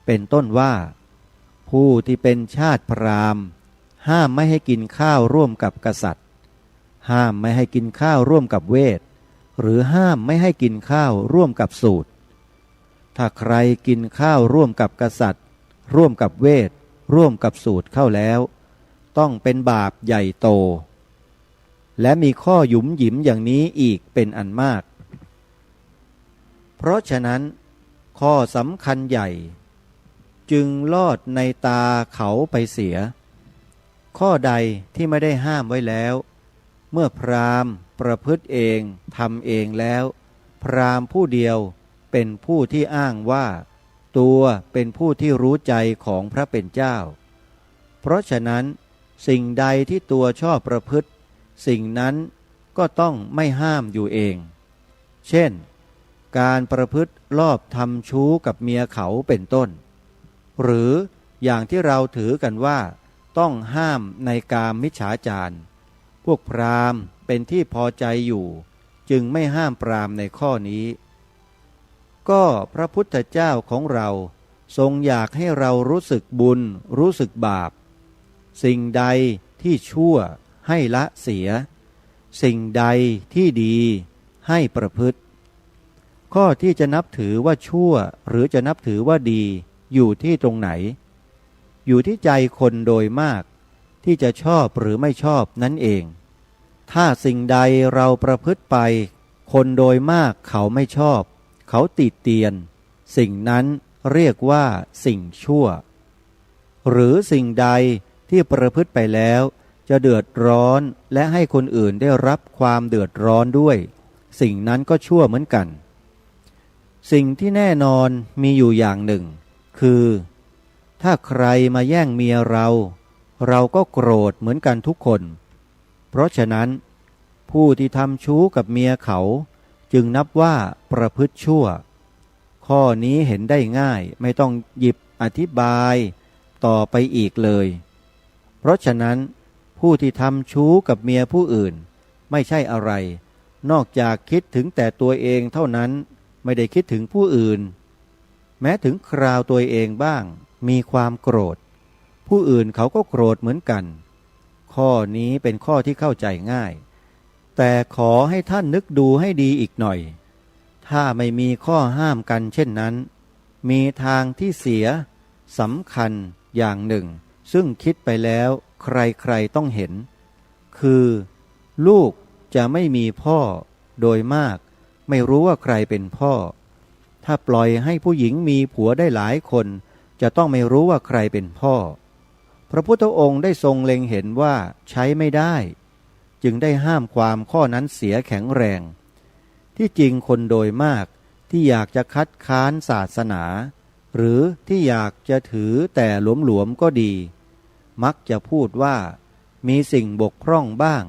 เป็นต้นว่า ผู้ที่เป็นชาติพราหมณ์ห้ามไม่ให้กินข้าวร่วมกับกษัตริย์ห้ามไม่ให้กินข้าวร่วมกับเวทหรือห้ามไม่ให้กินข้าวร่วมกับสูตรถ้าใครกินข้าวร่วมกับกษัตริย์ร่วมกับเวทร่วมกับสูตรเข้าแล้วต้องเป็นบาปใหญ่โตและมีข้อหยุมหยิมอย่างนี้อีกเป็นอันมากเพราะฉะนั้นข้อสำคัญใหญ่จึงลอดในตาเขาไปเสียข้อใดที่ไม่ได้ห้ามไว้แล้วเมื่อพราหมณ์ประพฤติเองทำเองแล้วพราหมณ์ผู้เดียวเป็นผู้ที่อ้างว่าตัวเป็นผู้ที่รู้ใจของพระเป็นเจ้าเพราะฉะนั้นสิ่งใดที่ตัวชอบประพฤติสิ่งนั้นก็ต้องไม่ห้ามอยู่เองเช่นการประพฤติลอบทำชู้กับเมียเขาเป็นต้นหรืออย่างที่เราถือกันว่าต้องห้ามในกามมิจฉาจารพวกพราหมณ์เป็นที่พอใจอยู่จึงไม่ห้ามปรามในข้อนี้ก็พระพุทธเจ้าของเราทรงอยากให้เรารู้สึกบุญรู้สึกบาปสิ่งใดที่ชั่วให้ละเสียสิ่งใดที่ดีให้ประพฤติข้อที่จะนับถือว่าชั่วหรือจะนับถือว่าดีอยู่ที่ตรงไหนอยู่ที่ใจคนโดยมากที่จะชอบหรือไม่ชอบนั่นเองถ้าสิ่งใดเราประพฤติไปคนโดยมากเขาไม่ชอบเขาติเตียนสิ่งนั้นเรียกว่าสิ่งชั่วหรือสิ่งใดที่ประพฤติไปแล้วจะเดือดร้อนและให้คนอื่นได้รับความเดือดร้อนด้วยสิ่งนั้นก็ชั่วเหมือนกันสิ่งที่แน่นอนมีอยู่อย่างหนึ่งคือถ้าใครมาแย่งเมียเราก็โกรธเหมือนกันทุกคนเพราะฉะนั้นผู้ที่ทำชู้กับเมียเขาจึงนับว่าประพฤติชั่วข้อนี้เห็นได้ง่ายไม่ต้องหยิบอธิบายต่อไปอีกเลยเพราะฉะนั้นผู้ที่ทำชู้กับเมียผู้อื่นไม่ใช่อะไรนอกจากคิดถึงแต่ตัวเองเท่านั้นไม่ได้คิดถึงผู้อื่นแม้ถึงคราวตัวเองบ้างมีความโกรธผู้อื่นเขาก็โกรธเหมือนกันข้อนี้เป็นข้อที่เข้าใจง่ายแต่ขอให้ท่านนึกดูให้ดีอีกหน่อยถ้าไม่มีข้อห้ามกันเช่นนั้นมีทางที่เสียสำคัญอย่างหนึ่งซึ่งคิดไปแล้วใครๆต้องเห็นคือลูกจะไม่มีพ่อโดยมากไม่รู้ว่าใครเป็นพ่อถ้าปล่อยให้ผู้หญิงมีผัวได้หลายคนจะต้องไม่รู้ว่าใครเป็นพ่อพระพุทธองค์ได้ทรงเล็งเห็นว่าใช้ไม่ได้จึงได้ห้ามความข้อนั้นเสียแข็งแรงที่จริงคนโดยมากที่อยากจะคัดค้านศาสนาหรือที่อยากจะถือแต่หลวมๆก็ดีมักจะพูดว่ามีสิ่งบกพร่องบ้าง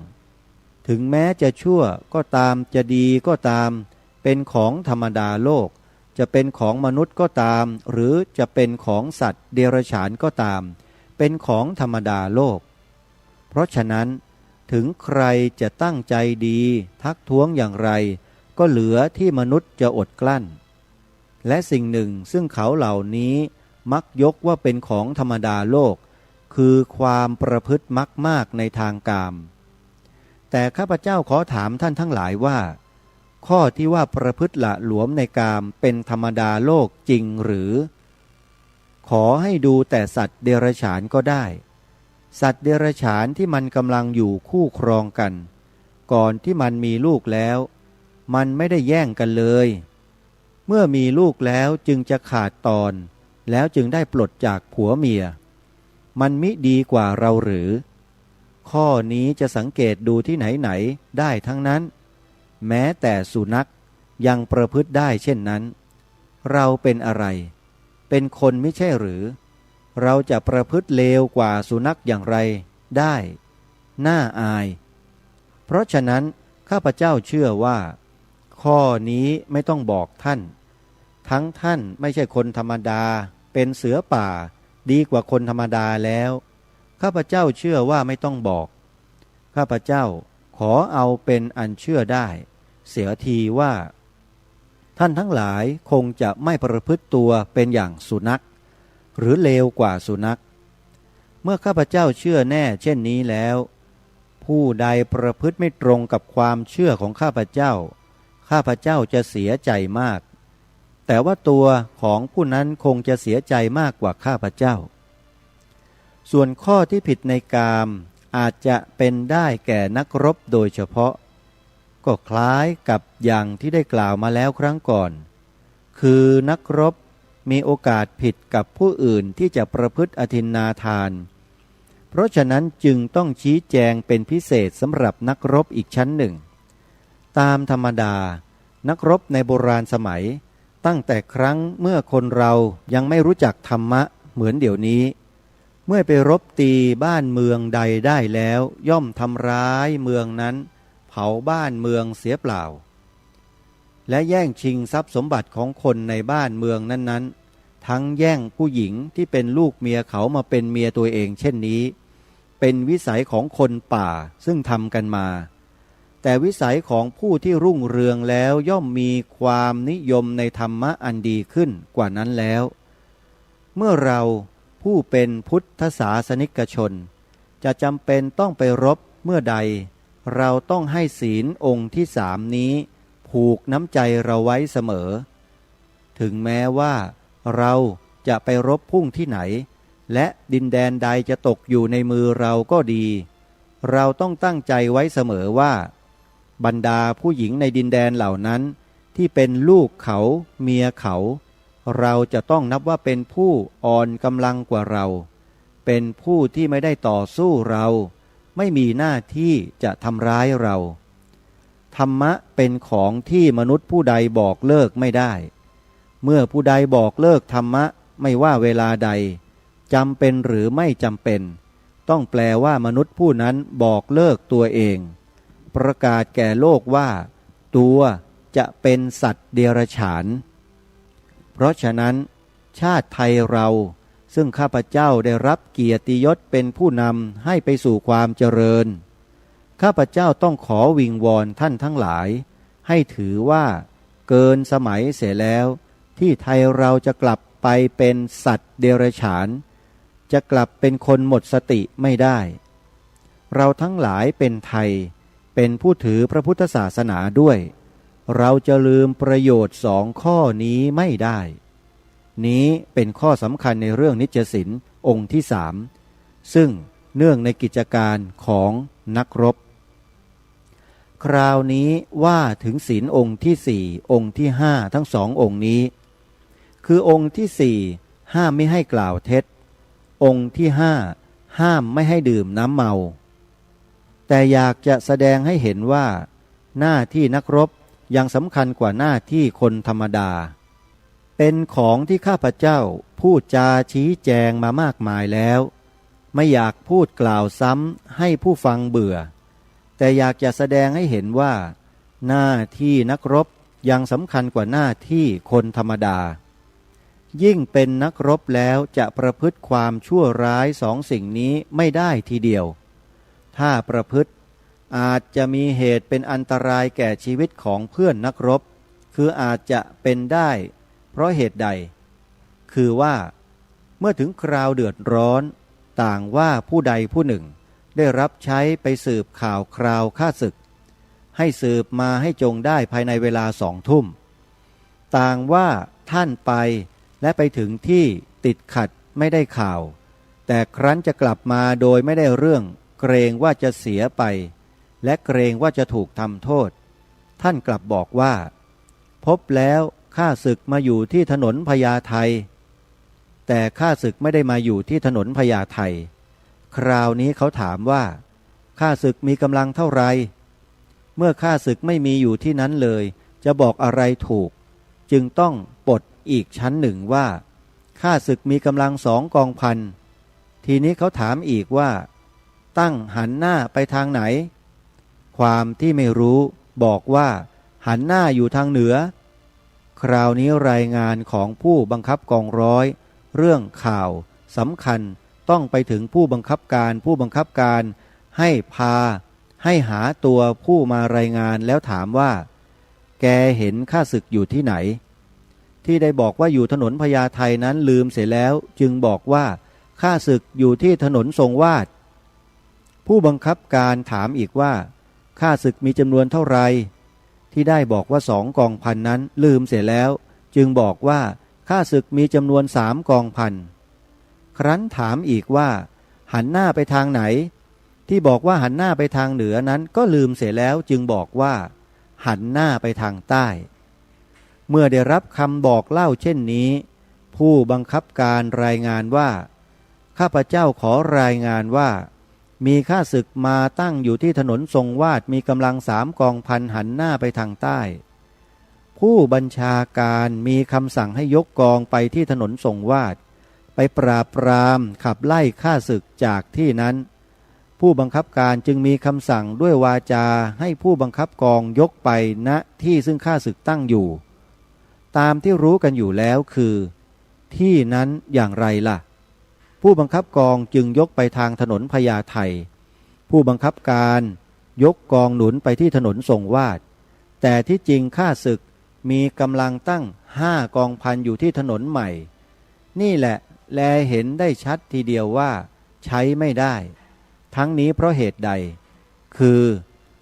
ถึงแม้จะชั่วก็ตามจะดีก็ตามเป็นของธรรมดาโลกจะเป็นของมนุษย์ก็ตามหรือจะเป็นของสัตว์เดรัจฉานก็ตามเป็นของธรรมดาโลกเพราะฉะนั้นถึงใครจะตั้งใจดีทักท้วงอย่างไรก็เหลือที่มนุษย์จะอดกลั้นและสิ่งหนึ่งซึ่งเขาเหล่านี้มักยกว่าเป็นของธรรมดาโลกคือความประพฤติมากในทางกามแต่ข้าพเจ้าขอถามท่านทั้งหลายว่าข้อที่ว่าประพฤติละหลวมในกามเป็นธรรมดาโลกจริงหรือขอให้ดูแต่สัตว์เดรัจฉานก็ได้สัตว์เดรัจฉานที่มันกำลังอยู่คู่ครองกันก่อนที่มันมีลูกแล้วมันไม่ได้แย่งกันเลยเมื่อมีลูกแล้วจึงจะขาดตอนแล้วจึงได้ปลดจากผัวเมียมันมิดีกว่าเราหรือข้อนี้จะสังเกตดูที่ไหนๆได้ทั้งนั้นแม้แต่สุนัขยังประพฤติได้เช่นนั้นเราเป็นอะไรเป็นคนไม่ใช่หรือเราจะประพฤติเลวกว่าสุนัขอย่างไรได้น่าอายเพราะฉะนั้นข้าพเจ้าเชื่อว่าข้อนี้ไม่ต้องบอกท่านทั้งท่านไม่ใช่คนธรรมดาเป็นเสือป่าดีกว่าคนธรรมดาแล้วข้าพเจ้าเชื่อว่าไม่ต้องบอกข้าพเจ้าขอเอาเป็นอันเชื่อได้เสียทีว่าท่านทั้งหลายคงจะไม่ประพฤติตัวเป็นอย่างสุนัขหรือเลวกว่าสุนัข เมื่อข้าพเจ้าเชื่อแน่เช่นนี้แล้วผู้ใดประพฤติไม่ตรงกับความเชื่อของข้าพเจ้าข้าพเจ้าจะเสียใจมากแต่ว่าตัวของผู้นั้นคงจะเสียใจมากกว่าข้าพเจ้าส่วนข้อที่ผิดในกามอาจจะเป็นได้แก่นักรบโดยเฉพาะก็คล้ายกับอย่างที่ได้กล่าวมาแล้วครั้งก่อนคือนักรบมีโอกาสผิดกับผู้อื่นที่จะประพฤติอทินนาทานเพราะฉะนั้นจึงต้องชี้แจงเป็นพิเศษสำหรับนักรบอีกชั้นหนึ่งตามธรรมดานักรบในโบราณสมัยตั้งแต่ครั้งเมื่อคนเรายังไม่รู้จักธรรมะเหมือนเดี๋ยวนี้เมื่อไปรบตีบ้านเมืองใดได้แล้วย่อมทำร้ายเมืองนั้นเผาบ้านเมืองเสียเปล่าและแย่งชิงทรัพย์สมบัติของคนในบ้านเมืองนั้นๆทั้งแย่งผู้หญิงที่เป็นลูกเมียเขามาเป็นเมียตัวเองเช่นนี้เป็นวิสัยของคนป่าซึ่งทำกันมาแต่วิสัยของผู้ที่รุ่งเรืองแล้วย่อมมีความนิยมในธรรมะอันดีขึ้นกว่านั้นแล้วเมื่อเราผู้เป็นพุทธศาสนิกชนจะจำเป็นต้องไปรบเมื่อใดเราต้องให้ศีลองค์ที่3นี้ผูกน้ำใจเราไว้เสมอถึงแม้ว่าเราจะไปรบพุ่งที่ไหนและดินแดนใดจะตกอยู่ในมือเราก็ดีเราต้องตั้งใจไว้เสมอว่าบรรดาผู้หญิงในดินแดนเหล่านั้นที่เป็นลูกเขาเมียเขาเราจะต้องนับว่าเป็นผู้อ่อนกำลังกว่าเราเป็นผู้ที่ไม่ได้ต่อสู้เราไม่มีหน้าที่จะทำร้ายเราธรรมะเป็นของที่มนุษย์ผู้ใดบอกเลิกไม่ได้เมื่อผู้ใดบอกเลิกธรรมะไม่ว่าเวลาใดจำเป็นหรือไม่จำเป็นต้องแปลว่ามนุษย์ผู้นั้นบอกเลิกตัวเองประกาศแก่โลกว่าตัวจะเป็นสัตว์เดรัจฉานเพราะฉะนั้นชาติไทยเราซึ่งข้าพเจ้าได้รับเกียรติยศเป็นผู้นำให้ไปสู่ความเจริญข้าพเจ้าต้องขอวิงวอนท่านทั้งหลายให้ถือว่าเกินสมัยเสียแล้วที่ไทยเราจะกลับไปเป็นสัตว์เดรัจฉานจะกลับเป็นคนหมดสติไม่ได้เราทั้งหลายเป็นไทยเป็นผู้ถือพระพุทธศาสนาด้วยเราจะลืมประโยชน์2 ข้อนี้ไม่ได้นี้เป็นข้อสำคัญในเรื่องนิจศีลองค์ที่3ซึ่งเนื่องในกิจการของนักรบคราวนี้ว่าถึงศีลองค์ที่4องค์ที่5ทั้ง2องค์นี้คือองค์ที่4ห้ามไม่ให้กล่าวเท็จองค์ที่5ห้ามไม่ให้ดื่มน้ำเมาแต่อยากจะแสดงให้เห็นว่าหน้าที่นักรบยังสำคัญกว่าหน้าที่คนธรรมดาเป็นของที่ข้าพเจ้าพูดจาชี้แจงมามากมายแล้วไม่อยากพูดกล่าวซ้ำให้ผู้ฟังเบื่อแต่อยากจะแสดงให้เห็นว่าหน้าที่นักรบยังสำคัญกว่าหน้าที่คนธรรมดายิ่งเป็นนักรบแล้วจะประพฤติความชั่วร้าย2 สิ่งนี้ไม่ได้ทีเดียวถ้าประพฤติอาจจะมีเหตุเป็นอันตรายแก่ชีวิตของเพื่อนนักรบคืออาจจะเป็นได้เพราะเหตุใดคือว่าเมื่อถึงคราวเดือดร้อนต่างว่าผู้ใดผู้หนึ่งได้รับใช้ไปสืบข่าวคราวข้าศึกให้สืบมาให้จงได้ภายในเวลา2 ทุ่มต่างว่าท่านไปและไปถึงที่ติดขัดไม่ได้ข่าวแต่ครั้นจะกลับมาโดยไม่ได้เรื่องเกรงว่าจะเสียไปและเกรงว่าจะถูกทำโทษท่านกลับบอกว่าพบแล้วข้าศึกมาอยู่ที่ถนนพญาไทแต่ข้าศึกไม่ได้มาอยู่ที่ถนนพญาไทคราวนี้เขาถามว่าข้าศึกมีกำลังเท่าไรเมื่อข้าศึกไม่มีอยู่ที่นั้นเลยจะบอกอะไรถูกจึงต้องปลดอีกชั้นหนึ่งว่าข้าศึกมีกำลัง2 กองพันทีนี้เขาถามอีกว่าตั้งหันหน้าไปทางไหนความที่ไม่รู้บอกว่าหันหน้าอยู่ทางเหนือคราวนี้รายงานของผู้บังคับกองร้อยเรื่องข่าวสำคัญต้องไปถึงผู้บังคับการให้หาตัวผู้มารายงานแล้วถามว่าแกเห็นข้าศึกอยู่ที่ไหนที่ได้บอกว่าอยู่ถนนพญาไทนั้นลืมเสียแล้วจึงบอกว่า ข้าศึกอยู่ที่ถนนทรงวาดผู้บังคับการถามอีกว่าข้าศึกมีจำนวนเท่าไรที่ได้บอกว่า2 กองพันนั้นลืมเสียแล้วจึงบอกว่าข้าศึกมีจำนวน3 กองพันครั้นถามอีกว่าหันหน้าไปทางไหนที่บอกว่าหันหน้าไปทางเหนือนั้นก็ลืมเสียแล้วจึงบอกว่าหันหน้าไปทางใต้เมื่อได้รับคำบอกเล่าเช่นนี้ผู้บังคับการรายงานว่าข้าพเจ้าขอรายงานว่ามีข้าศึกมาตั้งอยู่ที่ถนนทรงวาดมีกำลัง3 กองพันหันหน้าไปทางใต้ผู้บัญชาการมีคำสั่งให้ยกกองไปที่ถนนทรงวาดไปปราบปรามขับไล่ข้าศึกจากที่นั้นผู้บังคับการจึงมีคำสั่งด้วยวาจาให้ผู้บังคับกองยกไปณที่ซึ่งข้าศึกตั้งอยู่ตามที่รู้กันอยู่แล้วคือที่นั้นอย่างไรล่ะผู้บังคับกองจึงยกไปทางถนนพญาไทผู้บังคับการยกกองหนุนไปที่ถนนทรงวาดแต่ที่จริงข้าศึกมีกำลังตั้ง5 กองพันอยู่ที่ถนนใหม่นี่แหละแลเห็นได้ชัดทีเดียวว่าใช้ไม่ได้ทั้งนี้เพราะเหตุใดคือ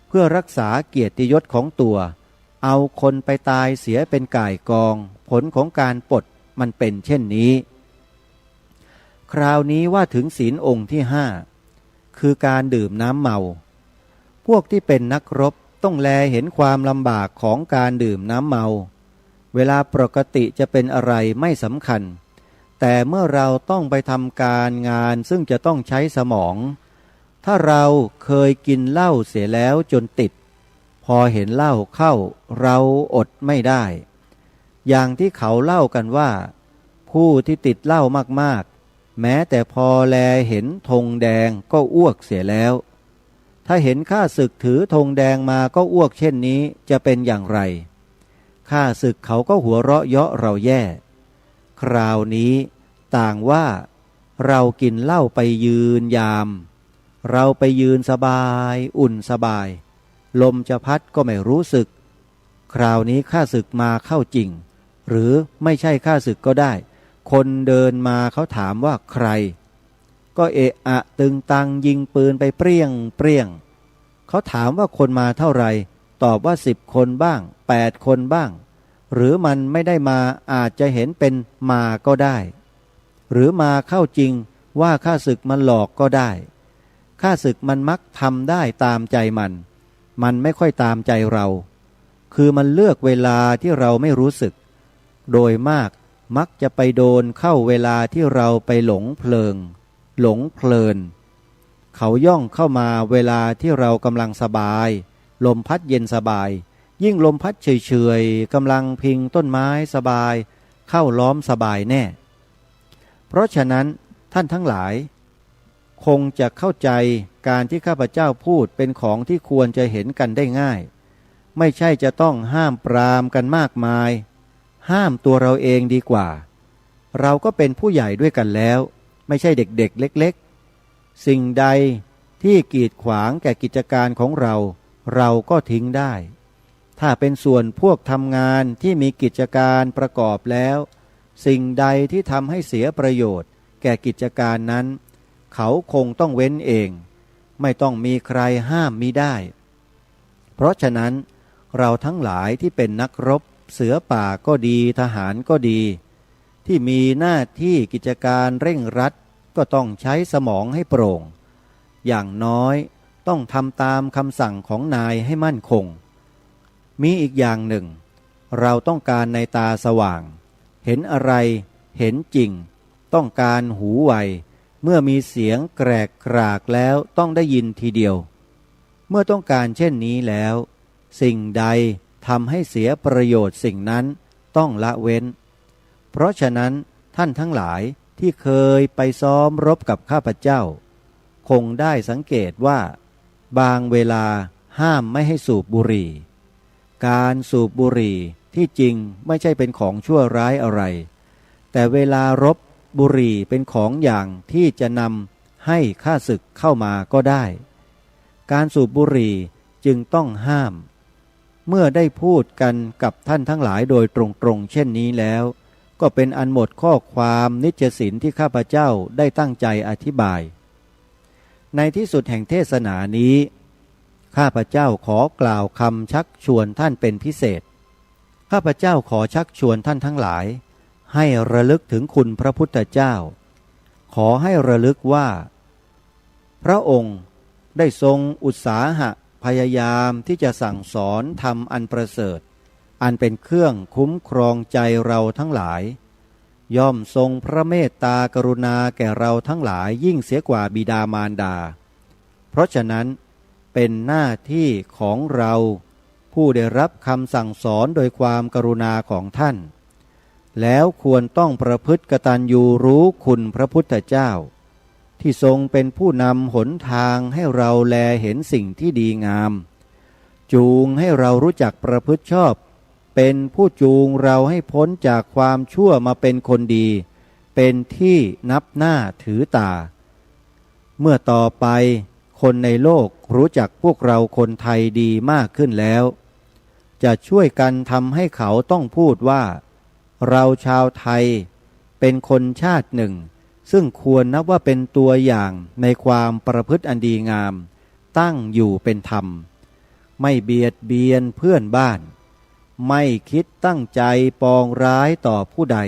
เพื่อรักษาเกียรติยศของตัวเอาคนไปตายเสียเป็นก่ายกองผลของการปลดมันเป็นเช่นนี้คราวนี้ว่าถึงศีลองค์ที่5คือการดื่มน้ำเมาพวกที่เป็นนักรบต้องแลเห็นความลำบากของการดื่มน้ำเมาเวลาปกติจะเป็นอะไรไม่สำคัญแต่เมื่อเราต้องไปทำการงานซึ่งจะต้องใช้สมองถ้าเราเคยกินเหล้าเสียแล้วจนติดพอเห็นเหล้าเข้าเราอดไม่ได้อย่างที่เขาเล่ากันว่าผู้ที่ติดเหล้ามากๆแม้แต่พอแลเห็นธงแดงก็อ้วกเสียแล้วถ้าเห็นข้าศึกถือธงแดงมาก็อ้วกเช่นนี้จะเป็นอย่างไรข้าศึกเขาก็หัวเราะเยาะเราแย่คราวนี้ต่างว่าเรากินเหล้าไปยืนยามเราไปยืนสบายอุ่นสบายลมจะพัดก็ไม่รู้สึกคราวนี้ข้าศึกมาเข้าจริงหรือไม่ใช่ข้าศึกก็ได้คนเดินมาเขาถามว่าใครก็เอะอะตึงตังยิงปืนไปเปรี้ยงเปรี้ยงเขาถามว่าคนมาเท่าไหร่ตอบว่า10 คนบ้าง8 คนบ้างหรือมันไม่ได้มาอาจจะเห็นเป็นมาก็ได้หรือมาเข้าจริงว่าข้าศึกมันหลอกก็ได้ข้าศึกมันมักทำได้ตามใจมันไม่ค่อยตามใจเราคือมันเลือกเวลาที่เราไม่รู้สึกโดยมากมักจะไปโดนเข้าเวลาที่เราไปหลงเพลินเขาย่องเข้ามาเวลาที่เรากำลังสบายลมพัดเย็นสบายยิ่งลมพัดเฉยๆกำลังพิงต้นไม้สบายเข้าล้อมสบายแน่เพราะฉะนั้นท่านทั้งหลายคงจะเข้าใจการที่ข้าพเจ้าพูดเป็นของที่ควรจะเห็นกันได้ง่ายไม่ใช่จะต้องห้ามปรามกันมากมายห้ามตัวเราเองดีกว่าเราก็เป็นผู้ใหญ่ด้วยกันแล้วไม่ใช่เด็กๆเล็กๆสิ่งใดที่กีดขวางแก่กิจการของเราก็ทิ้งได้ถ้าเป็นส่วนพวกทำงานที่มีกิจการประกอบแล้วสิ่งใดที่ทำให้เสียประโยชน์แก่กิจการนั้นเขาคงต้องเว้นเองไม่ต้องมีใครห้ามมิได้เพราะฉะนั้นเราทั้งหลายที่เป็นนักรบเสือป่าก็ดีทหารก็ดีที่มีหน้าที่กิจการเร่งรัดก็ต้องใช้สมองให้โปร่งอย่างน้อยต้องทำตามคำสั่งของนายให้มั่นคงมีอีกอย่างหนึ่งเราต้องการในตาสว่างเห็นอะไรเห็นจริงต้องการหูไวเมื่อมีเสียงแกรกกรากแล้วต้องได้ยินทีเดียวเมื่อต้องการเช่นนี้แล้วสิ่งใดทำให้เสียประโยชน์สิ่งนั้นต้องละเว้นเพราะฉะนั้นท่านทั้งหลายที่เคยไปซ้อมรบกับข้าพเจ้าคงได้สังเกตว่าบางเวลาห้ามไม่ให้สูบบุหรี่การสูบบุหรี่ที่จริงไม่ใช่เป็นของชั่วร้ายอะไรแต่เวลารบบุหรี่เป็นของอย่างที่จะนำให้ข้าศึกเข้ามาก็ได้การสูบบุหรี่จึงต้องห้ามเมื่อได้พูดกันกับท่านทั้งหลายโดยตรงๆเช่นนี้แล้ว ก็เป็นอันหมดข้อความนิจศีลที่ข้าพเจ้าได้ตั้งใจอธิบาย ในที่สุดแห่งเทศนานี้ข้าพเจ้าขอกล่าวคำชักชวนท่านเป็นพิเศษข้าพเจ้าขอชักชวนท่านทั้งหลายให้ระลึกถึงคุณพระพุทธเจ้าขอให้ระลึกว่าพระองค์ได้ทรงอุตสาหะพยายามที่จะสั่งสอนธรรมอันประเสริฐอันเป็นเครื่องคุ้มครองใจเราทั้งหลายย่อมทรงพระเมตตากรุณาแก่เราทั้งหลายยิ่งเสียกว่าบิดามารดาเพราะฉะนั้นเป็นหน้าที่ของเราผู้ได้รับคำสั่งสอนโดยความกรุณาของท่านแล้วควรต้องประพฤติกตัญญูรู้คุณพระพุทธเจ้าที่ทรงเป็นผู้นำหนทางให้เราแลเห็นสิ่งที่ดีงามจูงให้เรารู้จักประพฤติชอบเป็นผู้จูงเราให้พ้นจากความชั่วมาเป็นคนดีเป็นที่นับหน้าถือตาเมื่อต่อไปคนในโลกรู้จักพวกเราคนไทยดีมากขึ้นแล้วจะช่วยกันทำให้เขาต้องพูดว่าเราชาวไทยเป็นคนชาติหนึ่งซึ่งควรนับว่าเป็นตัวอย่างในความประพฤติอันดีงามตั้งอยู่เป็นธรรมไม่เบียดเบียนเพื่อนบ้านไม่คิดตั้งใจปองร้ายต่อผู้ใด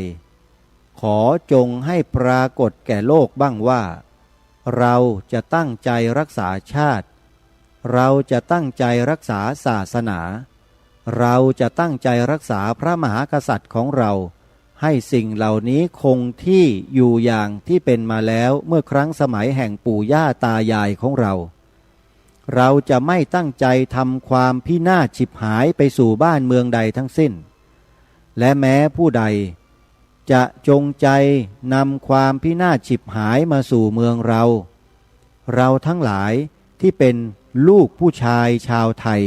ขอจงให้ปรากฏแก่โลกบ้างว่าเราจะตั้งใจรักษาชาติเราจะตั้งใจรักษาศาสนาเราจะตั้งใจรักษาพระมหากษัตริย์ของเราให้สิ่งเหล่านี้คงที่อยู่อย่างที่เป็นมาแล้วเมื่อครั้งสมัยแห่งปู่ย่าตายายของเราเราจะไม่ตั้งใจทำความพินาศฉิบหายไปสู่บ้านเมืองใดทั้งสิ้นและแม้ผู้ใดจะจงใจนำความพินาศฉิบหายมาสู่เมืองเราทั้งหลายที่เป็นลูกผู้ชายชาวไทย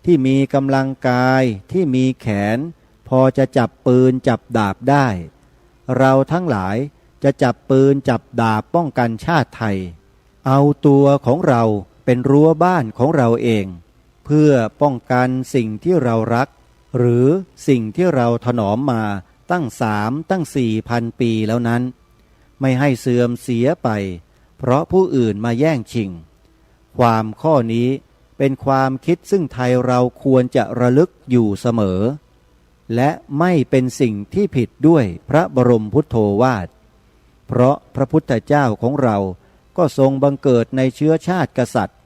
ที่มีกำลังกายที่มีแขนพอจะจับปืนจับดาบได้เราทั้งหลายจะจับปืนจับดาบป้องกันชาติไทยเอาตัวของเราเป็นรั้วบ้านของเราเองเพื่อป้องกันสิ่งที่เรารักหรือสิ่งที่เราถนอมมาตั้ง4,000 ปีแล้วนั้นไม่ให้เสื่อมเสียไปเพราะผู้อื่นมาแย่งชิงความข้อนี้เป็นความคิดซึ่งไทยเราควรจะระลึกอยู่เสมอและไม่เป็นสิ่งที่ผิดด้วยพระบรมพุทโธวาทเพราะพระพุทธเจ้าของเราก็ทรงบังเกิดในเชื้อชาติกษัตริย์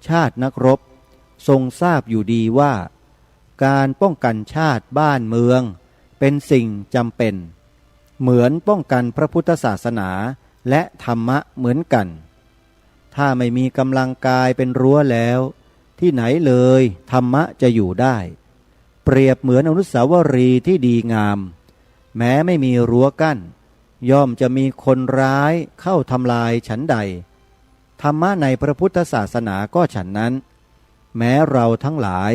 ชาตินักรบทรงทราบอยู่ดีว่าการป้องกันชาติบ้านเมืองเป็นสิ่งจำเป็นเหมือนป้องกันพระพุทธศาสนาและธรรมะเหมือนกันถ้าไม่มีกำลังกายเป็นรั้วแล้วที่ไหนเลยธรรมะจะอยู่ได้เปรียบเหมือนอนุสาวรีย์ที่ดีงามแม้ไม่มีรั้วกั้นย่อมจะมีคนร้ายเข้าทำลายฉันใดธรรมะในพระพุทธศาสนาก็ฉันนั้นแม้เราทั้งหลาย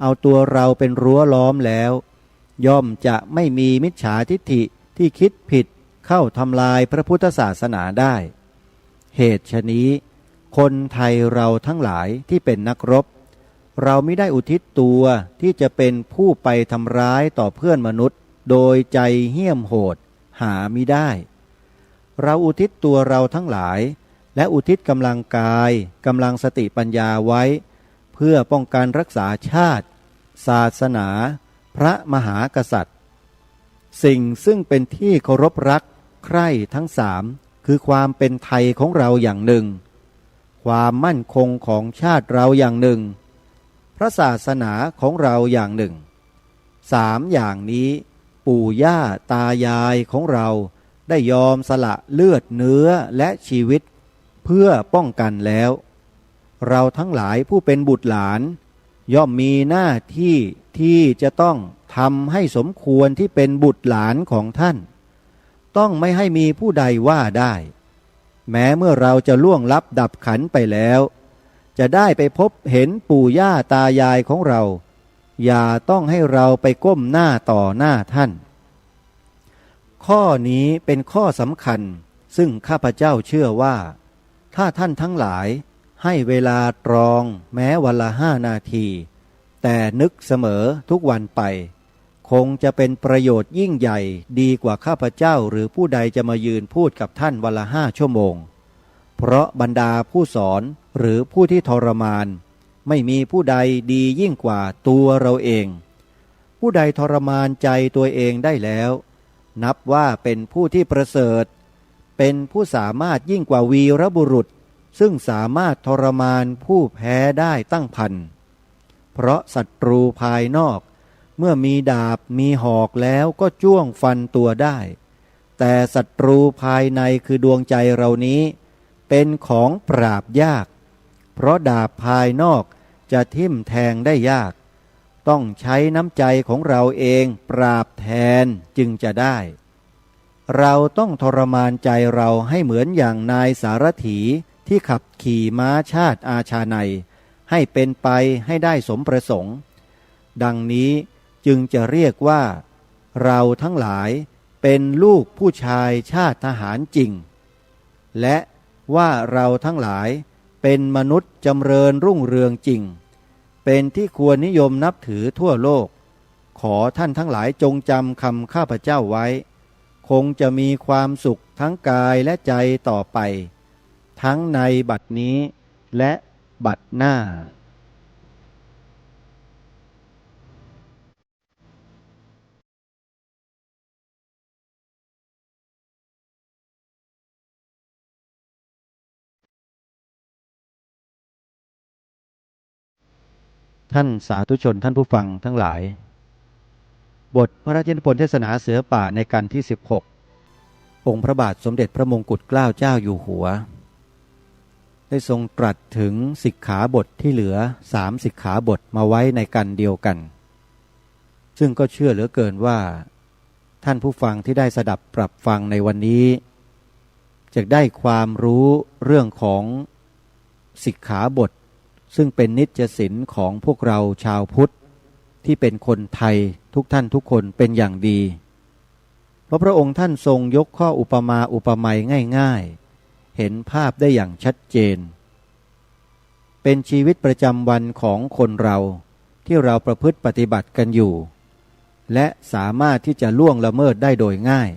เอาตัวเราเป็นรั้วล้อมแล้วย่อมจะไม่มีมิจฉาทิฏฐิที่คิดผิดเข้าทำลายพระพุทธศาสนาได้เหตุฉะนี้คนไทยเราทั้งหลายที่เป็นนักรบเราไม่ได้อุทิศตัวที่จะเป็นผู้ไปทำร้ายต่อเพื่อนมนุษย์โดยใจเหี้ยมโหดหามิได้เราอุทิศตัวเราทั้งหลายและอุทิศกำลังกายกำลังสติปัญญาไว้เพื่อป้องกันรักษาชาติศาสนาพระมหากษัตริย์สิ่งซึ่งเป็นที่เคารพรักใคร่ทั้งสามคือความเป็นไทยของเราอย่างหนึ่งความมั่นคงของชาติเราอย่างหนึ่งพระศาสนาของเราอย่างหนึ่ง3อย่างนี้ปู่ย่าตายายของเราได้ยอมสละเลือดเนื้อและชีวิตเพื่อป้องกันแล้วเราทั้งหลายผู้เป็นบุตรหลานย่อมมีหน้าที่จะต้องทำให้สมควรที่เป็นบุตรหลานของท่านต้องไม่ให้มีผู้ใดว่าได้แม้เมื่อเราจะล่วงลับดับขันไปแล้วจะได้ไปพบเห็นปู่ย่าตายายของเราอย่าต้องให้เราไปก้มหน้าต่อหน้าท่านข้อนี้เป็นข้อสำคัญซึ่งข้าพเจ้าเชื่อว่าถ้าท่านทั้งหลายให้เวลาตรองแม้วันละ5 นาทีแต่นึกเสมอทุกวันไป คงจะเป็นประโยชน์ยิ่งใหญ่ดีกว่าข้าพเจ้าหรือผู้ใดจะมายืนพูดกับท่านวันละ5 ชั่วโมงเพราะบรรดาผู้สอนหรือผู้ที่ทรมานไม่มีผู้ใดดียิ่งกว่าตัวเราเองผู้ใดทรมานใจตัวเองได้แล้วนับว่าเป็นผู้ที่ประเสริฐเป็นผู้สามารถยิ่งกว่าวีรบุรุษซึ่งสามารถทรมานผู้แพ้ได้ตั้งพันเพราะศัตรูภายนอกเมื่อมีดาบมีหอกแล้วก็จ้วงฟันตัวได้แต่ศัตรูภายในคือดวงใจเรานี้เป็นของปราบยากเพราะดาบภายนอกจะทิ่มแทงได้ยากต้องใช้น้ำใจของเราเองปราบแทนจึงจะได้เราต้องทรมานใจเราให้เหมือนอย่างนายสารถีที่ขับขี่ม้าชาติอาชาไนยให้เป็นไปให้ได้สมประสงค์ดังนี้จึงจะเรียกว่าเราทั้งหลายเป็นลูกผู้ชายชาติทหารจริงและว่าเราทั้งหลายเป็นมนุษย์จำเริญรุ่งเรืองจริงเป็นที่ควรนิยมนับถือทั่วโลกขอท่านทั้งหลายจงจำคำข้าพเจ้าไว้คงจะมีความสุขทั้งกายและใจต่อไปทั้งในบัดนี้และบัดหน้าท่านสาธุชนท่านผู้ฟังทั้งหลายบทพระราชนิพนธ์เทศนาเสือป่าในกันที่16องค์พระบาทสมเด็จพระมงกุฎเกล้าเจ้าอยู่หัวได้ทรงตรัสถึงสิกขาบทที่เหลือ3สิกขาบทมาไว้ในกันเดียวกันซึ่งก็เชื่อเหลือเกินว่าท่านผู้ฟังที่ได้สดับปรับฟังในวันนี้จะได้ความรู้เรื่องของสิกขาบทซึ่งเป็นนิจศีลของพวกเราชาวพุทธที่เป็นคนไทยทุกท่านทุกคนเป็นอย่างดีเพราะพระองค์ท่านทรงยกข้ออุปมาอุปไมยง่ายๆเห็นภาพได้อย่างชัดเจนเป็นชีวิตประจำวันของคนเราที่เราประพฤติปฏิบัติกันอยู่และสามารถที่จะล่วงละเมิดได้โดยง่าย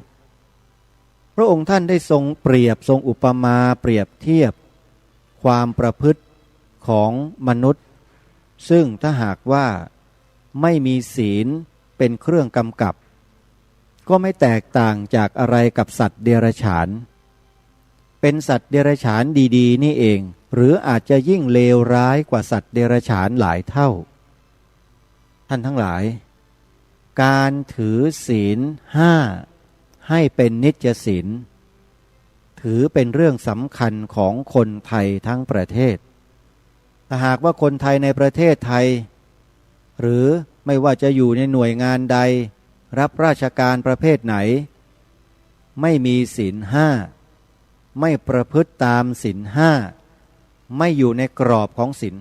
พระองค์ท่านได้ทรงเปรียบทรงอุปมาเปรียบเทียบความประพฤติของมนุษย์ซึ่งถ้าหากว่าไม่มีศีลเป็นเครื่องกำกับก็ไม่แตกต่างจากอะไรกับสัตว์เดรัจฉานเป็นสัตว์เดรัจฉานดีๆนี่เองหรืออาจจะยิ่งเลวร้ายกว่าสัตว์เดรัจฉานหลายเท่าท่านทั้งหลายการถือศีล5ให้เป็นนิจศีลถือเป็นเรื่องสำคัญของคนไทยทั้งประเทศถ้าหากว่าคนไทยในประเทศไทยหรือไม่ว่าจะอยู่ในหน่วยงานใดรับราชการประเภทไหนไม่มีศีล5ไม่ประพฤติตามศีล5ไม่อยู่ในกรอบของศีล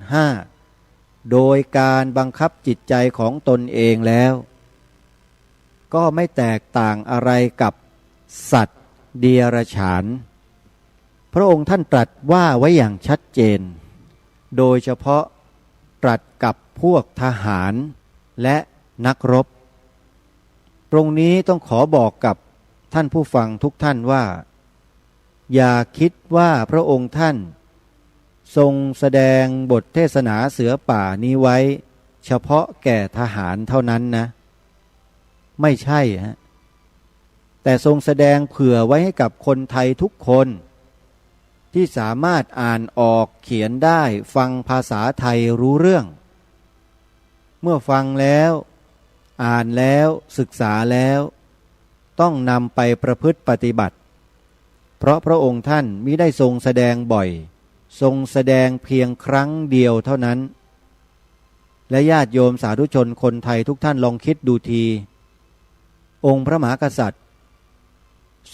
5โดยการบังคับจิตใจของตนเองแล้วก็ไม่แตกต่างอะไรกับสัตว์เดรัจฉานพระองค์ท่านตรัสว่าไว้อย่างชัดเจนโดยเฉพาะตรัสกับพวกทหารและนักรบตรงนี้ต้องขอบอกกับท่านผู้ฟังทุกท่านว่าอย่าคิดว่าพระองค์ท่านทรงแสดงบทเทศนาเสือป่านี้ไว้เฉพาะแก่ทหารเท่านั้นนะไม่ใช่ฮะแต่ทรงแสดงเผื่อไว้ให้กับคนไทยทุกคนที่สามารถอ่านออกเขียนได้ฟังภาษาไทยรู้เรื่องเมื่อฟังแล้วอ่านแล้วศึกษาแล้วต้องนำไปประพฤติปฏิบัติเพราะพระองค์ท่านมิได้ทรงแสดงบ่อยทรงแสดงเพียงครั้งเดียวเท่านั้นและญาติโยมสาธุชนคนไทยทุกท่านลองคิดดูทีองค์พระมหากษัตริย์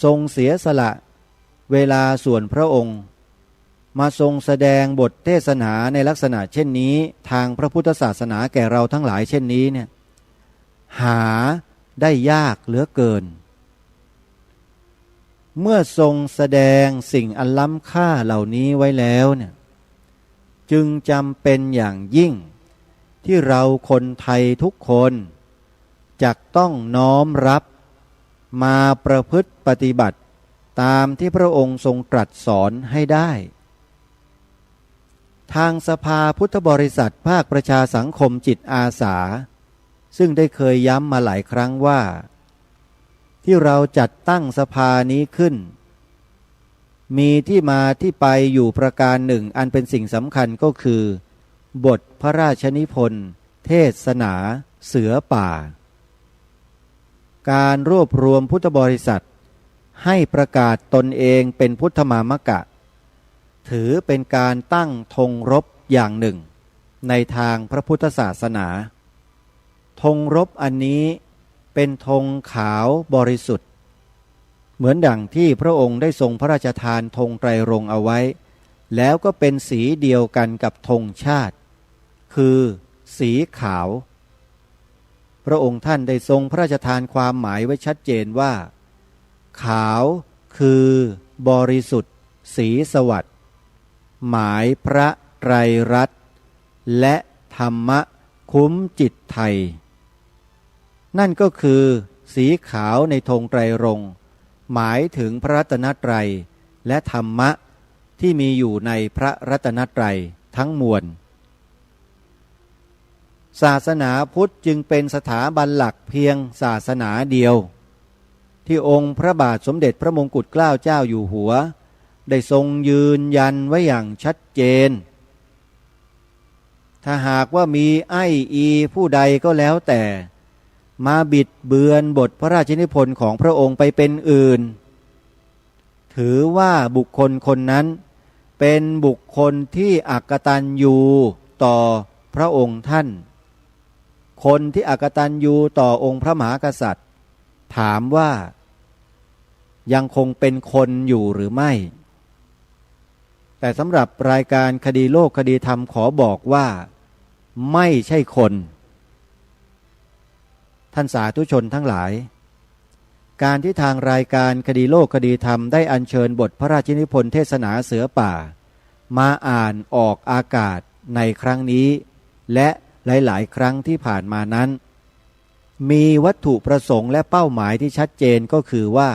ทรงเสียสละเวลาส่วนพระองค์มาทรงแสดงบทเทศนาในลักษณะเช่นนี้ทางพระพุทธศาสนาแก่เราทั้งหลายเช่นนี้เนี่ยหาได้ยากเหลือเกินเมื่อทรงแสดงสิ่งอันล้ำค่าเหล่านี้ไว้แล้วเนี่ยจึงจำเป็นอย่างยิ่งที่เราคนไทยทุกคน จักต้องน้อมรับมาประพฤติปฏิบัติตามที่พระองค์ทรงตรัสสอนให้ได้ทางสภาพุทธบริษัทภาคประชาสังคมจิตอาสาซึ่งได้เคยย้ำมาหลายครั้งว่าที่เราจัดตั้งสภานี้ขึ้นมีที่มาที่ไปอยู่ประการหนึ่งอันเป็นสิ่งสำคัญก็คือบทพระราชนิพนธ์เทศนาเสือป่าการรวบรวมพุทธบริษัทให้ประกาศตนเองเป็นพุทธมามกะถือเป็นการตั้งธงรบอย่างหนึ่งในทางพระพุทธศาสนาธงรบอันนี้เป็นธงขาวบริสุทธิ์เหมือนดั่งที่พระองค์ได้ทรงพระราชทานธงไตรรงค์เอาไว้แล้วก็เป็นสีเดียวกันกับธงชาติคือสีขาวพระองค์ท่านได้ทรงพระราชทานความหมายไว้ชัดเจนว่าขาวคือบริสุทธิ์สีสวัสดิ์หมายพระไตรรัตน์และธรรมะคุ้มจิตไทยนั่นก็คือสีขาวในธงไตรรงค์หมายถึงพระรัตนตรัยและธรรมะที่มีอยู่ในพระรัตนตรัยทั้งมวลศาสนาพุทธจึงเป็นสถาบันหลักเพียงศาสนาเดียวที่องค์พระบาทสมเด็จพระมงกุฎเกล้าเจ้าอยู่หัวได้ทรงยืนยันไว้อย่างชัดเจนถ้าหากว่ามีไอ้อีผู้ใดก็แล้วแต่มาบิดเบือนบทพระราชนิพนธ์ของพระองค์ไปเป็นอื่นถือว่าบุคคลคนนั้นเป็นบุคคลที่อกตัญญูต่อพระองค์ท่านคนที่อกตัญญูต่อองค์พระมหากษัตริย์ถามว่ายังคงเป็นคนอยู่หรือไม่แต่สำหรับรายการคดีโลกคดีธรรมขอบอกว่าไม่ใช่คนท่านสาธุชนทั้งหลายการที่ทางรายการคดีโลกคดีธรรมได้อัญเชิญบทพระราชนิพนธ์เทศนาเสือป่ามาอ่านออกอากาศในครั้งนี้และหลายๆครั้งที่ผ่านมานั้นมีวัตถุประสงค์และเป้าหมายที่ชัดเจนก็คือว่า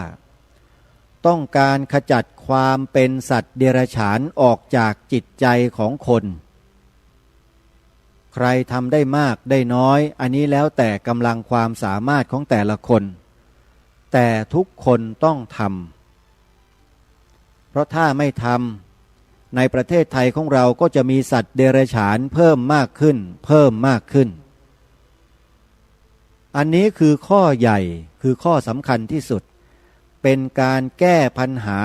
ต้องการขจัดความเป็นสัตว์เดรัจฉานออกจากจิตใจของคนใครทำได้มากได้น้อยอันนี้แล้วแต่กำลังความสามารถของแต่ละคนแต่ทุกคนต้องทำเพราะถ้าไม่ทำในประเทศไทยของเราก็จะมีสัตว์เดรัจฉานเพิ่มมากขึ้นอันนี้คือข้อใหญ่คือข้อสำคัญที่สุดเป็นการแก้ปัญหา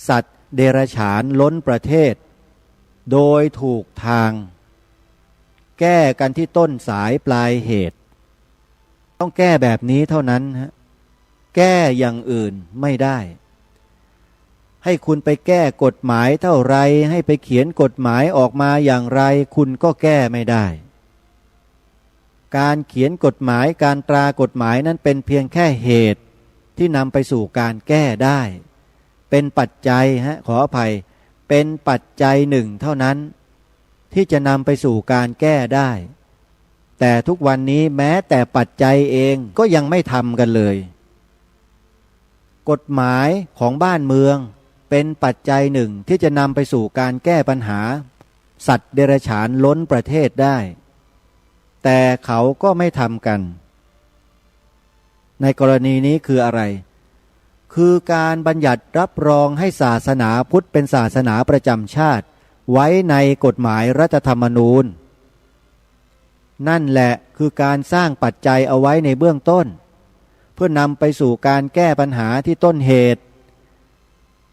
สัตว์เดรัจฉานล้นประเทศโดยถูกทางแก้กันที่ต้นสายปลายเหตุต้องแก้แบบนี้เท่านั้นฮะแก้อย่างอื่นไม่ได้ให้คุณไปแก้กฎหมายเท่าไรให้ไปเขียนกฎหมายออกมาอย่างไรคุณก็แก้ไม่ได้การเขียนกฎหมายการตรากฎหมายนั้นเป็นเพียงแค่เหตุที่นำไปสู่การแก้ได้เป็นปัจจัยขออภัยเป็นปัจจัยหนึ่งเท่านั้นที่จะนำไปสู่การแก้ได้แต่ทุกวันนี้แม้แต่ปัจจัยเองก็ยังไม่ทำกันเลยกฎหมายของบ้านเมืองเป็นปัจจัยหนึ่งที่จะนำไปสู่การแก้ปัญหาสัตว์เดรัจฉานล้นประเทศได้แต่เขาก็ไม่ทำกันในกรณีนี้คืออะไรคือการบัญญัติรับรองให้ศาสนาพุทธเป็นศาสนาประจำชาติไว้ในกฎหมายรัฐธรรมนูญนั่นแหละคือการสร้างปัจจัยเอาไว้ในเบื้องต้นเพื่อนำไปสู่การแก้ปัญหาที่ต้นเหตุ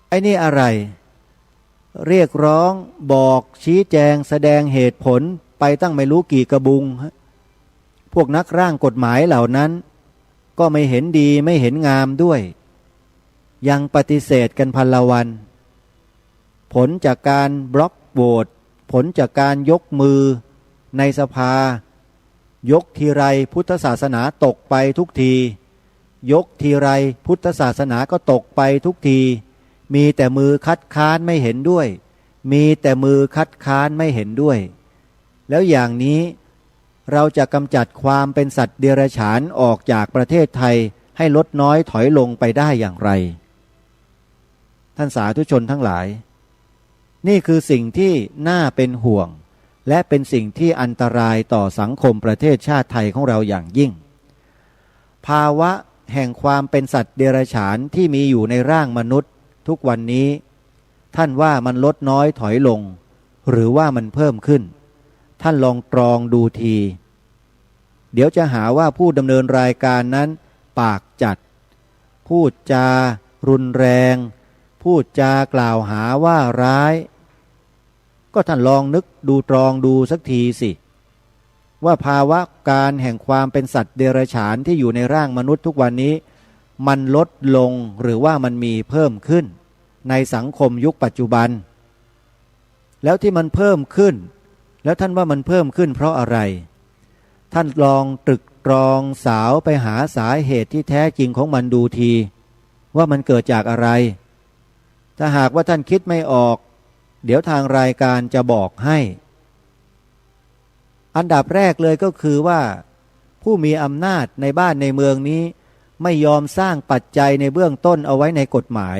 ไอ้นี่อะไรเรียกร้องบอกชี้แจงแสดงเหตุผลไปตั้งไม่รู้กี่กระบุงพวกนักร่างกฎหมายเหล่านั้นก็ไม่เห็นดีไม่เห็นงามด้วยยังปฏิเสธกันพันละวันผลจากการบล็อกโหวตผลจากการยกมือในสภายกทีไรพุทธศาสนาตกไปทุกทียกทีไรพุทธศาสนาก็ตกไปทุกทีมีแต่มือคัดค้านไม่เห็นด้วยมีแต่มือคัดค้านไม่เห็นด้วยแล้วอย่างนี้ เราจะกำจัดความเป็นสัตว์เดรัจฉานออกจากประเทศไทยให้ลดน้อยถอยลงไปได้อย่างไรท่านสาธุชนทั้งหลายนี่คือสิ่งที่น่าเป็นห่วงและเป็นสิ่งที่อันตรายต่อสังคมประเทศชาติไทยของเราอย่างยิ่งภาวะแห่งความเป็นสัตว์เดรัจฉานที่มีอยู่ในร่างมนุษย์ทุกวันนี้ท่านว่ามันลดน้อยถอยลงหรือว่ามันเพิ่มขึ้นท่านลองตรองดูทีเดี๋ยวจะหาว่าผู้ดำเนินรายการนั้นปากจัดพูดจารุนแรงพูดจากล่าวหาว่าร้ายก็ท่านลองนึกดูตรองดูสักทีสิว่าภาวะการแห่งความเป็นสัตว์เดรัจฉานที่อยู่ในร่างมนุษย์ทุกวันนี้มันลดลงหรือว่ามันมีเพิ่มขึ้นในสังคมยุคปัจจุบันแล้วที่มันเพิ่มขึ้นแล้วท่านว่ามันเพิ่มขึ้นเพราะอะไรท่านลองตรึกตรองสาวไปหาสาเหตุที่แท้จริงของมันดูทีว่ามันเกิดจากอะไรถ้าหากว่าท่านคิดไม่ออกเดี๋ยวทางรายการจะบอกให้อันดับแรกเลยก็คือว่าผู้มีอำนาจในบ้านในเมืองนี้ไม่ยอมสร้างปัจจัยในเบื้องต้นเอาไว้ในกฎหมาย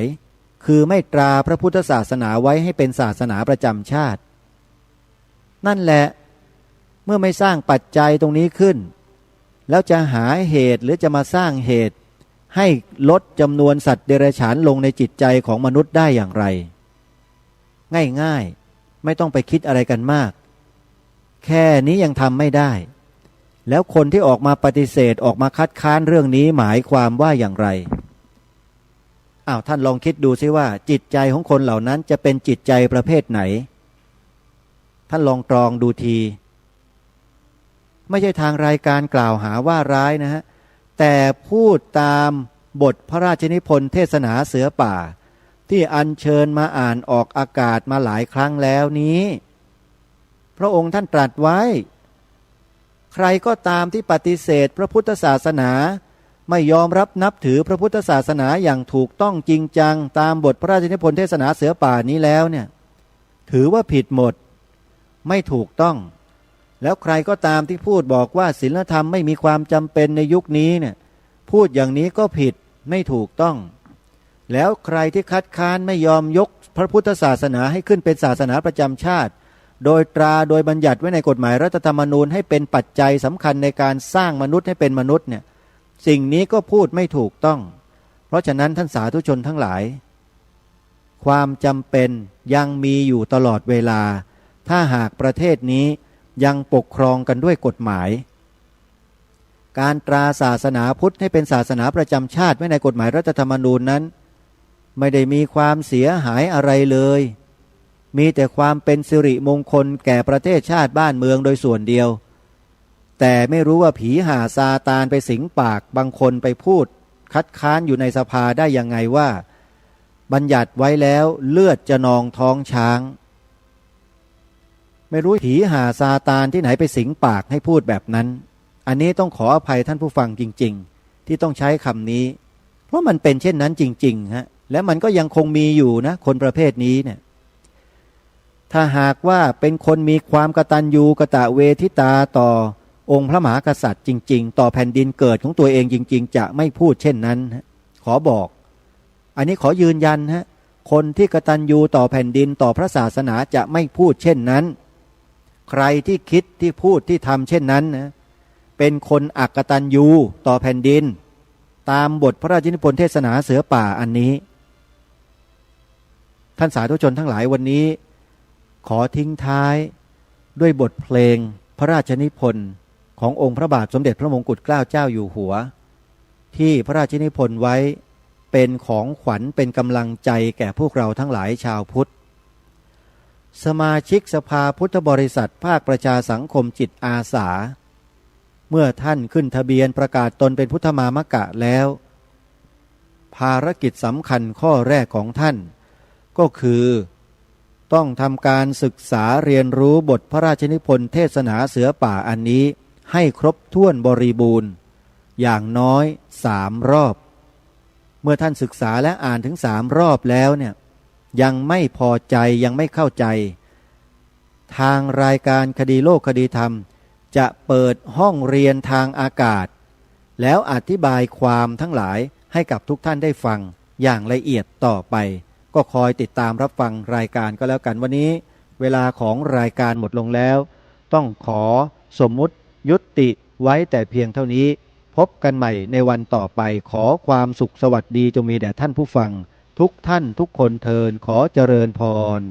คือไม่ตราพระพุทธศาสนาไว้ให้เป็นศาสนาประจำชาตินั่นแหละเมื่อไม่สร้างปัจจัยตรงนี้ขึ้นแล้วจะหาเหตุหรือจะมาสร้างเหตุให้ลดจำนวนสัตว์เดรัจฉานลงในจิตใจของมนุษย์ได้อย่างไรง่ายๆไม่ต้องไปคิดอะไรกันมากแค่นี้ยังทำไม่ได้แล้วคนที่ออกมาปฏิเสธออกมาคัดค้านเรื่องนี้หมายความว่าอย่างไรท่านลองคิดดูซิว่าจิตใจของคนเหล่านั้นจะเป็นจิตใจประเภทไหนท่านลองตรองดูทีไม่ใช่ทางรายการกล่าวหาว่าร้ายนะฮะแต่พูดตามบทพระราชนิพนธ์เทศนาเสือป่าที่อัญเชิญมาอ่านออกอากาศมาหลายครั้งแล้วนี้พระองค์ท่านตรัสไว้ใครก็ตามที่ปฏิเสธพระพุทธศาสนาไม่ยอมรับนับถือพระพุทธศาสนาอย่างถูกต้องจริงจังตามบทพระราชนิพนธ์เทศนาเสือป่านี้แล้วเนี่ยถือว่าผิดหมดไม่ถูกต้องแล้วใครก็ตามที่พูดบอกว่าศีลธรรมไม่มีความจำเป็นในยุคนี้เนี่ยพูดอย่างนี้ก็ผิดไม่ถูกต้องแล้วใครที่คัดค้านไม่ยอมยกพระพุทธศาสนาให้ขึ้นเป็นศาสนาประจำชาติโดยตราโดยบัญญัติไว้ในกฎหมายรัฐธรรมนูญให้เป็นปัจจัยสำคัญในการสร้างมนุษย์ให้เป็นมนุษย์เนี่ยสิ่งนี้ก็พูดไม่ถูกต้องเพราะฉะนั้นท่านสาธุชนทั้งหลายความจำเป็นยังมีอยู่ตลอดเวลาถ้าหากประเทศนี้ยังปกครองกันด้วยกฎหมายการตราศาสนาพุทธให้เป็นศาสนาประจำชาติไว้ในกฎหมายรัฐธรรมนูญนั้นไม่ได้มีความเสียหายอะไรเลยมีแต่ความเป็นสิริมงคลแก่ประเทศชาติบ้านเมืองโดยส่วนเดียวแต่ไม่รู้ว่าผีห่าซาตานไปสิงปากบางคนไปพูดคัดค้านอยู่ในสภาได้ยังไงว่าบัญญัติไว้แล้วเลือดจะนองท้องช้างไม่รู้ผีห่าซาตานที่ไหนไปสิงปากให้พูดแบบนั้นอันนี้ต้องขออภัยท่านผู้ฟังจริงๆที่ต้องใช้คำนี้เพราะมันเป็นเช่นนั้นจริงๆฮะและมันก็ยังคงมีอยู่นะคนประเภทนี้เนี่ยถ้าหากว่าเป็นคนมีความกตัญญูกตเวทิตาต่อองค์พระมหากษัตริย์จริงๆต่อแผ่นดินเกิดของตัวเองจริงๆจะไม่พูดเช่นนั้นขอบอกอันนี้ขอยืนยันฮะคนที่กตัญญูต่อแผ่นดินต่อพระศาสนาจะไม่พูดเช่นนั้นใครที่คิดที่พูดที่ทำเช่นนั้นนะเป็นคนอักตัญญูต่อแผ่นดินตามบทพระราชนิพนธ์เทศนาเสือป่าอันนี้ท่านสาธุชนทั้งหลายวันนี้ขอทิ้งท้ายด้วยบทเพลงพระราชนิพนธ์ขององค์พระบาทสมเด็จพระมงกุฎเกล้าเจ้าอยู่หัวที่พระราชนิพนธ์ไว้เป็นของขวัญเป็นกำลังใจแก่พวกเราทั้งหลายชาวพุทธสมาชิกสภาพุทธบริษัทภาคประชาสังคมจิตอาสาเมื่อท่านขึ้นทะเบียนประกาศตนเป็นพุทธมามกะแล้วภารกิจสำคัญข้อแรกของท่านก็คือต้องทำการศึกษาเรียนรู้บทพระราชนิพนธ์เทศนาเสือป่าอันนี้ให้ครบถ้วนบริบูรณ์อย่างน้อย3 รอบเมื่อท่านศึกษาและอ่านถึง3 รอบแล้วเนี่ยยังไม่พอใจยังไม่เข้าใจทางรายการคดีโลกคดีธรรม จะเปิดห้องเรียนทางอากาศแล้วอธิบายความทั้งหลายให้กับทุกท่านได้ฟังอย่างละเอียดต่อไปก็คอยติดตามรับฟังรายการก็แล้วกันวันนี้เวลาของรายการหมดลงแล้วต้องขอสมมุติยุติไว้แต่เพียงเท่านี้พบกันใหม่ในวันต่อไปขอความสุขสวัสดีจงมีแด่ท่านผู้ฟังทุกท่านทุกคนเทินขอเจริญพร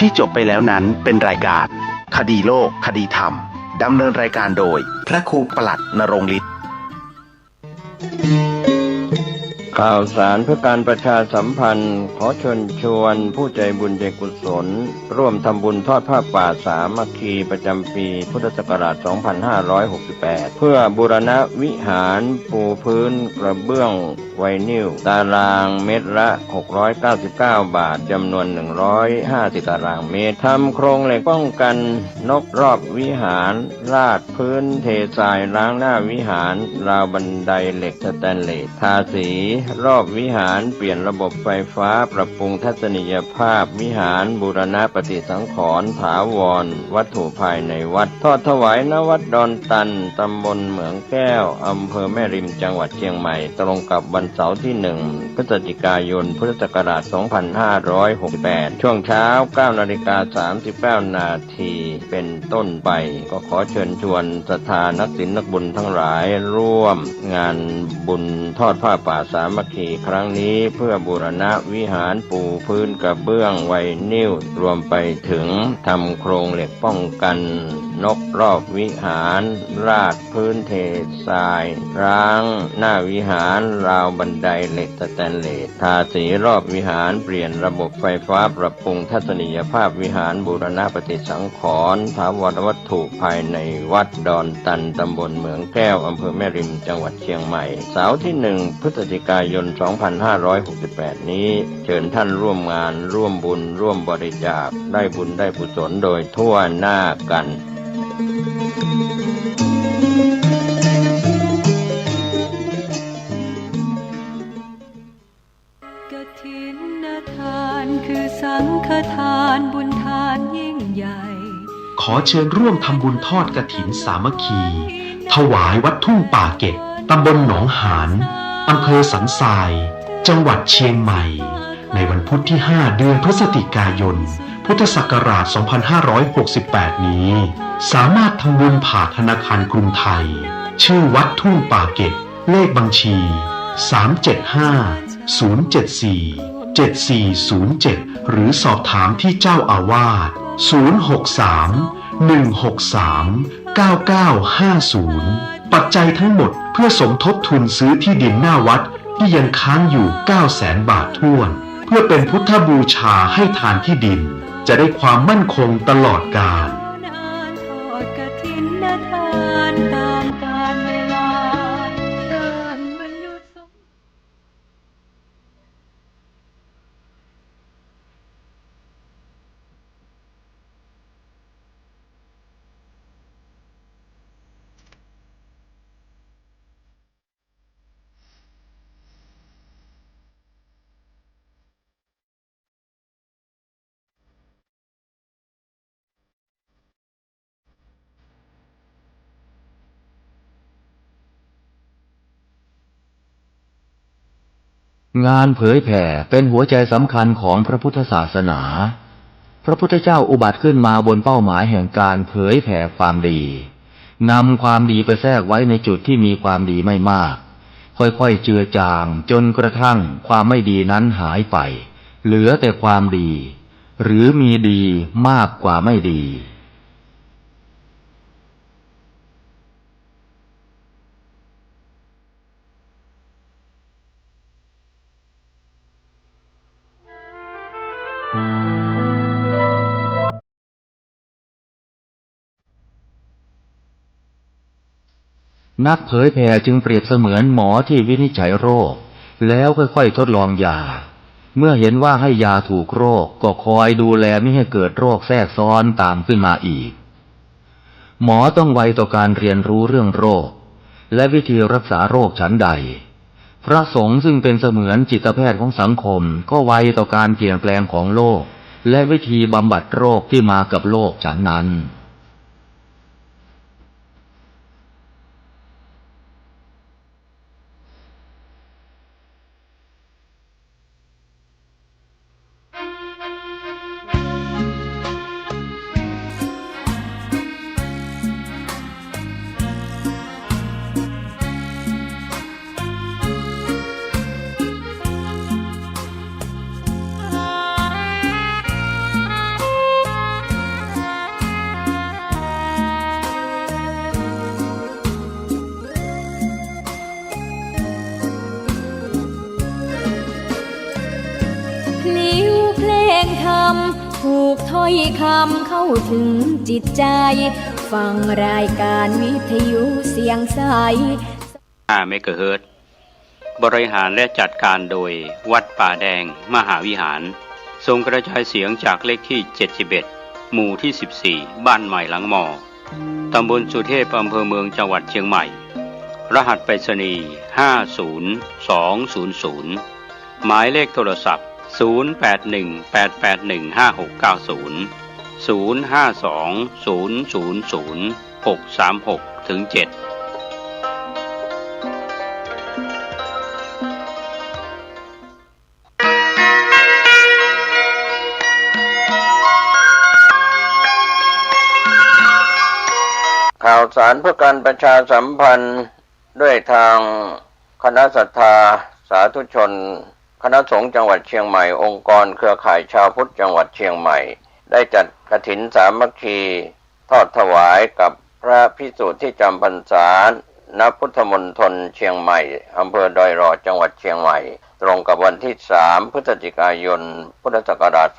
ที่จบไปแล้วนั้นเป็นรายการคดีโลกคดีธรรมดำเนินรายการโดยพระครูปลัดณรงค์ฤทธิ์ ข่าวสารเพื่อการประชาสัมพันธ์ขอเชิญชวนผู้ใจบุญใจกุศลร่วมทำบุญทอดผ้าป่าสามัคคีประจำปีพุทธศักราช 2568 เพื่อบูรณะวิหารปูพื้นกระเบื้องไวนิลตารางเมตรละ699 บาทจำนวน150ตารางเมตรทำโครงเหล็กป้องกันนกรอบวิหารราดพื้นเททรายล้างหน้าวิหารราวบันไดเหล็กสแตนเลสทาสีรอบวิหารเปลี่ยนระบบไฟฟ้าปรับปรุงทัศนียภาพวิหารบูรณะปฏิสังขรณ์ถาวรวัตถุภายในวัดทอดถวายณวัดดอนตันตำบลเหมืองแก้วอำเภอแม่ริมจังหวัดเชียงใหม่ตรงกับวันเสาร์ที่1 พฤศจิกายนพุทธศักราช 2568 ช่วงเช้า 9:39 นาที เป็นต้นไปก็ขอเชิญชวนศรัทธานักศีลนักบุญทั้งหลายร่วมงานบุญทอดผ้าป่าสามัคคีครั้งนี้เพื่อบูรณะวิหารปูพื้นกระเบื้องไวนิลรวมไปถึงทำโครงเหล็กป้องกันนกรอบวิหารราดพื้นเททรายร้างหน้าวิหารราวบันไดเหล็กสแตนเลสทาสีรอบวิหารเปลี่ยนระบบไฟฟ้าปรับปรุงทัศนียภาพวิหารบูรณะปฏิสังขรณ์ถาวรวัตถุภายในวัดดอนตันตำบลเหมืองแก้วอำเภอแม่ริมจังหวัดเชียงใหม่เสาร์ที่1 พฤศจิกายน 2568 นี้เชิญท่านร่วมงานร่วมบุญร่วมบริจาคได้บุญได้กุศลโดยทั่วหน้ากันกฐินทานคือสังฆทานบุญทานยิ่งใหญ่ขอเชิญร่วมทำบุญทอดกฐินสามัคคี ถวายวัดทุ่งป่าเก็บตำบลหนองหานอำเภอสันทรายจังหวัดเชียงใหม่ในวันพุธที่ 5 เดือนพฤศจิกายน พุทธศักราช 2568 นี้สามารถทำบุญผ่านธนาคารกรุงไทยชื่อวัดทุ่งป่าเก็บเลขบัญชี 375-074-7407 หรือสอบถามที่เจ้าอาวาส 063-163-9950 ปัจจัยทั้งหมดเพื่อสมทบทุนซื้อที่ดินหน้าวัดที่ยังค้างอยู่ 900,000 บาทถ้วนเพื่อเป็นพุทธบูชาให้ทานที่ดินจะได้ความมั่นคงตลอดกาลทอดกฐินทานตามกาลเวลาการบรรยุสงฆ์ งานเผยแผ่เป็นหัวใจสำคัญของพระพุทธศาสนา พระพุทธเจ้าอุบัติขึ้นมาบนเป้าหมายแห่งการเผยแผ่ความดีนำความดีไปแทรกไว้ในจุดที่มีความดีไม่มากค่อยๆเจือจางจนกระทั่งความไม่ดีนั้นหายไปเหลือแต่ความดีหรือมีดีมากกว่าไม่ดีนักเผยแผ่จึงเปรียบเสมือนหมอที่วินิจฉัยโรคแล้วค่อยๆทดลองยาเมื่อเห็นว่าให้ยาถูกโรคก็คอยดูแลไม่ให้เกิดโรคแทรกซ้อนตามขึ้นมาอีกหมอต้องไวต่อการเรียนรู้เรื่องโรคและวิธีรักษาโรคฉันใดพระสงฆ์ซึ่งเป็นเสมือนจิตแพทย์ของสังคมก็ไวต่อการเปลี่ยนแปลงของโลกและวิธีบำบัดโรคที่มากับโลกฉันนั้นถูกถ้อยคำเข้าถึงจิตใจฟังรายการวิทยุเสียงใส5 เมกะเฮิรตซ์บริหารและจัดการโดยวัดป่าแดงมหาวิหารส่งกระจายเสียงจากเลขที่71หมู่ที่14บ้านใหม่หลังมอตำบลสุเทพอำเภอเมืองจังหวัดเชียงใหม่รหัสไปรษณีย์50200หมายเลขโทรศัพท์0818815690 052000636-7 สารเพื่อการประชาสัมพันธ์ด้วยทางคณะศรัทธาสาธุชนคณะสงฆ์จังหวัดเชียงใหม่องค์กรเครือข่ายชาวพุทธจังหวัดเชียงใหม่ได้จัดกฐินสามัคคีทอดถวายกับพระภิกษุที่จำพรรษาณพุทธมณฑลเชียงใหม่อำเภอดอยรอจังหวัดเชียงใหม่ตรงกับวันที่3 พฤศจิกายนพุทธศักราช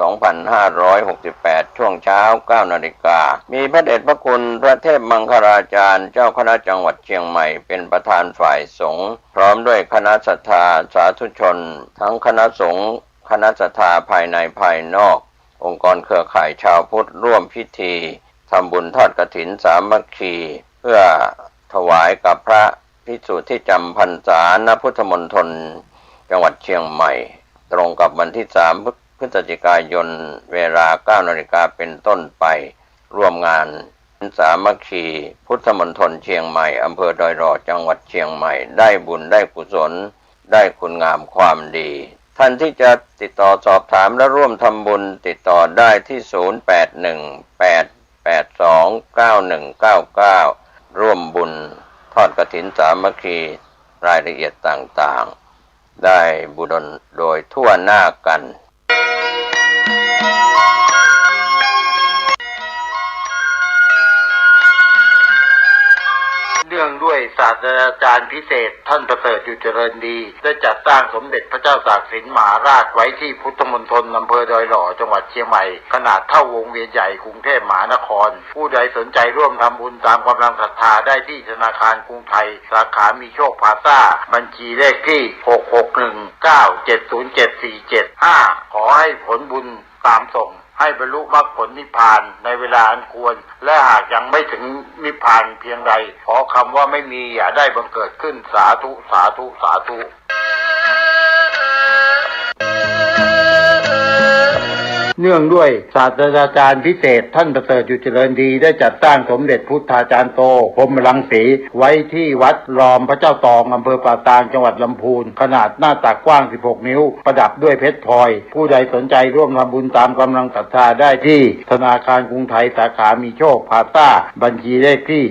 2568 ช่วงเช้า 9 นาฬิกามีพระเดชพระคุณพระเทพมังคลาจารย์เจ้าคณะจังหวัดเชียงใหม่เป็นประธานฝ่ายสงฆ์พร้อมด้วยคณะศรัทธาสาธุชนทั้งคณะสงฆ์คณะศรัทธาภายในภายนอกองค์กรเครือข่ายชาวพุทธร่วมพิธีทำบุญทอดกฐินสามัคคีเพื่อถวายกับพระภิกษุที่จำพรรษาณพุทธมณฑลจังหวัดเชียงใหม่ตรงกับวันที่3 พฤศจิกายนเวลา 9 นาฬิกาเป็นต้นไปร่วมงานสามัคคีพุทธมณฑลเชียงใหม่อำเภอดอยรอจังหวัดเชียงใหม่ได้บุญได้กุศลได้คุณงามความดีท่านที่จะติดต่อสอบถามและร่วมทำบุญติดต่อได้ที่ 0818829199 ร่วมบุญทอดกฐินสามัคคีรายละเอียดต่างๆได้บุญโดยทั่วหน้ากัน เนื่องด้วยศาสตราจารย์พิเศษท่านประเสริฐอยู่เจริญดีได้จัดสร้างสมเด็จพระเจ้าตากสินมหาราชไว้ที่พุทธมณฑลอำเภอดอยหล่อจังหวัดเชียงใหม่ขนาดเท่าวงเวียนใหญ่กรุงเทพมหานครผู้ใดสนใจร่วมทำบุญตามกำลังศรัทธาได้ที่ธนาคารกรุงไทยสาขามีโชคพลาซ่าบัญชีเลขที่ 66197074775 ขอให้ผลบุญตามส่งให้บรรลุมรรคผลนิพพานในเวลาอันควรและหากยังไม่ถึงนิพพานเพียงใดขอคำว่าไม่มีอย่าได้บังเกิดขึ้นสาธุสาธุสาธุเนื่องด้วยศาสตราจารย์พิเศษท่านประเสริฐอยู่เจริญดีได้จัดสร้างสมเด็จพุทธาจารย์โตพรหมรังสีไว้ที่วัดรอมพระเจ้าตองอำเภอป่าตางจังหวัดลำพูนขนาดหน้าตักกว้าง16 นิ้วประดับด้วยเพชรพลอยผู้ใดสนใจร่วมทำบุญตามกำลังศรัทธาได้ที่ธนาคารกรุงไทยสาขามีโชคพลาซ่าบัญชีเลขที่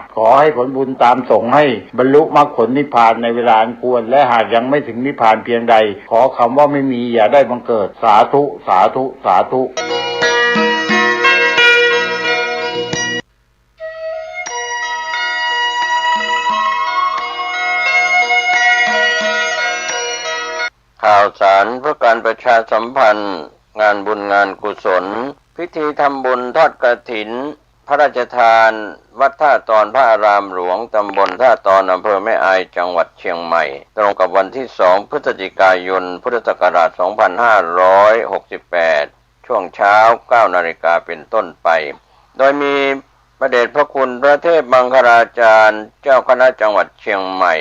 661-9-70747-5 ขอให้ผลบุญตามส่งให้บรรลุมรรคผลนิพพานในเวลาอันควรและหากยังไม่ถึงนิพพานเพียงใดขอคำว่าไม่มีอย่าได้บังเกิดสาธุสาธุสาธุข่าวสารเพื่อการประชาสัมพันธ์งานบุญงานกุศลพิธีทำบุญทอดกฐินพระราชทานวัดท่าตอนพระอารามหลวงตำบลท่าตอนอำเภอแม่อายจังหวัดเชียงใหม่ตรงกับวันที่2 พฤศจิกายนพุทธศักราช 2568 ช่วงเช้า 9 นาฬิกาเป็นต้นไปโดยมีพระเดชพระคุณพระเทพมังคลาจารย์เจ้าคณะจังหวัดเชียงใหม่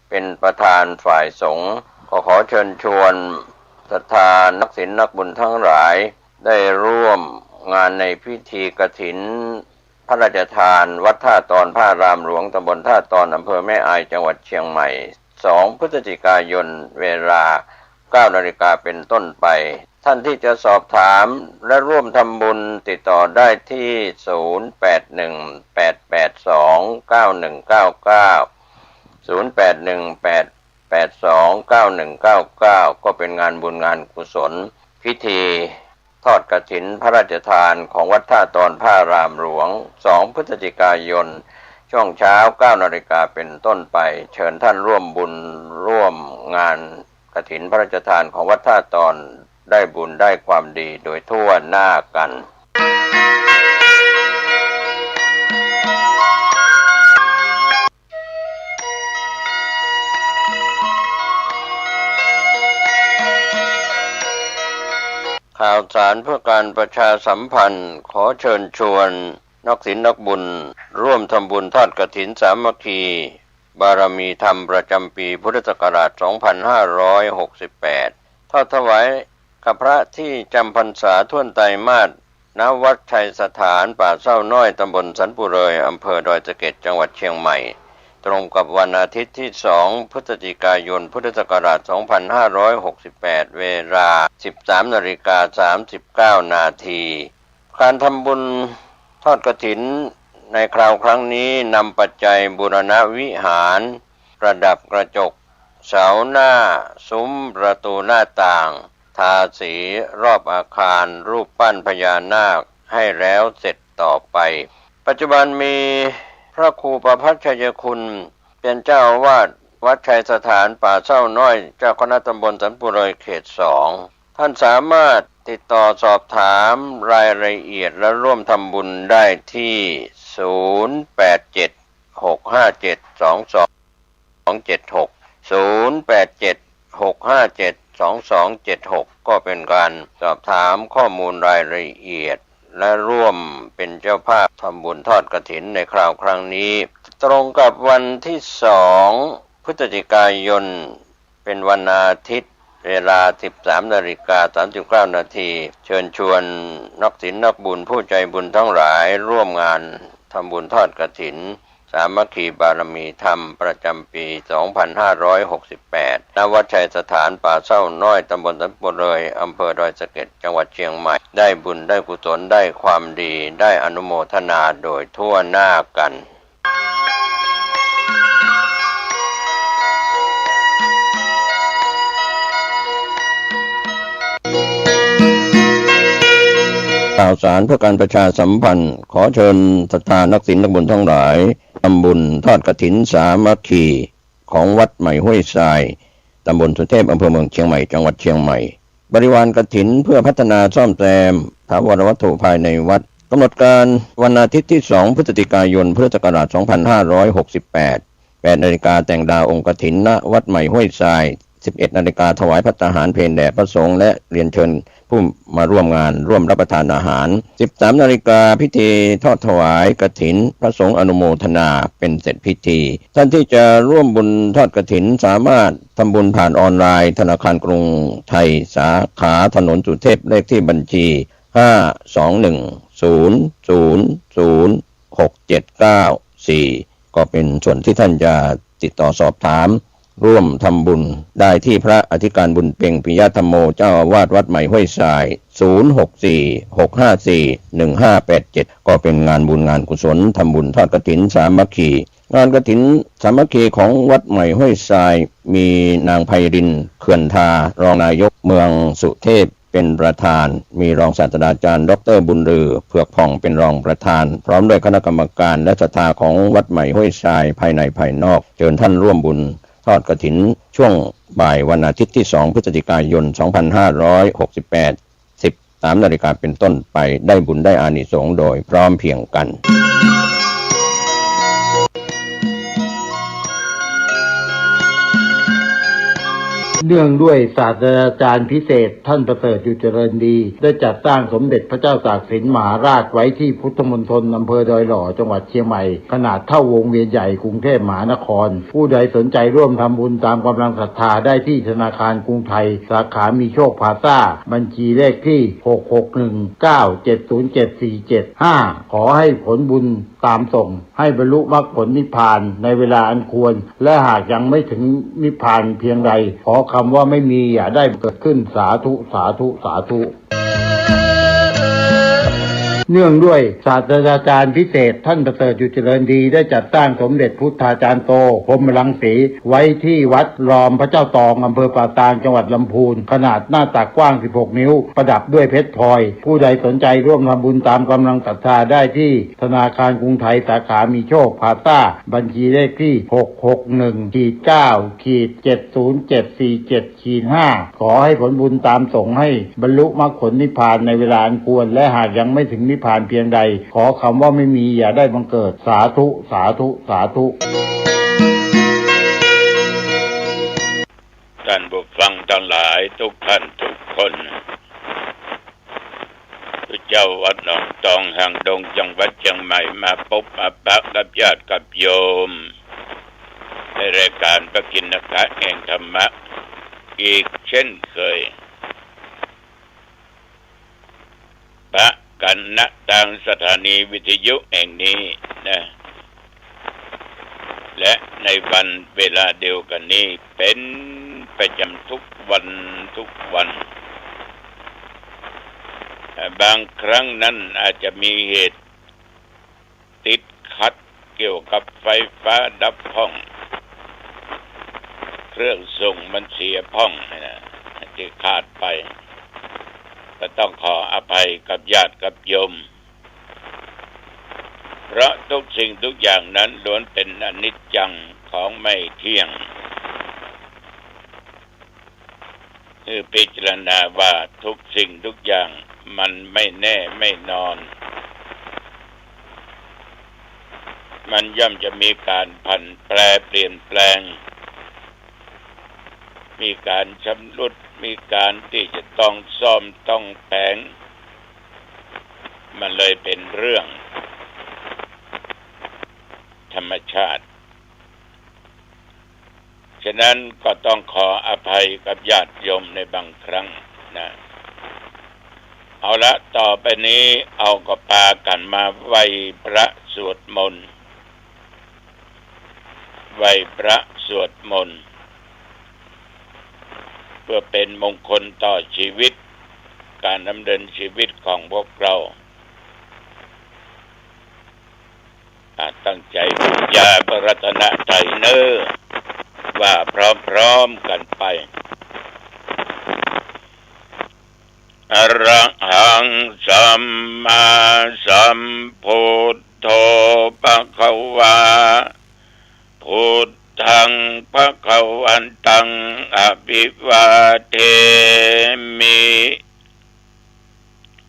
เป็นประธานฝ่ายสงฆ์ขอเชิญชวนศรัทธานักศีลนักบุญทั้งหลายได้ร่วมงานในพิธีกฐินพระราชทานวัดท่าตอนพระอารามหลวงตำบลท่าตอนอำเภอแม่อายจังหวัดเชียงใหม่2 พฤศจิกายนเวลา 9 นาฬิกาเป็นต้นไปท่านที่จะสอบถามและร่วมทำบุญติดต่อได้ที่ 0818829199 ก็เป็นงานบุญงานกุศลพิธีทอดกฐินพระราชทานของวัดท่าตอนพระอารามหลวง2 พฤศจิกายนช่วงเช้า 9 นาฬิกาเป็นต้นไปเชิญท่านร่วมบุญร่วมงานกฐินพระราชทานของวัดท่าตอนได้บุญได้ความดีโดยทั่วหน้ากันข่าวสารเพื่อการประชาสัมพันธ์ขอเชิญชวนนักศีลนักบุญร่วมทำบุญทอดกฐินสามัคคีบารมีธรรมประจำปีพุทธศักราช 2568 ทอดถวายกับพระที่จำพรรษาท่วนไตรมาสณวัดชัยสถานป่าเศร้าน้อยตำบลสันปุเรยอำเภอดอยสะเก็ดจังหวัดเชียงใหม่ตรงกับวันอาทิตย์ที่2 พฤศจิกายนพุทธศักราช 2568 เวลา 13:39 นาที การทำบุญทอดกฐินในคราวครั้งนี้นำปัจจัยบูรณะวิหารประดับกระจกเสาหน้าซุ้มประตูหน้าต่างทาสีรอบอาคารรูปปั้นพญานาคให้แล้วเสร็จต่อไปปัจจุบันมีพระครูประภัชชัยคุณเป็นเจ้าอาวาสวัดชัยสถานป่าเศร้าน้อยเจ้าคณะตำบลสันปุเรยเขต 2ท่านสามารถติดต่อสอบถามรายละเอียดและร่วมทำบุญได้ที่0876572276 ก็เป็นการสอบถามข้อมูลรายละเอียดและร่วมเป็นเจ้าภาพทำบุญทอดกฐินในคราวครั้งนี้ตรงกับวันที่2 พฤศจิกายนเป็นวันอาทิตย์เวลา 13:39 นาทีเชิญชวนนักศีลนักบุญผู้ใจบุญทั้งหลายร่วมงานทำบุญทอดกฐินสามัคคีบารมีธรรมประจำปี 2568 ณ วัดชัยสถานป่าเศร้าน้อยตำบลสันปุเรยอำเภอดอยสะเก็ดจังหวัดเชียงใหม่ได้บุญได้กุศลได้ความดีได้อนุโมทนาโดยทั่วหน้ากันข่าวสารเพื่อการประชาสัมพันธ์ขอเชิญศรัทธานักศีลนักบุญทั้งหลายทำบุญทอดกฐินสามัคคีของวัดใหม่ห้วยทรายตำบลสุเทพอำเภอเมืองเชียงใหม่จังหวัดเชียงใหม่บริวารกฐินเพื่อพัฒนาซ่อมแซมถาวรวัตถุภายในวัดกำหนดการวันอาทิตย์ที่2 พฤศจิกายนพุทธศักราช 2568 8 นาฬิกาแต่งดาวองค์กฐินณวัดใหม่ห้วยทราย11 นาฬิกาถวายภัตตาหารเพลแด่พระสงฆ์และเรียนเชิญผู้มาร่วมงานร่วมรับประทานอาหาร 13 นาฬิกาพิธีทอดถวายกฐินพระสงฆ์อนุโมทนาเป็นเสร็จพิธีท่านที่จะร่วมบุญทอดกฐินสามารถทำบุญผ่านออนไลน์ธนาคารกรุงไทยสาขาถนนสุเทพเลขที่บัญชี 521000679 ก็เป็นส่วนที่ท่านจะติดต่อสอบถามร่วมทำบุญได้ที่พระอธิการบุญเพ็งปิยธรรมโมเจ้าอาวาสวัดใหม่ห้วยทราย 0646541587 ก็เป็นงานบุญงานกุศลทำบุญทอดกฐินสามัคคีงานกฐินสามัคคีของวัดใหม่ห้วยทรายมีนางไพรินเขื่อนทารองนายกเมืองสุเทพเป็นประธานมีรองศาสตราจารย์ดร.บุญลือเผือกผ่องเป็นรองประธานพร้อมด้วยคณะกรรมการและศรัทธาของวัดใหม่ห้วยทรายภายในภายนอกเชิญท่านร่วมบุญทอดกฐินช่วงบ่ายวันอาทิตย์ที่2 พฤศจิกายน 2568 13 นาฬิกาเป็นต้นไปได้บุญได้อานิสงส์โดยพร้อมเพรียงกันเนื่องด้วยศาสตราจารย์พิเศษท่านประเสริฐอยู่เจริญดีได้จัดสร้างสมเด็จพระเจ้าตากสินมหาราชไว้ที่พุทธมณฑลอำเภอดอยหล่อจังหวัดเชียงใหม่ขนาดเท่าวงเวียนใหญ่กรุงเทพมหานครผู้ใดสนใจร่วมทำบุญตามกำลังศรัทธาได้ที่ธนาคารกรุงไทยสาขามีโชคพลาซ่าบัญชีเลขที่ 661970775 ขอให้ผลบุญตามส่งให้บรรลุมรรคผลนิพพานในเวลาอันควรและหากยังไม่ถึงนิพพานเพียงใดขอคำว่าไม่มีอย่าได้เกิดขึ้นสาธุสาธุสาธุเนื่องด้วยศาสตราจารย์พิเศษท่านประเสริฐอยู่เจริญดีได้จัดสร้างสมเด็จพุทธาจารย์โตพรหมรังสีไว้ที่วัดรอมพระเจ้าตองอำเภอป่าตางจังหวัดลำพูนขนาดหน้าตักกว้าง16 นิ้วประดับด้วยเพชรพลอยผู้ใดสนใจร่วมทำบุญตามกำลังศรัทธาได้ที่ธนาคารกรุงไทยสาขามีโชคพลาซ่าบัญชีเลขที่ 661-9-70747-5 ขอให้ผลบุญตามส่งให้บรรลุมรรคผลนิพพานในเวลาอันควรและหากยังไม่ถึงนิพพานเพียงใดขอคำว่าไม่มีอย่าได้บังเกิดสาธุสาธุสาธุท่านผู้ฟังทั้งหลายทุกท่านทุกคนเจ้าวัดหนองตองแห่งดงจังหวัดเชียงใหม่มาพบมาปะกับญาติกับโยมในรายการพระกิณกะแห่งธรรมะอีกเช่นเคยพระกันณทางสถานีวิทยุแห่งนี้นะและในวันเวลาเดียวกันนี้เป็นประจำทุกวัน บางครั้งนั้นอาจจะมีเหตุติดขัดเกี่ยวกับไฟฟ้าดับพร่องเครื่องส่งมันเสียพร่องนะที่ขาดไปก็ต้องขออภัยกับญาติกับโยมเพราะทุกสิ่งทุกอย่างนั้นล้วนเป็นอนิจจังของไม่เที่ยงคือพิจารณาว่าทุกสิ่งทุกอย่างมันไม่แน่ไม่นอนมันย่อมจะมีการผันแปรเปลี่ยนแปลงมีการชำรุดมีการที่จะต้องซ่อมต้องแปลงมันเลยเป็นเรื่องธรรมชาติฉะนั้นก็ต้องขออภัยกับญาติโยมในบางครั้งนะเอาละต่อไปนี้เอากระปากันมาไหว้พระสวดมนต์ไหว้พระสวดมนต์เพื่อเป็นมงคลต่อชีวิตการดำเนินชีวิตของพวกเราตั้งใจบูชาพระรัตนตรัยเน้อว่าพร้อมๆกันไปอรหังสัมมาสัมพุทโธภควาพุทธังภควันตังอภิวาเทมิ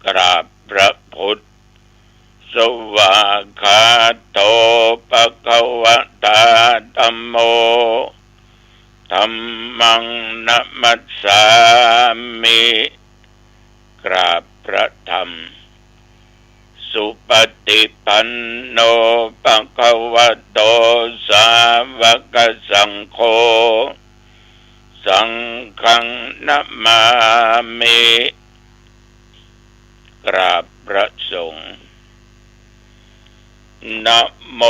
กราบพระพุทธสวากขาโตภควตาธัมโมธัมมังนะมัสสามิกราบพระธรรมสุปฏิปันโนภควโตสาวกสังโฆสังฆังนะมามิกราบพระสงฆ์นะโม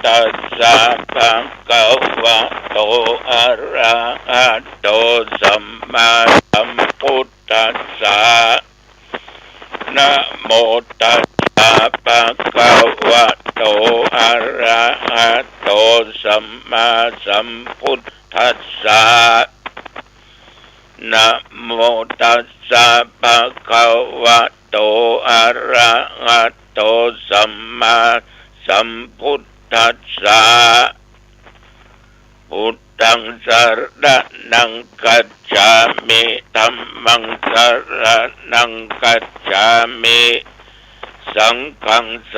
ตัสสะภะคะวะโตอะระหะโตสัมมาสัมพุทธัสสะนะโมตัสสะภะคะวะโตอะระหะโตสัมมาสัมพุทธัสสะนะโมตัสสะภะคะวะโตอะระหะโตสัมมาสัมพุทธัสสะพุทธังสรณังคัจฉามิธัมมังสรณังคัจฉามิสังฆังส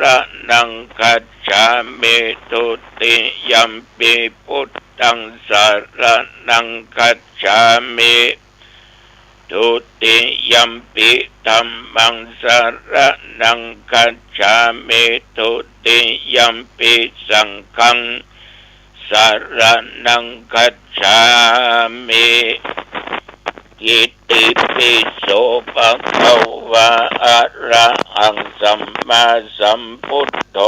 รณังคัจฉามิทุติยัมปิพุทธังสรณังคัจฉามิทุติยัมปิธัมมังสรณังคัจฉามิทุติยัมปิสังฆังสรณังคัจฉามิอิติปิโสภะคะวะอะระหังสัมมาสัมพุทโธ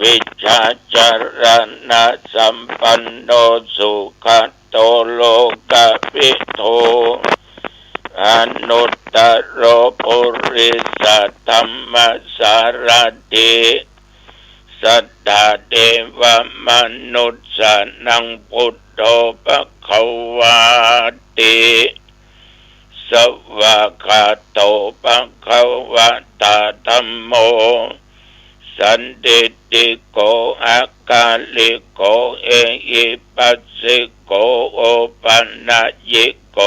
วิชชาจารณะสัมปันโนสุขโตโลกวิโทอนุตตโรปุริสธัมมสารถิสัทธาเทวมนุษย์สนังพุทโธภควาติสวากขาโตภควตาธัมโมสันติติโกอาการลิโกเอหิปัสสิโกโอปัญญิโก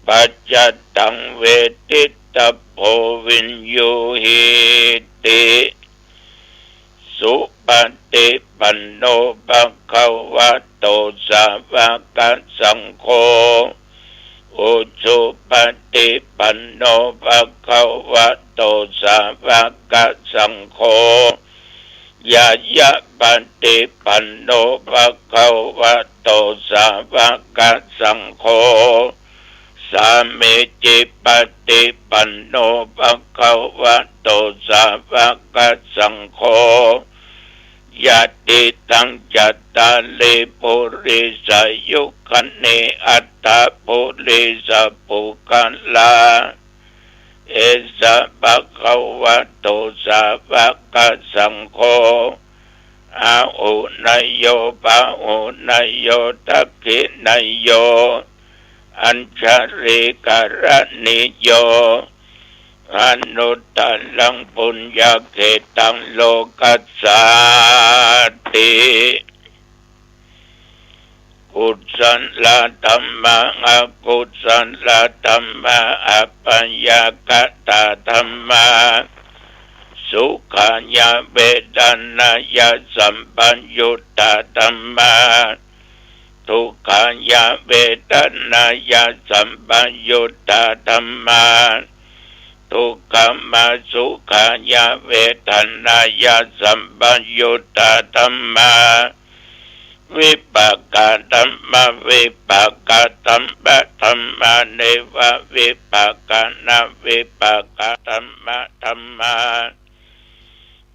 ปัจจตังเวทิตโพวินยูหิติสุปฏิปันโนภควโตสาวกสังโฆอุชุปฏิปันโนภควโตสาวกสังโฆยายะปฏิปันโนภควโตสาวกสังโฆสามิจิปฏิปันโนภควโตสาวกสังโฆ ยะติตังจัตตาลิปุริสายุคันเนอัตตาปุริสาปุกันลาเอสะภะคะวะโตสาวกสังโฆอาหุนายโยปะหุนายโยตักขินายโยอัญชริกรณิโยอนุตตลังปุญญเกตังโลกัสสาติกุศลธรรมะอกุศลธรรมะอัปปยากตาธรรมะสุขายะเวทนายะสัมปัญญุตาธรรมะทุกขายะเวทนายะสัมปัญญุตาธรรมะทุกขมาสุขายะเวทนายะสัมปัญญุตาธรรมะวิปากธรรมะวิปากธรรมะธรรมะเนวะวิปากนาวิปากธรรมะธรรมะ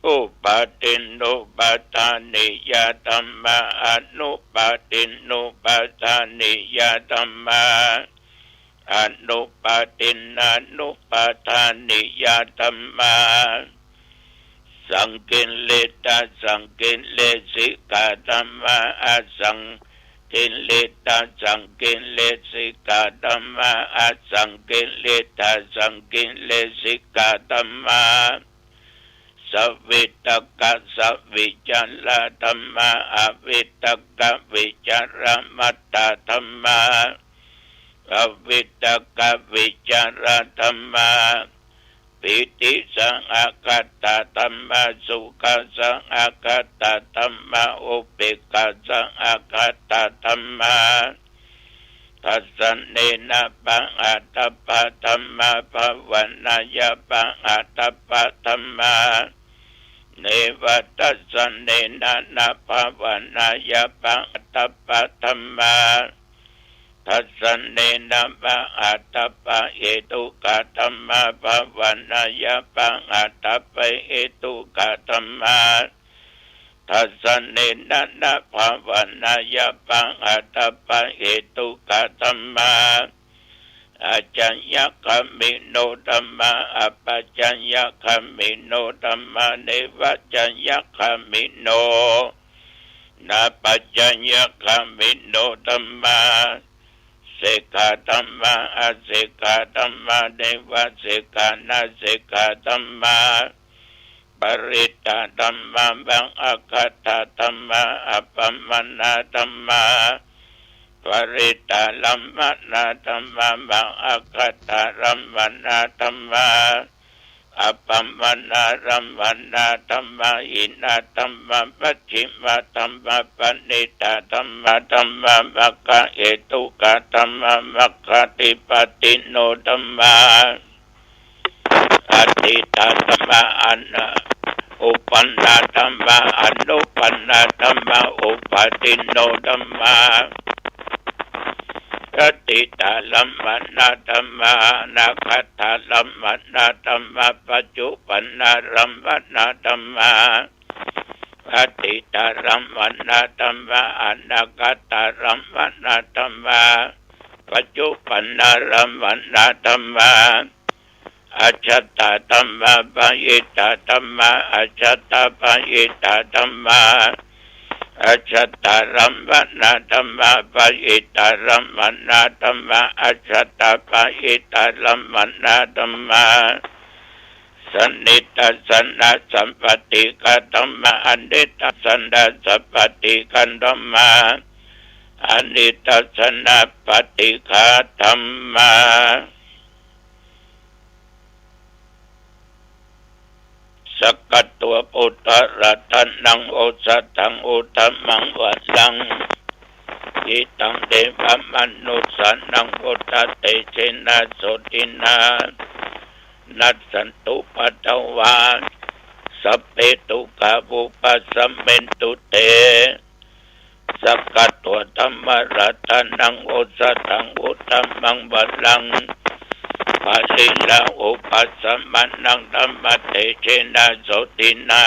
อุปาทินนุปาทานิยธรรมะอนุปาทินนุปาทานิยธรรมะอนุปาทินอนุปาทานิยธรรมะสังกิเลตาสังกิเลสิกาธรรมะอสังกิเลตาสังกิเลสิกาธรรมะอสังกิเลตาสังกิเลสิกาธรรมะสัพวิตกะสัพวิจาระธรรมะอวิตกะวิจารมัตตธรรมะอวิตกะวิจารธรรมะปิติสังอาคัตตธรรมะสุขสังอาคัตตธรรมะอุเบกขาสังอาคัตตธรรมะทัสสะเนนะปังอัตตปะธรรมะภวนาญะปังอัตตปะธรรมะเนวทัสสะเนนะนะภวนาญะปังอัตตปะธรรมะทัสสะเนนะปังอัตตปะเหตุกะธรรมะภวนาญะปังอัตตปะเหตุกะธรรมะทัสสะเนนะนะภวนาญะปังอัตตปะเหตุกะธรรมะอาจัญญคัมมิโนธัมมะอัปปัจจัญญคัมมิโนธัมมะเนวัจจัญญคัมมิโนนาปัจจัญญคัมมิโนธัมมะเสกขาธัมมะอเสกขาธัมมะเนวัเสกขานาเสกขาธัมมะปริตตธัมมะบังอคัตถธัมมะอัปปมันนาธัมมะปริตตลัมมนาธัมมะบังอคัตถลัมมนาธัมมะอัปปมันนารัมมนาธัมมะอินาธัมมะปัจฉิมธัมมะปณิตาธัมมะธัมมะมัคคะเหตุกะธัมมะมัคคะติปติโนธัมมะอติตาธัมมะอันอุปันนาธัมมะอนุปันนาธัมมะอุปาทิโนธัมมะอติตาลัมมนาธัมมะนาคัตถาลัมมนาธัมมะปัจจุปันนารัมมนาธัมมะอติตารัมมนาธัมมะอนาคัตถารัมมนาธัมมะปัจจุปันนารัมมนาธัมมะอัจฉตาธัมมะปะยิตาธัมมะอัจฉตาปะยิตาธัมมะอัจฉตารัมมนาธัมมะปะยิตารัมมนาธัมมะอัจฉตาปะยิตารัมมนาธัมมะสนิตาสันนาสัมปติกะธัมมะอนิตาสันนาสัมปติกันธัมมะอนิตาสันนาปฏิฆาธัมมะสกัดตัวปุตตะรัตนังโอสัตตังอุตมังวัดลังอิตังเดวมนุสันนังพุทธเตเชนะโสตินานัสสันตุปัตตวาสัพเพตุกาภุปัสสัมเมนตุเตสกัดตัวธรรมรัตนังโอสัตตังอุตมังวัดลังปาลิลาอุปัสสมันังธัมมะเตเชนะโสตินา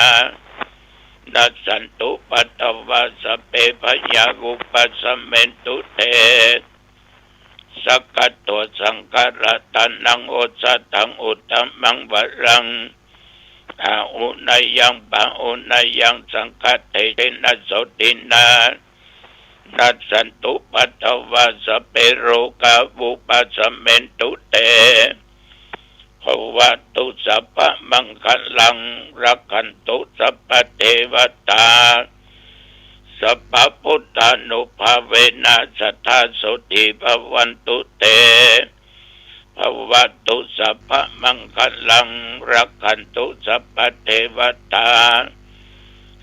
นัสสันตุปัตตวาสเปพยากุปัสสเมนตุเตสักกัตโตสังฆรัตนังโอสัตังอุตตมังวรังอาอุนายังปะอุนายังสังฆเตนะโสตินานัสสันตุปัตตวาสเปโรกาวุปัสสเมนตุเตภวตุสัพพะมังคลังรักขันตุสัพพะเทวตาสัพพะพุทธานุภาเวนะสัทธาโสติภวันตุเตภวตุสัพพะมังคลังรักขันตุสัพพะเทวตา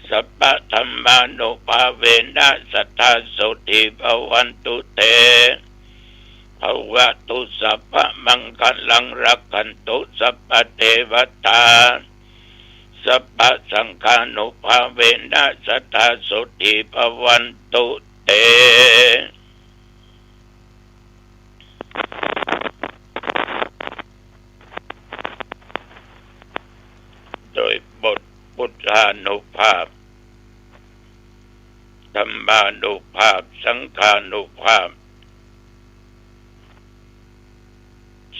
สัพพะธรรมานุภาเวนะสัทธาโสติภวันตุเตภวตุสัพพะมังคลังรักขันตุสัพพะเทวตาสัพพะสังฆานุภาเวนะสัทธาโสติภวันตุเตโดยบทพุทธานุภาพธรรมานุภาพสังฆานุภาพ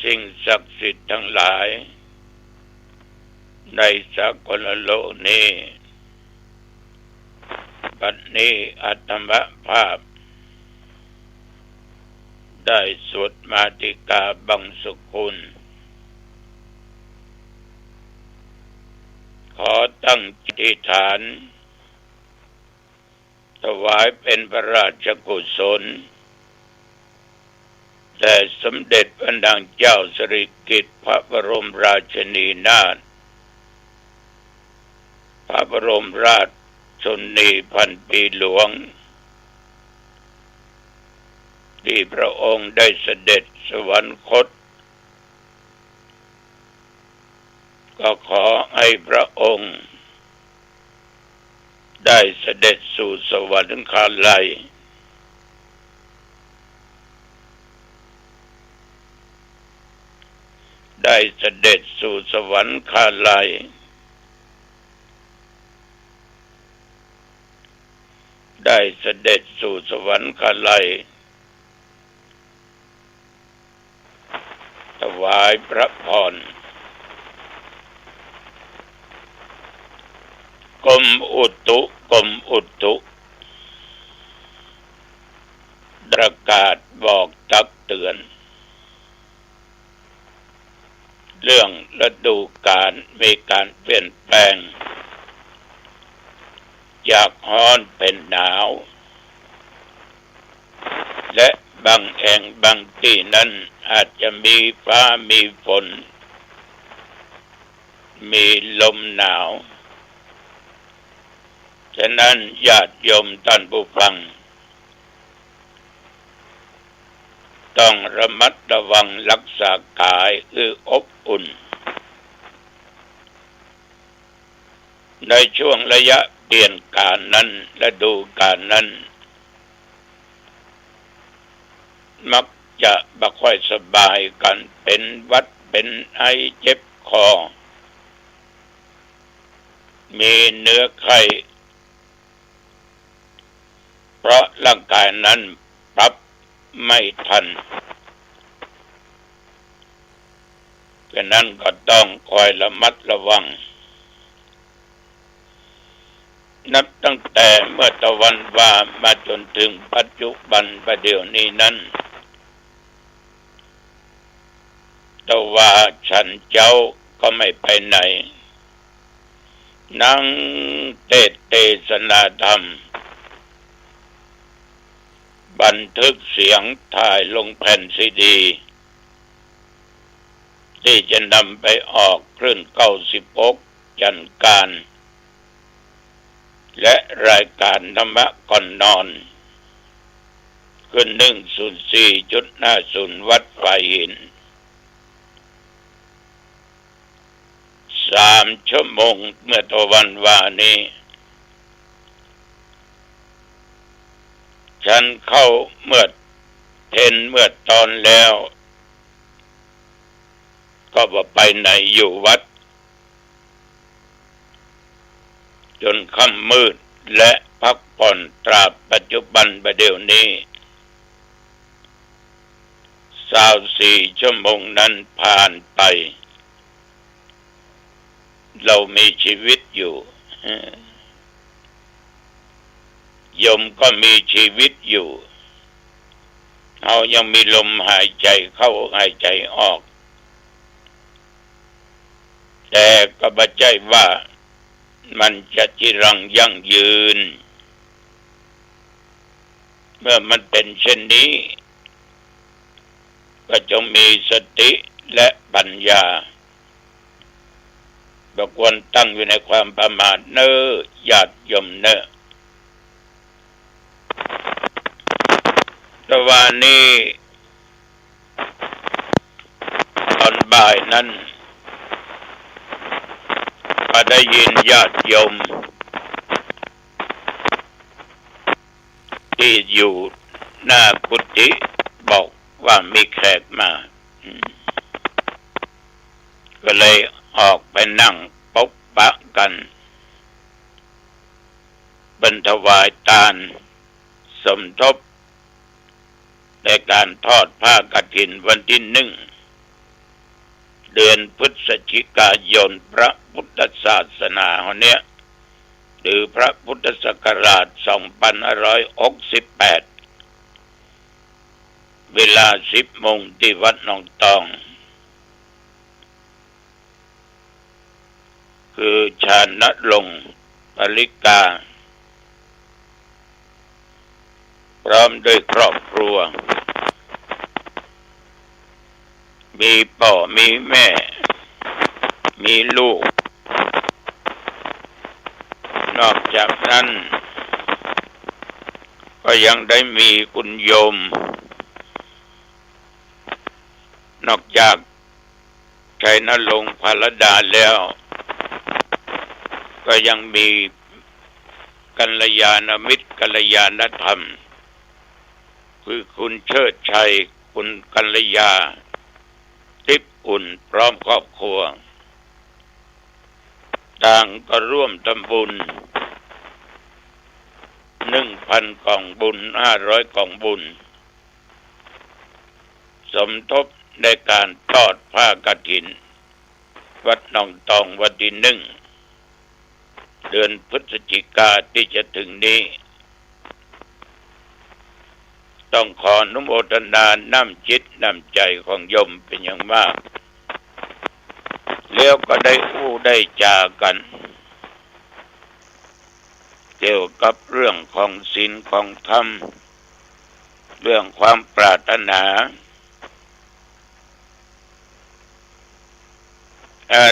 สิ่งศักดิ์สิทธิ์ทั้งหลายในสากลโลกนี้บัดนี้อาตมภาพได้สวดมาติกาบังสุกุลขอตั้งจิตอธิษฐานถวายเป็นพระราชกุศลแด่สมเด็จพระนางเจ้าสิริกิติ์พระบรมราชินีนาถพระบรมราชชนนีพันปีหลวงที่พระองค์ได้เสด็จสวรรคตก็ขอให้พระองค์ได้เสด็จสู่สวรรคาลัยได้เสด็จสู่สวรรคาลัยได้เสด็จสู่สวรรคาลัยถวายพระพรกรมอุตุประกาศบอกตักเตือนเรื่องฤดูกาลมีการเปลี่ยนแปลงจากร้อนเป็นหนาวและบางแห่งบางที่นั้นอาจจะมีฟ้ามีฝนมีลมหนาวฉะนั้นญาติโยมท่านผู้ฟังต้องระมัดระวังรักษากายคืออบอุ่นในช่วงระยะเปลี่ยนกาลนั้นฤดูกาลนั้นมักจะบ่ค่อยสบายกันเป็นหวัดเป็นไอเจ็บคอมีเนื้อไข้เพราะร่างกายนั้นปรับไม่ทันฉะนั้นก็ต้องคอยระมัดระวังนับตั้งแต่เมื่อตะวันว่ามาจนถึงปัจจุบันประเดี๋ยวนี้นั้นตะว่าฉันเจ้าก็ไม่ไปไหนนั่งเทศนาธรรมบันทึกเสียงถ่ายลงแผ่นซีดีที่จะนำไปออกคลื่น96จันทร์การและรายการธรรมะก่อนนอนขึ้น104.50วัดไฟหิน3 ชั่วโมงเมื่อตะวันว่านี้ฉันเข้าเมื่อตอนแล้วก็บ่ไปไหนอยู่วัด จนค่ำมืดและพักผ่อนตราบปัจจุบันประเดี๋ยวนี้24 ชั่วโมงนั้นผ่านไปเรามีชีวิตอยู่โยมก็มีชีวิตอยู่เรายังมีลมหายใจเข้าหายใจออกแต่ก็บ่ใช่ว่ามันจะจีรังยั่งยืนเมื่อมันเป็นเช่นนี้ก็จงมีสติและปัญญาบ่ควรตั้งอยู่ในความประมาทเน้อญาติโยมเน้อแต่ว่านี้ตอนบ่ายนั้นก็ได้ยินญาติโยมที่อยู่หน้ากุฏิบอกว่ามีแขกมาก็เลยออกไปนั่งพบปะกันบรรถวายทานสมทบในการทอดผ้ากฐินวันที่1 เดือนพฤศจิกายนพระพุทธศาสนาเนี่ยหรือพระพุทธศักราช 2568 เวลา 10 โมงที่วัดหนองตองคือชาณรงค์ปริกาพร้อมด้วยครอบครัวมีพ่อมีแม่มีลูกนอกจากนั้นก็ยังได้มีคุณโยมนอกจากชัยนรงค์ภรดาแล้วก็ยังมีกัลยาณมิตรกัลยาณธรรมคือคุณเชิดชัยคุณกัลยาทิพย์อุ่นพร้อมครอบครัวต่างก็ร่วมทำบุญ 1,000 กล่องบุญ 500 กล่องบุญสมทบในการทอดผ้ากฐินวัดหนองตองวันที่1 เดือนพฤศจิกายนที่จะถึงนี้ต้องขออนุโมทนาน้ำจิตน้ำใจของโยมเป็นอย่างมากแล้วก็ได้ได้จากันเกี่ยวกับเรื่องของศีลของธรรมเรื่องความปรารถนา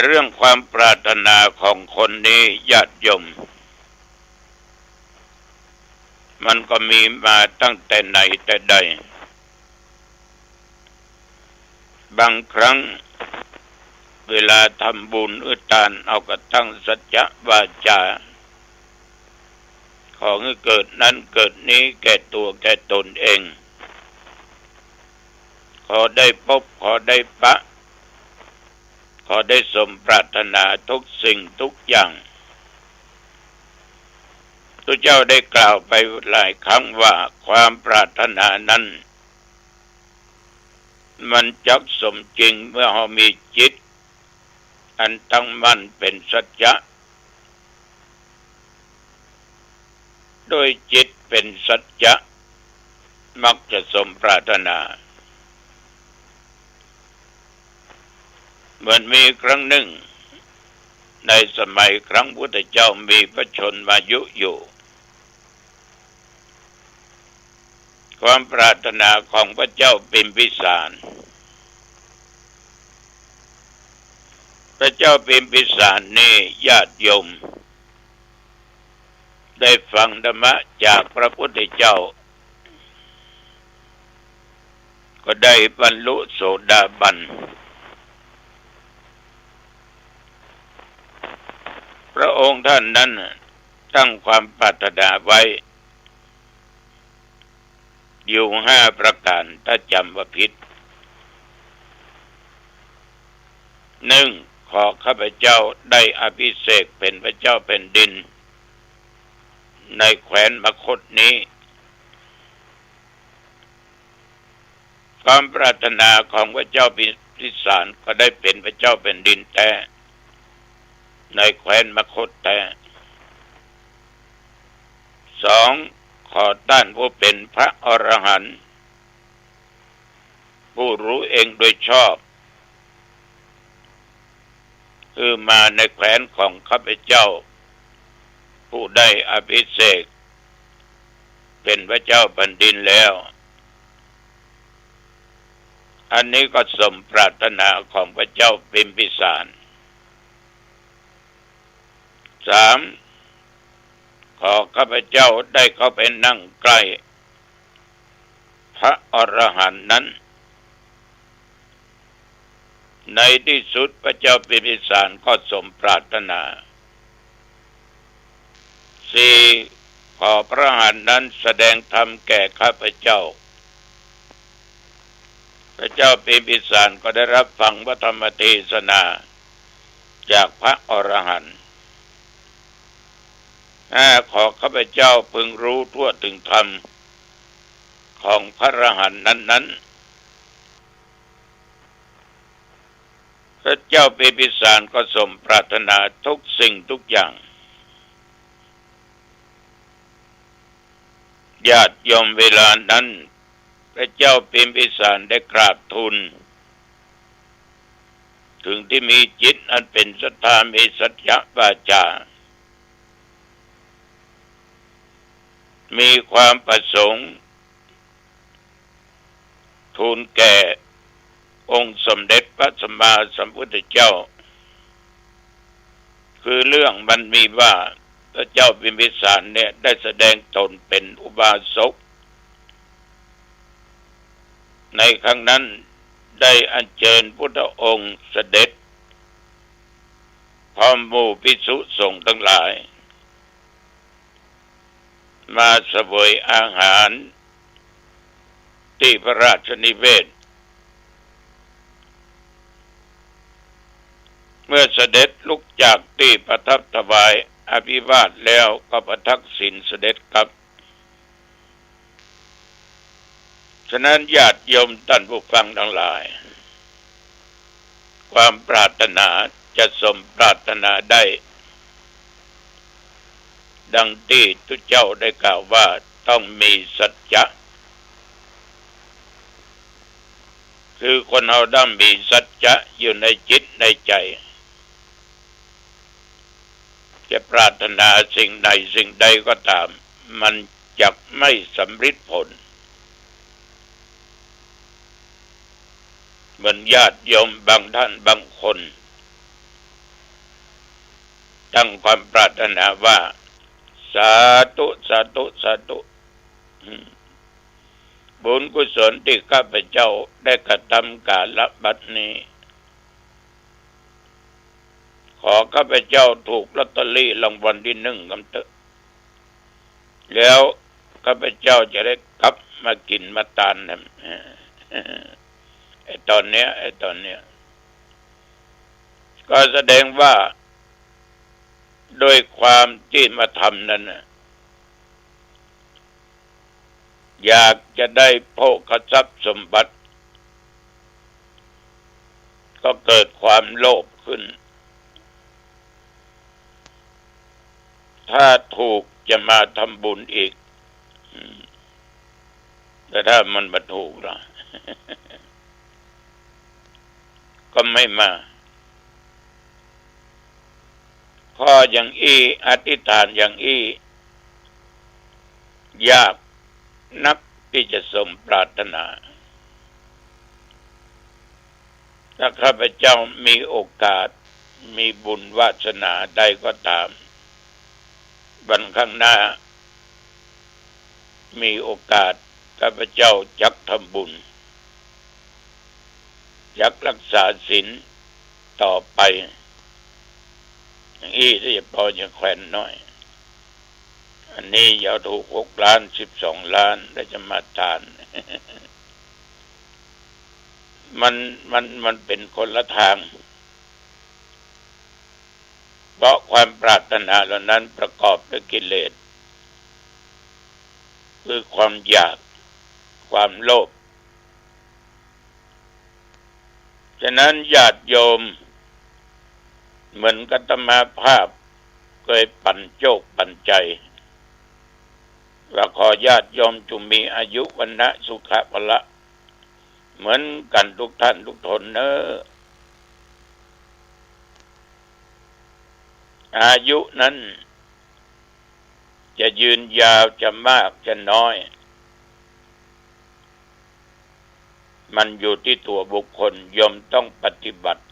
เรื่องความปรารถนาของคนนี้ญาติโยมมันก็มีมาตั้งแต่ไหนแต่ใดบางครั้งเวลาทำบุญอุทานเอากระตั้งสัจจะวาจาขอให้เกิดนั้นเกิดนี้แก่ตัวแก่ตนเองขอได้พบขอได้ปะขอได้สมปรารถนาทุกสิ่งทุกอย่างพระเจ้าได้กล่าวไปหลายครั้งว่าความปรารถนานั้นมันจักสมจริงเมื่อเรามีจิตอันตั้งมั่นเป็นสัจจะโดยจิตเป็นสัจจะมักจะสมปรารถนาเหมือนมีครั้งหนึ่งในสมัยครั้งพุทธเจ้ามีพระชนมายุอยู่ความปรารถนาของพระเจ้าพิมพิสารพระเจ้าพิมพิสารนี่ญาติโยมได้ฟังธรรมะจากพระพุทธเจ้าก็ได้บรรลุโสดาบันพระองค์ท่านนั้นตั้งความปรารถนาไว้อยู่5 ประการถ้าจำว่าผิด 1. ขอข้าพเจ้าได้อภิเษกเป็นพระเจ้าแผ่นดิน ในแคว้นมคธนี้ความปรารถนาของพระเจ้าพิสารก็ได้เป็นพระเจ้าแผ่นดินแท้ในแคว้นมคธแท้สองขอต้านผู้เป็นพระอรหันต์ผู้รู้เองโดยชอบคือมาในแคว้นของข้าพเจ้าผู้ได้อภิเษกเป็นพระเจ้าแผ่นดินแล้วอันนี้ก็สมปรารถนาของพระเจ้าพิมพิสารสามขอข้าพเจ้าได้เข้าไปนั่งใกล้พระอรหันต์นั้นในที่สุดพระเจ้าพิมพิสารก็สมปรารถนาสี่ขอพระอรหันต์นั้นแสดงธรรมแก่ข้าพเจ้าพระเจ้าพิมพิสารก็ได้รับฟังพระธรรมเทศนาจากพระอรหันต์ขอข้าพเจ้าพึงรู้ทั่วถึงธรรมของพระอรหันต์นั้นพระเจ้าพิมพิสารก็สมปรารถนาทุกสิ่งทุกอย่างญาติโยมเวลานั้นพระเจ้าพิมพิสารได้กราบทูลถึงที่มีจิตอันเป็นศรัทธามีสัจจะวาจามีความประสงค์ทูลแก่องค์สมเด็จพระสัมมาสัมพุทธเจ้าคือเรื่องมันมีว่าพระเจ้าพิมพิสารเนี่ยได้แสดงตนเป็นอุบาสกในครั้งนั้นได้อัญเชิญพุทธองค์เสด็จพร้อมหมู่ภิกษุสงฆ์ทั้งหลายมาเสวยอาหารที่พระราชนิเวศเมื่อเสด็จลุกจากที่ประทับถวายอภิวาทแล้วก็ประทักษิณเสด็จกลับฉะนั้นญาติโยมท่านผู้ฟังทั้งหลายความปรารถนาจะสมปรารถนาได้ดังที่ทุกเจ้าได้กล่าวว่าต้องมีสัจจะคือคนเราต้องมีสัจจะอยู่ในจิตในใจจะปรารถนาสิ่งใดก็ตามมันจะไม่สำเร็จผลเหมือนญาติโยมบางท่านบางคนตั้งความปรารถนาว่าสาธุสาธุสาธุบุญกุศลที่ข้าพเจ้าได้กระทำกาลบัดนี้ขอข้าพเจ้าถูกลอตเตอรี่รางวัลที่1กันเถอะแล้วข้าพเจ้าจะได้กลับมากินมาทานนะไอ้ตอนเนี้ยก็แสดงว่าโดยความที่มาทำนั้นอยากจะได้โภคทรัพย์สมบัติก็เกิดความโลภขึ้นถ้าถูกจะมาทำบุญอีกแต่ถ้ามันไม่ถูกล่ะ ก็ไม่มาข้ออย่างอธิษฐานอย่างยากนักที่จะสมปรารถนาถ้าข้าพเจ้ามีโอกาสมีบุญวาสนาใดก็ตามวันข้างหน้ามีโอกาสข้าพเจ้าจักทำบุญจักรักษาศีลต่อไปที่จะพอจะแขวนน้อยอันนี้อย่าถูก6 ล้าน12 ล้านแล้วจะมาทาน มันเป็นคนละทางเพราะความปรารถนาเหล่านั้นประกอบด้วยกิเลส คือความอยากความโลภฉะนั้นญาติโยมเหมือนกัตมาภาพเคยปั่นโจกปั่นใจว่าขอญาติโยมจงมีอายุวันนะสุขะพละเหมือนกันทุกท่านทุกทนเนอะอายุนั้นจะยืนยาวจะมากจะน้อยมันอยู่ที่ตัวบุคคลโยมต้องปฏิบัติ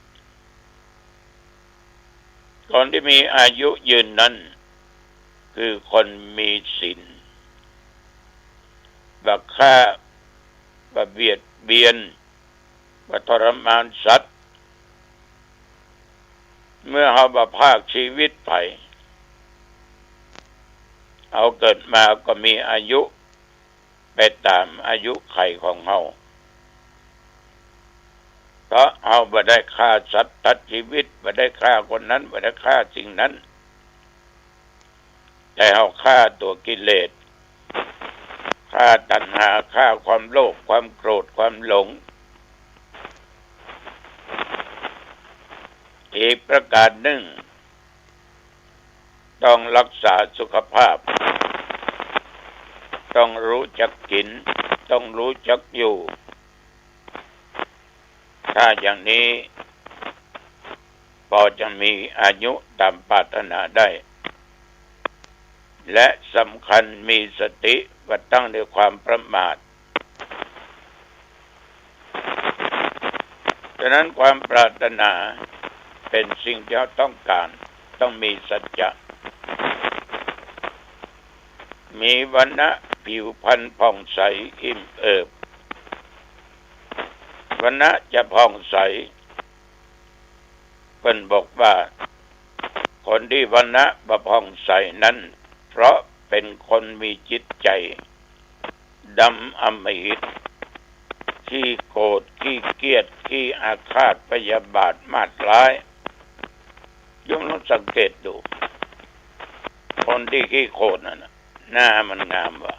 คนที่มีอายุยืนนั้นคือคนมีศีลบ่ฆ่าบ่เบียดเบียนบ่ทรมานสัตว์เมื่อเฮาบ่ภาคชีวิตไปเอาเกิดมาก็มีอายุไปตามอายุไขของเฮาเพราะเฮาบ่ได้ฆ่าสัตว์ตัดชีวิตบ่ได้ฆ่าคนนั้นบ่ได้ฆ่าสิ่งนั้นแต่เฮาฆ่าตัวกิเลสฆ่าตัณหาฆ่าความโลภความโกรธความหลงอีกประการหนึ่งต้องรักษาสุขภาพต้องรู้จักกินต้องรู้จักอยู่ถ้าอย่างนี้พอจะมีอายุตามปรารถนาได้และสำคัญมีสติว่าตั้งด้วยความประมาทฉะนั้นความปรารถนาเป็นสิ่งที่เราต้องการต้องมีสัจจะมีวรรณะผิวพรรณผ่องใสอิ่มเอิบวรรณะจะผ่องใสเพิ่นบอกว่าคนที่วรรณะบ่ผ่องใสนั้นเพราะเป็นคนมีจิตใจดำอำมหิตขี้โกรธขี้เกียจขี้อาฆาตพยาบาทมาดร้ายโยมลองสังเกตดูคนที่ขี้โกรธนั่นน่ะหน้ามันงามว่ะ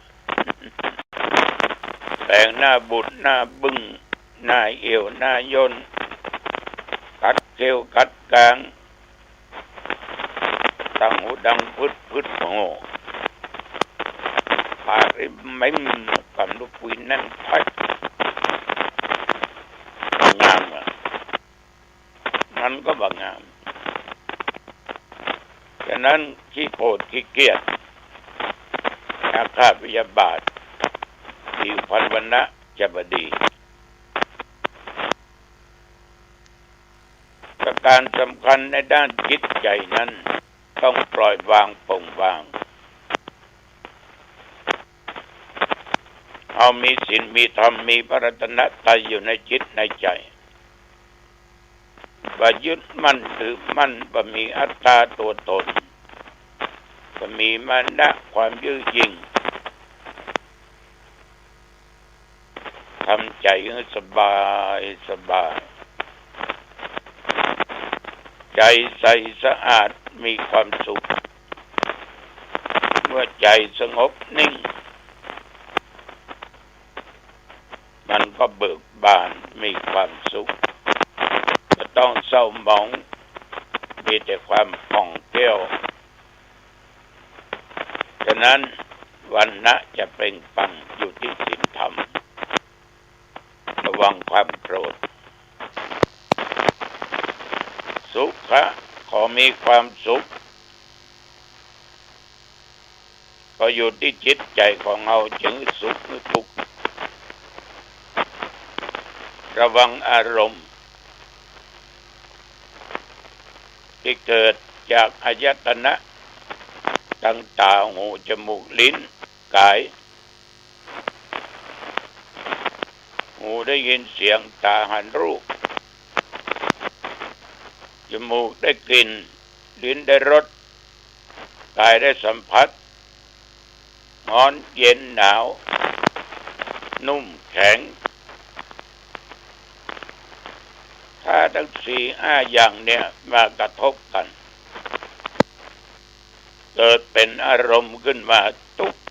แต่งหน้าบุดหน้าบึ้งหน้าเอวหน้าย่นกัดเกลียวกัดกลางตั้งหูดังพึดโง่ปากไม่กำลูกปืนนั่นพัดงามอ่ะมันก็บ่งามฉะนั้นขี้โกรธขี้เกียจอาฆาตพยาบาทผิวพรรณวรรณะจะบดีประการสำคัญในด้านจิตใจนั้นต้องปล่อยวางปล่อยวางเอามีศีลมีธรรมมีพระรัตนตรัยอยู่ในจิตในใจบ่ยึดมั่นถือมั่นบ่มีอัตตาตัวตนบ่มีมานะความยื้อยิ่งทำใจให้สบายสบายใจใสสะอาดมีความสุขเมื่อใจสงบนิ่งมันก็เบิกบานมีความสุขไม่ต้องเศร้าหมองมีแต่ความผ่องแผ้วฉะนั้นวรรณะจะเปล่งปลั่งอยู่ที่ศีลธรรมระวังความโกรธสุขะขอมีความสุขก็อยู่ที่จิตใจของเราจึงสุขหรือทุกข์ระวังอารมณ์ที่เกิดจากอายตนะตั้งตาหูจมูกลิ้นกายหูได้ยินเสียงตาหันรูปจมูกได้กลิ่นลิ้นได้รสกายได้สัมผัสร้อนเย็นหนาวนุ่มแข็งถ้าทั้ง4-5อย่างเนี่ยมากระทบกันเกิดเป็นอารมณ์ขึ้นมาทุกข์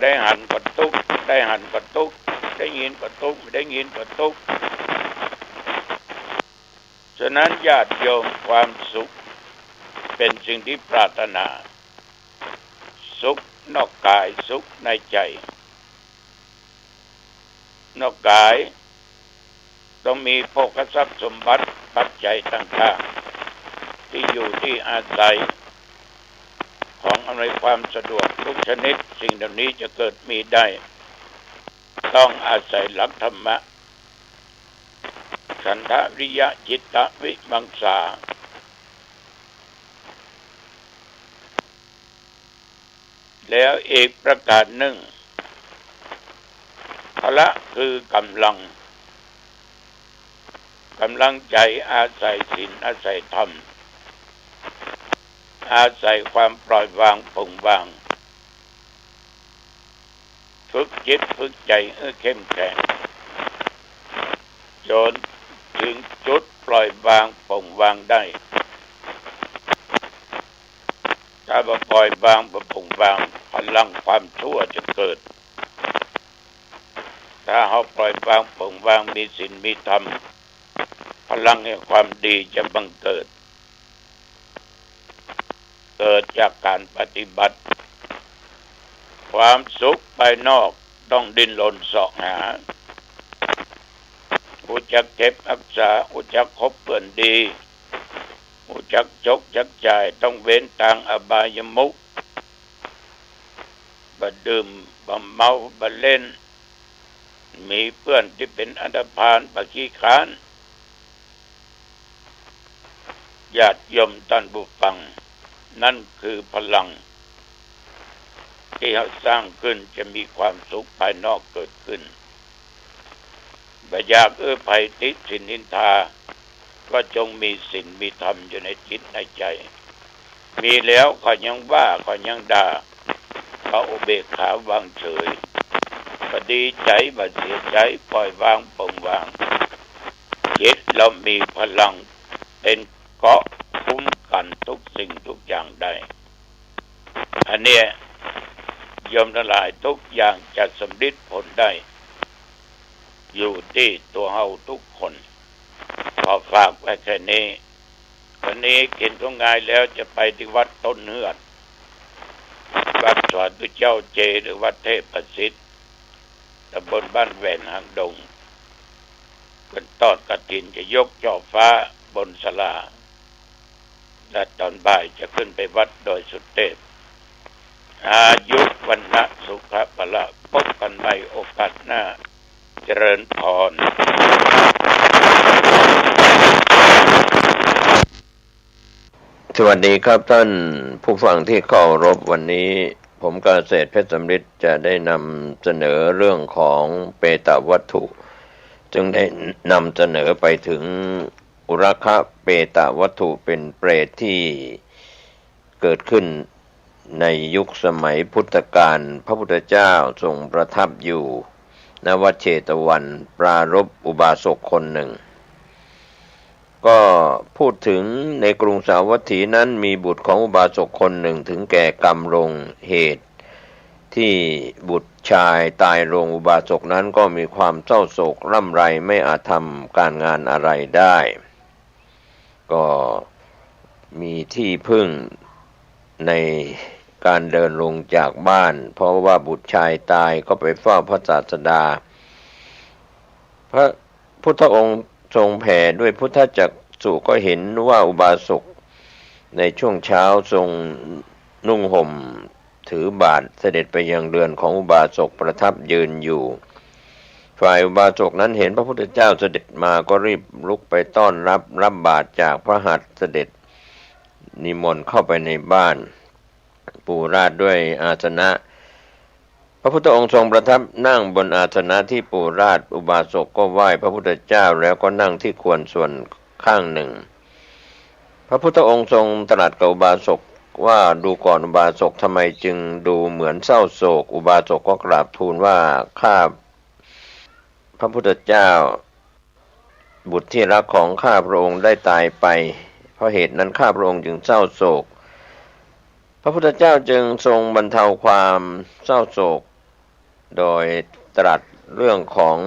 ได้หันก็ทุกข์ได้หันก็ทุกข์ได้ยินก็ทุกข์ไม่ได้ยินก็ทุกข์ฉะนั้นญาติโยมความสุขเป็นสิ่งที่ปรารถนาสุขนอกกายสุขในใจนอกกายต้องมีโภคทรัพย์สมบัติปัจจัยต่างๆที่อยู่ที่อาศัยของอำนวยความสะดวกทุกชนิดสิ่งเหล่านี้จะเกิดมีได้ต้องอาศัยหลักธรรมะฉันทะวิริยะจิตตะวิมังสาแล้วอีกประการหนึ่งพละคือกำลังใจอาศัยศีลอาศัยธรรมอาศัยความปล่อยวางปล่อยวางฝึกจิตฝึกใจเข้มแข็งจนถึงจุดปล่อยวางปล่อยวางได้ถ้าบ่ปล่อยวางบ่ปล่อยวางพลังความชั่วจะเกิดถ้าเราปล่อยวางปล่อยวางมีศีลมีธรรมพลังแห่งความดีจะบังเกิดจากการปฏิบัติความสุขภายนอกต้องดิ้นรนเสาะหารู้จักเก็บรักษารู้จักคบเพื่อนดีรู้จักจกจักจ่ายต้องเว้นทางอบายมุขบ่ดื่มบ่เมาบ่เล่นมีเพื่อนที่เป็นอันธพาลบ่ขี้คร้านญาติโยมท่านผู้ฟังนั่นคือพลังที่เราสร้างขึ้นจะมีความสุขภายนอกเกิดขึ้นบ่อยากภัยติฉินนินทาก็จงมีศีลมีธรรมอยู่ในจิตในใจมีแล้วก็ยังว่าก็ยังด่าก็อุเบกขาวางเฉยบ่ดีใจบ่เสียใจปล่อยวางปล่อยวางจิตเรามีพลังเป็นเกราะคุ้มกันทุกสิ่งทุกอย่างได้อันเนี้ยโยมทั้งหลายทุกอย่างจะสำเร็จผลได้อยู่ที่ตัวเฮาทุกคนขอฝากไว้แค่นี้วันนี้กินตัวง่ายแล้วจะไปที่วัดต้นเฮือดวัดสวนพระเจ้าเจหรือวัดเทพประสิทธิ์ตำบลบ้านแหวนหางดงเป็นตอดกฐินจะยกจ่อฟ้าบนศาลาและตอนบ่ายจะขึ้นไปวัดโดยสุเทพอายุวันนะสุขะพละพบกันใหม่โอกาสหน้าเจริญพรสวัสดีครับท่านผู้ฟังที่เคารพวันนี้ผมเกษตรเพชรสำริดจะได้นำเสนอเรื่องของเปตวัตถุจึงได้นำเสนอไปถึงอุรคะเปตวัตถุเป็นเปรตที่เกิดขึ้นในยุคสมัยพุทธกาลพระพุทธเจ้าทรงประทับอยู่ณวัดเชตวันปรารภอุบาสกคนหนึ่งก็พูดถึงในกรุงสาวัตถีนั้นมีบุตรของอุบาสกคนหนึ่งถึงแก่กรรมลงเหตุที่บุตรชายตายลงอุบาสกนั้นก็มีความเศร้าโศกร่ำไรไม่อาจทำการงานอะไรได้ก็มีที่พึ่งในการเดินลงจากบ้านเพราะว่าบุตรชายตายก็ไปเฝ้าพระศาสดาพระพุทธองค์ทรงแผ่ด้วยพุทธจักษุก็เห็นว่าอุบาสกในช่วงเช้าทรงนุ่งห่มถือบาตรเสด็จไปยังเรือนของอุบาสกประทับยืนอยู่ฝ่ายอุบาสกนั้นเห็นพระพุทธเจ้าเสด็จมาก็รีบลุกไปต้อนรับบาตรจากพระหัตถ์เสด็จนิมนต์เข้าไปในบ้านปูราดด้วยอาสนะพระพุทธองค์ทรงประทับนั่งบนอาสนะที่ปูราดอุบาสกก็ไหว้พระพุทธเจ้าแล้วก็นั่งที่ควรส่วนข้างหนึ่งพระพุทธองค์ทรงตรัสกับอุบาสกว่าดูก่อนอุบาสกทำไมจึงดูเหมือนเศร้าโศกอุบาสกก็กราบทูลว่าข้าพระพุทธเจ้าบุตรที่รักของข้าพระองค์ได้ตายไปเพราะเหตุนั้นข้าพระองค์จึงเศร้าโศกพระพุทธเจ้าจึงทรงบรรเทาความเศร้าโศก โดยตรัสเรื่องของ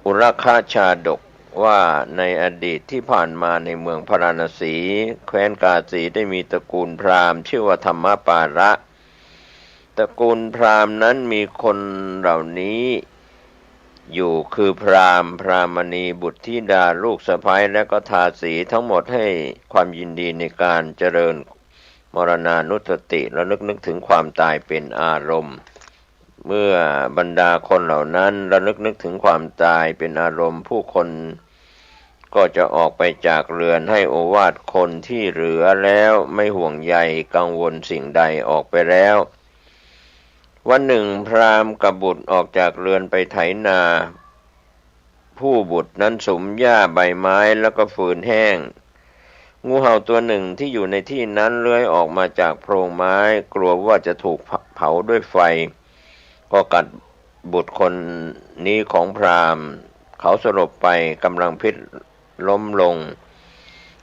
อุรคชาดกว่าในอดีตที่ผ่านมาในเมืองพาราณสีแคว้นกาสีได้มีตระกูลพราหมณ์ชื่อว่าธรรมปาระตระกูลพราหมณ์นั้นมีคนเหล่านี้อยู่คือพราหมณ์พรามณีบุตรธิดาลูกสะใภ้และก็ทาสีทั้งหมดให้ความยินดีในการเจริญมรณานุสติและนึกถึงความตายเป็นอารมณ์เมื่อบรรดาคนเหล่านั้นระลึกนึกถึงความตายเป็นอารมณ์ผู้คนก็จะออกไปจากเรือนให้โอวาทคนที่เหลือแล้วไม่ห่วงใยกังวลสิ่งใดออกไปแล้ววันหนึ่งพราหมณ์กับบุตรออกจากเรือนไปไถนาผู้บุตรนั้นสุมหญ้าใบไม้แล้วก็ฟืนแห้งงูเห่าตัวหนึ่งที่อยู่ในที่นั้นเลื้อยออกมาจากโพรงไม้กลัวว่าจะถูกเผาด้วยไฟก็กัดบุตรคนนี้ของพราหมณ์เขาสลบไปกำลังพิษล้มลง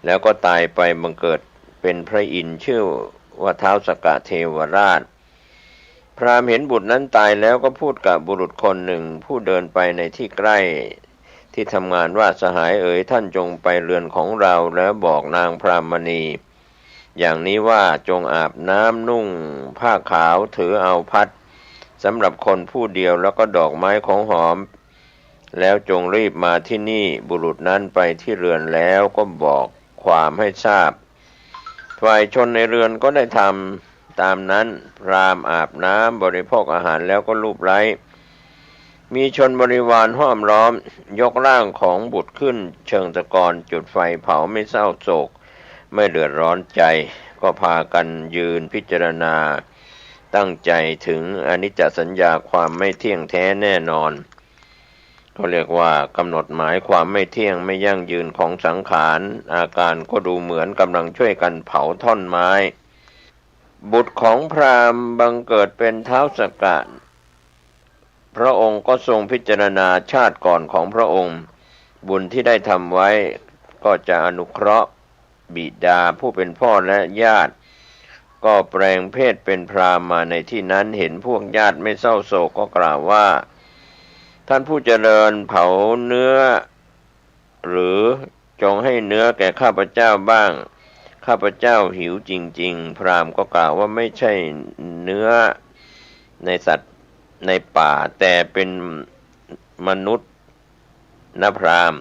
แล้วก็ตายไปบังเกิดเป็นพระอินทร์ชื่อว่าท้าวสกเทวราชพราหมณ์เห็นบุตรนั้นตายแล้วก็พูดกับบุรุษคนหนึ่งผู้เดินไปในที่ใกล้ที่ทำงานว่าสหายเอ๋ยท่านจงไปเรือนของเราแล้วบอกนางพรามณีอย่างนี้ว่าจงอาบน้ำนุ่งผ้าขาวถือเอาพัดสำหรับคนผู้เดียวแล้วก็ดอกไม้ของหอมแล้วจงรีบมาที่นี่บุรุษนั้นไปที่เรือนแล้วก็บอกความให้ทราบฝ่ายชนในเรือนก็ได้ทำตามนั้นพราหมณ์อาบน้ำบริโภคอาหารแล้วก็ลูบไล้มีชนบริวารห้อมล้อมยกร่างของบุตรขึ้นเชิงตะกอนจุดไฟเผาไม่เศร้าโศกไม่เดือดร้อนใจก็พากันยืนพิจารณาตั้งใจถึงอนิจจสัญญาความไม่เที่ยงแท้แน่นอนก็เรียกว่ากำหนดหมายความไม่เที่ยงไม่ยั่งยืนของสังขารอาการก็ดูเหมือนกำลังช่วยกันเผาท่อนไม้บุตรของพราหมณ์บังเกิดเป็นท้าวสกะพระองค์ก็ทรงพิจารณาชาติก่อนของพระองค์บุญที่ได้ทำไว้ก็จะอนุเคราะห์บิดาผู้เป็นพ่อและญาติก็แปลงเพศเป็นพราหมณ์มาในที่นั้นเห็นพวกญาติไม่เศร้าโศกก็กล่าวว่าท่านผู้เจริญเผาเนื้อหรือจงให้เนื้อแก่ข้าพเจ้าบ้างข้าพเจ้าหิวจริงๆพราหมณ์ก็กล่าวว่าไม่ใช่เนื้อในสัตว์ในป่าแต่เป็นมนุษย์นะพราหมณ์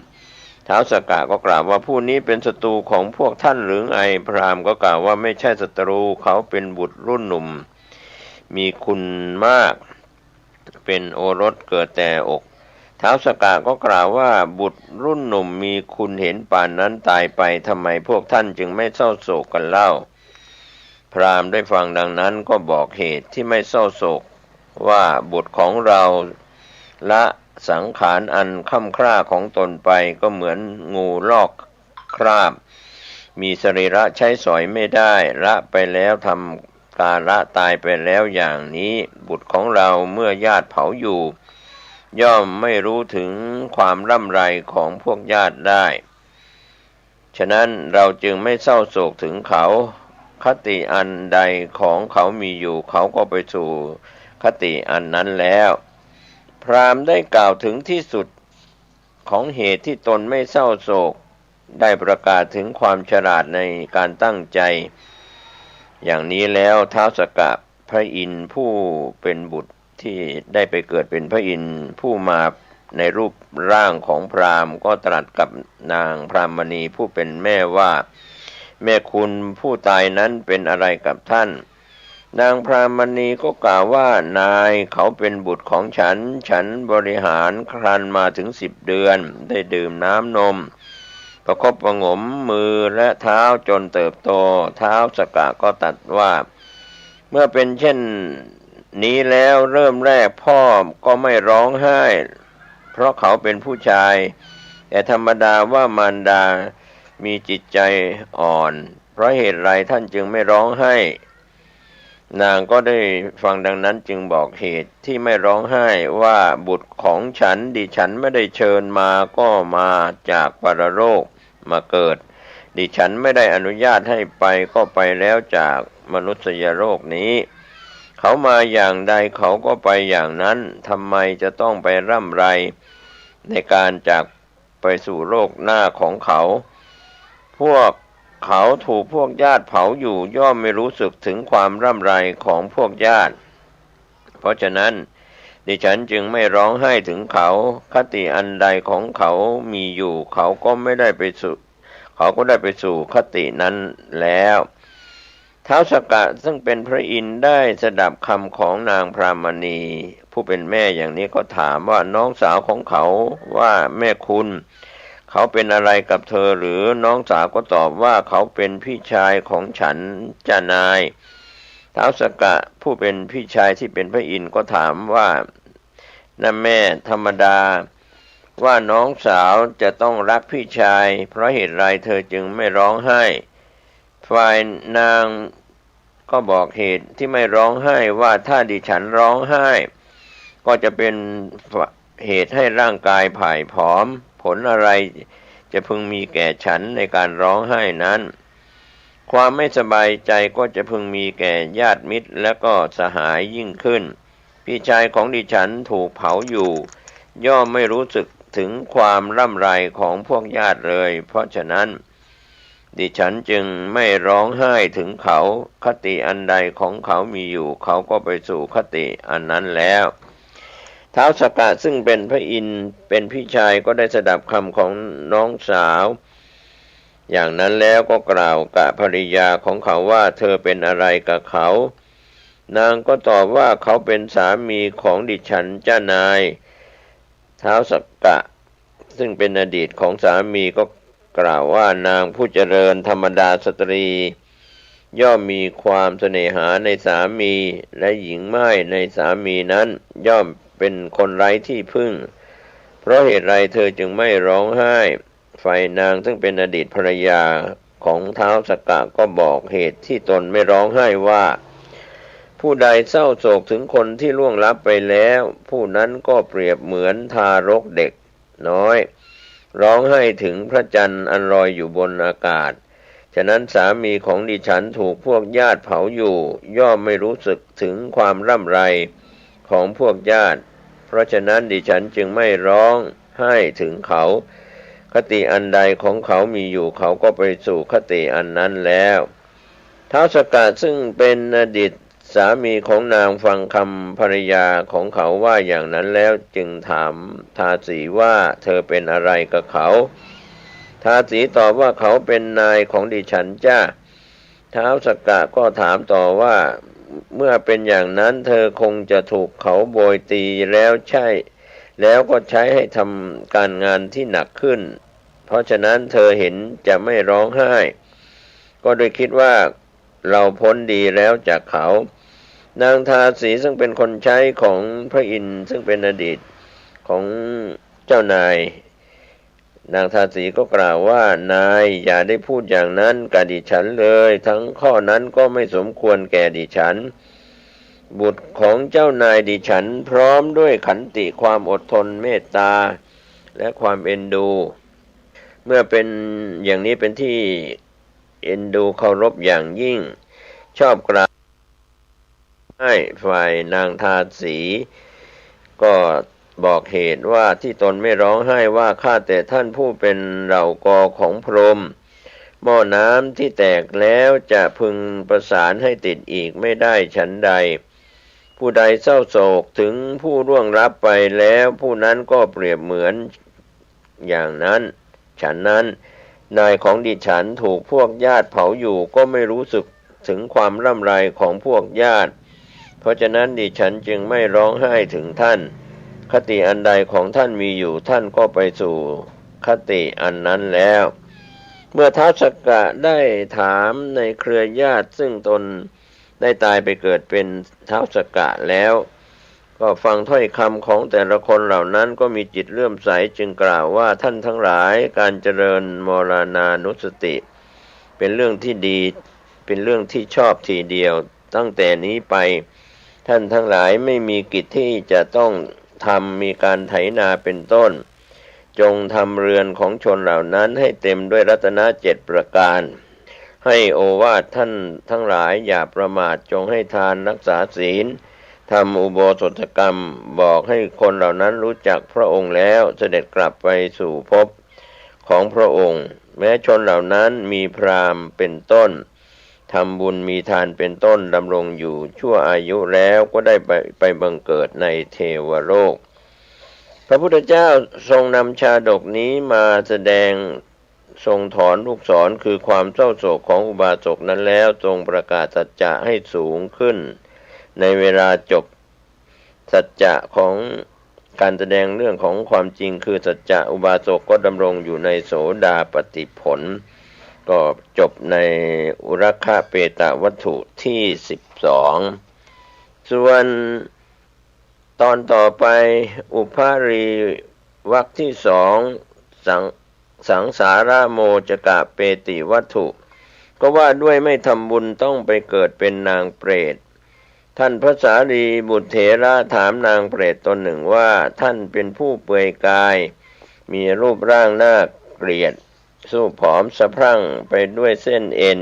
ท้าวสกะก็กล่าวว่าผู้นี้เป็นศัตรูของพวกท่านหรือไงพราหมณ์ก็กล่าวว่าไม่ใช่ศัตรูเขาเป็นบุตรรุ่นหนุ่มมีคุณมากเป็นโอรสเกิดแต่อกท้าวสกะก็กล่าวว่าบุตรรุ่นหนุ่มมีคุณเห็นป่านนั้นตายไปทำไมพวกท่านจึงไม่เศร้าโศกกันเล่าพราหมณ์ได้ฟังดังนั้นก็บอกเหตุที่ไม่เศร้าโศกว่าบุตรของเราละสังขารอันค่ำคร่าของตนไปก็เหมือนงูลอกคราบมีสรีระใช้สอยไม่ได้ละไปแล้วทำกาละตายไปแล้วอย่างนี้บุตรของเราเมื่อญาติเผาอยู่ย่อมไม่รู้ถึงความร่ำไรของพวกญาติได้ฉะนั้นเราจึงไม่เศร้าโศกถึงเขาคติอันใดของเขามีอยู่เขาก็ไปสู่คติอันนั้นแล้วพราหมณ์ได้กล่าวถึงที่สุดของเหตุที่ตนไม่เศร้าโศกได้ประกาศถึงความฉลาดในการตั้งใจอย่างนี้แล้วท้าวสกะพระอินทร์ผู้เป็นบุตรที่ได้ไปเกิดเป็นพระอินทร์ผู้มาในรูปร่างของพราหมณ์ก็ตรัสกับนางพรามณีผู้เป็นแม่ว่าแม่คุณผู้ตายนั้นเป็นอะไรกับท่านนางพรามณีก็กล่าวว่านายเขาเป็นบุตรของฉันบริหารครรภ์มาถึง10 เดือนได้ดื่มน้ำนมประคบประหงมมือและเท้าจนเติบโตท้าวสกะก็ตรัสว่าเมื่อเป็นเช่นนี้แล้วเริ่มแรกพ่อก็ไม่ร้องไห้เพราะเขาเป็นผู้ชายแต่ธรรมดาว่ามารดามีจิตใจอ่อนเพราะเหตุไรท่านจึงไม่ร้องไห้นางก็ได้ฟังดังนั้นจึงบอกเหตุที่ไม่ร้องไห้ว่าบุตรของฉันดิฉันไม่ได้เชิญมาก็มาจากปรโลกมาเกิดดิฉันไม่ได้อนุญาตให้ไปก็ไปแล้วจากมนุษยโลกนี้ เขามาอย่างใดเขาก็ไปอย่างนั้นทำไมจะต้องไปร่ำไรในการจากไปสู่โลกหน้าของเขา พวกเขาถูกพวกญาติเผาอยู่ย่อมไม่รู้สึกถึงความร่ำไรของพวกญาติเพราะฉะนั้นดิฉันจึงไม่ร้องไห้ถึงเขาคติอันใดของเขามีอยู่เขาก็ได้ไปสู่คตินั้นแล้วท้าวสักกะซึ่งเป็นพระอินทร์ได้สดับคำของนางพรามณีผู้เป็นแม่อย่างนี้ก็ถามว่าน้องสาวของเขาว่าแม่คุณเขาเป็นอะไรกับเธอหรือน้องสาวก็ตอบว่าเขาเป็นพี่ชายของฉันจ้านายท้าวสักกะผู้เป็นพี่ชายที่เป็นพระอินทร์ก็ถามว่านั่นแม่ธรรมดาว่าน้องสาวจะต้องรักพี่ชายเพราะเหตุไรเธอจึงไม่ร้องไห้ฝ่ายนางก็บอกเหตุที่ไม่ร้องไห้ว่าถ้าดิฉันร้องไห้ก็จะเป็นเหตุให้ร่างกายผ่ายผอมผลอะไรจะพึงมีแก่ฉันในการร้องไห้นั้นความไม่สบายใจก็จะพึงมีแก่ญาติมิตรและก็สหายยิ่งขึ้นพี่ชายของดิฉันถูกเผาอยู่ย่อมไม่รู้สึกถึงความร่ำไรของพวกญาติเลยเพราะฉะนั้นดิฉันจึงไม่ร้องไห้ถึงเขาคติอันใดของเขามีอยู่เขาก็ไปสู่คติอันนั้นแล้วท้าวสักกะซึ่งเป็นพระอินทร์เป็นพี่ชายก็ได้สดับคำของน้องสาวอย่างนั้นแล้วก็กล่าวกับภริยาของเขาว่าเธอเป็นอะไรกับเขานางก็ตอบว่าเขาเป็นสามีของดิฉันจ้านายท้าวสักกะซึ่งเป็นอดีตของสามีก็กล่าวว่านางผู้เจริญธรรมดาสตรีย่อมมีความเสน่หาในสามีและหญิงม่ายในสามีนั้นย่อมเป็นคนไร้ที่พึ่งเพราะเหตุไรเธอจึงไม่ร้องไห้ฝ่ายนางซึ่งเป็นอดีตภรรยาของท้าวสักกะก็บอกเหตุที่ตนไม่ร้องไห้ว่าผู้ใดเศร้าโศกถึงคนที่ล่วงลับไปแล้วผู้นั้นก็เปรียบเหมือนทารกเด็กน้อยร้องไห้ถึงพระจันทร์อันลอยอยู่บนอากาศฉะนั้นสามีของดิฉันถูกพวกญาติเผาอยู่ย่อมไม่รู้สึกถึงความร่ำไรของพวกญาติเพราะฉะนั้นดิฉันจึงไม่ร้องไห้ถึงเขาคติอันใดของเขามีอยู่เขาก็ไปสู่คติอันนั้นแล้วท้าวสักกะซึ่งเป็นอดีตสามีของนางฟังคำภรรยาของเขาว่าอย่างนั้นแล้วจึงถามทาสีว่าเธอเป็นอะไรกับเขาทาสีตอบว่าเขาเป็นนายของดิฉันจ้าท้าวสักกะก็ถามต่อว่าเมื่อเป็นอย่างนั้นเธอคงจะถูกเขาโบยตีแล้วก็ใช้ให้ทำการงานที่หนักขึ้นเพราะฉะนั้นเธอเห็นจะไม่ร้องไห้ก็โดยคิดว่าเราพ้นดีแล้วจากเขานางทาสีซึ่งเป็นคนใช้ของพระอินทร์ซึ่งเป็นอดีตของเจ้านายนางทาสีก็กล่าวว่านายอย่าได้พูดอย่างนั้นกับดิฉันเลยทั้งข้อนั้นก็ไม่สมควรแก่ดิฉันบุตรของเจ้านายดิฉันพร้อมด้วยขันติความอดทนเมตตาและความเอ็นดูเมื่อเป็นอย่างนี้เป็นที่เอ็นดูเคารพอย่างยิ่งชอบกราบให้ฝ่ายนางทาสีก็บอกเหตุว่าที่ตนไม่ร้องไห้ว่าข้าแต่ท่านผู้เป็นเหล่ากอของพรหมหม้อน้ำที่แตกแล้วจะพึงประสานให้ติดอีกไม่ได้ฉันใดผู้ใดเศร้าโศกถึงผู้ร่วงลับไปแล้วผู้นั้นก็เปรียบเหมือนอย่างนั้นฉันนั้นนายของดิฉันถูกพวกญาติเผาอยู่ก็ไม่รู้สึกถึงความร่ำไรของพวกญาติเพราะฉะนั้นดิฉันจึงไม่ร้องไห้ถึงท่านคติอันใดของท่านมีอยู่ท่านก็ไปสู่คติอันนั้นแล้วเมื่อท้าวสักกะได้ถามในเครือญาติซึ่งตนได้ตายไปเกิดเป็นท้าวสักกะแล้วก็ฟังถ้อยคำของแต่ละคนเหล่านั้นก็มีจิตเลื่อมใสจึงกล่าวว่าท่านทั้งหลายการเจริญมรณานุสติเป็นเรื่องที่ดีเป็นเรื่องที่ชอบทีเดียวตั้งแต่นี้ไปท่านทั้งหลายไม่มีกิจที่จะต้องทำมีการไถนาเป็นต้นจงทำเรือนของชนเหล่านั้นให้เต็มด้วยรัตนะ7ประการ ให้โอวาทท่านทั้งหลายอย่าประมาทจงให้ทานรักษาศีลทำอุโบสถกรรมบอกให้คนเหล่านั้นรู้จักพระองค์แล้วเสด็จกลับไปสู่ภพของพระองค์แม้ชนเหล่านั้นมีพราหมณ์เป็นต้นทำบุญมีทานเป็นต้นดำรงอยู่ชั่วอายุแล้วก็ได้ไปบังเกิดในเทวโลกพระพุทธเจ้าทรงนำชาดกนี้มาแสดงทรงถอนลูกศรคือความเศร้าโศกของอุบาสกนั้นแล้วทรงประกาศสัจจะให้สูงขึ้นในเวลาจบสัจจะของการแสดงเรื่องของความจริงคือสัจจะอุบาสกก็ดำรงอยู่ในโสดาปัตติผลก็จบในอุรัคเปตวัตถุที่12ส่วนตอนต่อไปอุปารีวรรคที่2สังสาราโมจกะเปติวัตถุก็ว่าด้วยไม่ทำบุญต้องไปเกิดเป็นนางเปรตท่านพระสารีบุตรเถระถามนางเปรตตนหนึ่งว่าท่านเป็นผู้เปื่อยกายมีรูปร่างน่าเกลียดสู้ผอมสะพรั่งไปด้วยเส้นเอ็น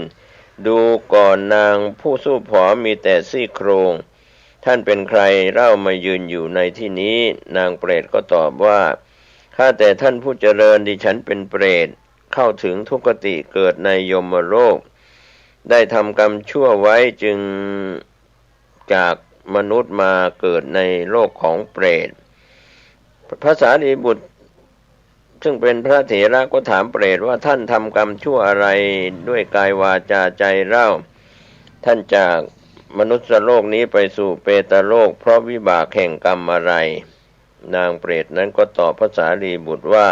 ดูก่อนนางผู้สู้ผอมมีแต่ซี่โครงท่านเป็นใครเล่ามายืนอยู่ในที่นี้นางเปรตก็ตอบว่าข้าแต่ท่านผู้เจริญดิฉันเป็นเปรตเข้าถึงทุกขติเกิดในยมโลกได้ทำกรรมชั่วไว้จึงจากมนุษย์มาเกิดในโลกของเปรตพระสารีบุตรซึ่งเป็นพระเถระก็ถามเปรตว่าท่านทำกรรมชั่วอะไรด้วยกายวาจาใจเล่าท่านจากมนุษย์โลกนี้ไปสู่เปตโลกเพราะวิบากแห่งกรรมอะไรนางเปรตนั้นก็ตอบพระสารีบุตรว่า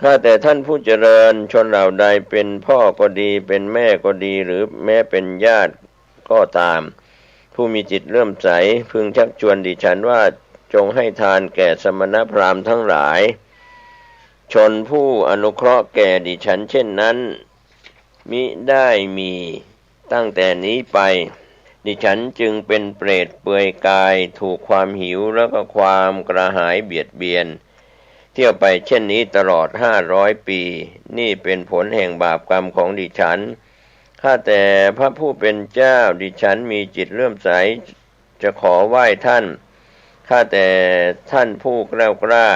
ข้าแต่ท่านผู้เจริญชนเหล่าใดเป็นพ่อก็ดีเป็นแม่ก็ดีหรือแม้เป็นญาติก็ตามผู้มีจิตเลื่อมใสพึงชักชวนดิฉันว่าจงให้ทานแก่สมณพราหมณ์ทั้งหลายชนผู้อนุเคราะห์แก่ดิฉันเช่นนั้นมิได้มีตั้งแต่นี้ไปดิฉันจึงเป็นเปรตเปื่อยกายถูกความหิวแล้วก็ความกระหายเบียดเบียนเที่ยวไปเช่นนี้ตลอด500 ปีนี่เป็นผลแห่งบาปกรรมของดิฉันข้าแต่พระผู้เป็นเจ้าดิฉันมีจิตเลื่อมใสจะขอไหว้ท่านข้าแต่ท่านผู้แกล้วกล้า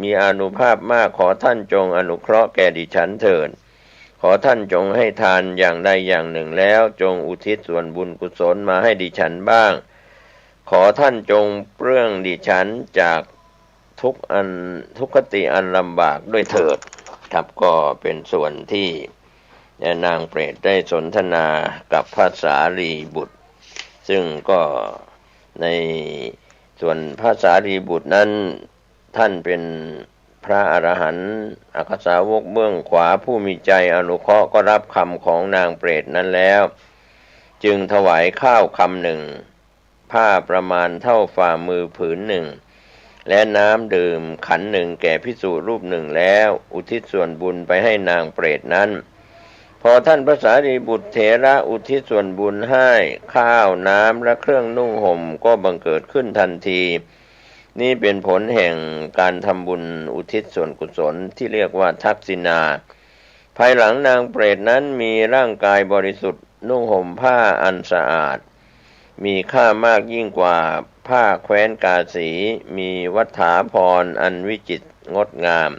มีอานุภาพมากขอท่านจงอนุเคราะห์แก่ดิฉันเถิดขอท่านจงให้ทานอย่างใดอย่างหนึ่งแล้วจงอุทิศส่วนบุญกุศลมาให้ดิฉันบ้างขอท่านจงเปลื้องดิฉันจากทุกขติอันลำบากด้วยเถิดครับก็เป็นส่วนที่นางเปรตได้สนทนากับพระสารีบุตรซึ่งก็ในส่วนพระสารีบุตรนั้นท่านเป็นพระอรหันต์อัครสาวกเบื้องขวาผู้มีใจอนุเคราะห์ก็รับคำของนางเปรตนั้นแล้วจึงถวายข้าวคำหนึ่งผ้าประมาณเท่าฝ่ามือผืนหนึ่งและน้ำดื่มขันหนึ่งแก่ภิกษุรูปหนึ่งแล้วอุทิศส่วนบุญไปให้นางเปรตนั้นพอท่านพระสารีบุตรเถระอุทิศส่วนบุญให้ข้าวน้ำและเครื่องนุ่งห่มก็บังเกิดขึ้นทันทีนี่เป็นผลแห่งการทำบุญอุทิศส่วนกุศลที่เรียกว่าทักษิณาภายหลังนางเปรตนั้นมีร่างกายบริสุทธิ์นุ่งห่มผ้าอันสะอาดมีค่ามากยิ่งกว่าผ้าแคว้นกาสีมีวัฏฐาภรณ์อันวิจิตรงดงาม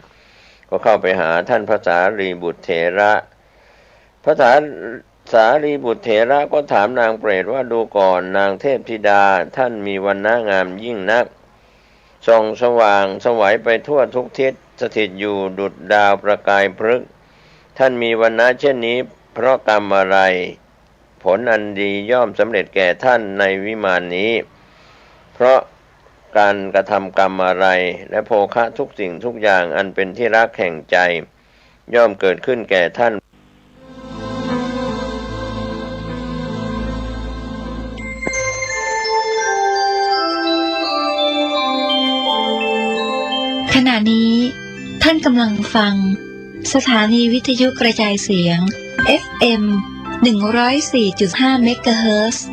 ก็เข้าไปหาท่านพระสารีบุตรเถระพระสารีบุตรเถระก็ถามนางเปรตว่าดูก่อนนางเทพธิดาท่านมีวรรณะงามยิ่งนักส่องสว่างสวัยไปทั่วทุกทิศสถิตอยู่ดุจดาวประกายพฤกษ์ท่านมีวรรณะเช่นนี้เพราะกรรมอะไรผลอันดีย่อมสำเร็จแก่ท่านในวิมานนี้เพราะการกระทำกรรมอะไรและโภคะทุกสิ่งทุกอย่างอันเป็นที่รักแห่งใจย่อมเกิดขึ้นแก่ท่านขณะนี้ท่านกำลังฟังสถานีวิทยุกระจายเสียง FM 104.5 เมกะเฮิรตซ์